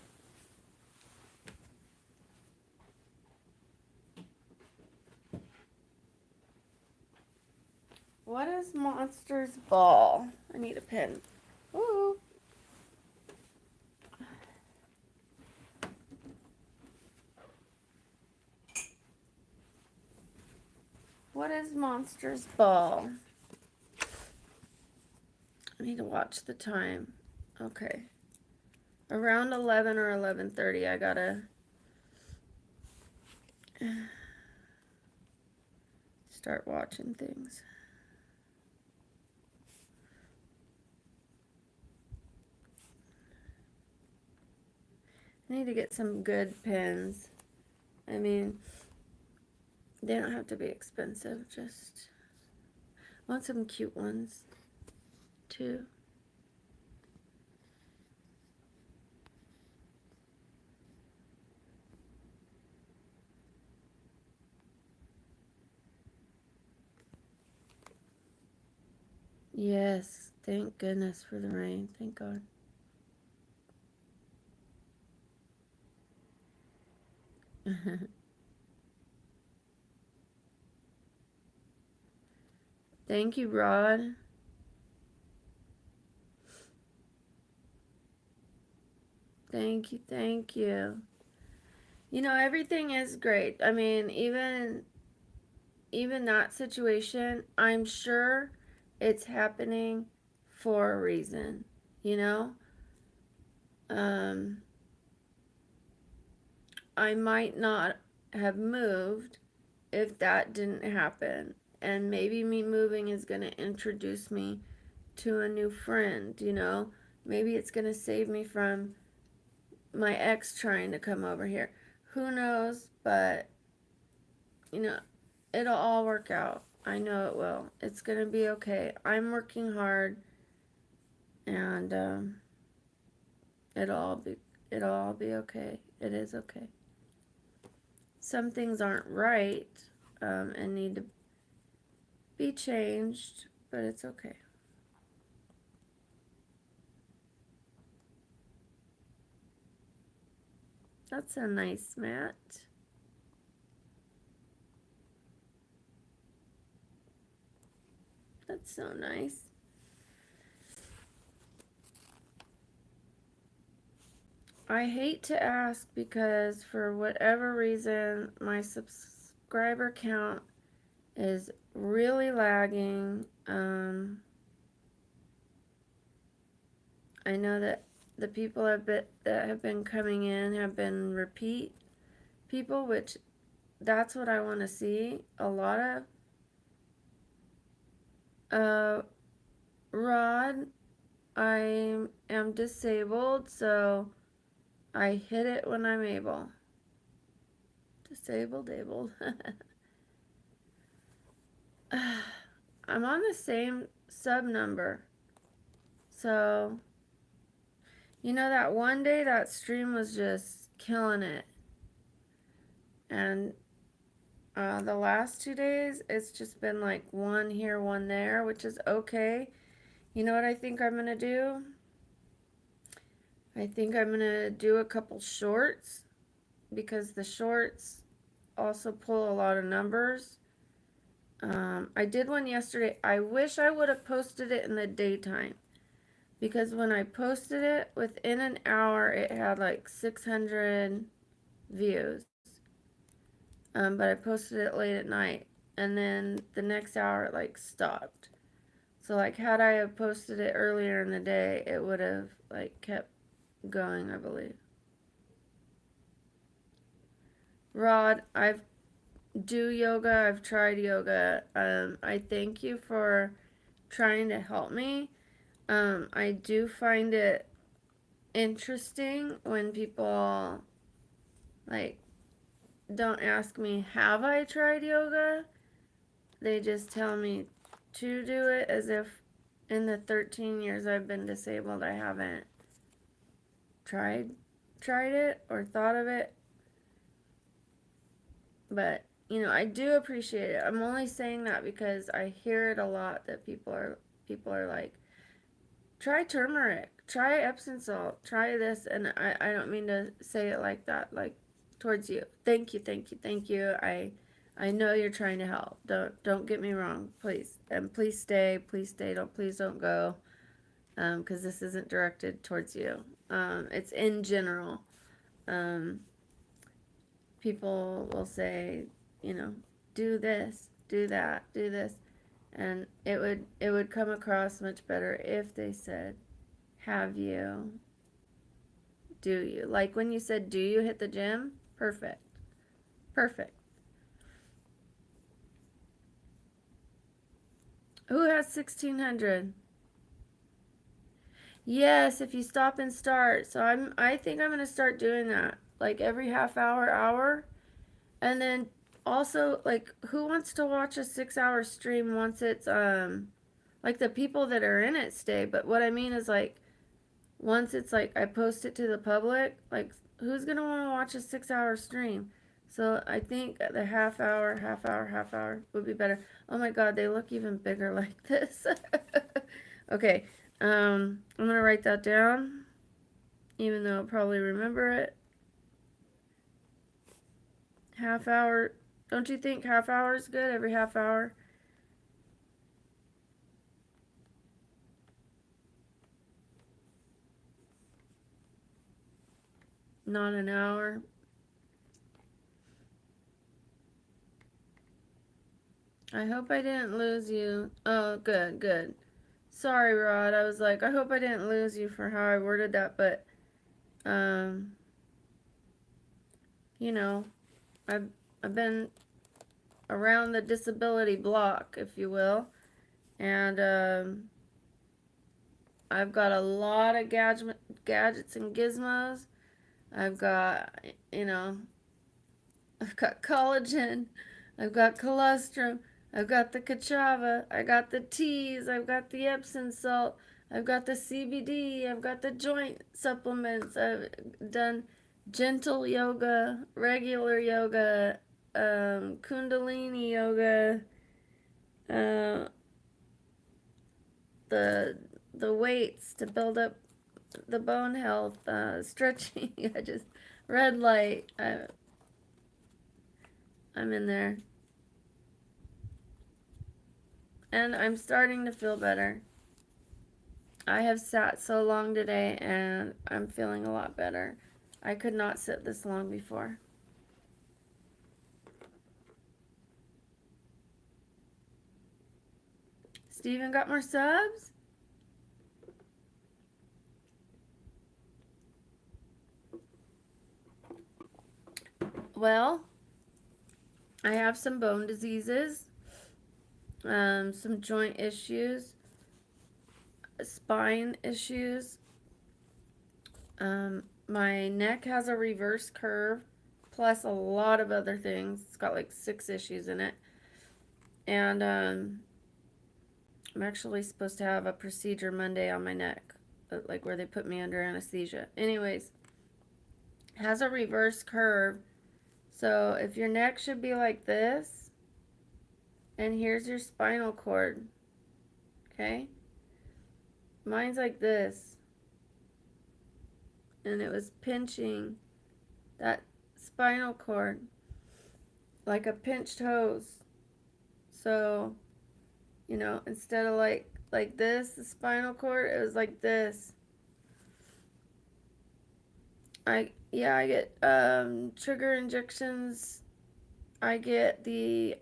What is Monsters Ball? I need a pen. Ooh. What is Monsters Ball? I need to watch the time. Okay. Around 11 or 11:30, I gotta start watching things. I need to get some good pens. I mean, they don't have to be expensive, just I want some cute ones too. Yes, thank goodness for the rain. Thank God. Thank you, Rod. Thank you, thank you. Everything is great. I mean, even that situation, I'm sure it's happening for a reason, you know? Um, I might not have moved if that didn't happen. And maybe me moving is going to introduce me to a new friend, Maybe it's going to save me from my ex trying to come over here. Who knows? But, you know, it'll all work out. I know it will. It's going to be okay. I'm working hard and it'll all be okay. It is okay. Some things aren't right and need to be changed, but it's okay. That's so nice, Matt. That's so nice. I hate to ask because for whatever reason, my subscriber count is really lagging. I know that the people that have been coming in have been repeat people, which that's what I want to see. A lot of Rod, I am disabled, so I hit it when I'm able. Disabled, abled. I'm on the same sub number. So, that one day that stream was just killing it. And the last 2 days, it's just been like one here, one there, which is okay. You know what I think I'm going to do? I think I'm going to do a couple shorts because the shorts also pull a lot of numbers. I did one yesterday. I wish I would have posted it in the daytime because when I posted it, within an hour, it had like 600 views. But I posted it late at night, and then the next hour it like stopped. So like had I have posted it earlier in the day, it would have like kept going, I believe. Rod, I've do yoga. I've tried yoga. I thank you for trying to help me. I do find it interesting when people like don't ask me, have I tried yoga? They just tell me to do it, as if in the 13 years I've been disabled, I haven't tried it or thought of it. But, you know, I do appreciate it. I'm only saying that because I hear it a lot, that people are like, try turmeric, try Epsom salt, try this, and I don't mean to say it like that, like towards you. Thank you, thank you, thank you. I know you're trying to help. Don't get me wrong, please. And please stay, please don't go. Because this isn't directed towards you. It's in general. People will say, you know, do this, do that, do this, and it would come across much better if they said, have you, do you? Like when you said, do you hit the gym? Perfect. Perfect. Who has 1600? Yes, if you stop and start. So I think I'm gonna start doing that. Like every half hour. And then also, like, who wants to watch a 6 hour stream once it's like the people that are in it stay, but what I mean is like once it's like I post it to the public, like who's gonna want to watch a 6 hour stream? So I think the half hour would be better. Oh my god, they look even bigger like this. Okay, I'm gonna write that down, even though I'll probably remember it. Half hour. Don't you think half hour is good? Every half hour? Not an hour. I hope I didn't lose you. Oh, good, good. Sorry, Rod. I was like, I hope I didn't lose you for how I worded that, but, um, you know, I've, I've been around the disability block, if you will, and, I've got a lot of gadgets and gizmos. I've got, you know, I've got collagen, I've got colostrum, I've got the Kachava, I got the teas, I've got the Epsom salt, I've got the CBD, I've got the joint supplements, I've done gentle yoga, regular yoga, Kundalini yoga, uh, the weights to build up the bone health, stretching. I just red light. I'm in there. And I'm starting to feel better. I have sat so long today and I'm feeling a lot better. I could not sit this long before. Steven got more subs? Well, I have some bone diseases, some joint issues, spine issues. My neck has a reverse curve, plus a lot of other things. It's got like 6 issues in it. And I'm actually supposed to have a procedure Monday on my neck, like where they put me under anesthesia. Anyways, has a reverse curve. So if your neck should be like this, and here's your spinal cord, okay? Mine's like this. And it was pinching that spinal cord like a pinched hose. So, you know, instead of like like this, the spinal cord, it was like this. I get trigger injections. I get the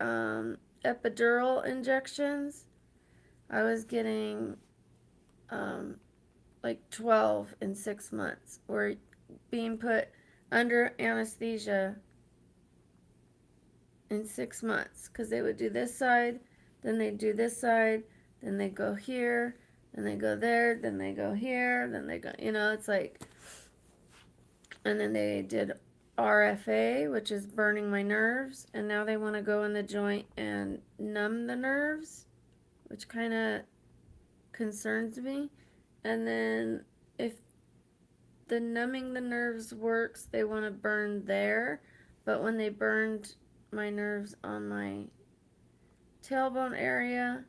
epidural injections. I was getting like 12 in 6 months. We're being put under anesthesia in 6 months because they would do this side, then they do this side, then they go here, then they go there, then they go here, then they go, it's like, and then they did RFA, which is burning my nerves, and now they want to go in the joint and numb the nerves, which kind of concerns me. And then if the numbing the nerves works, they want to burn there, but when they burned my nerves on my tailbone area,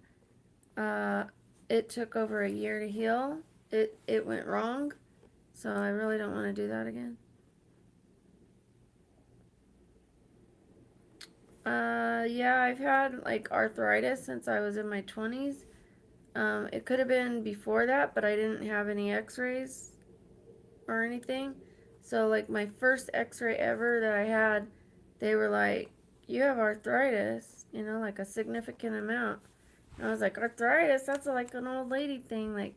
it took over a year to heal. It went wrong, so I really don't want to do that again. Yeah, I've had like arthritis since I was in my 20s. It could have been before that, but I didn't have any x-rays or anything. So like my first x-ray ever that I had, they were like, you have arthritis, like a significant amount. And I was like, arthritis? That's like an old lady thing. Like,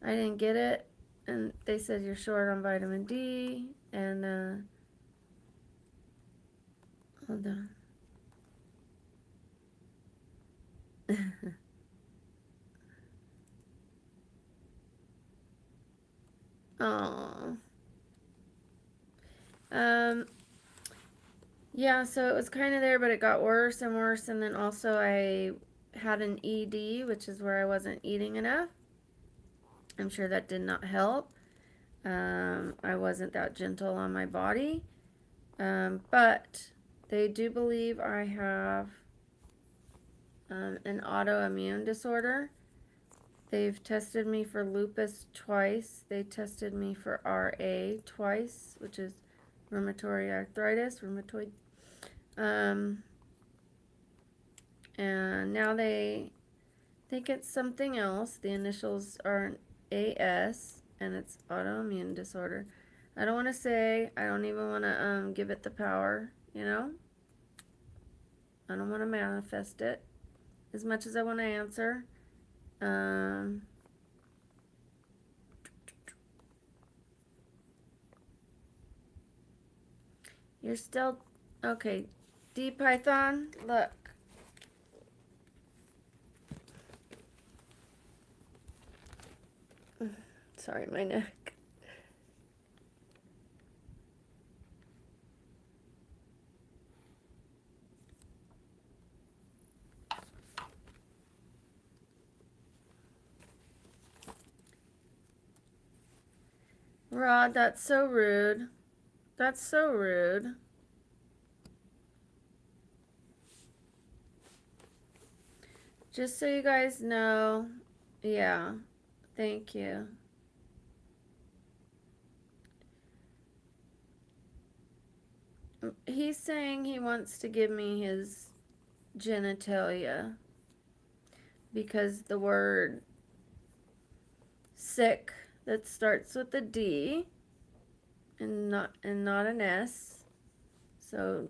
I didn't get it. And they said you're short on vitamin D. And, hold on. Oh. Yeah, so it was kind of there, but it got worse and worse. And then also I had an ED, which is where I wasn't eating enough. I'm sure that did not help. I wasn't that gentle on my body. But they do believe I have an autoimmune disorder. They've tested me for lupus twice. They tested me for RA twice, which is rheumatoid arthritis, rheumatoid. And now they think it's something else. The initials are AS, and it's autoimmune disorder. I don't want to say. I don't even want to give it the power, I don't want to manifest it as much as I want to answer. You're still okay. D Python, look. Sorry, my neck. Rod, that's so rude. That's so rude. Just so you guys know, yeah, thank you. He's saying he wants to give me his genitalia because the word sick that starts with a D and not an S. So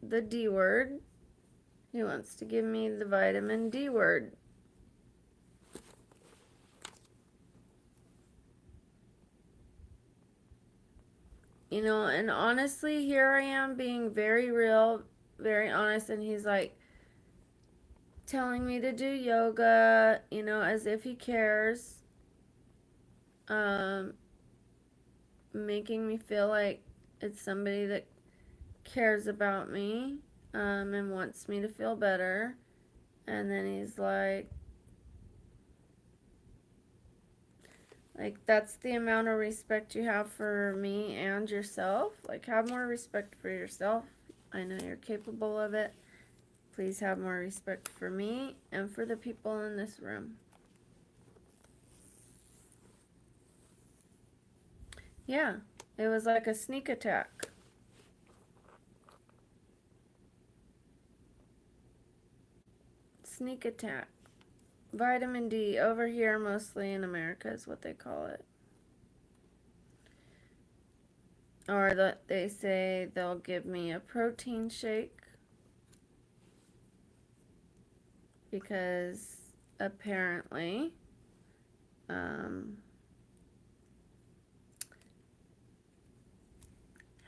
the D word. He wants to give me the vitamin D word. And honestly, here I am being very real, very honest, and he's like telling me to do yoga, as if he cares. Making me feel like it's somebody that cares about me, and wants me to feel better. And then he's like, that's the amount of respect you have for me and yourself. Like, have more respect for yourself. I know you're capable of it. Please have more respect for me and for the people in this room. Yeah, it was like a sneak attack. Sneak attack. Vitamin D over here, mostly in America, is what they call it. Or they say they'll give me a protein shake because apparently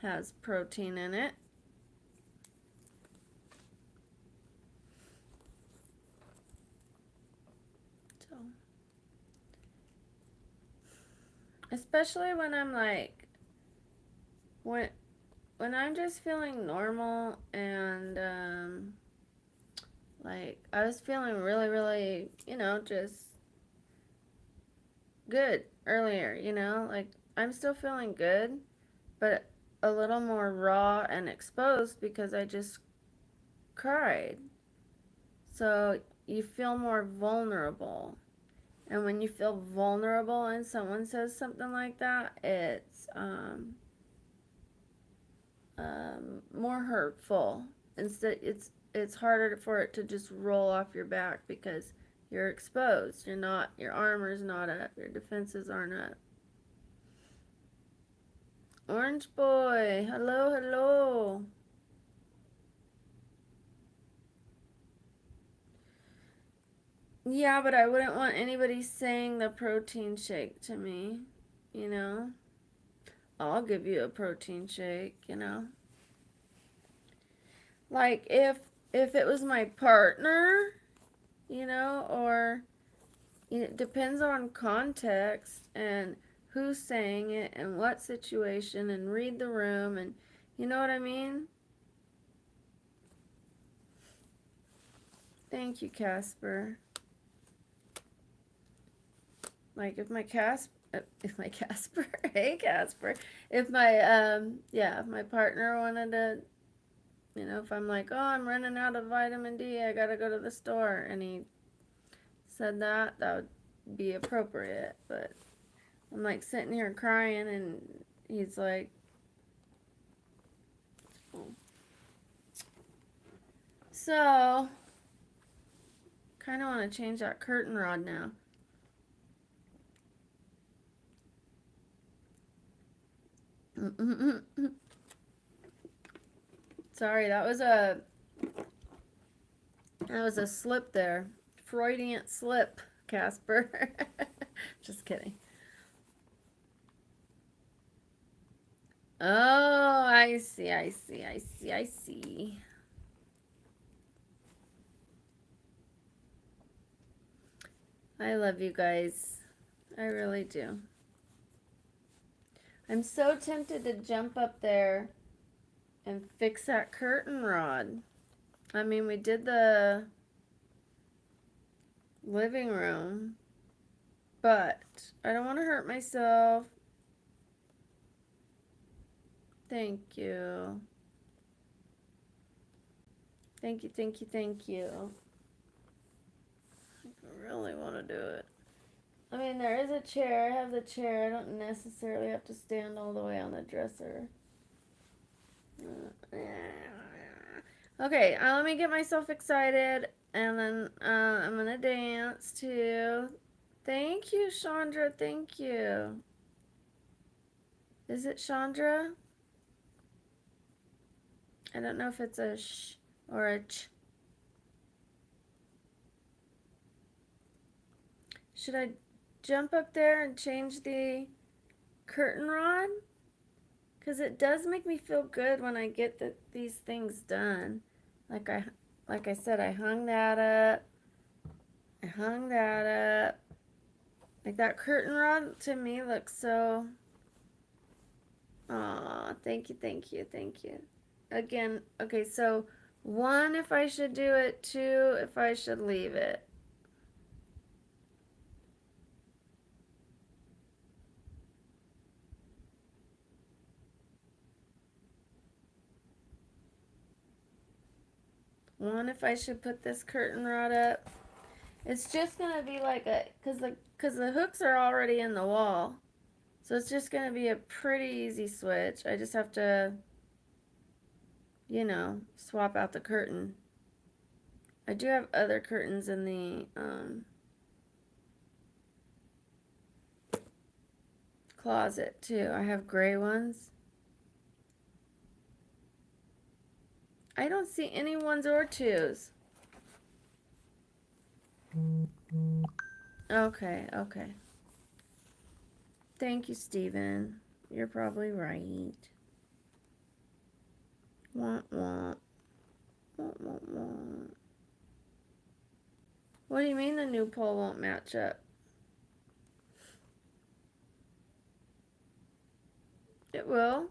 has protein in it. So, especially when I'm like, when I'm just feeling normal and like I was feeling really, really, just good earlier, like I'm still feeling good, but a little more raw and exposed because I just cried. So you feel more vulnerable. And when you feel vulnerable and someone says something like that, it's more hurtful. Instead, it's harder for it to just roll off your back because you're exposed. Your armor's not up. Your defenses aren't up. Orange boy, hello, hello. Yeah, but I wouldn't want anybody saying the protein shake to me, you know? I'll give you a protein shake, Like if it was my partner, or it depends on context and who's saying it and what situation and read the room and you know what I mean? Thank you, Casper. Like if my Casper, hey Casper, if my partner wanted to, if I'm like, oh, I'm running out of vitamin D, I gotta go to the store, and he said that would be appropriate. But I'm like sitting here crying, and he's like, oh. So, kind of want to change that curtain rod now. Sorry, that was a slip there. Freudian slip, Casper. Just kidding. Oh, I see. I love you guys. I really do. I'm so tempted to jump up there and fix that curtain rod. I mean, we did the living room, but I don't want to hurt myself. Thank you. Thank you. I really want to do it. I mean, there is a chair. I have the chair. I don't necessarily have to stand all the way on the dresser. Okay, let me get myself excited, and then I'm going to dance too. Thank you, Chandra. Thank you. Is it Chandra? I don't know if it's a sh or a ch. Should I jump up there and change the curtain rod? Because it does make me feel good when I get these things done. Like I said, I hung that up. Like that curtain rod to me looks so... Aw, thank you. Again, okay, so 1 if I should do it, 2 if I should leave it. One if I should put this curtain rod up. It's just gonna be like cause the hooks are already in the wall, so it's just gonna be a pretty easy switch. I just have to, swap out the curtain. I do have other curtains in the closet too. I have gray ones. I don't see any ones or twos. Okay, okay. Thank you, Steven. You're probably right. Womp womp. Womp womp womp. What do you mean the new pole won't match up? It will.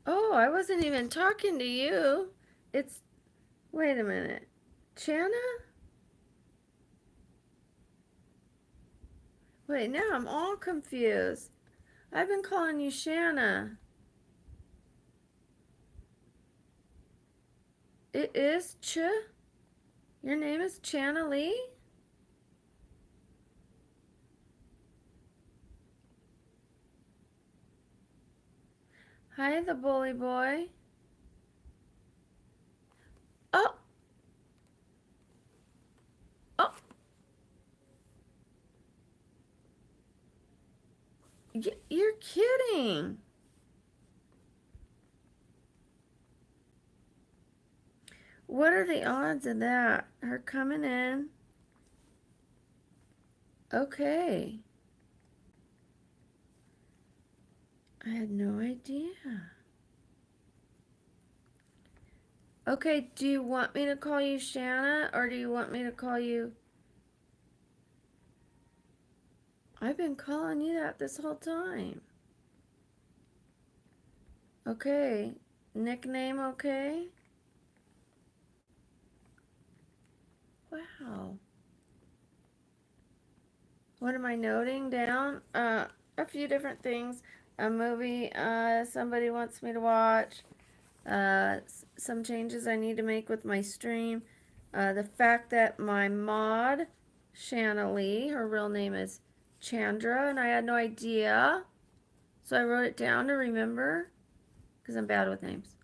Oh, I wasn't even talking to you. It's, wait a minute. Chana? Wait, now I'm all confused. I've been calling you Shanna. It is Ch? Your name is Chana Lee? Hi, the bully boy. Oh! Oh! You're kidding. What are the odds of that? Her coming in. Okay. I had no idea. Okay, do you want me to call you Shanna or do you want me to call you... I've been calling you that this whole time. Okay. Nickname okay? Wow. What am I noting down? A few different things. A movie somebody wants me to watch. Some changes I need to make with my stream. The fact that my mod, Shanna Lee, her real name is Chandra, and I had no idea. So I wrote it down to remember, because I'm bad with names.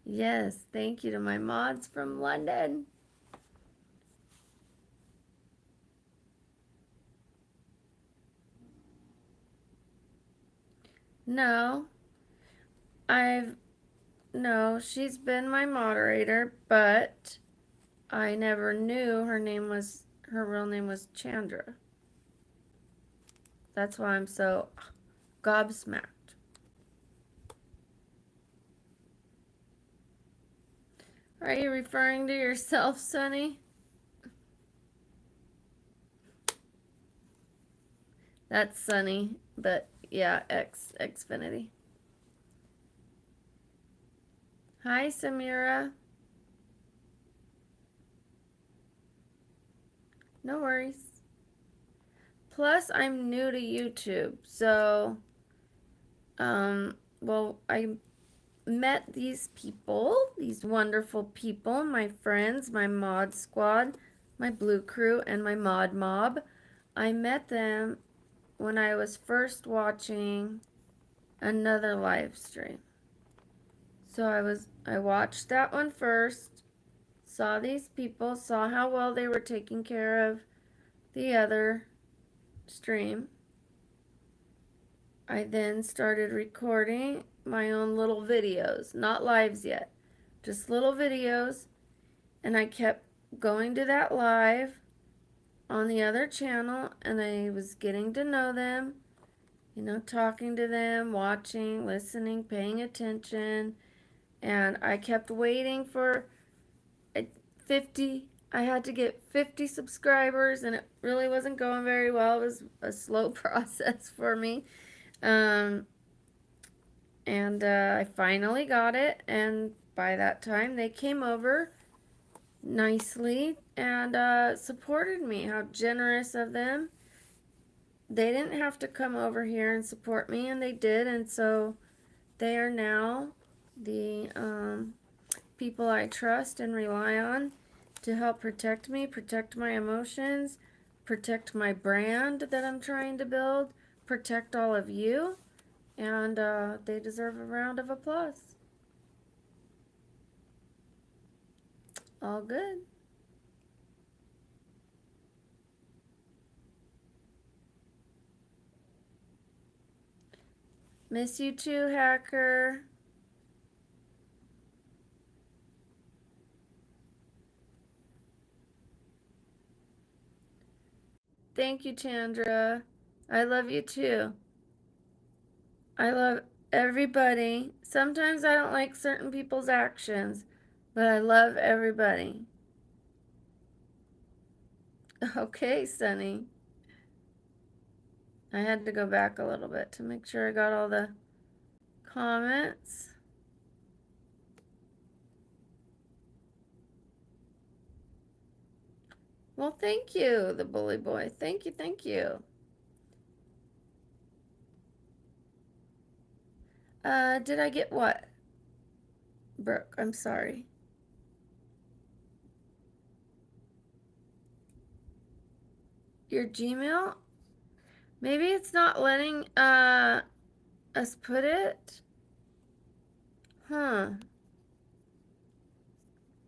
Yes, thank you to my mods from London. No, no, she's been my moderator, but I never knew her real name was Chandra. That's why I'm so gobsmacked. Are you referring to yourself, Sonny? That's Sunny, but yeah, Xfinity. Hi, Samira. No worries. Plus, I'm new to YouTube, so, well, I met these people, these wonderful people, my friends, my mod squad, my blue crew, and my mod mob. I met them when I was first watching another live stream. So I watched that one first, saw these people, saw how well they were taking care of the other stream. I then started recording my own little videos, not lives yet, just little videos, and I kept going to that live on the other channel, and I was getting to know them, talking to them, watching, listening, paying attention, and I kept waiting for 50. I had to get 50 subscribers, and it really wasn't going very well. It was a slow process for me. And I finally got it, and by that time they came over nicely and supported me. How generous of them. They didn't have to come over here and support me, and they did, and so they are now the people I trust and rely on to help protect me, protect my emotions, protect my brand that I'm trying to build, protect all of you, and they deserve a round of applause. All good. Miss you too, Hacker. Thank you, Chandra. I love you too. I love everybody. Sometimes I don't like certain people's actions, but I love everybody. Okay, Sunny. I had to go back a little bit to make sure I got all the comments. Well, thank you, the bully boy. Thank you, thank you. Did I get what? Brooke, I'm sorry. Your Gmail? Maybe it's not letting us put it? Huh.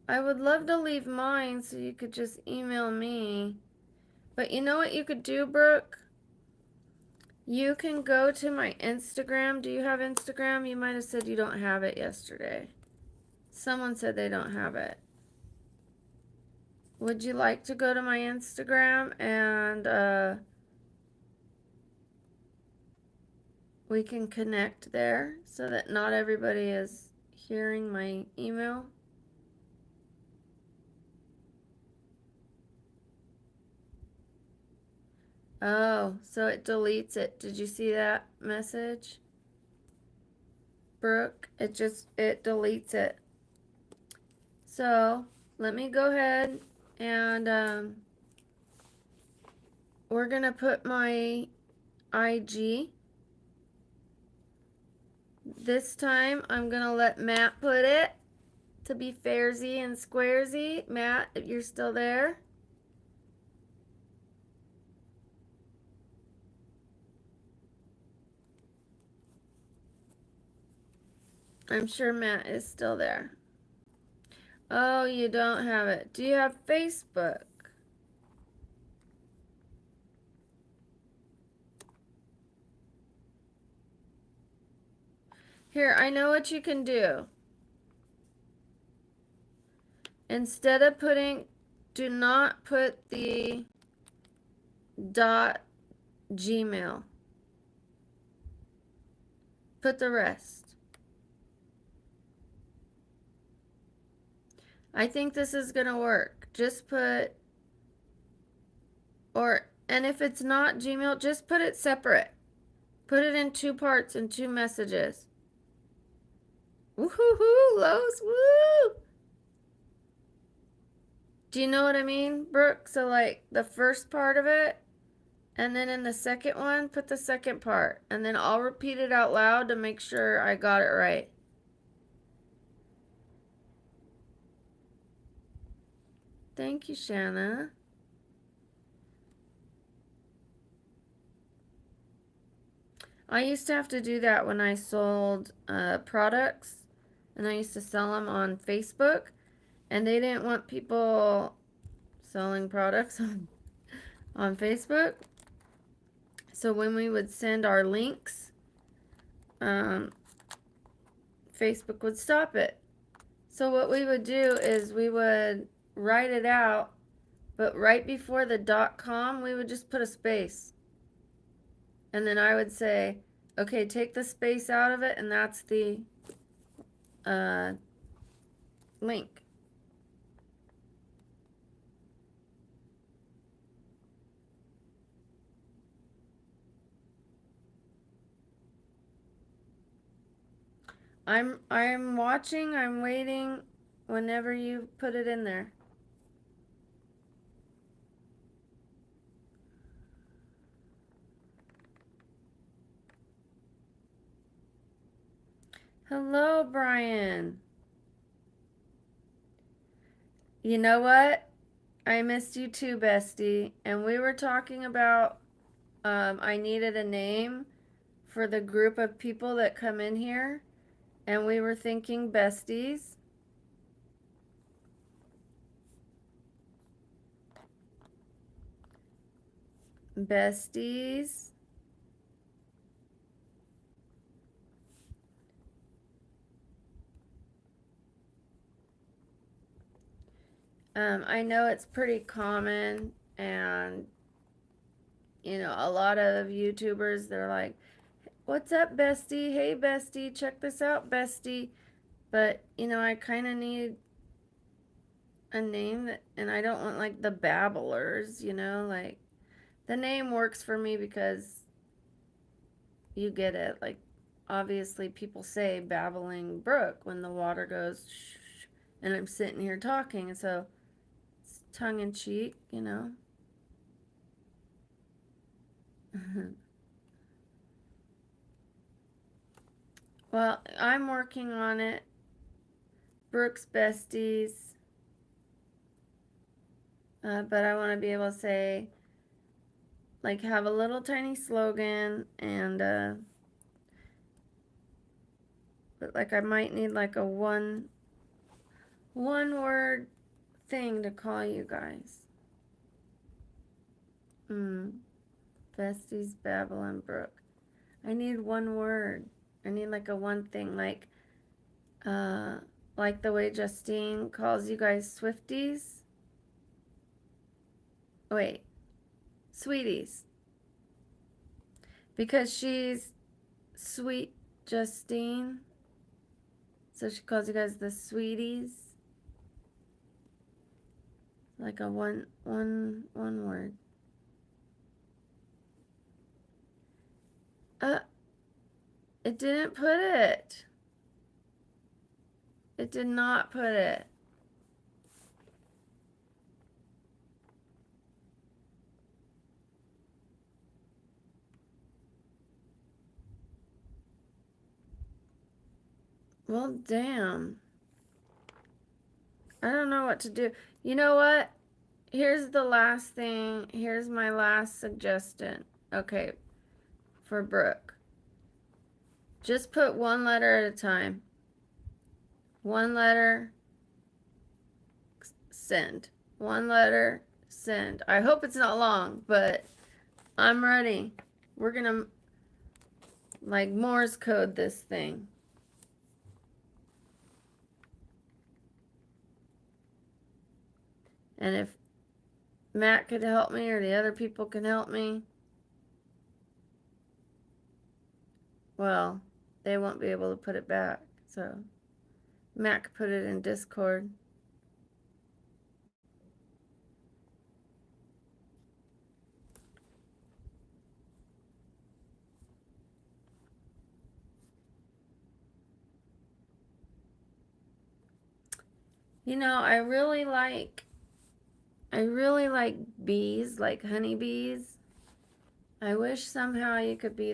I would love to leave mine so you could just email me. But you know what you could do, Brooke? You can go to my Instagram. Do you have Instagram? You might have said you don't have it yesterday. Someone said they don't have it. Would you like to go to my Instagram and we can connect there so that not everybody is hearing my email? Oh, so it deletes it. Did you see that message? Brooke, it deletes it. So let me go ahead and we're gonna put my IG. This time I'm gonna let Matt put it to be fairsy and squaresy. Matt, if you're still there. I'm sure Matt is still there. Oh, you don't have it. Do you have Facebook? Here, I know what you can do. Instead of putting, do not put the .gmail. Put the rest. I think this is gonna work. Just put, and if it's not Gmail, just put it separate. Put it in 2 parts and 2 messages. Woohoo, Lowe's, woo! Do you know what I mean, Brooke? So like the first part of it, and then in the second one, put the second part. And then I'll repeat it out loud to make sure I got it right. Thank you, Shanna. I used to have to do that when I sold products, and I used to sell them on Facebook, and they didn't want people selling products on Facebook. So when we would send our links, Facebook would stop it. So what we would do is we would write it out, but right before the .com, we would just put a space. And then I would say, okay, take the space out of it, and that's the link. I'm watching, I'm waiting whenever you put it in there. Hello, Brian. You know what? I missed you too, bestie. And we were talking about I needed a name for the group of people that come in here, and we were thinking besties. Besties. I know it's pretty common, and you know, a lot of YouTubers, they're like, what's up, bestie? Hey, bestie, check this out, bestie. But, you know, I kind of need a name that, and I don't want like the babblers, you know, like the name works for me because you get it. Like, obviously, people say babbling brook when the water goes shh, and I'm sitting here talking, and so it's tongue in cheek, you know. Well, I'm working on it. Brooke's besties. But I want to be able to say, like, have a little tiny slogan, and but like I might need like a one word thing to call you guys. Besties, BabblingBrooke. I need one word. I need like a one thing, like the way Justine calls you guys Swifties. Wait, sweeties. Because she's sweet Justine. So she calls you guys the sweeties. Like a one word. It didn't put it. It did not put it. Well, damn. I don't know what to do. You know what? Here's the last thing. Here's my last suggestion. Okay, for Brooke. Just put one letter at a time. One letter, send. One letter, send. I hope it's not long, but I'm ready. We're gonna, like, Morse code this thing. And if Matt could help me or the other people can help me, well, they won't be able to put it back. So Matt could put it in Discord. You know, I really like bees, like honeybees. I wish somehow you could be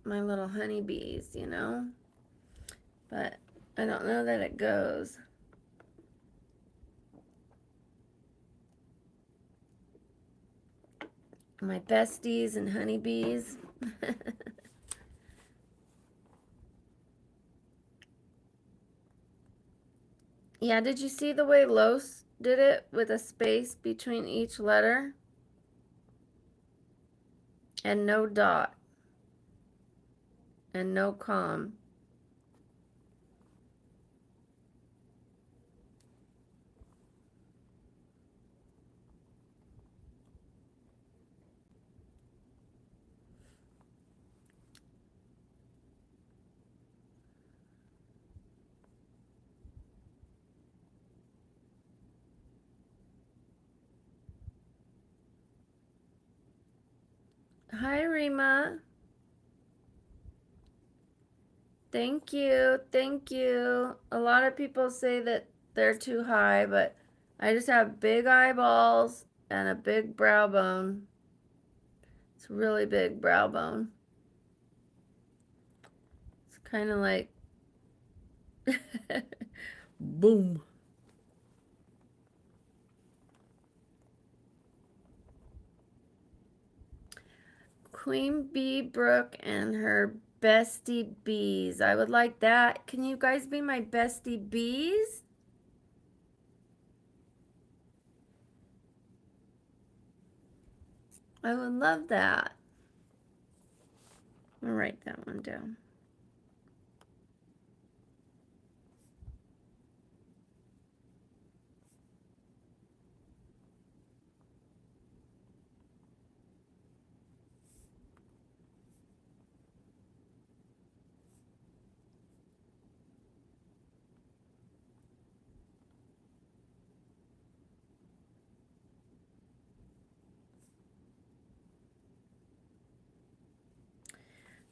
my little honeybees, you know? But I don't know that it goes. My besties and honeybees. Yeah, did you see the way Los did it with a space between each letter? And no dot. And no com. Hi, Rima. Thank you. Thank you. A lot of people say that they're too high, but I just have big eyeballs and a big brow bone. It's a really big brow bone. It's kind of like boom. Queen Bee Brooke and her bestie bees. I would like that. Can you guys be my bestie bees? I would love that. I'll write that one down.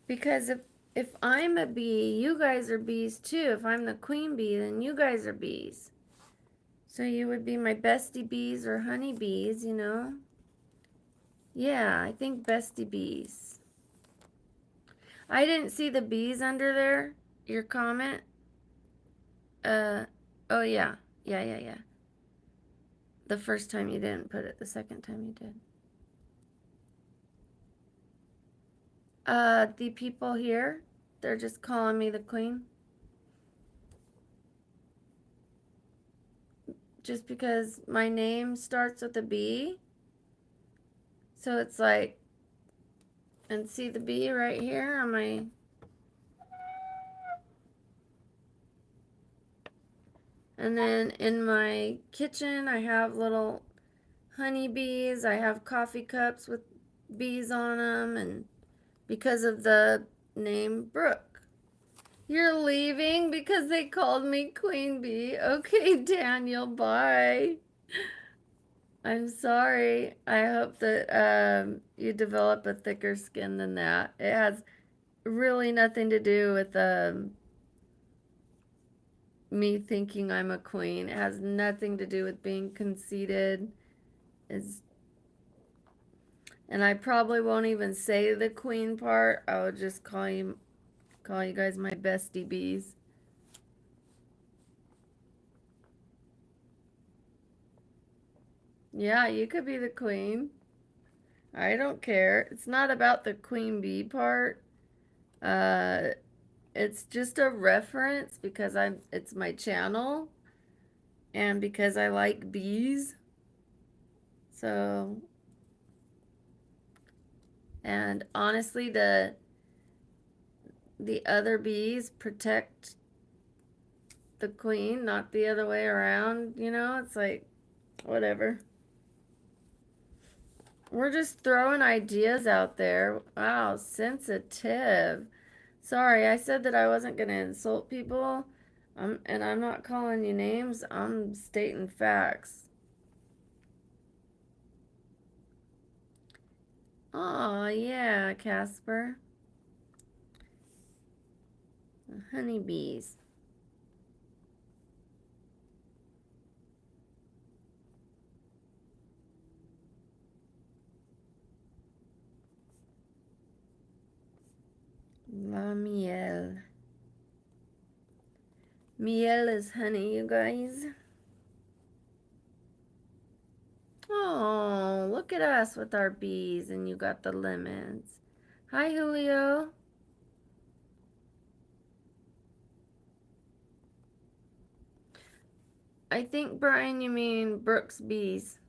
Because if I'm a bee, you guys are bees too. If I'm the queen bee, then you guys are bees. So you would be my bestie bees or honey bees, you know? Yeah, I think bestie bees. I didn't see the bees under there, your comment. Oh yeah. Yeah. The first time you didn't put it, the second time you did. The people here, they're just calling me the queen. Just because my name starts with a B. So it's like, and see the bee right here on my, and then in my kitchen I have little honey bees. I have coffee cups with bees on them, and because of the name Brooke. You're leaving because they called me Queen Bee. Okay, Daniel, bye. I'm sorry. I hope that you develop a thicker skin than that. It has really nothing to do with me thinking I'm a queen. It has nothing to do with being conceited. And I probably won't even say the queen part. I would just call you guys my bestie bees. Yeah, you could be the queen. I don't care. It's not about the queen bee part. It's just a reference because it's my channel and because I like bees. So, and honestly, the other bees protect the queen, not the other way around, you know? It's like, whatever. We're just throwing ideas out there. Wow, sensitive. Sorry, I said that I wasn't going to insult people. And I'm not calling you names. I'm stating facts. Oh, yeah, Casper. Honeybees. La miel. Miel is honey, you guys. Oh, look at us with our bees, and you got the lemons. Hi, Julio. I think, Brian, you mean Brooks bees.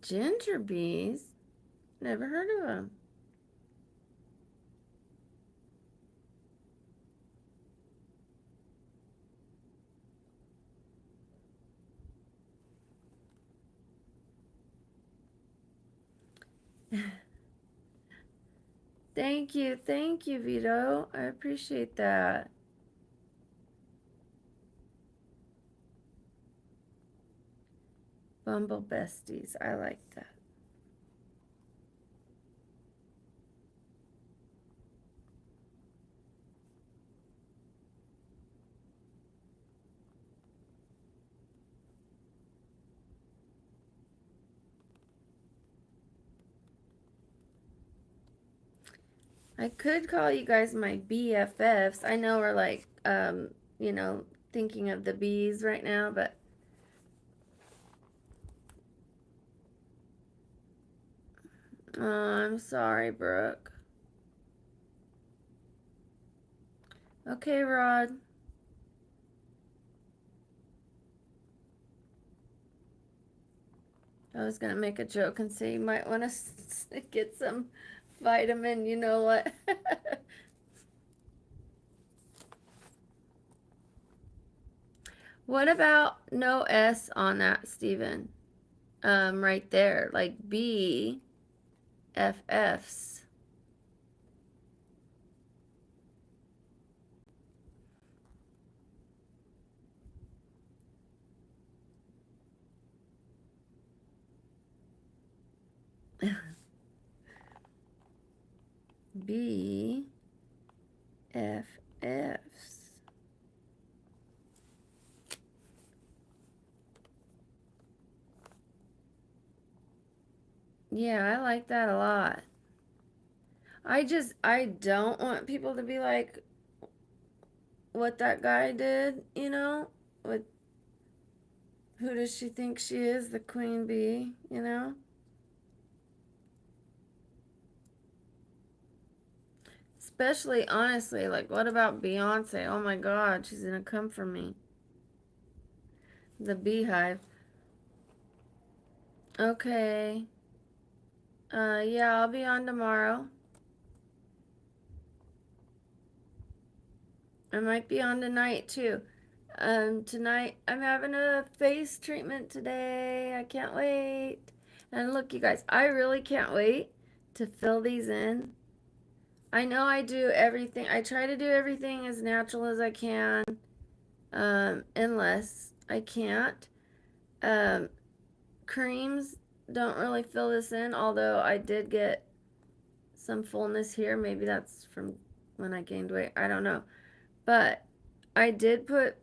Ginger bees? Never heard of them. Thank you, Vito. I appreciate that. Bumble besties. I like that. I could call you guys my BFFs. I know we're like, you know, thinking of the bees right now, but oh, I'm sorry, Brooke. Okay, Rod. I was gonna make a joke and say you might want to get some vitamin, you know what? What about no S on that, Steven? Right there, like BFFs. BFFs. Yeah, I like that a lot. I don't want people to be like what that guy did, you know? What, who does she think she is? The queen bee, you know? Especially, honestly, like, what about Beyonce? Oh my God, she's gonna come for me. The beehive. Okay. Yeah, I'll be on tomorrow. I might be on tonight too. Tonight I'm having a face treatment today. I can't wait. And look, you guys, I really can't wait to fill these in. I know I do everything. I try to do everything as natural as I can, unless I can't. Um, Creams don't really fill this in, although I did get some fullness here. Maybe that's from when I gained weight. I don't know. But I did put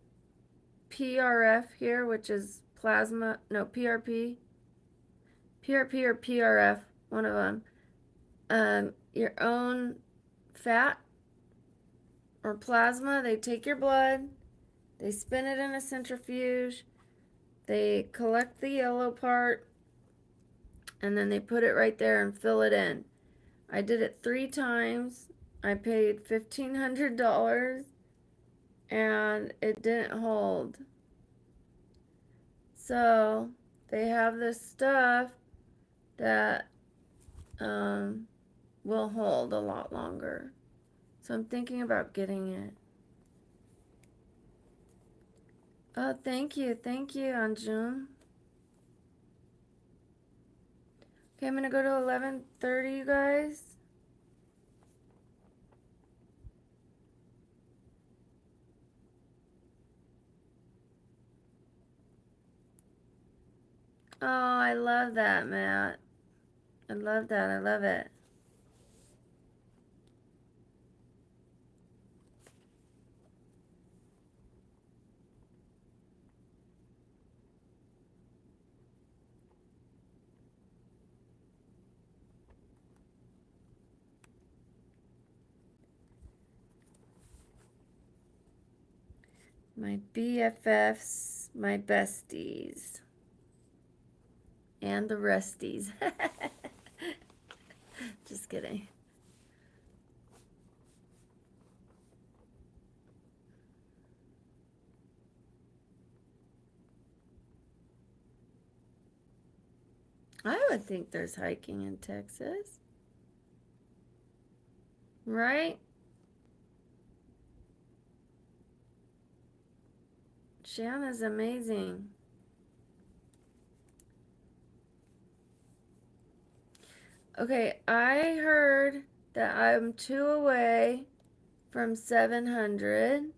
PRF here, which is plasma, no, PRP or PRF, one of them. Your own fat or plasma. They take your blood, they spin it in a centrifuge, they collect the yellow part, and then they put it right there and fill it in. I did it 3 times. I paid $1,500 and it didn't hold. So they have this stuff that will hold a lot longer. So I'm thinking about getting it. Oh, thank you. Thank you, Anjum. Okay, I'm going to go to 11:30, you guys. Oh, I love that, Matt. I love that. I love it. My BFFs, my besties, and the resties. Just kidding. I would think there's hiking in Texas, right? Shanna's amazing. Okay, I heard that I'm 2 away from 700.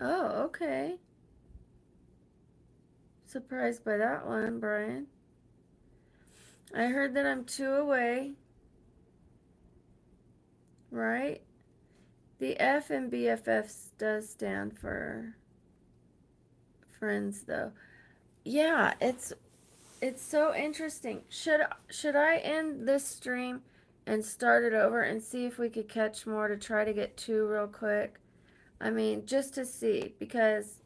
Oh, okay. Surprised by that one, Brian. I heard that I'm 2 away, right? The F in BFFs does stand for friends, though. Yeah, it's It's so interesting. Should I end this stream and start it over and see if we could catch more to try to get 2 real quick? I mean, just to see, because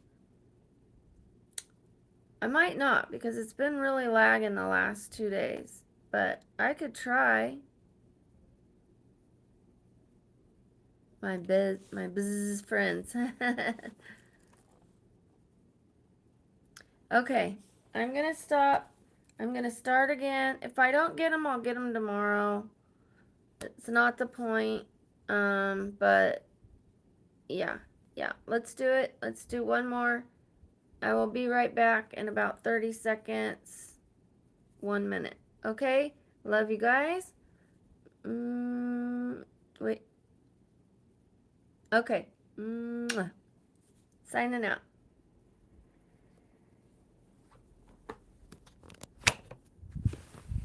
I might not, because it's been really lagging the last 2 days. But I could try. My biz friends. Okay, I'm gonna stop. I'm gonna start again. If I don't get them, I'll get them tomorrow. It's not the point. But yeah, let's do it. Let's do one more. I will be right back in about 30 seconds. 1 minute. Okay? Love you guys. Wait. Okay. Signing out.